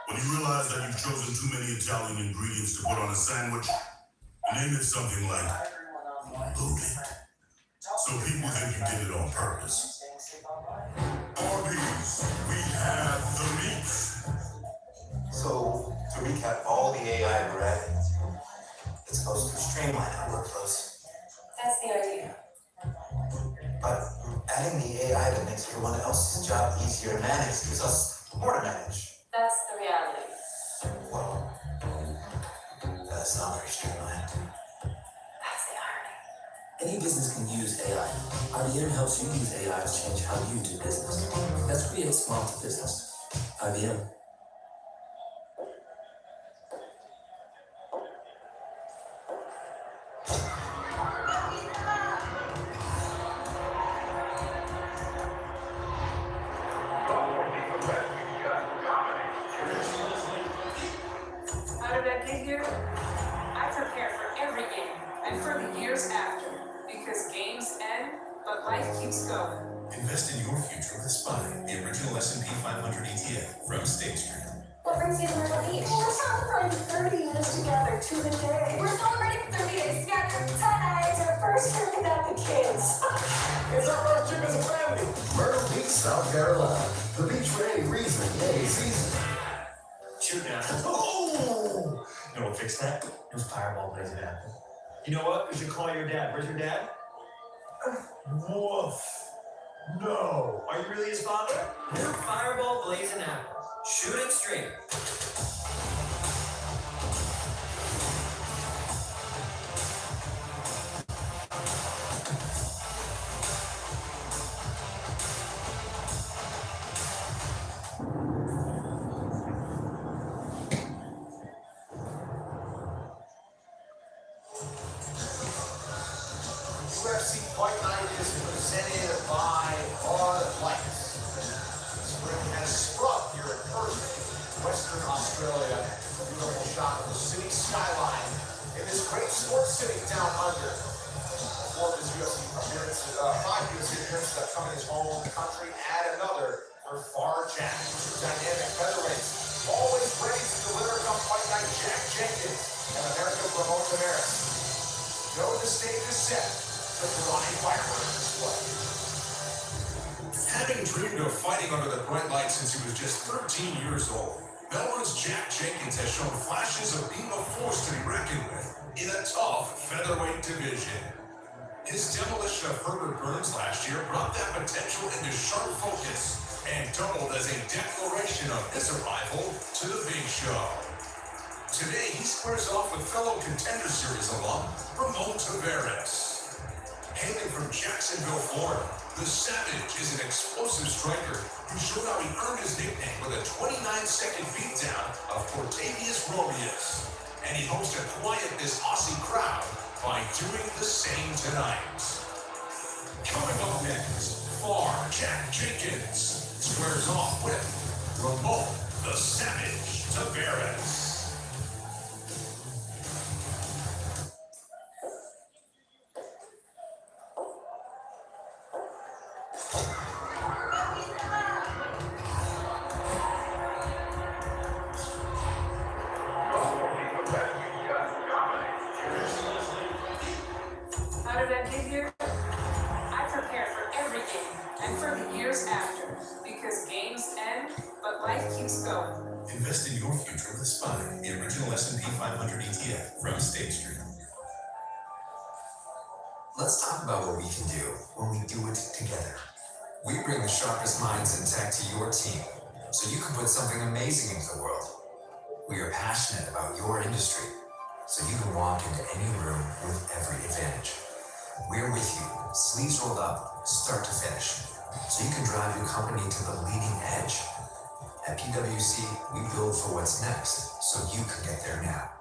When you realize that you've chosen too many Italian ingredients to put on a sandwich, name it something like loaded. So people think you did it on purpose. Arby's, we have the meats. So, to recap all the AI we're adding, it's supposed to streamline our workflows. That's the idea. But adding the AI that makes everyone else's job easier to manage gives us more to manage. That's the reality. Well, that's not very streamlined. That's the irony. Any business can use AI. IBM helps you use AI to change how you do business. That's create smarter business. IBM. How did I get here? I prepare for every game and for the years after, because games end, but life keeps going. Invest in your future with SPY, the original S&P 500 ETF from State Street. What brings you to Myrtle Beach? Well, we're celebrating 30 years together to the day. We're celebrating 30 days together tonight. It's our first trip without the kids. It's our first trip as a family. Myrtle Beach, South Carolina. The beach for any reason, any season. Shoot now. Oh! You know what fix that? Those fireball blazing apple. You know what? We should call your dad. Where's your dad? Woof. No. Are you really his father? New fireball blazing apple. Shoot it straight. UFC Fight Night is presented by Hard Lights. Spring has sprung here in Perth, Western Australia. A beautiful shot of the city skyline in this great sports city down under. Before his UFC appearance, 5 UFC appearances that come in his home country, add another for Jack. Dynamic featherweights, always ready to deliver come fight night. Jack Jenkins and American Ramon Tavares. Know the stage is set for Karate fireworks display. Having dreamed of fighting under the bright light since he was just 13 years old, Melbourne's Jack Jenkins has shown flashes of being a force to be reckoned with in a tough featherweight division. His demolition of Herbert Burns last year brought that potential into sharp focus and doubled as a declaration of his arrival to the big show. Today, he squares off with fellow Contender Series alum Ramon Tavares. Hailing from Jacksonville, Florida, the Savage is an explosive striker who showed how he earned his nickname with a 29-second beatdown of Cortavious Reyes. And he hopes to quiet this Aussie crowd by doing the same tonight. Coming up next, Jack Jenkins squares off with Ramon the Savage Tavares. How did I get here? I prepared for every game and for the years after because games end, but life keeps going. Invest in your future with SPY, the original S&P 500 ETF from State Street. Let's talk about what we can do when we do it together. We bring the sharpest minds in tech to your team, so you can put something amazing into the world. We are passionate about your industry, so you can walk into any room with every advantage. We're with you, sleeves rolled up, start to finish, so you can drive your company to the leading edge. At PwC, we build for what's next, so you can get there now.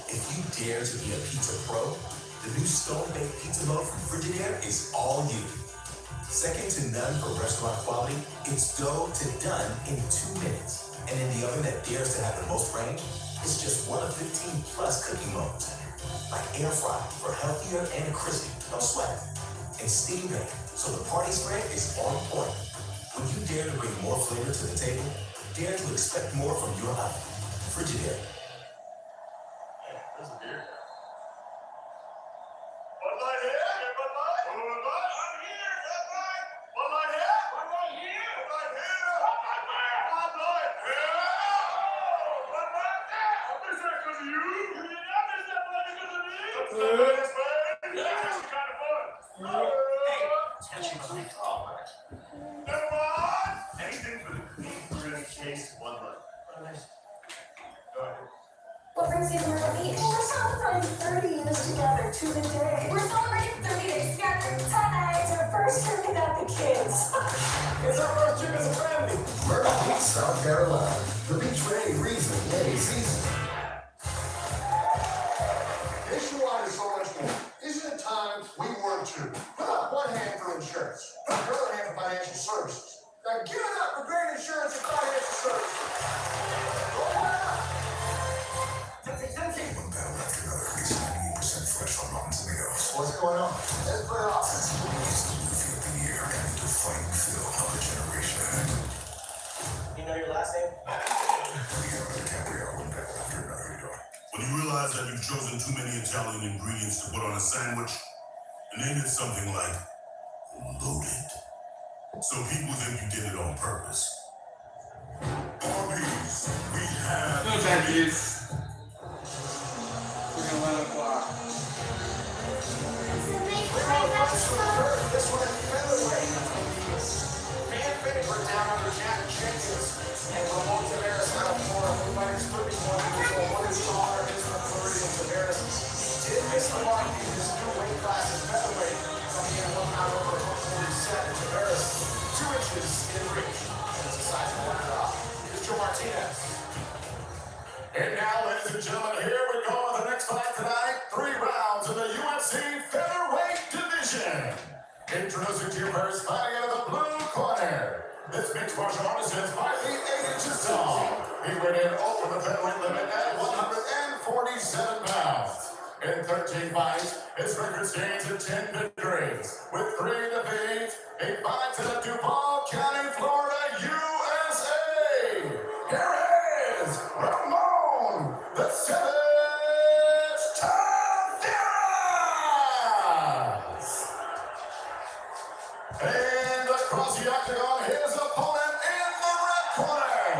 If you dare to be a pizza pro, the new stone-baked pizza loaf from Frigidaire is all you. Second to none for restaurant quality, it's dough to done in 2 minutes. And in the oven that dares to have the most range, it's just one of 15 plus cooking modes. Like air fry for healthier and crispy, no sweat. And steam bake, so the party spread is on point. When you dare to bring more flavor to the table, dare to expect more from your oven. Frigidaire. There's a beer. Bud Light here? Bud Light? Bud Light? I'm here, Bud Light. Bud Light here? Bud Light here? Bud Light here? Bud Light there? Bud Light here? Oh, Bud Light there? I miss that because of you. You did not miss that blood because of me. That's nice, man. That's actually kind of fun. Hey, it's actually really fun. Never mind. Anything for the clean, crisp taste of Bud Light. Go ahead. What brings you to Myrtle Beach? Well, we're celebrating 30 years together to the day. We're celebrating 30 days together tonight. It's our first trip without the kids. It's our first trip as a family. Myrtle Beach, South Carolina. The beach for any reason, any season. Nationwide is so much more. Isn't it time we work too? Put up one hand for insurance. Put up the other hand for financial services. Now give it up for great insurance and financial services. One battle after another, releasing 98% fresh on Rotten Tomatoes. What's going on? Let's put it off. Since the release of the feel the year, having to fight and feel how the generation ahead. You know your last name? We have another Gabrielle, one battle after another, you know. When you realize that you've chosen too many Italian ingredients to put on a sandwich, name it something like loaded. So people think you did it on purpose. Arby's, we have. No bad dudes. We're gonna let it fly. This one is featherweight. Fan favorite down under Jack Jenkins and Ramon Tavares out of Florida. Fighters 31 years old. One is taller, his Floridian Tavares next fight tonight, 3 rounds in the UFC featherweight division. Introducing to you first, fighting out of the blue corner. This mixed martial artist is 5 feet 8 inches tall. He weighed in over the featherweight limit at 147 pounds. In 13 fights, his record stands at 10 victories, with 3 defeats. He fights in Duval County, Florida, USA. Here is Ramon the Savage Taveras. And across the octagon, his opponent in the red corner.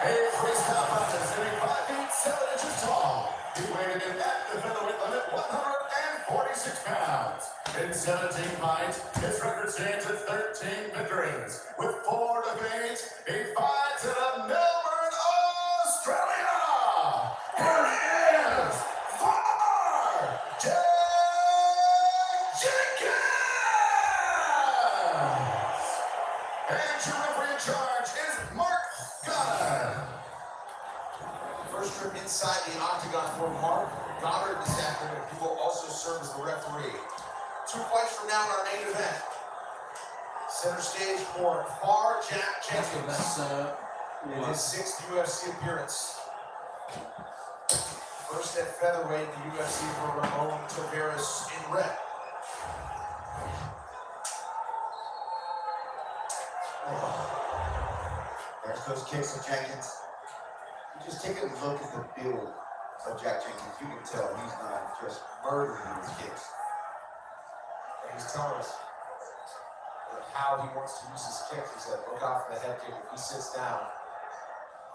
A freestyle fighter sitting 5 feet 7 inches tall. He weighed in at the featherweight limit 146 pounds. In 17 fights, his record stands at 13 victories. With 4 defeats, he fights in Melbourne, Australia. Here is Farjay Jenkins. And your referee in charge is Mark Goddard. First trip inside the octagon for Mark Goddard this afternoon. He will also serve as the referee. 2 fights from now in our main event. Center stage for Farjay Jenkins in his 6th UFC appearance. First at featherweight, the UFC for Ramon Taveras in red. There's those kicks of Jenkins. You just take a look at the build of Jack Jenkins. You can tell he's not just murdering these kicks. And he's telling us how he wants to use his kicks. He said, look out for the head kick. If he sits down,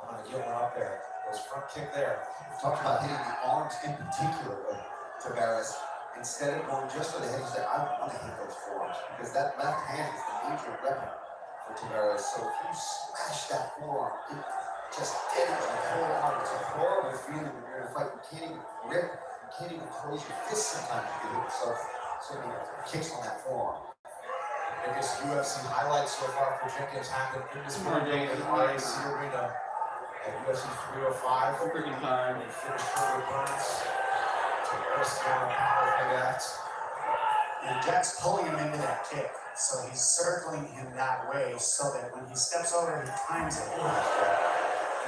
I'm going to get one up there. Those front kick there. Talk about hitting the arms in particular of Taveras. Instead of going just for the head, he said, I want to hit those forearms because that left hand is the major weapon for Taveras. So if you smash that forearm, it just deadens the whole arm. It's a horrible feeling when you're in a fight. You can't even grip, you can't even close your fist sometimes to get yourself so many kicks on that forearm. Biggest UFC highlights so far for Jenkins happened in this building at the Reyes Arena at UFC 305. Freaking time. He finished with Burns. Taveras down powerful left. And Jack's pulling him into that kick. So he's circling him that way so that when he steps over, he times it. And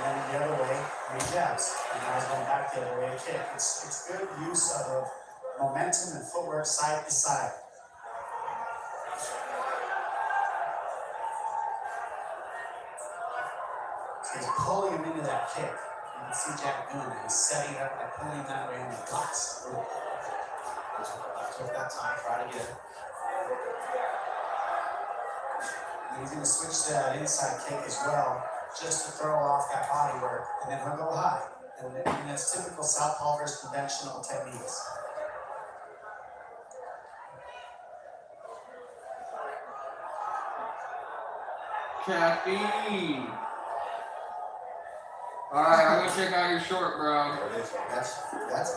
then the other way, he jabs. And now he's going back the other way to kick. It's good use of momentum and footwork side to side. So he's pulling him into that kick. You can see Jack doing it. He's setting it up by pulling him that way and he blocks. Took that time, try to get it. And he's going to switch to that inside kick as well, just to throw off that body work, and then he'll go high. And that's typical southpaw versus conventional techniques. Caffeine. Alright, I'm gonna check out your short, bro. That's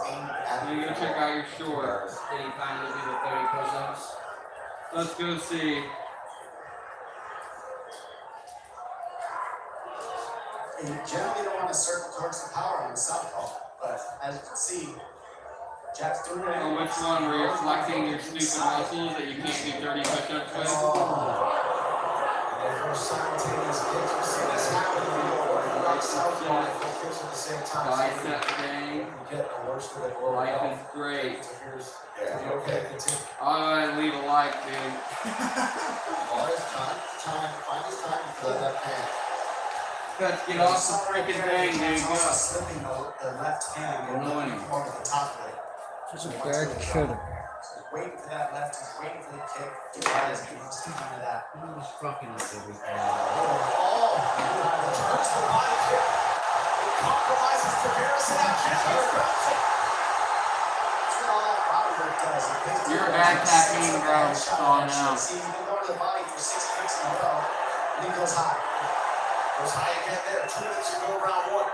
aimed at I'm gonna check out your short. Did he finally do the 30 push-ups? Let's go see. You generally don't want to circle towards the power on the southpaw, but as you can see, Jack's doing it. Oh, which one where you're flexing your stupid muscles that you can't do 30 push-ups with? And for simultaneous kicks, we see this happen before. Like southpaw and kicks at the same time. Bicep thing. You get the worst of it. Life is great. Okay, continue. I'll go ahead and leave a like, dude. All this time, find this time to fill that pan. Let's get off the freaking thing, dude. Go. Slipping the left hand and going over the top of it. Just a bad killer. He's waiting for that left, he's waiting for the kick. That is the most kind of that. He's fucking up everything. Turns the body kick. It compromises Taveras and now Jenkins drops it. That's what all that body work does. You're a bad caffeine, bro. Oh, no. See, he's been going to the body for 6 kicks in a row, and he goes high. Goes high again there. 2 minutes to go, round 1.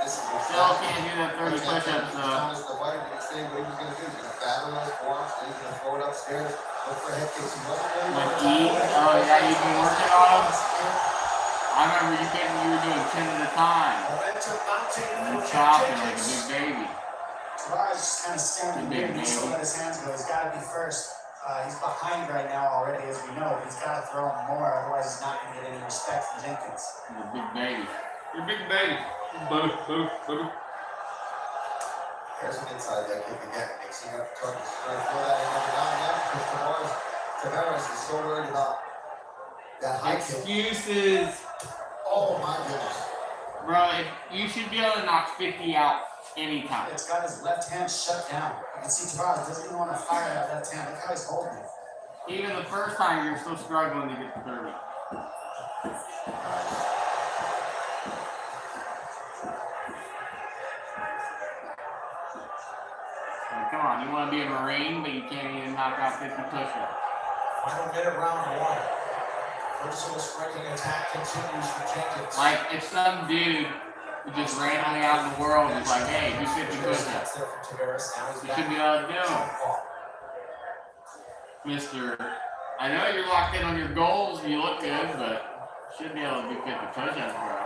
Still can't do that 30 push-ups, though. The fighter didn't say what he was going to do. He's going to battle those forearms, then he's going to throw it upstairs, look for head kicks. He wasn't really Like E? Oh, yeah, you've been working on them? I remember you were doing 10 at a time. Momentum mounting And for chopping like a Jenkins. big baby. Tavares just kind of standing here. He needs to let his hands go. He's got to be first. He's behind right now already, as we know. He's got to throw him more, otherwise he's not going to get any respect from Jenkins. He's a big baby. You're a big baby. Boo. There's an inside leg kick again. Mixing up targets. Trying to throw that in every now and then because Tavares is so worried about that high kick. Excuses. Oh my goodness. Bro, you should be able to knock 50 out anytime. It's got his left hand shut down. You can see Tavares doesn't even want to fire that left hand. Look how he's holding it. Even the first time, you're still struggling to get to 30. Come on, you want to be a Marine, but you can't even knock out 50 push-ups. Final minute, round one. Versatile striking attack continues for Jenkins. Like, if some dude who just randomly out in the world was like, hey, do 50 push-ups, you should be able to do them. Mister, I know you're locked in on your goals and you look good, but you should be able to do 50 push-ups, bro.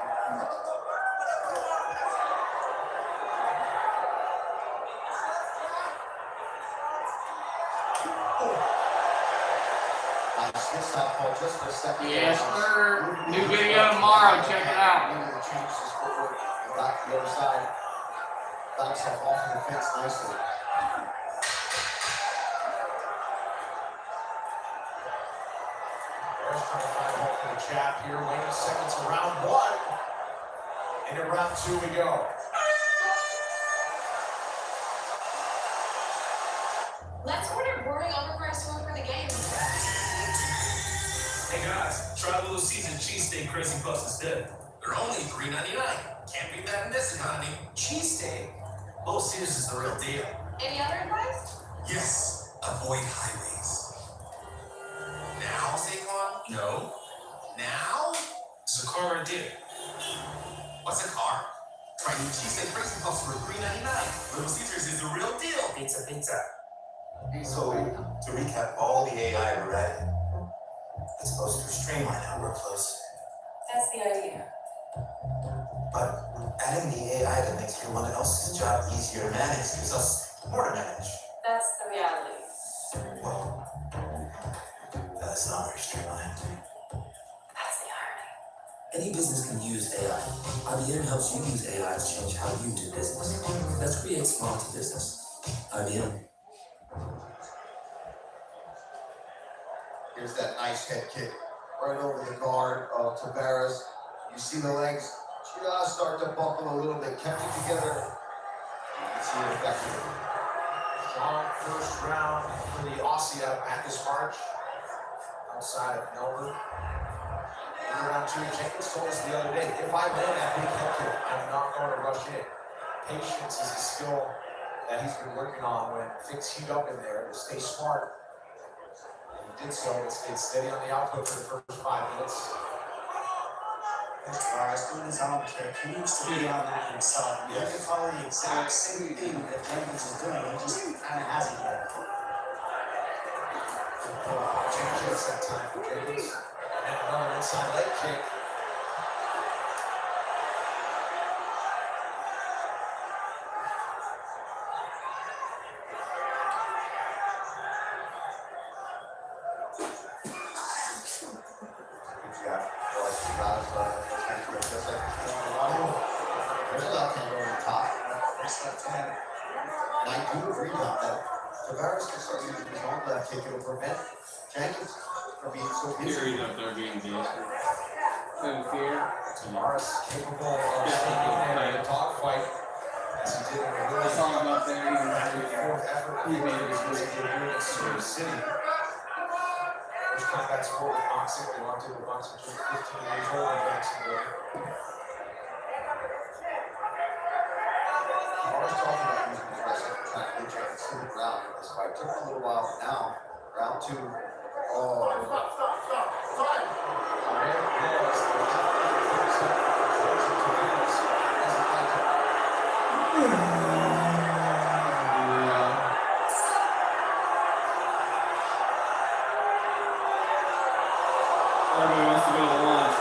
Just for a second. Yes, sir. New video tomorrow. Check it out. Change his footwork. Back to the other side. Got himself off of the fence nicely. There's trying to find hope for the jab here. Waiting seconds in round one. And in round two we go. Let's order boarding overpriced one for the game. Hey guys, try the little seasoned cheesesteak Crazy Puffs instead. They're only $3.99. Can't beat that in this economy. Cheesesteak? Little Caesars is the real deal. Any other advice? Yes, avoid highways. Now, Saquon? No. Now? It's a car right there. What's a car? Try new cheesesteak Crazy Puffs for $3.99. Little Caesars is the real deal. Pizza. So, to recap all the AI we're adding, it's supposed to streamline our workflows. That's the idea. But adding the AI that makes everyone else's job easier to manage gives us more to manage. That's the reality. Well, that's not very streamlined. That's the irony. Any business can use AI. IBM helps you use AI to change how you do business. Let's create smart business. IBM. Here's that nice head kick right over the guard of Tavares. You see the legs just start to buckle a little bit, kept it together. You can see it effectively. Strong first round for the Aussie at this march. Outside of Melbourne. In round two, Jenkins told us the other day, if I land that big head kick, I'm not going to rush in. Patience is a skill that he's been working on when things heat up in there, to stay smart. He did so, but stayed steady on the output for the first 5 minutes. Tavares doing his own kick. He needs to be on that himself. He can follow the exact same thing that Jenkins is doing. He just kind of hasn't yet. Jenkins that time for Jenkins. And another inside leg kick. Tavares can start using his own left kick. It'll prevent Jenkins from being so busy. He's up there being decent. In fear. Tavares capable of taking a dogfight as he did in a really fourth effort he made his visit to New City. First combat sport with boxing. They wanted to box until 15 years old in Jacksonville. Tavares talked about using his wrestling to try to get Jenkins to the ground in this fight. Took a little while, but now, round two. Oh, Everybody wants to go to lunch.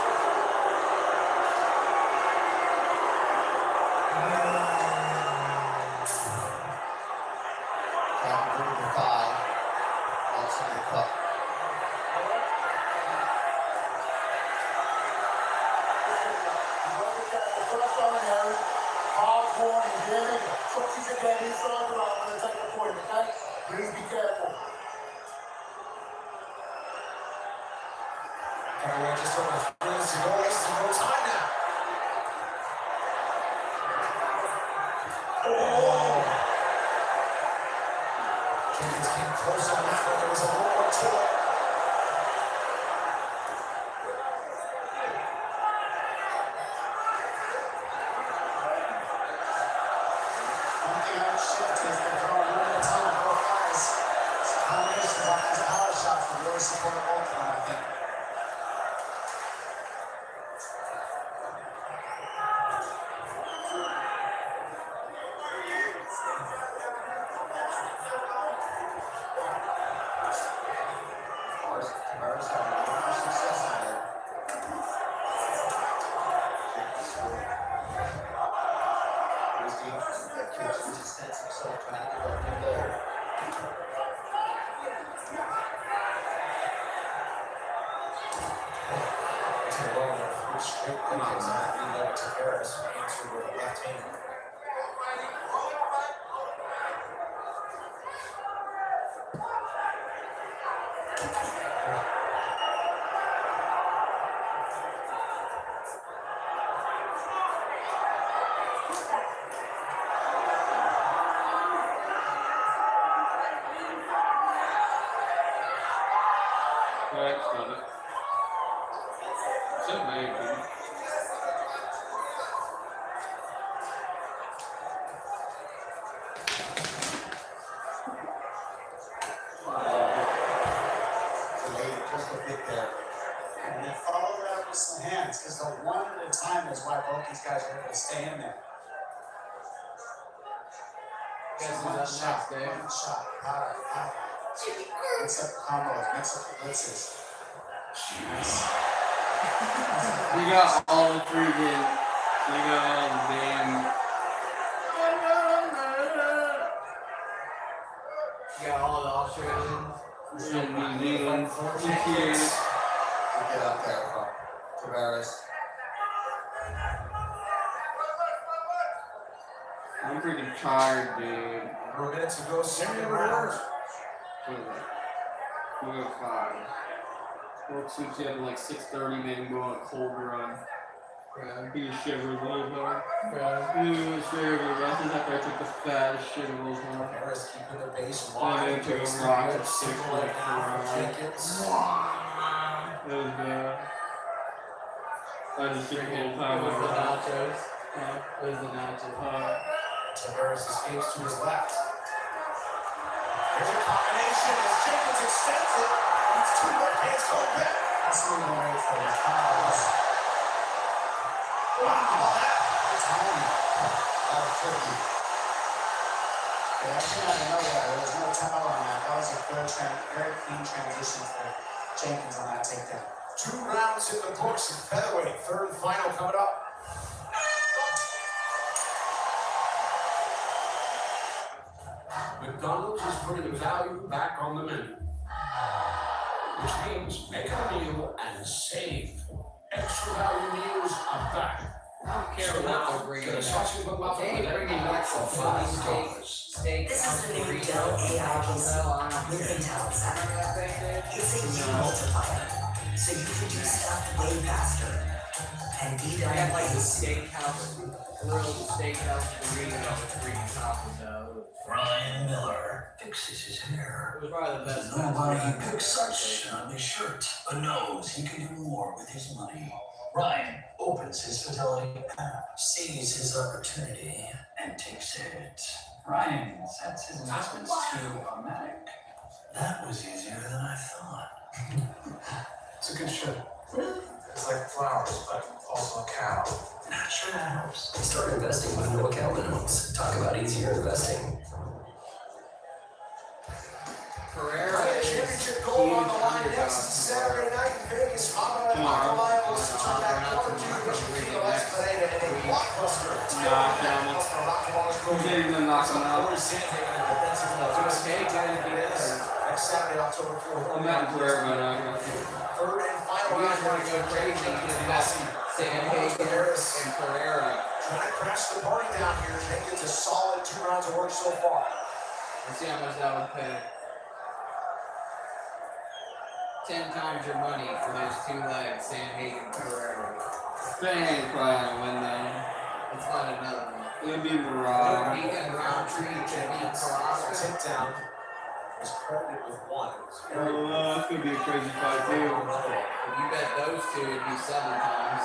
cup. Please be careful. We're just over 3 minutes to go. Wasting no time now. Oh! Jenkins came close on that one. There was a little more to it. One thing I would shift is they're throwing one at a time on both guys. It's a combination of all these power shots that really support both of them, I think. Tavares having a lot of success on there. Here's the that kid just sets himself trying to get up in there. He's going to roll with 3 straight leg kicks on that lead over Tavares. Answered with a left hand. That's not it. Except maybe. Delayed just a bit there. And they follow that with some hands, because the one at a time is why both these guys are able to stay in there. Guess One who's up shot, next, Dave? one shot, power. Mix up the combos, mix up the blitzes. Nice. We got all the freaking. We got all the damn. You got all the Australians. From New Zealand. Cheers. Get up there from Tavares. I'm freaking tired, dude. Over a minute to go, 2nd round. We got 5. World Suits you have like 6:30, maybe go on a cold run. Be a shiver a little bit. Ooh, shiver the rest is after I took the fattest shit of those ones. Tavares keeping the base And wide. then took a rock at 6 like Jenkins. It was bad. I just took the whole time. It was the nachos. It was the nachos. Tavares escapes to his left. There's a combination as Jenkins extends it. It's 2 left hands going back. That's what we're going for these combos. Wow, how about that? Timing. That was tricky. They actually had to know that. There was no towel on that. That was a good, very clean transition for Jenkins on that takedown. 2 rounds in the books of featherweight. 3rd and final coming up. McDonald's is putting value back on the menu, which means make a meal and save. Extra value meals are back. I don't care what they're bringing Get a back. sausage McMuffin They ain't with bringing egg back for some $5. steak This is the new burrito, Dell AI Taco PC Bell, I don't with care. Intel inside. It's a huge multiplier, so you can do stuff way faster and be I done had like a way steakhouse, grilled steakhouse burrito with freaking Taco Bell. Ryan Miller fixes his hair. It was probably the best. Nobody picks such an ugly shirt, but knows he can do more with his money. Ryan opens his Fidelity app, sees his opportunity, and takes it. Ryan sets his investments to automatic. That was easier than I thought. It's a good shirt. It's like flowers, but also a cow. That sure helps. Start investing with no account minimums. Talk about easier investing. Pereira is Championship goal on the line huge next Saturday night in Vegas. Undeniable to turn back quarter two, which will be the last play in a blockbuster. Knockdown. He didn't even knock him out. Corey Sandhagen in defensive mode. Okay, good. And next Saturday, October 4th. I'm not where I'm at. Third and final You guys round. want to go crazy? You can bet Sanhagen and Pereira. Trying to crash the party down here. Jenkins a solid 2 rounds of work so far. Let's see how much that would pay. 10 times your money for those 2 legs, Sanhagen and Pereira. Sanhagen's probably gonna win though. Let's find another one. It'll be Mirage. Vegan Roundtree to beat Carrasco. Takedown was credited with 1. Oh, that's gonna be a crazy fight too. If you bet those 2, it'd be 7 times.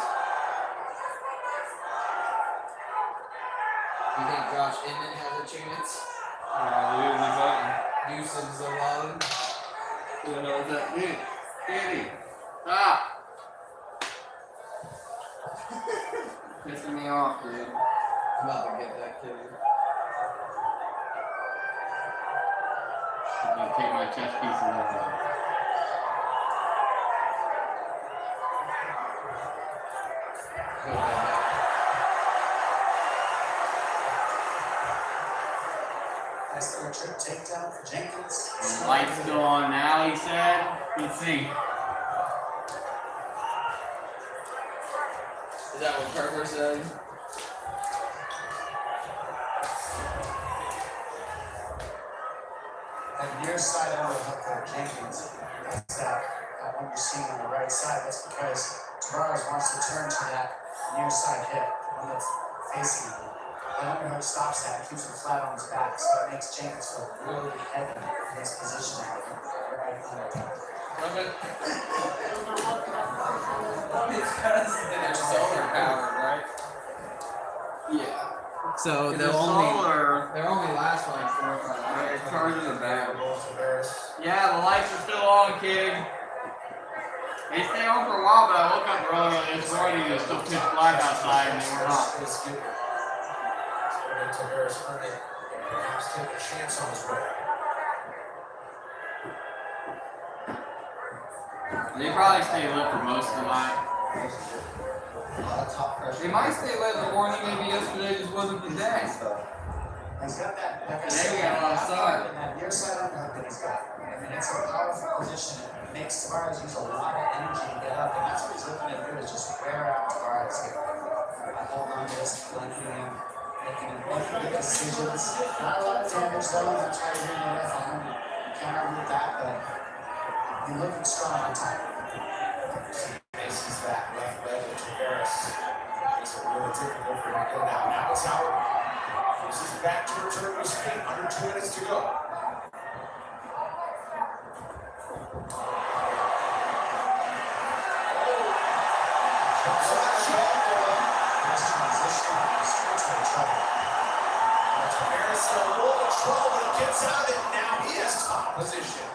You think Josh Inman has a chance? Losing button. Yusuf Zalal. Who the hell is that? Dude, Kitty, stop! Pissing me off, dude. I'm about to get that kid. I'm gonna take my chest piece and everything. Go ahead. Nice little trip takedown for Jenkins. The light's still on now, he said. Let's see. Is that what Kerber said? That near side underhook for Jenkins, that's that one you're seeing on the right side. That's because Tavares wants to turn to that near side hip, the one that's facing him. The underhook stops that, keeps him flat on his back, so it makes Jenkins feel really heavy in his position. Right Love it. It's because they're solar powered, right? Yeah. So they'll only last for like 4 or 5 hours. It's charging the battery. Tavares. Yeah, the lights are still on, kid. They stay on for a while, but I woke up earlier this morning and it's still pitch black outside and they were not. Tavares earning, perhaps take a chance on his way. They probably stay lit for most of the night. They might stay lit in the morning, maybe yesterday just wasn't the day. He's got that, like I Today said, we got a lot of sun. that near side underhook that he's got. I mean, it's a powerful position. It makes Tavares use a lot of energy to get up, and that's what he's looking to do, is just wear out Tavares here. Hold on to this, blinking him, making good decisions. Not a lot of damage though, and that's why you're getting the ref on him. You can't argue with that, but he's looking strong on time. Mason's back left leg of Tavares. Makes it really difficult for him to get out. Now it's out. This is back to return to his feet. Under 2 minutes to go. Jumps on the shot. Nice transition, straight to the trouble. Tavares in a world of trouble, but he gets out of it. Now he has top position.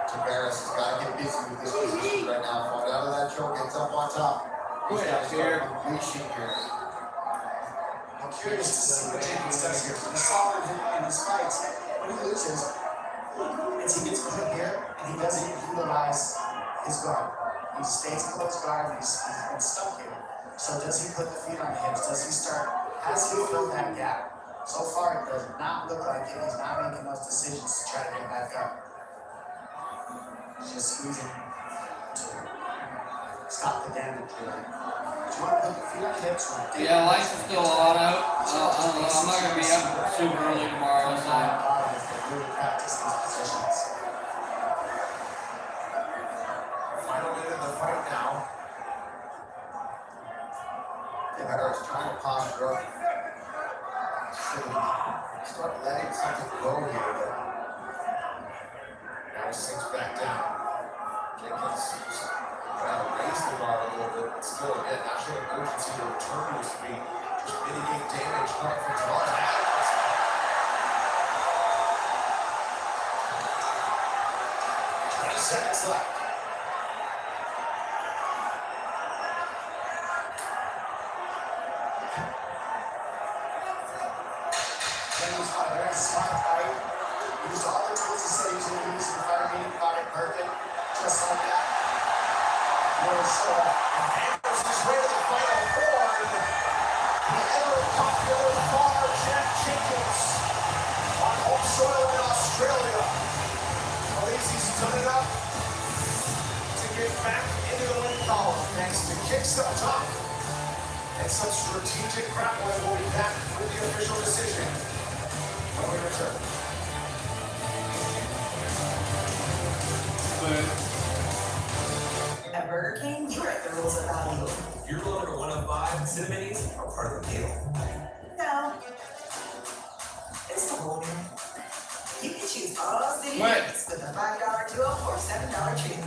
Tavares has got to get busy with this position right now. Fall out of that choke, gets up on top. He's got to start unleashing here. I'm curious to see what Jenkins does here. We saw him in his fights. When he loses, is he gets put here and he doesn't utilize his guard. He stays close guard and he's been stuck here. So does he put the feet on the hips? Does he start? Has he filled that gap? So far, it does not look like it. He's not making those decisions to try to get back up. He's just squeezing to stop the damage here. Do you want to put the feet on the hips? Yeah, lights are still on out. I don't know. I'm not gonna be up super early tomorrow, so. Really practice these positions. Final minute of the fight now. Tavares trying to posture up. Start letting something go here. Now he sinks back down. Jenkins trying to raise the bar a little bit, but still, again, not showing urgency to return to his feet. Just mitigate damage coming from Tavares. 20 seconds left. Jenkins fought a very smart fight. Used all the tools he said he was going to use in the fight meeting, got it perfect, just like that. This is way to the final four. The ever popular far Jack Jenkins on home soil in Australia. Well, call thanks to kicks up top. And some strategic grappling will be back with the official decision when we return. At Burger King, you write the rules of value. If you're lower to 105, Cinnamonnies are part of the deal. No. It's the whole meal. You can choose all city What? meals with a $5 duo or $7 treat.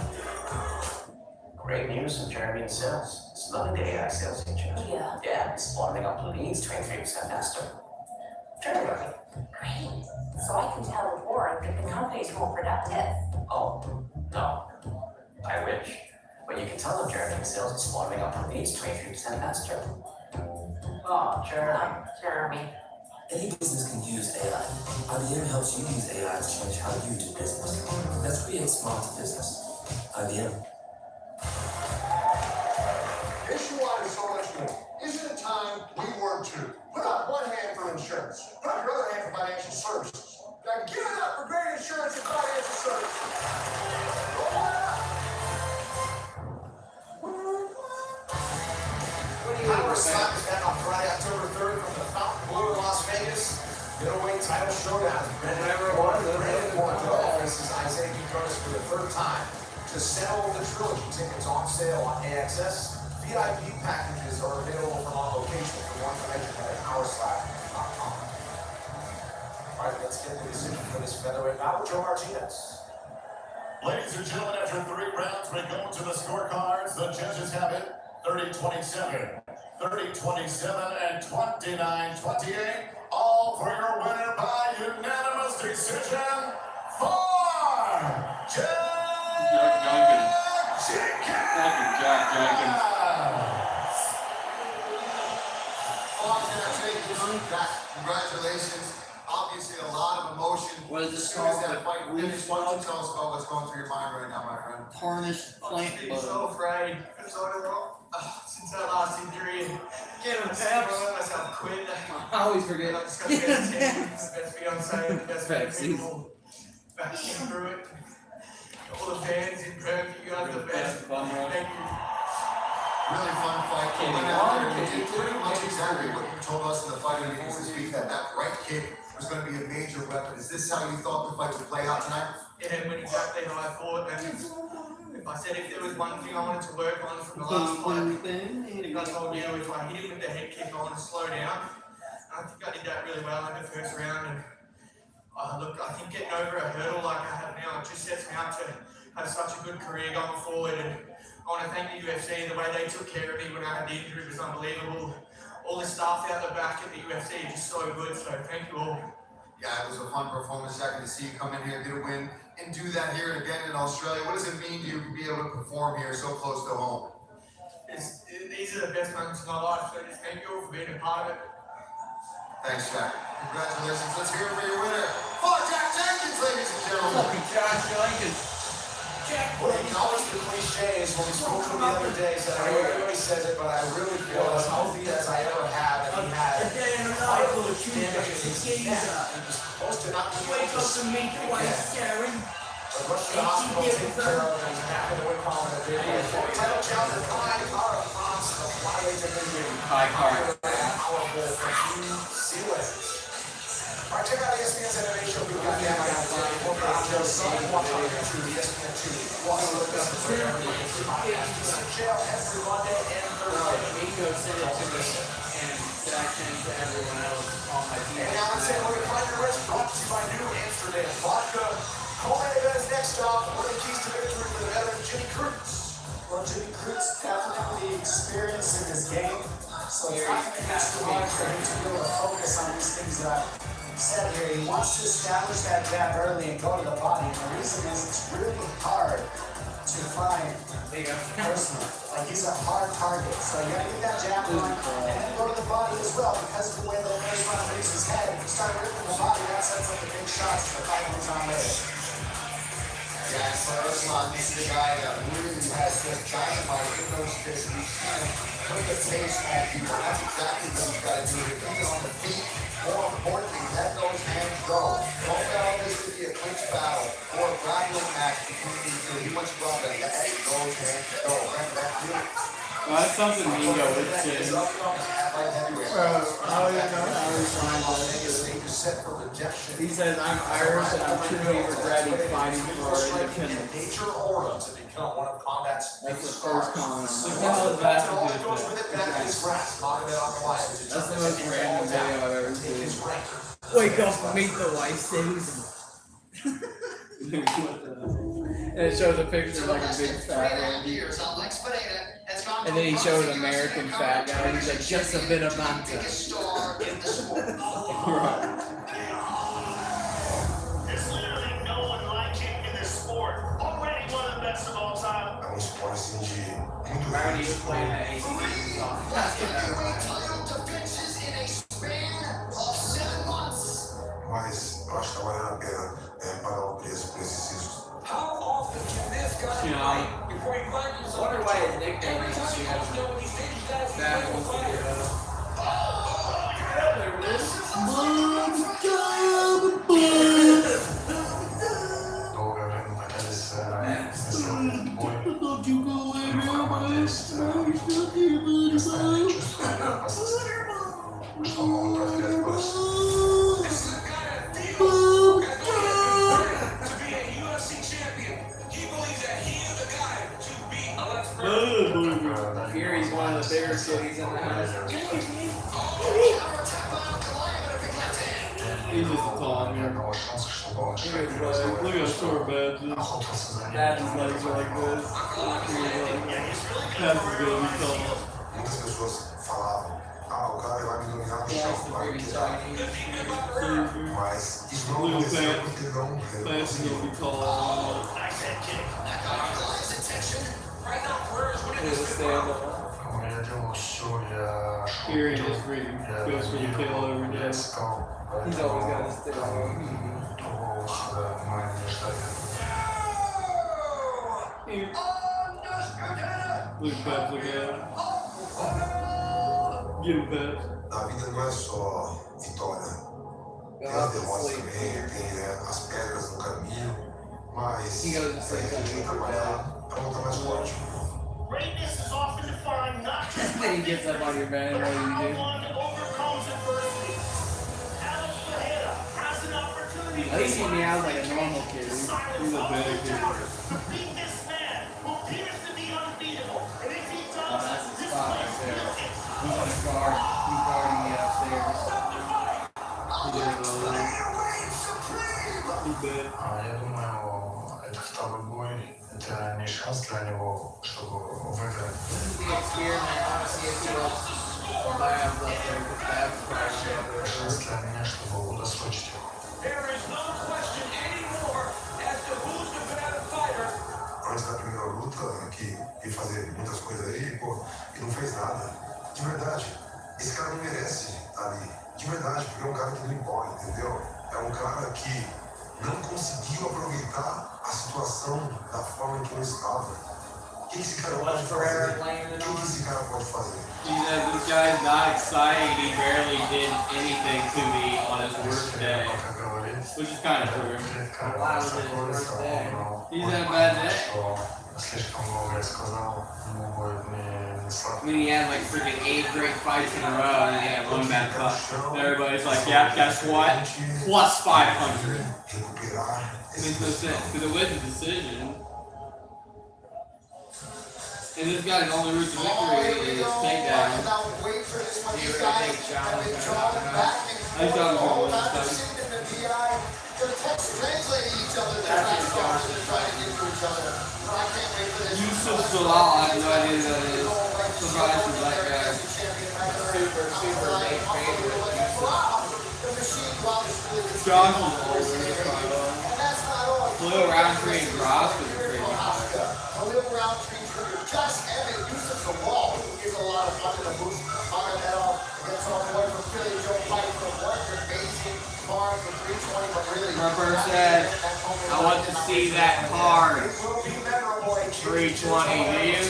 Great news from Jeremy and sales. It's another day AI sales agent. Yeah. Yeah, it's bottoming up leads 23% faster. Jeremy, Great. So I can tell Warren that the company's more productive. oh, no. I wish. But you can tell them Jeremy and sales is bottoming up leads 23% faster. Oh, Jeremy. Jeremy. Any business can use AI. IBM helps you use AI to change how you do business. Let's create smarter business. IBM. Nationwide is so much more. Isn't it time we were too? Put up one hand for insurance. Put up your other hand for financial services. Now give it up for great insurance and financial services. Roll it up. Power Slap is back on Friday, October 3rd from the Fountain Blue in Las Vegas. Middleweight title showdown. Brandon Morton faces Isaiah Duconis for the third time. To settle the trilogy, tickets on sale on AXS. VIP packages are available from on location for more information at powerslap.com. All right, let's get the decision for this featherweight bout with Joe Martinez. Ladies and gentlemen, after 3 rounds, we go to the scorecards. The judges have it 30-27, 30-27, and 29-28. All for your winner by unanimous decision for Jack Jenkins. Congratulations. Obviously, a lot of emotion. What is this As soon as called? that fight finished, why don't you tell us about what's going through your mind right now, my friend? Tarnished plant I'm butter. so afraid. I'm so wrong. Since that last injury, Get him, I Peps. let myself quit. I always forget. I just got the best team, the best fiance, the best Peps, people. Backing through it. All the fans in Perth, you guys are the best. Thank you. Really fun fight. Can You went you out there run? and you did pretty much exactly what you told us in the fight meetings this week, that right kick was going to be a major weapon. Is this how you thought the fight would play out tonight? It went exactly how I thought. And if I said if there was one thing I wanted to work on from the last fight, I think I told you if I hit him with the head kick, I want to slow down. And I think I did that really well in the first round. And look, I think getting over a hurdle like I have now, it just sets me up to have such a good career going forward. And I want to thank the UFC. The way they took care of me when I had the injury was unbelievable. All the staff out the back at the UFC are just so good. So thank you all. Yeah, it was a fun performance. Second to see you come in here, get a win, and do that here again in Australia. What does it mean to you to be able to perform here so close to home? These are the best moments of my life. So just thank you all for being a part of it. Thanks, Jack. Congratulations. Let's hear it for your winner. For Jack Jenkins, ladies and gentlemen. Fucking Josh Jenkins. Well, he acknowledged the cliches when we spoke to him the other day. Said, I know everybody says it, but I really feel as healthy as I ever have. And he had vital damages in his neck. He was supposed to not be able to speak again. But rushed to the hospital, taken care of, and he's back in the weight column in a video. Title challenger, Kai Kara France, the flyweight division. Kai Kara. Powerful for New Zealand. All right, check out ESPN's MMA show. We've got that on watch on YouTube, ESPN2. Also, look up for every jail every Monday and Thursday. Miko sent it to me, and I sent it to everyone else on my team. And now let's say we're going to find your rest brought to you by New Amsterdam Vodka. Co-main event's next stop. One of the keys to victory for the veteran Jimmy Cruz. Well, Jimmy Cruz definitely experienced in his game, so it's not going to be too hard for him to be able to focus on these things that he said here. He wants to establish that jab early and go to the body, and the reason is it's really hard to find personally. Like, he's a hard target, so you gotta get that jab going, and then go to the body as well, because of the way the first round hits his head. If you start ripping the body, that sets up the big shots to the fight moves on later. Yeah, so Usman, this is a guy that really has just dynamite in those fists. He's trying to put the pace on people. That's exactly what he's got to do. To keep it on the feet. More importantly, let those hands go. Don't allow this to be a clinch battle or a grappling match between these two. He wants to go out there, let those hands go. Remember, that's really something Mingo would say. His upcoming at light heavyweight. I don't even know how he finds Las that. Vegas stage is set for rejection. He says, I'm Irish and I'm truly regretting fighting for our independence. Nature aura to become one of combat's That's the first comment. What the hell is that to all do that goes with with it? it, back in his grasp, Magomed Ankalaev. That's the most random video I've ever seen. Wake up, meet the wife, Susan. And it shows a picture of like a big fat man. And then he shows an American fat guy and he's like, just a bit of manta. Right. There's literally no one like him in this sport. Already one of the best of all time. É um esporte assim de muito Already grande. playing that ACDC song. That's good. Mas eu acho que tá valendo a pena pagar o preço por esses riscos. You know, I wonder why his nickname is that Here he's one of the bigger cities in the house. He's just a tall man. Look at his legs. Look at how short Bad's Bad's legs are like this. That's gonna be tall. Muitas pessoas falavam, o cara vai me dominar no chão, vai me quebrar. Mas isso não aconteceu porque ele não That's gonna be tall. Here he is, freaking goes for the kill every day. He's always got his stick on. Look at Babs, look at him. Get him, Babs. A vida não é só vitória. Tem as derrotas também, tem as pedras no caminho, mas tem que trabalhar para voltar mais forte. Greatness is often defined not just Then he gets up on your bed and what do you do? one overcomes adversity. Alex Ferreira has an opportunity At least he meows like a normal kid. He's a bad kid. to beat this man who appears to be unbeatable. And if he Oh, does, that's his this spot place right there. will He's on the guard. He's guarding me upstairs. He's dead. Я думаю, это второй бой. Это не шанс для него, чтобы выиграть. This is the experiment. I want to see if he lets Babs up there because Babs crashed Шанс для меня, чтобы удосрочить его. There is no question anymore as to who's the better fighter. Antes da primeira luta, que ia fazer muitas coisas aí, pô, e não fez nada. De verdade, esse cara não merece estar ali. De verdade, porque é um cara que não importa, entendeu? É um cara que não conseguiu aproveitar a situação da forma que ele estava. O que esse cara pode fazer? O que esse cara pode fazer? He said, this guy's not exciting. He barely did anything to me on his worst day. Which is kind of true. Wow, was his worst day. He's had a bad day. Слишком много я сказал, ему будет не I сладко. mean, he had like freaking 8 great fights in a row, and then he had one bad fight. And everybody's like, yeah, guess what? Plus 500. Makes no sense, because it was a decision. And this guy's only route to victory is takedown. He's gonna take John's I thought he was gonna win this fight. Yusuf Salal, I have no idea who that is. Surprised for black guy. Super big favorite. Josh was older, that's probably why. Blue Roundtree and Gross was a crazy fight. Khalil Roundtree, Josh Emmett uses the wall. He gives a lot of fun to the boost. Magomedov against our boy from Philly, Joe Fight from what amazing card for 320, but really. Rubber said, I want to see that card. 320, do you?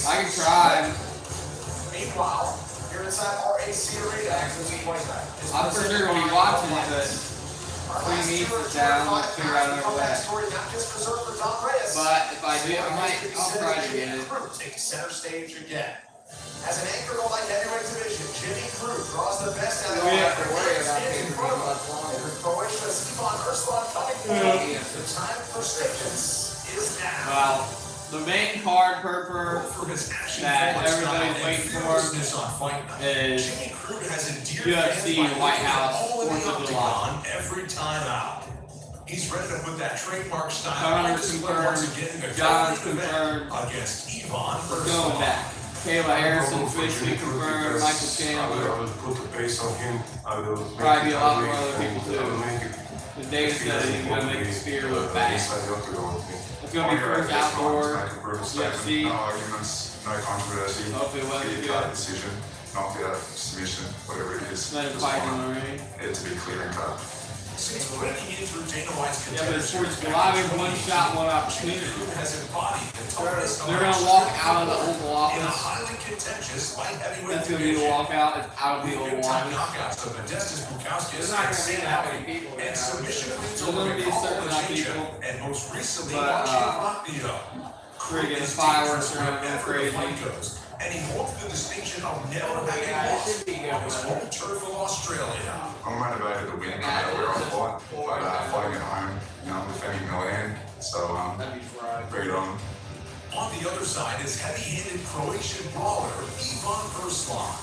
I can try. Meanwhile, here inside our AC Arena, I'm for sure gonna be watching it, but 3 meets is down. Let's figure out another way. But if I do, I'll try to get it. Take center stage again. As an anchor of the light heavyweight division, Jimmy Crute draws the best out of We all. have to worry about taking much longer. Croatia's Ivan Urslan coming through. The time for statements is now. Well, the main card purpose that everybody's waiting for is UFC White House 4th of July. Every time out. He's ready to put that trademark style Connor's confirmed. John's confirmed. against Ivan We're going back. Kayla Harrison officially confirmed. Michael Chandler. I will put the pace on him. I will make Probably be a lot it more other people I will too. make it. The data said he's going to make the spear look bad. Inside the octagon with me. It's going to be first outdoor UFC. No arguments, no controversy. Hopefully it wasn't Clear good. cut decision, knockout, submission, whatever it is. Let him Just fight in want the ring. it to be clear and cut. Since breaking in through Dana White's Yeah, but it's 4th of July. There's one shot, one opportunity. has embodied the toughness They're going to walk out of the Oval in a Office. highly contentious light heavyweight That's going to be the walkout. It's out of the Oval Time Office. knockouts of Modestas Bukauskas There's not and going to be Sam that Alvey, many people there. and submission wins There's over going to be a Nicole certain amount of Lachija, people. and most recently But, Marcin Rockneo. Friggin' fireworks are going to go crazy. And he holds the distinction of never having lost on his home turf of Australia. I'm motivated to win no matter where I fight, but fighting at home, you know, defending the land. So, bring it on. On the other side is heavy-handed Croatian brawler Ivan Urslan,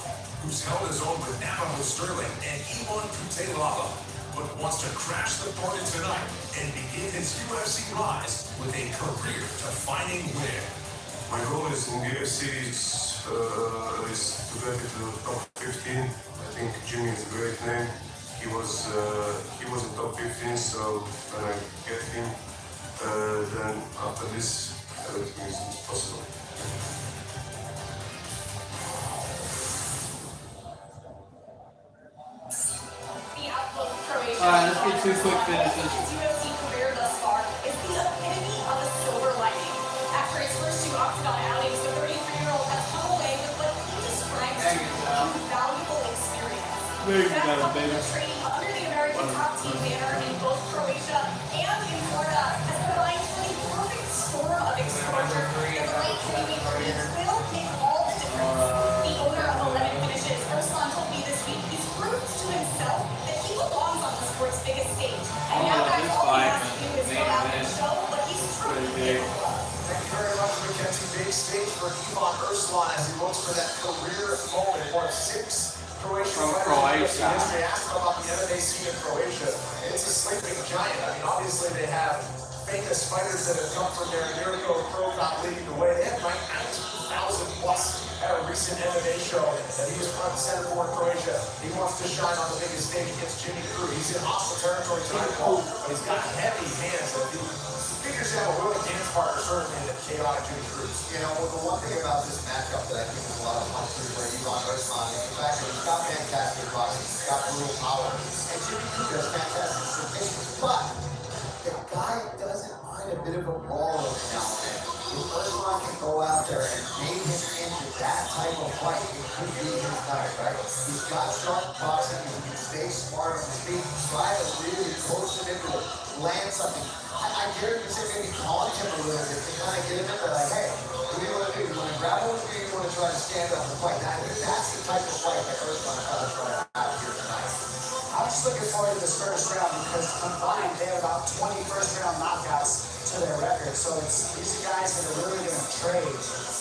who's held his own with Navajo Sterling and Ivan Kutelava, but wants to crash the party tonight and begin his UFC rise with a career-defining win. My goal is in the UFC is to get into the top 15. I think Jimmy is a great name. He was in top 15, so when I get him, then after this, everything is possible. The outlook of Croatia. Alright, let's get 2 quick finishes. His UFC career thus far is the epitome of a silver lining. After his first 2 octagon outings, the 33-year-old has come away with what he describes as invaluable experience. That coupled with training under the American top team banner in both Croatia and in Florida has combined for the perfect storm of exposure that the late heavyweight champions will make all the difference. The owner of 11 finishes, Urslan, told me this week he's proved to himself that he belongs on the sport's biggest stage. And now that's all he has to do is go out and show what he's truly capable of. Thank you very much, Mackenzie. Big stage for Ivan Urslan as he looks for that career moment. One of 6 Croatian From fighters Croatia. in history. Asked him about the MMA scene in Croatia. It's a sleeping giant. I mean, obviously they have famous fighters that have come from their Mirko Pro Cup leading the way. They had 19,000 plus at a recent MMA show that he was front and center for in Croatia. He wants to shine on the biggest stage against Jimmy Crute. He's in hostile territory tonight, Paul, but he's got heavy hands. If he figures out a willing dance partner, certainly the chaotic Jimmy Crute. You know, the one thing about this matchup that I think is a lot of fun too for Ivan Urslan is the fact that he's got fantastic boxing, he's got brutal power, and Jimmy Crute has fantastic submissions, but the guy doesn't mind a bit of a brawl every now and then. If Urslan can go out there and bait him into that type of fight, it could be his night, right? He's got sharp boxing, he can stay smart on his feet, try to really coach him into it, land something. I dare you to say maybe taunt him a little bit to kind of get him into like, hey, what do you want to do? You want to grapple with me or you want to try to stand up and fight? That's the type of fight that Urslan is trying to have here tonight. I'm just looking forward to this first round because combined they have about 20 first-round knockouts to their record. So these are guys that are really going to trade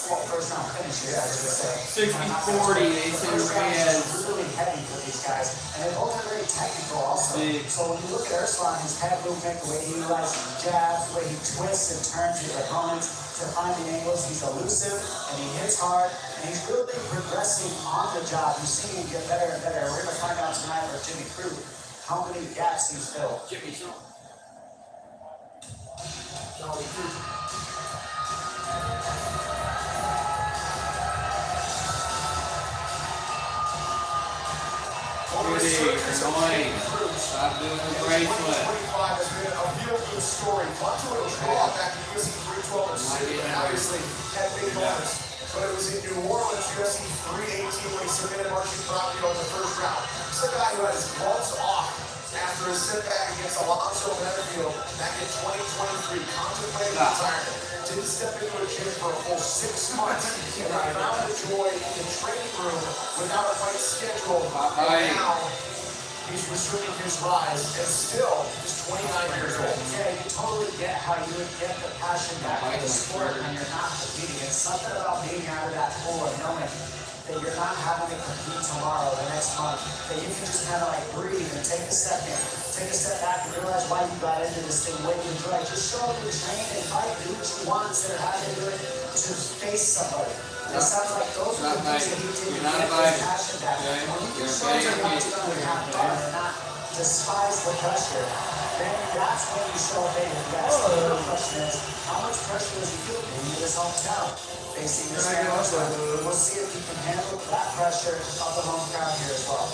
for first-round finishes, as they say. 60-40, they say Reyes. Really heavy for these guys, and they're both very technical also. So when you look at Urslan, his head movement, the way he utilizes the jabs, the way he twists and turns his opponents to find the angles, he's elusive and he hits hard, and he's really progressing on the job. You see him get better and better. We're going to find out tonight with Jimmy Crute how many gaps he's filled. Jimmy, show. Annoying. Stop doing the bracelet. 25 has been a feel-good story. Got to a draw back in UFC 312 in Sydney, and obviously had big moments. But it was in New Orleans, UFC 318, when he submitted Marcin Rockneo in the first round. He's a guy who had his gloves off After a setback against Alonzo Metafield back in 2023, contemplating retirement, didn't step into a gym for a full 6 months, and found the joy in the training room without a fight schedule. And now, he's resuming his rise, and still, he's 29 years old. Yeah, you totally get how you would get the passion back in the sport when you're not competing. It's something about being out of that pool and knowing that you're not having to compete tomorrow, the next month, that you can just kind of like breathe and take a step back and realize why you got into this thing, what you enjoy. Just show up and train and fight, do what you want instead of having to do it to face somebody. It sounds like those are the things that he did to get his passion back. When you can show you're not just going to have fun and not despise the pressure, then that's when you show up at your best. The real question is, how much pressure does he feel being in his hometown? Facing this man, we'll see if he can handle that pressure of the home crowd here as well.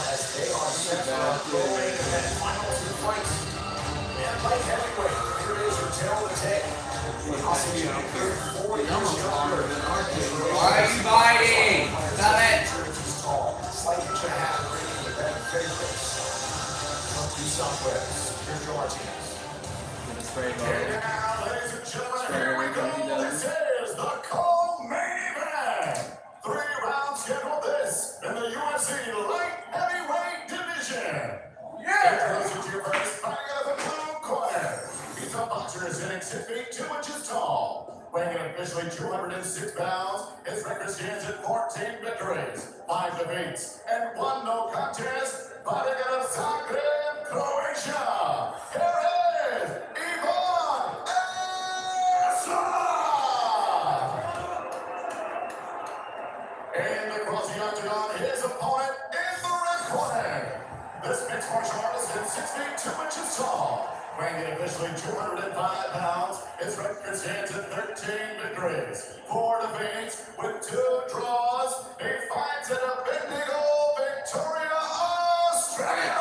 As they are set for a pro-main event, final 2 fights. And light heavyweight, here is your tail of the tape. Also, you know, 4 years younger than Why are you biting? Stop it! Slight inch and a half rating with that favorite. From New Southwest, here's Joe Martinez. And now, ladies and gentlemen, here we go. This is the co-main event. 3 rounds scheduled this in the UFC light heavyweight division. Introducing to your first, fighting out of the blue corner. He's a boxer sitting 6 feet 2 inches tall, weighing in officially 206 pounds. His record stands at 14 victories, 5 defeats, and 1 no contest. Fighting out of Zagreb, Croatia. Here is Ivan And across the octagon, his opponent in the red corner. This mixed martial artist is 6 feet 2 inches tall, weighing in officially 205 pounds. His record stands at 13 victories, 4 defeats, with 2 draws. He fights at a Bendigo, Victoria, Australia.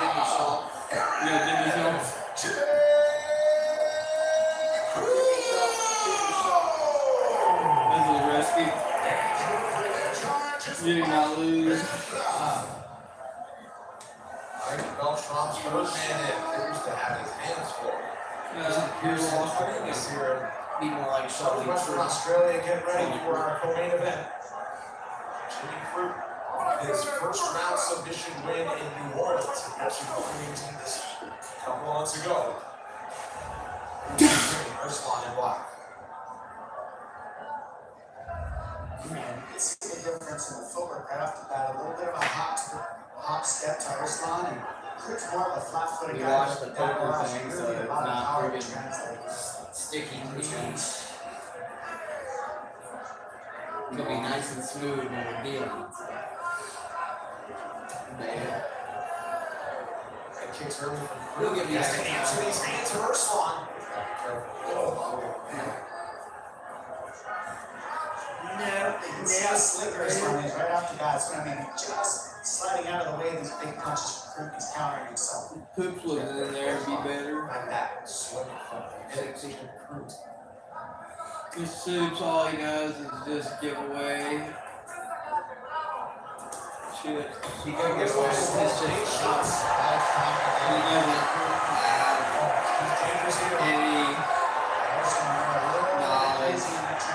This is risky. You did not lose. I think Beltram's first man in appears to have his hands full. Here's this here. Be more like Southwestern Australia, get ready for our co-main event. Jimmy Crute, his first round submission win in New Orleans. He actually maintained this a couple months ago. Urslan in black. You can see the difference in the footwork right off the bat. A little bit of a hop step to Urslan, and Crute's more of a flat-footed We guy. watched the poker thing, so it's not friggin' sticky. It'll be nice and smooth when we're dealing. And kicks early from Crute. He'll give you Yes, a Anthony's hand to Urslan. You can see how slick Urslan is right off the bat. So I mean, just sliding out of the way of these big punches from Crute, he's countering himself. Poops was in there to be better. Like that, swinging from dedication Crute. This suits all he does is just give away. Shit. He could get away with his shots. He doesn't have any knowledge.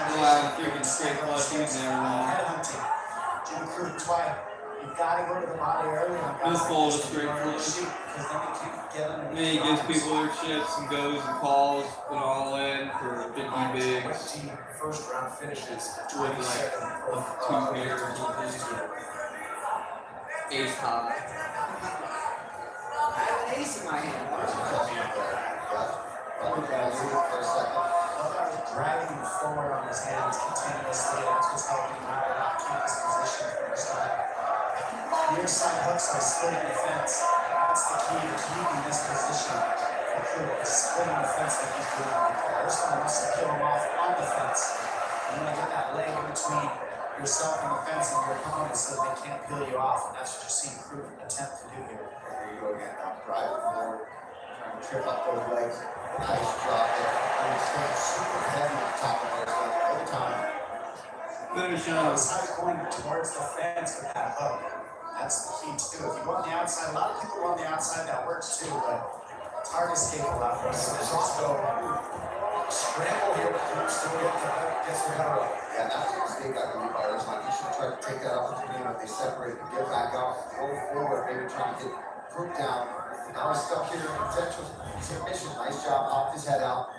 He'll have freaking straight clutches and everything. Headhunting. Jimmy Crute, that's why you've got to go to the body early. This full of straight flush. Then he gives people their chips and goes and calls and all in for 50 bigs. First round finishes With like a 2-pair or something. Ace high. I have an ace in my hand. Dragging him forward on his hands continuously. That's what's helping him out a lot, keep his position for his side. Near side hooks are splitting the fence. That's the key to keeping this position for Crute, is splitting the fence like he's doing right there. Urslan wants to kill him off on the fence. You want to get that leg in between yourself and the fence and your opponent so that they can't peel you off. And that's what you're seeing Crute attempt to do here. There you go again, now driving forward, trying to trip up those legs. Nice job there. And he's staying super heavy on top of those legs all the time. Finish Notice how he's going towards the fence with that hook. That's the key too. If you go on the outside, a lot of people go on the outside, that works too, but it's hard to escape a lot from this. Roscoe scramble here, but still gets the better of it. Yeah, that was a mistake I believe by Usman. He should have tried to take that opportunity when they separated to get back out, go forward, maybe trying to get Brook down. Now he's stuck here in a potential submission. Nice job, popped his head out.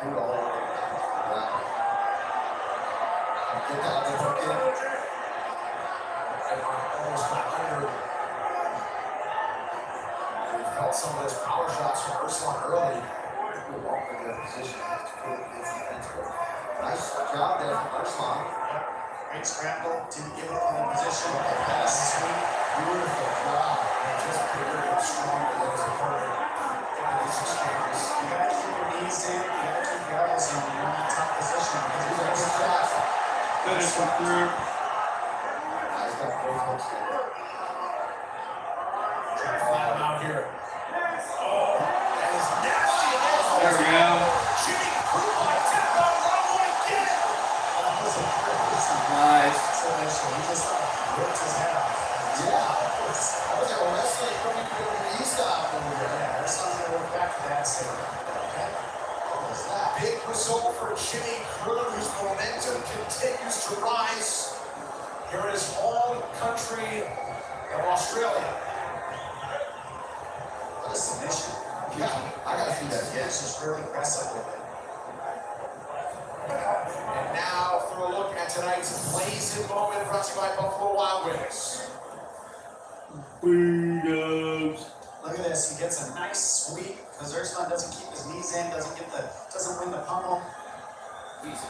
Good all over. Get that other hook in. Almost got under. We felt some of those power shots from Ursulon early. Good walk in their position. Nice job there from Ursulon. Great scramble, didn't give up in the position. That's sweet. Beautiful job. And just bigger and stronger than his opponent in these exchanges. You gotta keep your knees in, you gotta keep your elbows in when you're in that tough position because He's you're a going good to shot. Finish him through. He's got both hooks in. Trying to flat him out here. Oh, that is nasty. There we go. Jimmy Crute by tap out right away. Get it. That was a great Nice. submission. He just ripped his head off. Yeah. That was like a wrestling WWE style over there. Yeah, there's something to look back to that. So, okay. What was that? Big result for Jimmy Crute, whose momentum continues to rise here in his home country of Australia. What a submission. Yeah, I gotta see that again. It's just really aggressive with it. And now for a look at tonight's blazing moment brought to you by Buffalo Wild Wings. Freedoms. Look at this. He gets a nice sweep because Ursulon doesn't keep his knees in, doesn't win the pummel. He's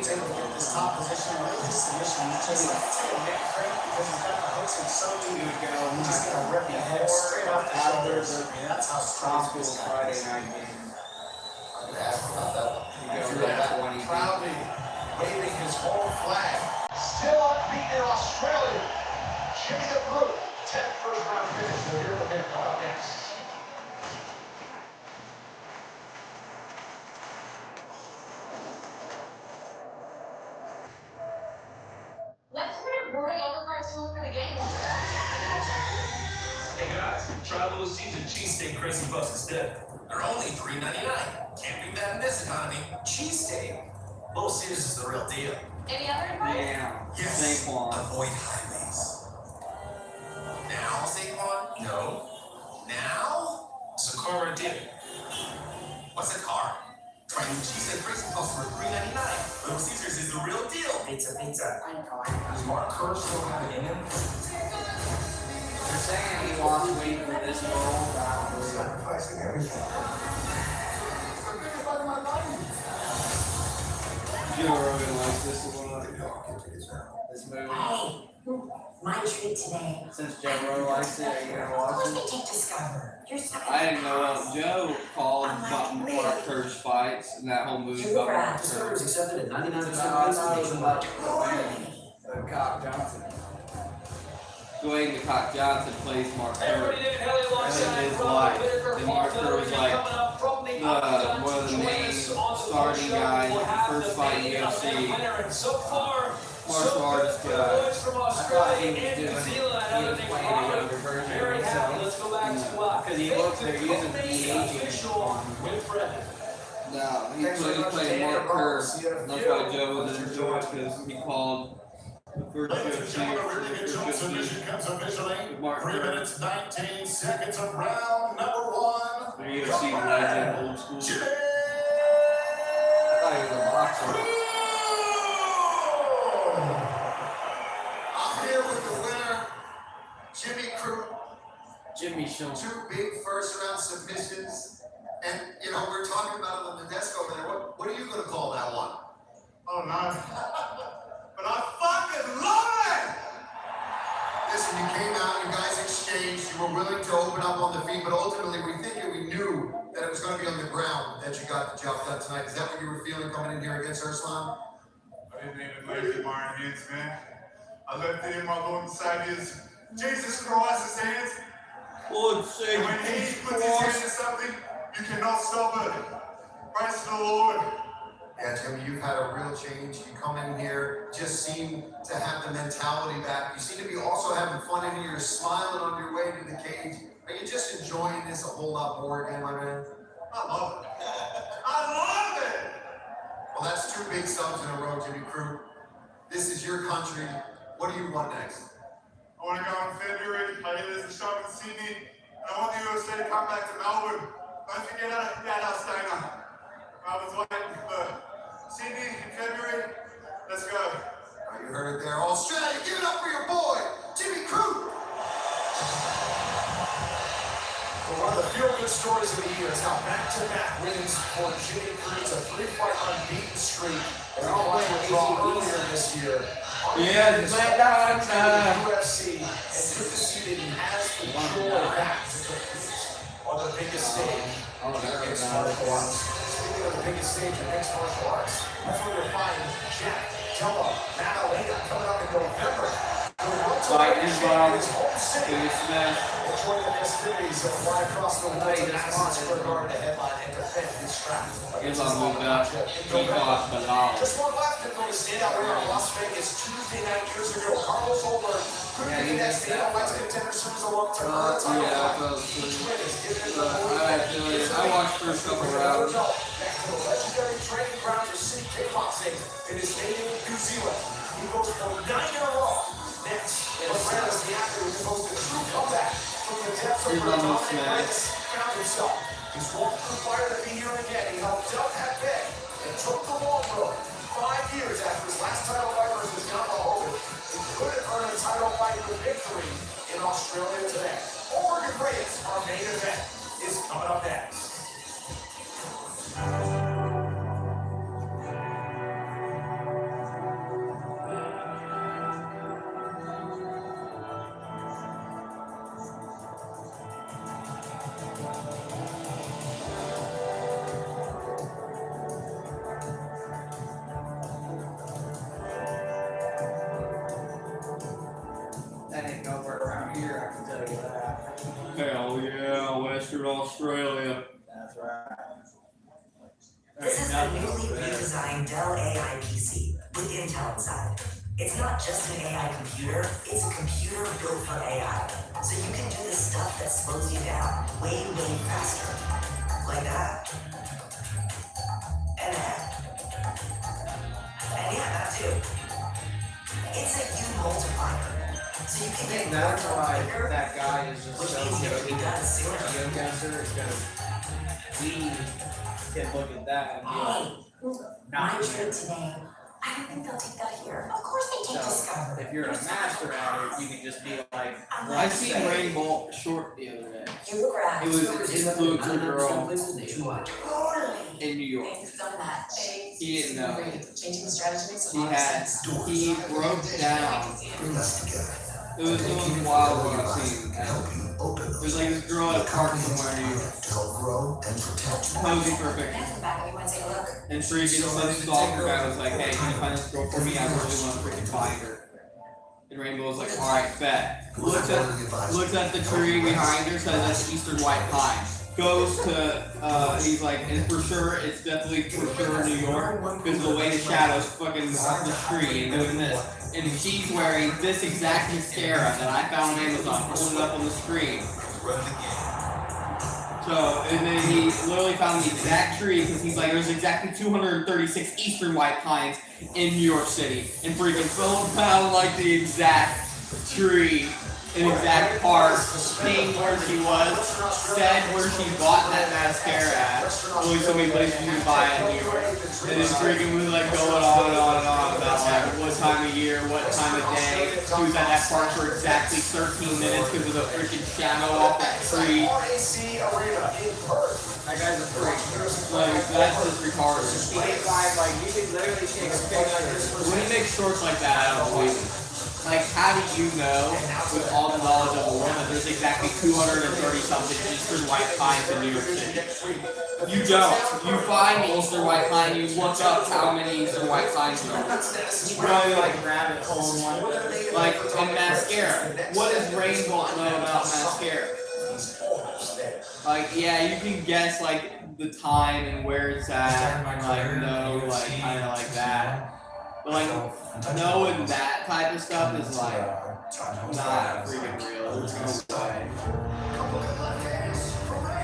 able to get this top position. Look at this submission. He's just like a neck crank because he's got the hooks in so deep. He's just gonna rip the head straight off the shoulders. I mean, that's how strong this guy is. Friday night game. I'm gonna ask about that one. You go that 20. Proudly waving his home flag. Still unbeaten in Australia. Jimmy Crute, 10th first round finish. We'll hear from him coming up next. Let's put a boarding overcard tool for the game. Hey guys, try Little Caesar cheesesteak crazy bucks instead. They're only $3.99. Can't beat that in this economy. Cheesesteak. Little Caesars is the real deal. Any other advice? Damn. Yes. Saquon. Avoid highways. Now, Saquon? No. Now? It's a car right there. What's a car? Try new cheesesteak crazy bucks for $3.99. Little Caesars is the real deal. Pizza, pizza. Does Mark Kerr still have it in him? You're saying he wants to wait for this goal? Sacrificing everything. Joe Rogan likes this a lot. This movie. Hey, my treat today. Since Joe Rogan likes it, are you gonna Of watch course it? they take Discover. You're stuck. I didn't know what Joe called Mark Kerr's fights and that whole movie about Mark Discover Kerr. is accepted at 99% The Cock Johnson. Dwayne the Cock Johnson plays Mark Kerr. And in his life, and Mark Kerr was like one of the main starting guys at the first fight in UFC. Martial artist guy. I thought he was playing a younger version of himself. Because he looks, they're using de-aging on him. No, he's playing Mark Kerr. That's why Joe was into it, because he called the first Ladies and UFC. gentlemen, a really controlled submission comes officially. 3 minutes, 19 seconds of round number 1. The UFC legend, old school. Jimmy I thought he was a boxer. I'm here with the winner, Jimmy Crute. Jimmy Sean. 2 big first round submissions. And, you know, we're talking about it on the desk over there. What are you going to call that one? Oh, no. But I fucking love it! Listen, you came out, you guys exchanged, you were willing to open up on the feet, but ultimately we knew that it was going to be on the ground that you got the job done tonight. Is that what you were feeling coming in here against Ursulon? I didn't even lift in my hands, man. I left it in my Lord and Savior's Jesus Christ's hands. Lord And save when he Jesus puts his hand Christ. to something, you cannot stop it. Praise the Lord. Yeah, Jimmy, you've had a real change. You come in here, just seem to have the mentality back. You seem to be also having fun in here. You're smiling on your way to the cage. Are you just enjoying this a whole lot more again, my man? I love it. I love it. Well, that's 2 big subs in a row, Jimmy Crew. This is your country. What do you want next? I want to go in February. I hear there's a show in Sydney. And I want the UFC to come back to Melbourne. Don't forget that house, Dana. I was waiting for Sydney in February. Let's go. Oh, you heard it there. Australia, give it up for your boy, Jimmy Crew. Well, one of the feel-good stories of the year is how back-to-back wins for Jimmy Crew. It's a 3-fight unbeaten streak. And all playing a draw earlier this year. Yeah, it's my dog time. UFC, and good to see that he has the joy back to compete on the biggest stage in mixed martial arts. Speaking of the biggest stage in mixed martial arts, that's where we'll find Jack Della Maddalena coming up in November. Fight involved. Finish smash. Enjoy the festivities of fly across the world to Madison Square Garden to headline and defend his strap. Islam moved up. He fought Bilal. Just one left to go to stand out here in Las Vegas Tuesday night years ago. Carlos Ulberg could be the next Dana White's contender soon as a long term title. I watched first couple rounds. Back to the legendary training grounds of City Kickboxing in his native New Zealand. He goes for 9 in a row. Next, Morales, the actor who devotes a true comeback from the depths of Dominic Reyes, found himself. He's walked through fire to be here again. He helped out at Bay and took the long road. 5 years after his last title fight versus John Hogan, he couldn't earn a title fight with victory in Australia today. Ulberg and Reyes, our main event, is coming up next. That ain't nowhere around here, I can tell you that. Hell yeah, Western Australia. That's right. This is a newly redesigned Dell AI PC with Intel inside. It's not just an AI computer, it's a computer built for AI. So you can do the stuff that slows you down way faster. Like that. And that. And yeah, that too. It's a U multiplier. So you can get That's more why quicker, that guy is just which so means good. it can be done sooner. Geocaster is because we can look at that and be like, My trip today. I don't think they'll take that here. Of course they take so Discover. if you're a master at it, you can just be like, I seen Rainbow short the other day. You look around. It was an influencer girl Totally. in New York. They've done that. He didn't know. Changing the strategy makes a He lot of had, sense. he broke down. It was one wild one I've seen. There's like this girl at a park somewhere in New York. Posing for a picture. That's the back of you want to take a look. And freaking some stalker guy was like, hey, can you find this girl for me? I really want to freaking find her. And Rainbow was like, alright, bet. Looks at the tree behind her, says that's Eastern White Pine. Goes to, he's like, and for sure, it's definitely for sure New York, because of the way the shadows fucking up the tree and doing this. And she's wearing this exact mascara that I found on Amazon, pulling it up on the screen. So, and then he literally found the exact tree, because he's like, there's exactly 236 Eastern White Pines in New York City. And freaking found like the exact tree, an exact part, seeing where she was, said where she bought that mascara at. Only so many places you can buy it in New York. And then freaking was like going on and on and on about like what time of year, what time of day. She was at that park for exactly 13 minutes because of the freaking shadow off that tree. that guy's a freak. Like, that's just retarded. Like, you can literally take a picture. When he makes shorts like that, I don't believe it. Like, how do you know, with all the knowledge of a woman, there's exactly 230-something Eastern White Pines in New York City? You don't. You find the Eastern White Pine, you look up how many Eastern White Pines there are. You probably like rabbit hole in one. Like, and mascara. What does Rainbow know about mascara? Like, yeah, you can guess like the time and where it's at, and like know, like kind of like that. But like knowing that type of stuff is like not freaking real. There's no way.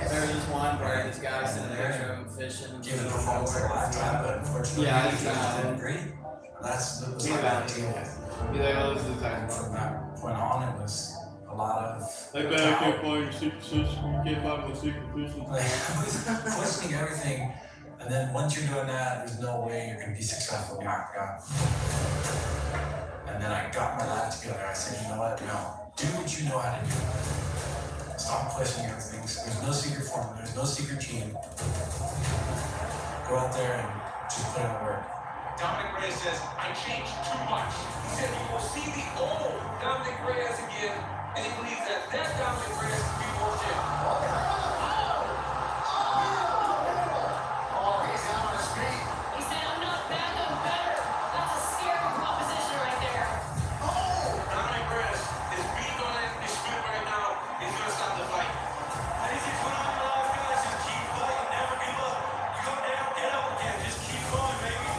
There was one where this guy sitting there fishing and Given the phone for a lifetime, but unfortunately, yeah, he didn't agree. That's the Be like, oh, this is from that point on, it was a lot of. I bet I can't find your secret system. You can't find my secret system. Questioning everything, and then once you're doing that, there's no way you're gonna be successful beyond God. And then I got my life together. I said, you know what? No, do what you know how to do. Stop questioning everything. There's no secret formula. There's no secret team. Go out there and just put in the work. Dominic Reyes says, I changed too much. He said you will see the old Dominic Reyes again, and he believes that Dominic Reyes can be worked in. Oh, he's down on his feet. He said, I'm not back, I'm better. That's a scary proposition right there. Dominic Reyes is beating on it, his foot right now. He's going to stop the fight. Ladies and gentlemen, guys, just keep fighting, never give up. You go down, get up again, just keep going, baby.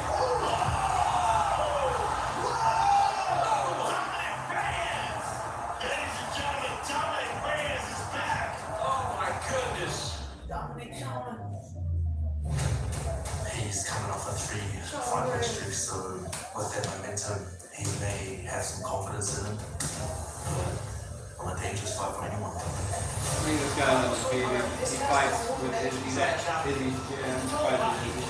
He's coming off a 3-fight streak, so with that momentum, he may have some confidence in him. But I'm a dangerous fight for anyone. I think this guy's undefeated. He fights with Izzy. Izzy's gym. He fights with Izzy.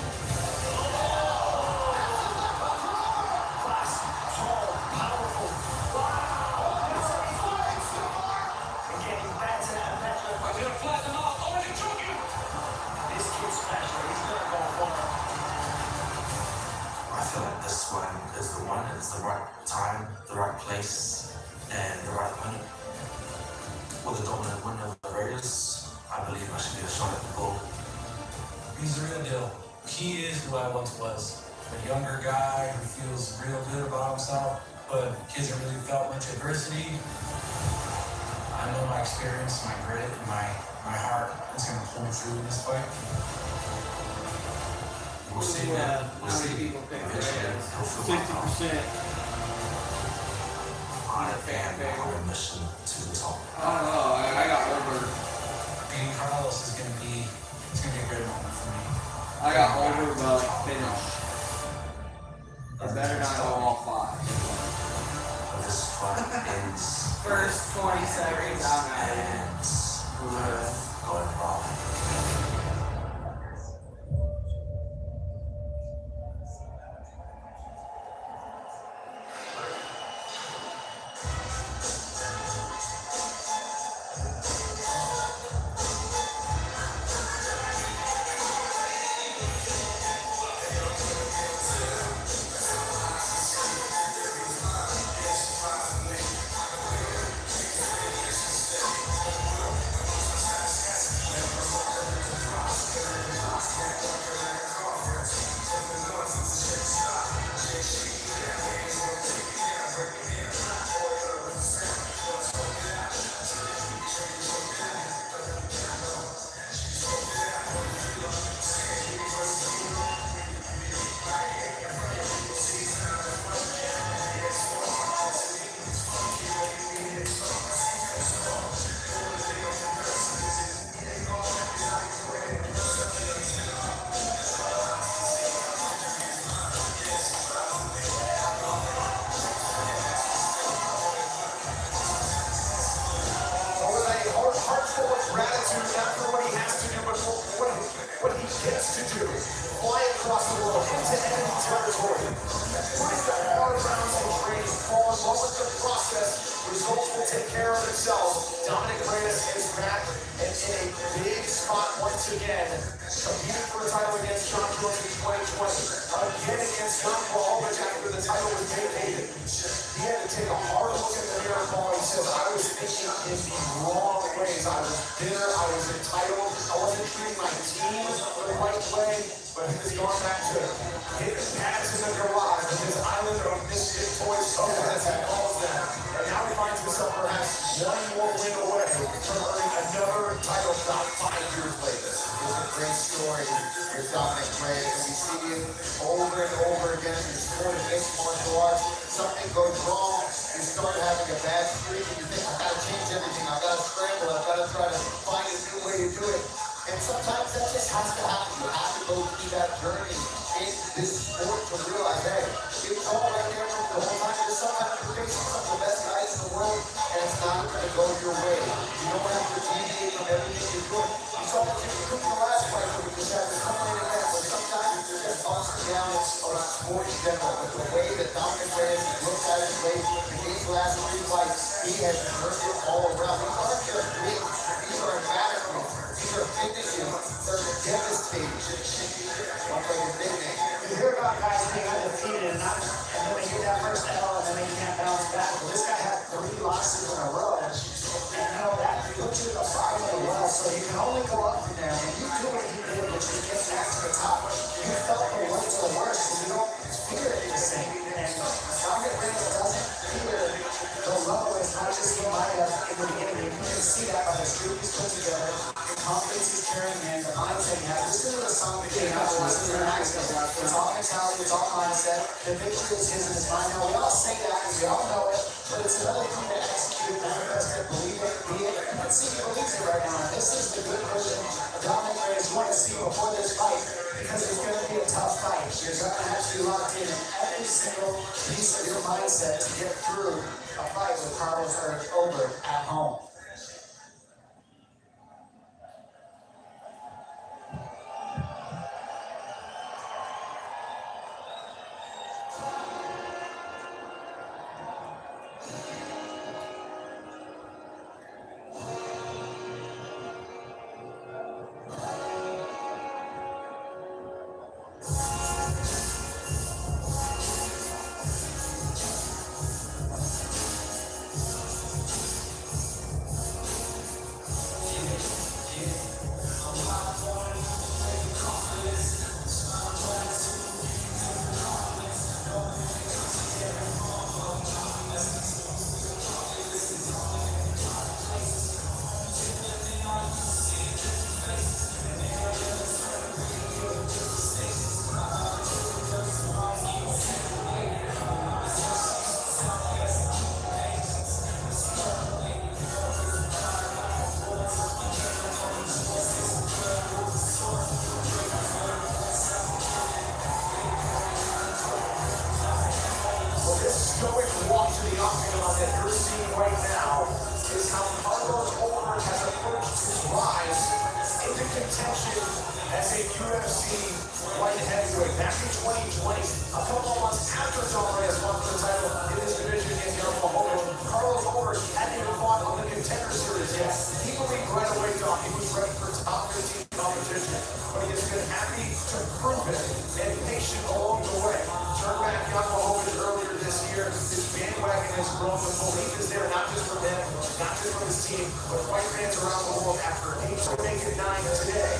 I feel like this one is the one. It's the right time, the right place, and the right opponent. With a dominant win over the Reyes, I believe I should get a shot at the goal. He's the real deal. He is who I once was. A younger guy who feels real good about himself, but hasn't really felt much adversity. I know my experience, my grit, and my heart is going to pull me through in this fight. We'll see, man. We'll see. Eventually, he'll feel my power. 60%. I am on a mission to the top. I don't know. I got Ulberg. Beating Carlos is going to be a great moment for me. I got Ulberg, but finish. I better not go all 5. This fight ends. First 20 seconds, I'm out. Ends with going wrong. Gratitude not for what he has to do, but for what he gets to do. Fly across the world into enemy territory. Putting the hard rounds in training. Fall in love with the process. Results will take care of themselves. Dominic Reyes is back and in a big spot once again. Competed for a title against John Jones in 2020. Again against John Ulberg after the title was vacated. He had to take a hard look at the mirror ball. He says, I was thinking in the wrong ways. I was bitter, I was entitled, I wasn't treating my team the right way, but he has gone back to hitting pads in the garage with his island of misfit toys, as he calls them. And now he finds himself perhaps one more win away from earning another title shot. over and over again in the sport of mixed martial arts. Something goes wrong, you start having a bad streak, and you think, I've got to change everything, I've got to scramble, I've got to try to find a new way to do it. And sometimes that just has to happen. You have to go through that journey in this sport to realize, hey, it's all right there from the whole time. There's sometimes you're facing some of the best guys in the world, and it's not going to go your way. You don't have to deviate from everything you're doing. You saw that you took the last fight, but we just had to come in again. But sometimes it's just ups and downs of sport in general. But the way that Dominic Reyes looked at his play in these last 3 fights, he has turned it all around. These aren't just wins. These are embarrassments. These are finishes. They're devastating. One like his nickname. You hear about guys being undefeated and then they get that first L and then they can't bounce back. Well, this guy had 3 losses in a row. And you know that puts you in the bottom of the well, so you can only go up from there. When you do what he did, which is get back to the top, you felt the worst of the worst, and you don't fear it the same. And Dominic Reyes doesn't fear the low as much as he might have in the beginning. You can see that by the group he's put together, the confidence he's carrying in, the mindset he has. This isn't a song that came out last year. It's all mentality, it's all mindset. The victory is his in his mind. Now, we all say that because we all know it, but it's another thing to execute, manifest it, believe it, be it. You can see he believes it right now. And this is the good version of Dominic Reyes you want to see before this fight, because it's going to be a tough fight. You're going to have to be locked in every single piece of your mindset to get through a fight with Carlos Ulberg at home. As a UFC light heavyweight back in 2020, a couple of months after John Reyes won the title in his division against Oklahoma, Carlos Ulberg hadn't even fought on the Contender Series yet. He believed right away, Doc, he was ready for top 15 competition, but he has been happy to prove it and patient along the way. Turned back Oklahoma earlier this year. His bandwagon has grown. The belief is there, not just for him, not just for his team, but fight fans around the world after 8 to make it 9 today.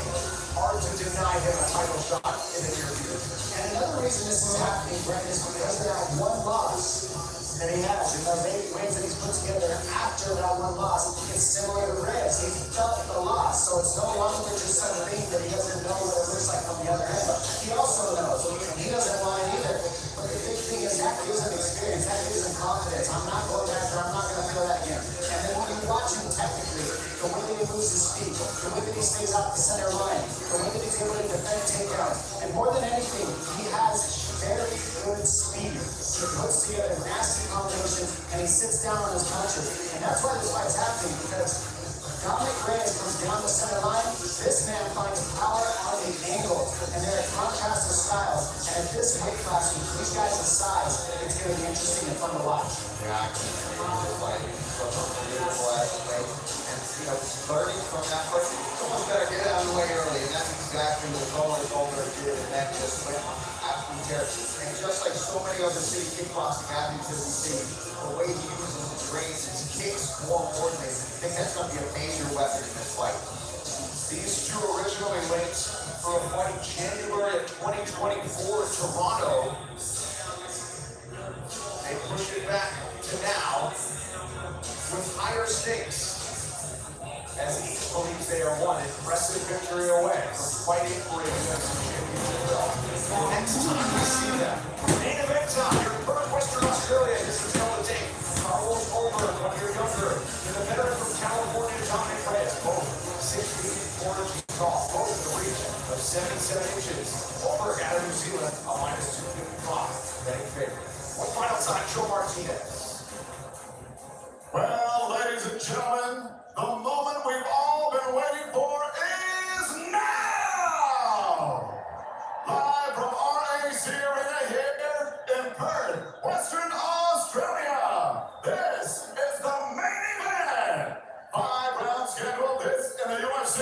Hard to deny him a title shot in the near future. And another reason this is happening, Brent, is because of that one loss that he has. And those 8 wins that he's put together after that one loss, it's similar to Reyes. He felt the loss, so it's no longer just some thing that he doesn't know what it looks like from the other end. But he also knows, and he doesn't mind either. But the big thing is that gives him experience, that gives him confidence. I'm not going back there, I'm not going to feel that again. And then when you watch him technically, the way that he moves his feet, the way that he stays out the center line, the way that he's able to defend takedowns, and more than anything, he has very good speed. He puts together nasty combinations, and he sits down on his punches. And that's why this fight's happening, because Dominic Reyes comes down the center line. This man finds power on the angles, and they're a contrast of styles. And at this weight class, with these guys' size, it's going to be interesting and fun to watch. Yeah, fighting from a beautiful aspect, and learning from that person. Someone's got to get out of the way early, and that's exactly what Carlos Ulberg did, and that just went absolutely terrible. And just like so many other city kickboxing athletes that we see, the way he uses his range, his kicks more importantly, I think that's going to be a major weapon in this fight. These two originally linked for a fight January of 2024 in Toronto. They pushed it back to now with higher stakes, as each believes they are one impressive victory away from fighting for a UFC championship belt. The next time we see heavyweight favorite. One final time, Joe Martinez. Well, ladies and gentlemen, the moment we've all been waiting for is now! Live from RAC Arena here in Perth, Western Australia, this is the main event! 5-round schedule, this in the UFC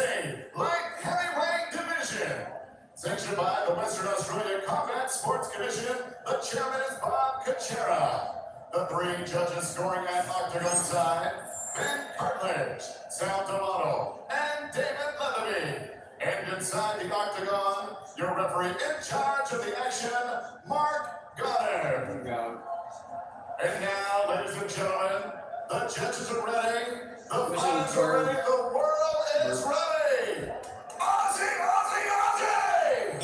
light heavyweight division. Sanctioned by the Western Australia Combat Sports Commission, the chairman is Bob Kuchera. The 3 judges scoring at octagon side, Ben Cartledge, Sal D'Amato, and David Leatherby. And inside the octagon, your referee in charge of the action, Mark Goddard. And now, ladies and gentlemen, the judges are ready, the fans are ready, the world is ready. Aussie, Aussie, Aussie!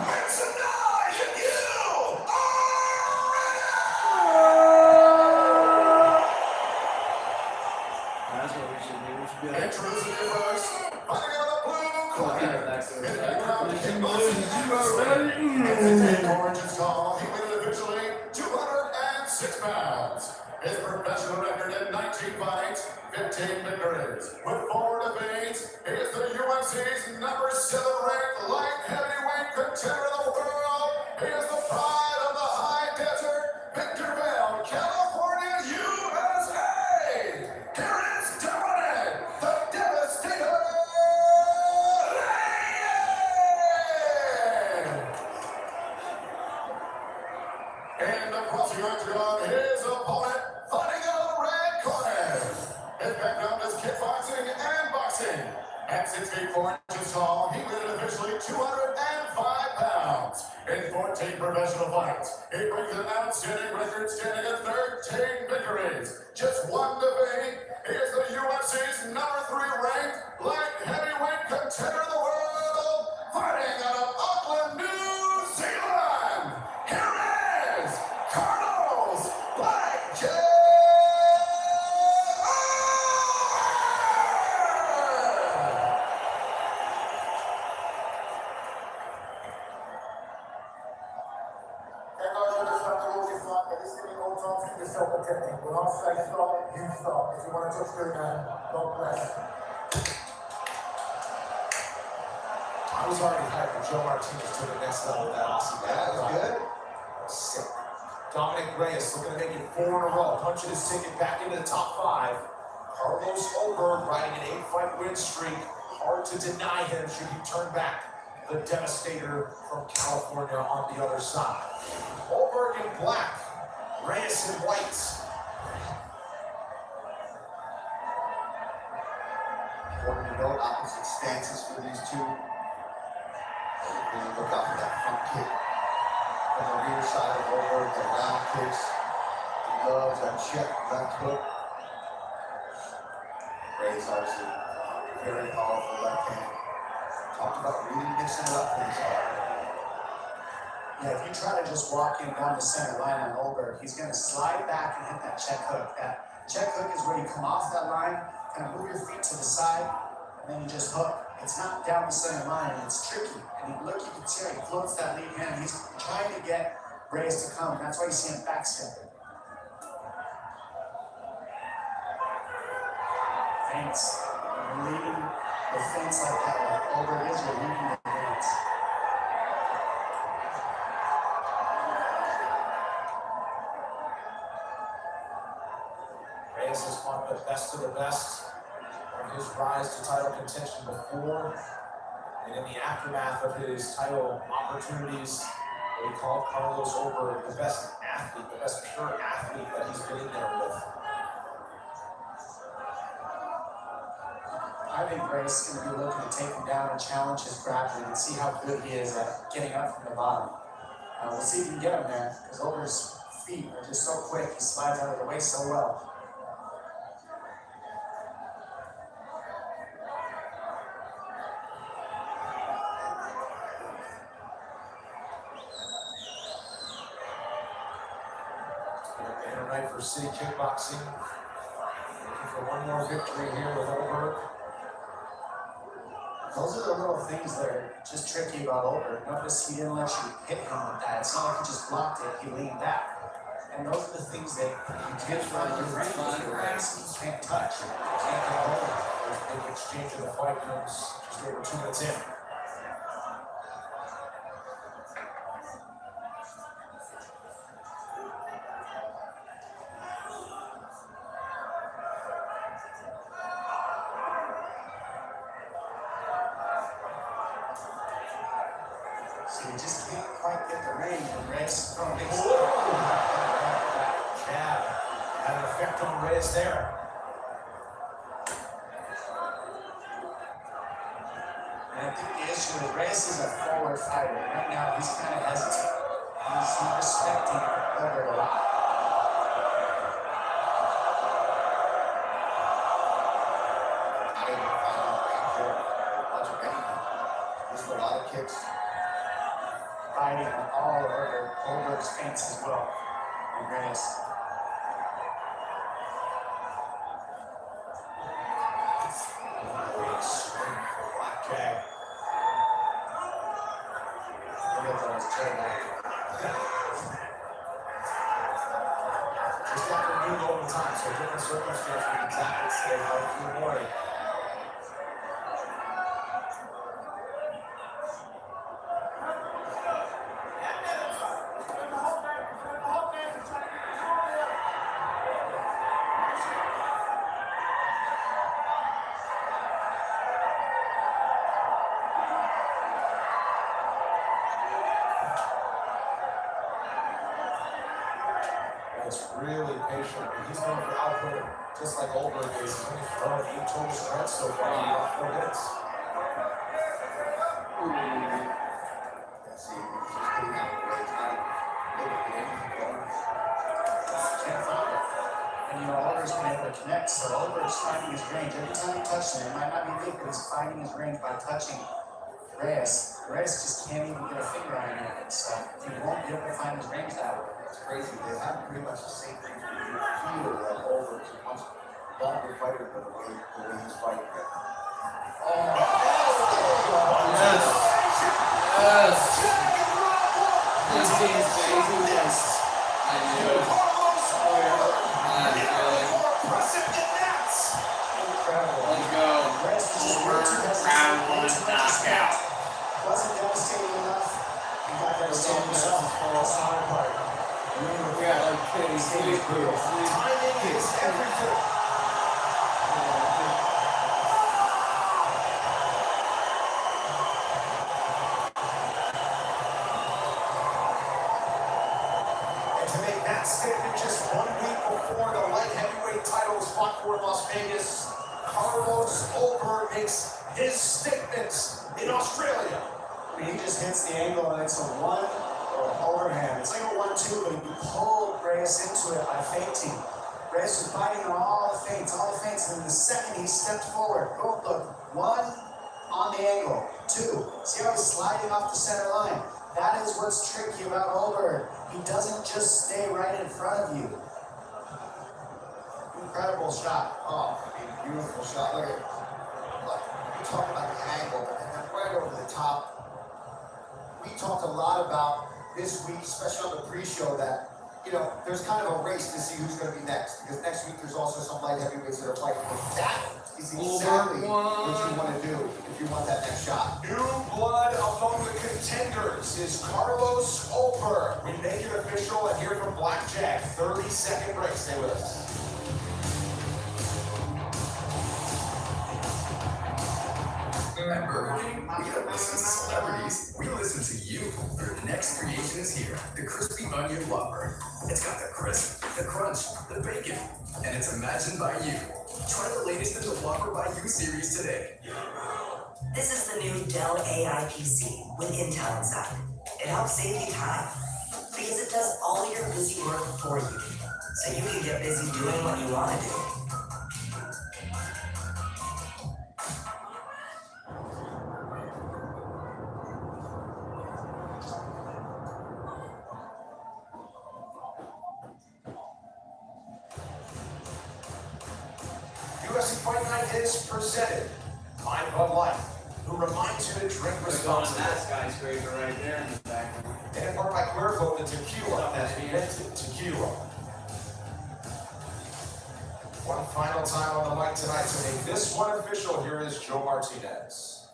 Make some noise if you That's what we should do. We should be like, introducing you first, fighting out of the blue corner. Orange is tall. He weighed officially 206 pounds. His professional record in 19 fights, 15 victories. With 4 defeats, he is the UFC's number 7 ranked light heavyweight contender of the world. He is the pride of the high desert, Victorville, California, USA. Here is Dominic, the Devastator Reyes! And across the octagon, his opponent, fighting out of the red corner. His background is kickboxing and boxing. At 6 feet 4 inches tall, he weighed officially 205 pounds. In 14 professional fights, he brings an outstanding record, standing at 13 victories. Just 1 defeat. He is the UFC's number 3 ranked light heavyweight contender of the world, fighting out of Auckland, New Zealand. Here is Carlos Blackjack! When I say stop, you stop. If you want to touch your man, God bless. I was already hyped, but Joe Martinez took the next level with that awesome guy. That was good. Sick. Dominic Reyes looking to make it 4 in a row, punching his ticket back into the top 5. Carlos Ulberg riding an 8-fight win streak. Hard to deny him should he turn back the Devastator from California on the other side. Ulberg in black, Reyes in white. Important to note, opposite stances for these two. Really look out for that front kick from the rear side of Ulberg, the round kicks, the gloves, that check, left hook. Reyes obviously very powerful left hand. Talked about really mixing it up for this fight. Yeah, if you try to just walk in down the center line on Ulberg, he's going to slide back and hit that check hook. That check hook is where you come off that line, kind of move your feet to the side, and then you just hook. It's not down the center line, and it's tricky. And look, you can see how he floats that lead hand. He's trying to get Reyes to come, and that's why you see him backstepping. Feints. You're leading the feints like that, like Ulberg is, you're leading the feints. Reyes has fought the best of the best on his rise to title contention before, and in the aftermath of his title opportunities, we called Carlos Ulberg the best athlete, the best pure athlete that he's been in there with. I think Reyes is going to be looking to take him down and challenge his grappling and see how good he is at getting up from the bottom. We'll see if we can get him there, because Ulberg's feet are just so quick. He slides out of the way so well. Banner night for City Kickboxing. Looking for one more victory here with Ulberg. Those are the little things that are just tricky about Ulberg. Notice he didn't let you hit him with that. It's not like he just blocked it, he leaned back. And those are the things that you can't find your range with your race. You can't touch. You can't get hold of it. First big exchange of the fight comes just over 2 minutes in. So you just can't quite get the range when Reyes is throwing big Jab had an effect on Reyes there. And I think the issue with Reyes is a forward fighter. Right now, he's kind of hesitant. He's not respecting Ulberg a lot. Not able to find his range there. Much of anything. Just a lot of kicks. Fighting on all over Ulberg's feints as well. And Reyes. Blackjack. Just got renewed all the time, so different circumstances, exactly say how to feel more. It's really patient. He's going for output, just like Ulberg is. He's only thrown 8 total strikes so far in about 4 minutes. Can't find it. And Ulberg's been able to connect, so Ulberg's finding his range. Every time he touches him, it might not be big, but he's finding his range by touching Reyes. Reyes just can't even get a finger on it, so he won't be able to find his range that way. It's crazy. They have pretty much the same thing. You feel that Ulberg is a much longer fighter than the way he's fighting right now. Yes. Yes. This is crazy. Yes. I knew it. Let's go. Round 1 knockout. Wasn't devastating enough. He got devastated himself. We got like Kenny Sleep. Timing is everything. And to make that statement just 1 week before the light heavyweight title was fought for in Las Vegas, Carlos Ulberg makes his statements in Australia. I mean, he just hits the angle and it's a one or overhand. It's like a 1-2, but he pulled Reyes into it by feinting. Reyes was biting on all the feints, and then the second he stepped forward, boom, look, 1 on the angle, 2. See how he's sliding off the center line? That is what's tricky about Ulberg. He doesn't just stay right in front of you. Incredible shot. Oh, I mean, beautiful shot. Look at it. Look, you talk about the angle, and then right over the top. We talked a lot about this week, especially on the pre-show, that, you know, there's kind of a race to see who's going to be next. Because next week there's also some light heavyweights that are fighting. But that is exactly what you want to do if you want that next shot. New blood among the contenders is Carlos Ulberg. We make it official and hear from Blackjack. 30-second break. Stay with us. Remember, we don't listen to celebrities, we listen to you. Your next creation is here, the Crispy Onion Whopper. It's got the crisp, the crunch, the bacon, and it's imagined by you. Try the latest in the Whopper by You series today. This is the new Dell AI PC with Intel inside. It helps save you time because it does all your busy work for you, so you can get busy doing what you want to do. UFC Fight Night is presented by Bud Light. who reminds you to drink Going responsibly. that skyscraper right there in the back. And in part by Cuervo, the tequila that invented tequila. One final time on the mic tonight to make this one official. Here is Joe Martinez.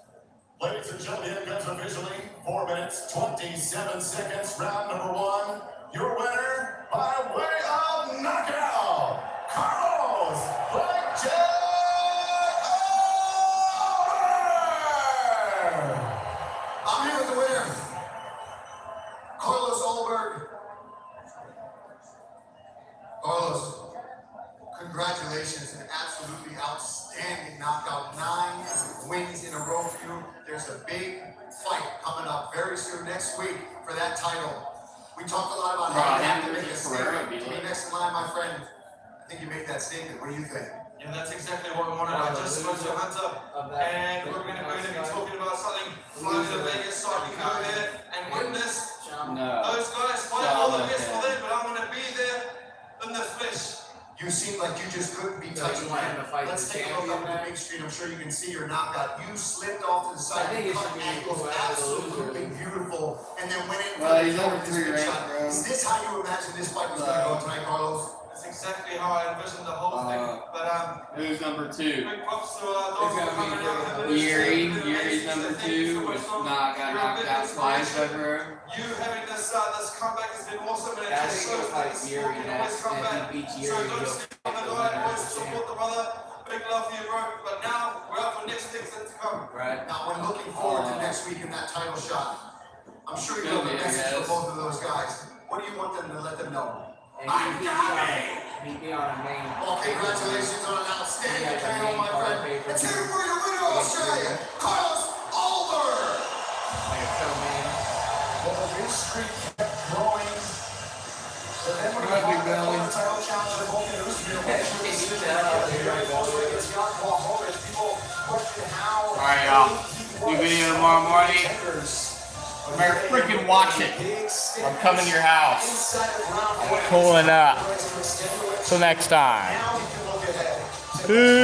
Ladies and gentlemen, here comes officially 4 minutes, 27 seconds, round number 1. Your winner by way of knockout, Carlos Ulberg. I'm here with the winner, Carlos Ulberg. Carlos, congratulations, an absolutely outstanding knockout. 9 wins in a row for you. There's a big fight coming up very soon next week for that title. We talked a lot about how you have to make a statement. To be next in line, my friend, I think you made that statement. What do you think? Yeah, that's exactly what we wanted. I just spoke to Hunter, and we're going to be talking about something. Fly to Vegas so I can go there and witness those guys fight. All the best for them, but I'm going to be there in the flesh. You seem like you just couldn't be touched, man. Let's take a look up on the big screen. I'm sure you can see your knockout. You slipped off to the side. Cut angles, absolutely beautiful, and then went in. Well, he's over 3 right, bro. Is this how you imagine this fight was going to go tonight, Carlos? That's exactly how I envisioned the whole thing. But who's number 2? big props to those who are coming out. Yuri's number 2, which got knocked out twice by her. You having this comeback has been awesome, and it I just think shows he'll that fight the Yuri sport can always next, come and back. if he beats So Yuri, don't he'll sleep fight on the the guy, winner boys. of the Support the brother. Big love for you, bro. But now we're out for next things to come. Right. Now, we're looking forward to next week in that title shot. I'm sure you have a message for both of those guys. What do you want them to let them know? I'm coming! He'd be on a main. Well, congratulations on an outstanding panel, my friend. Let's hear it for your winner of Australia, Carlos Ulberg. Like a co-main. Well, the big streak kept growing. But then when he fought the former title challenger, Volkan Oezdemir, people question how. Alright, y'all. New video tomorrow morning. You better freaking watch it. I'm coming to your house. Pulling up. Till next time.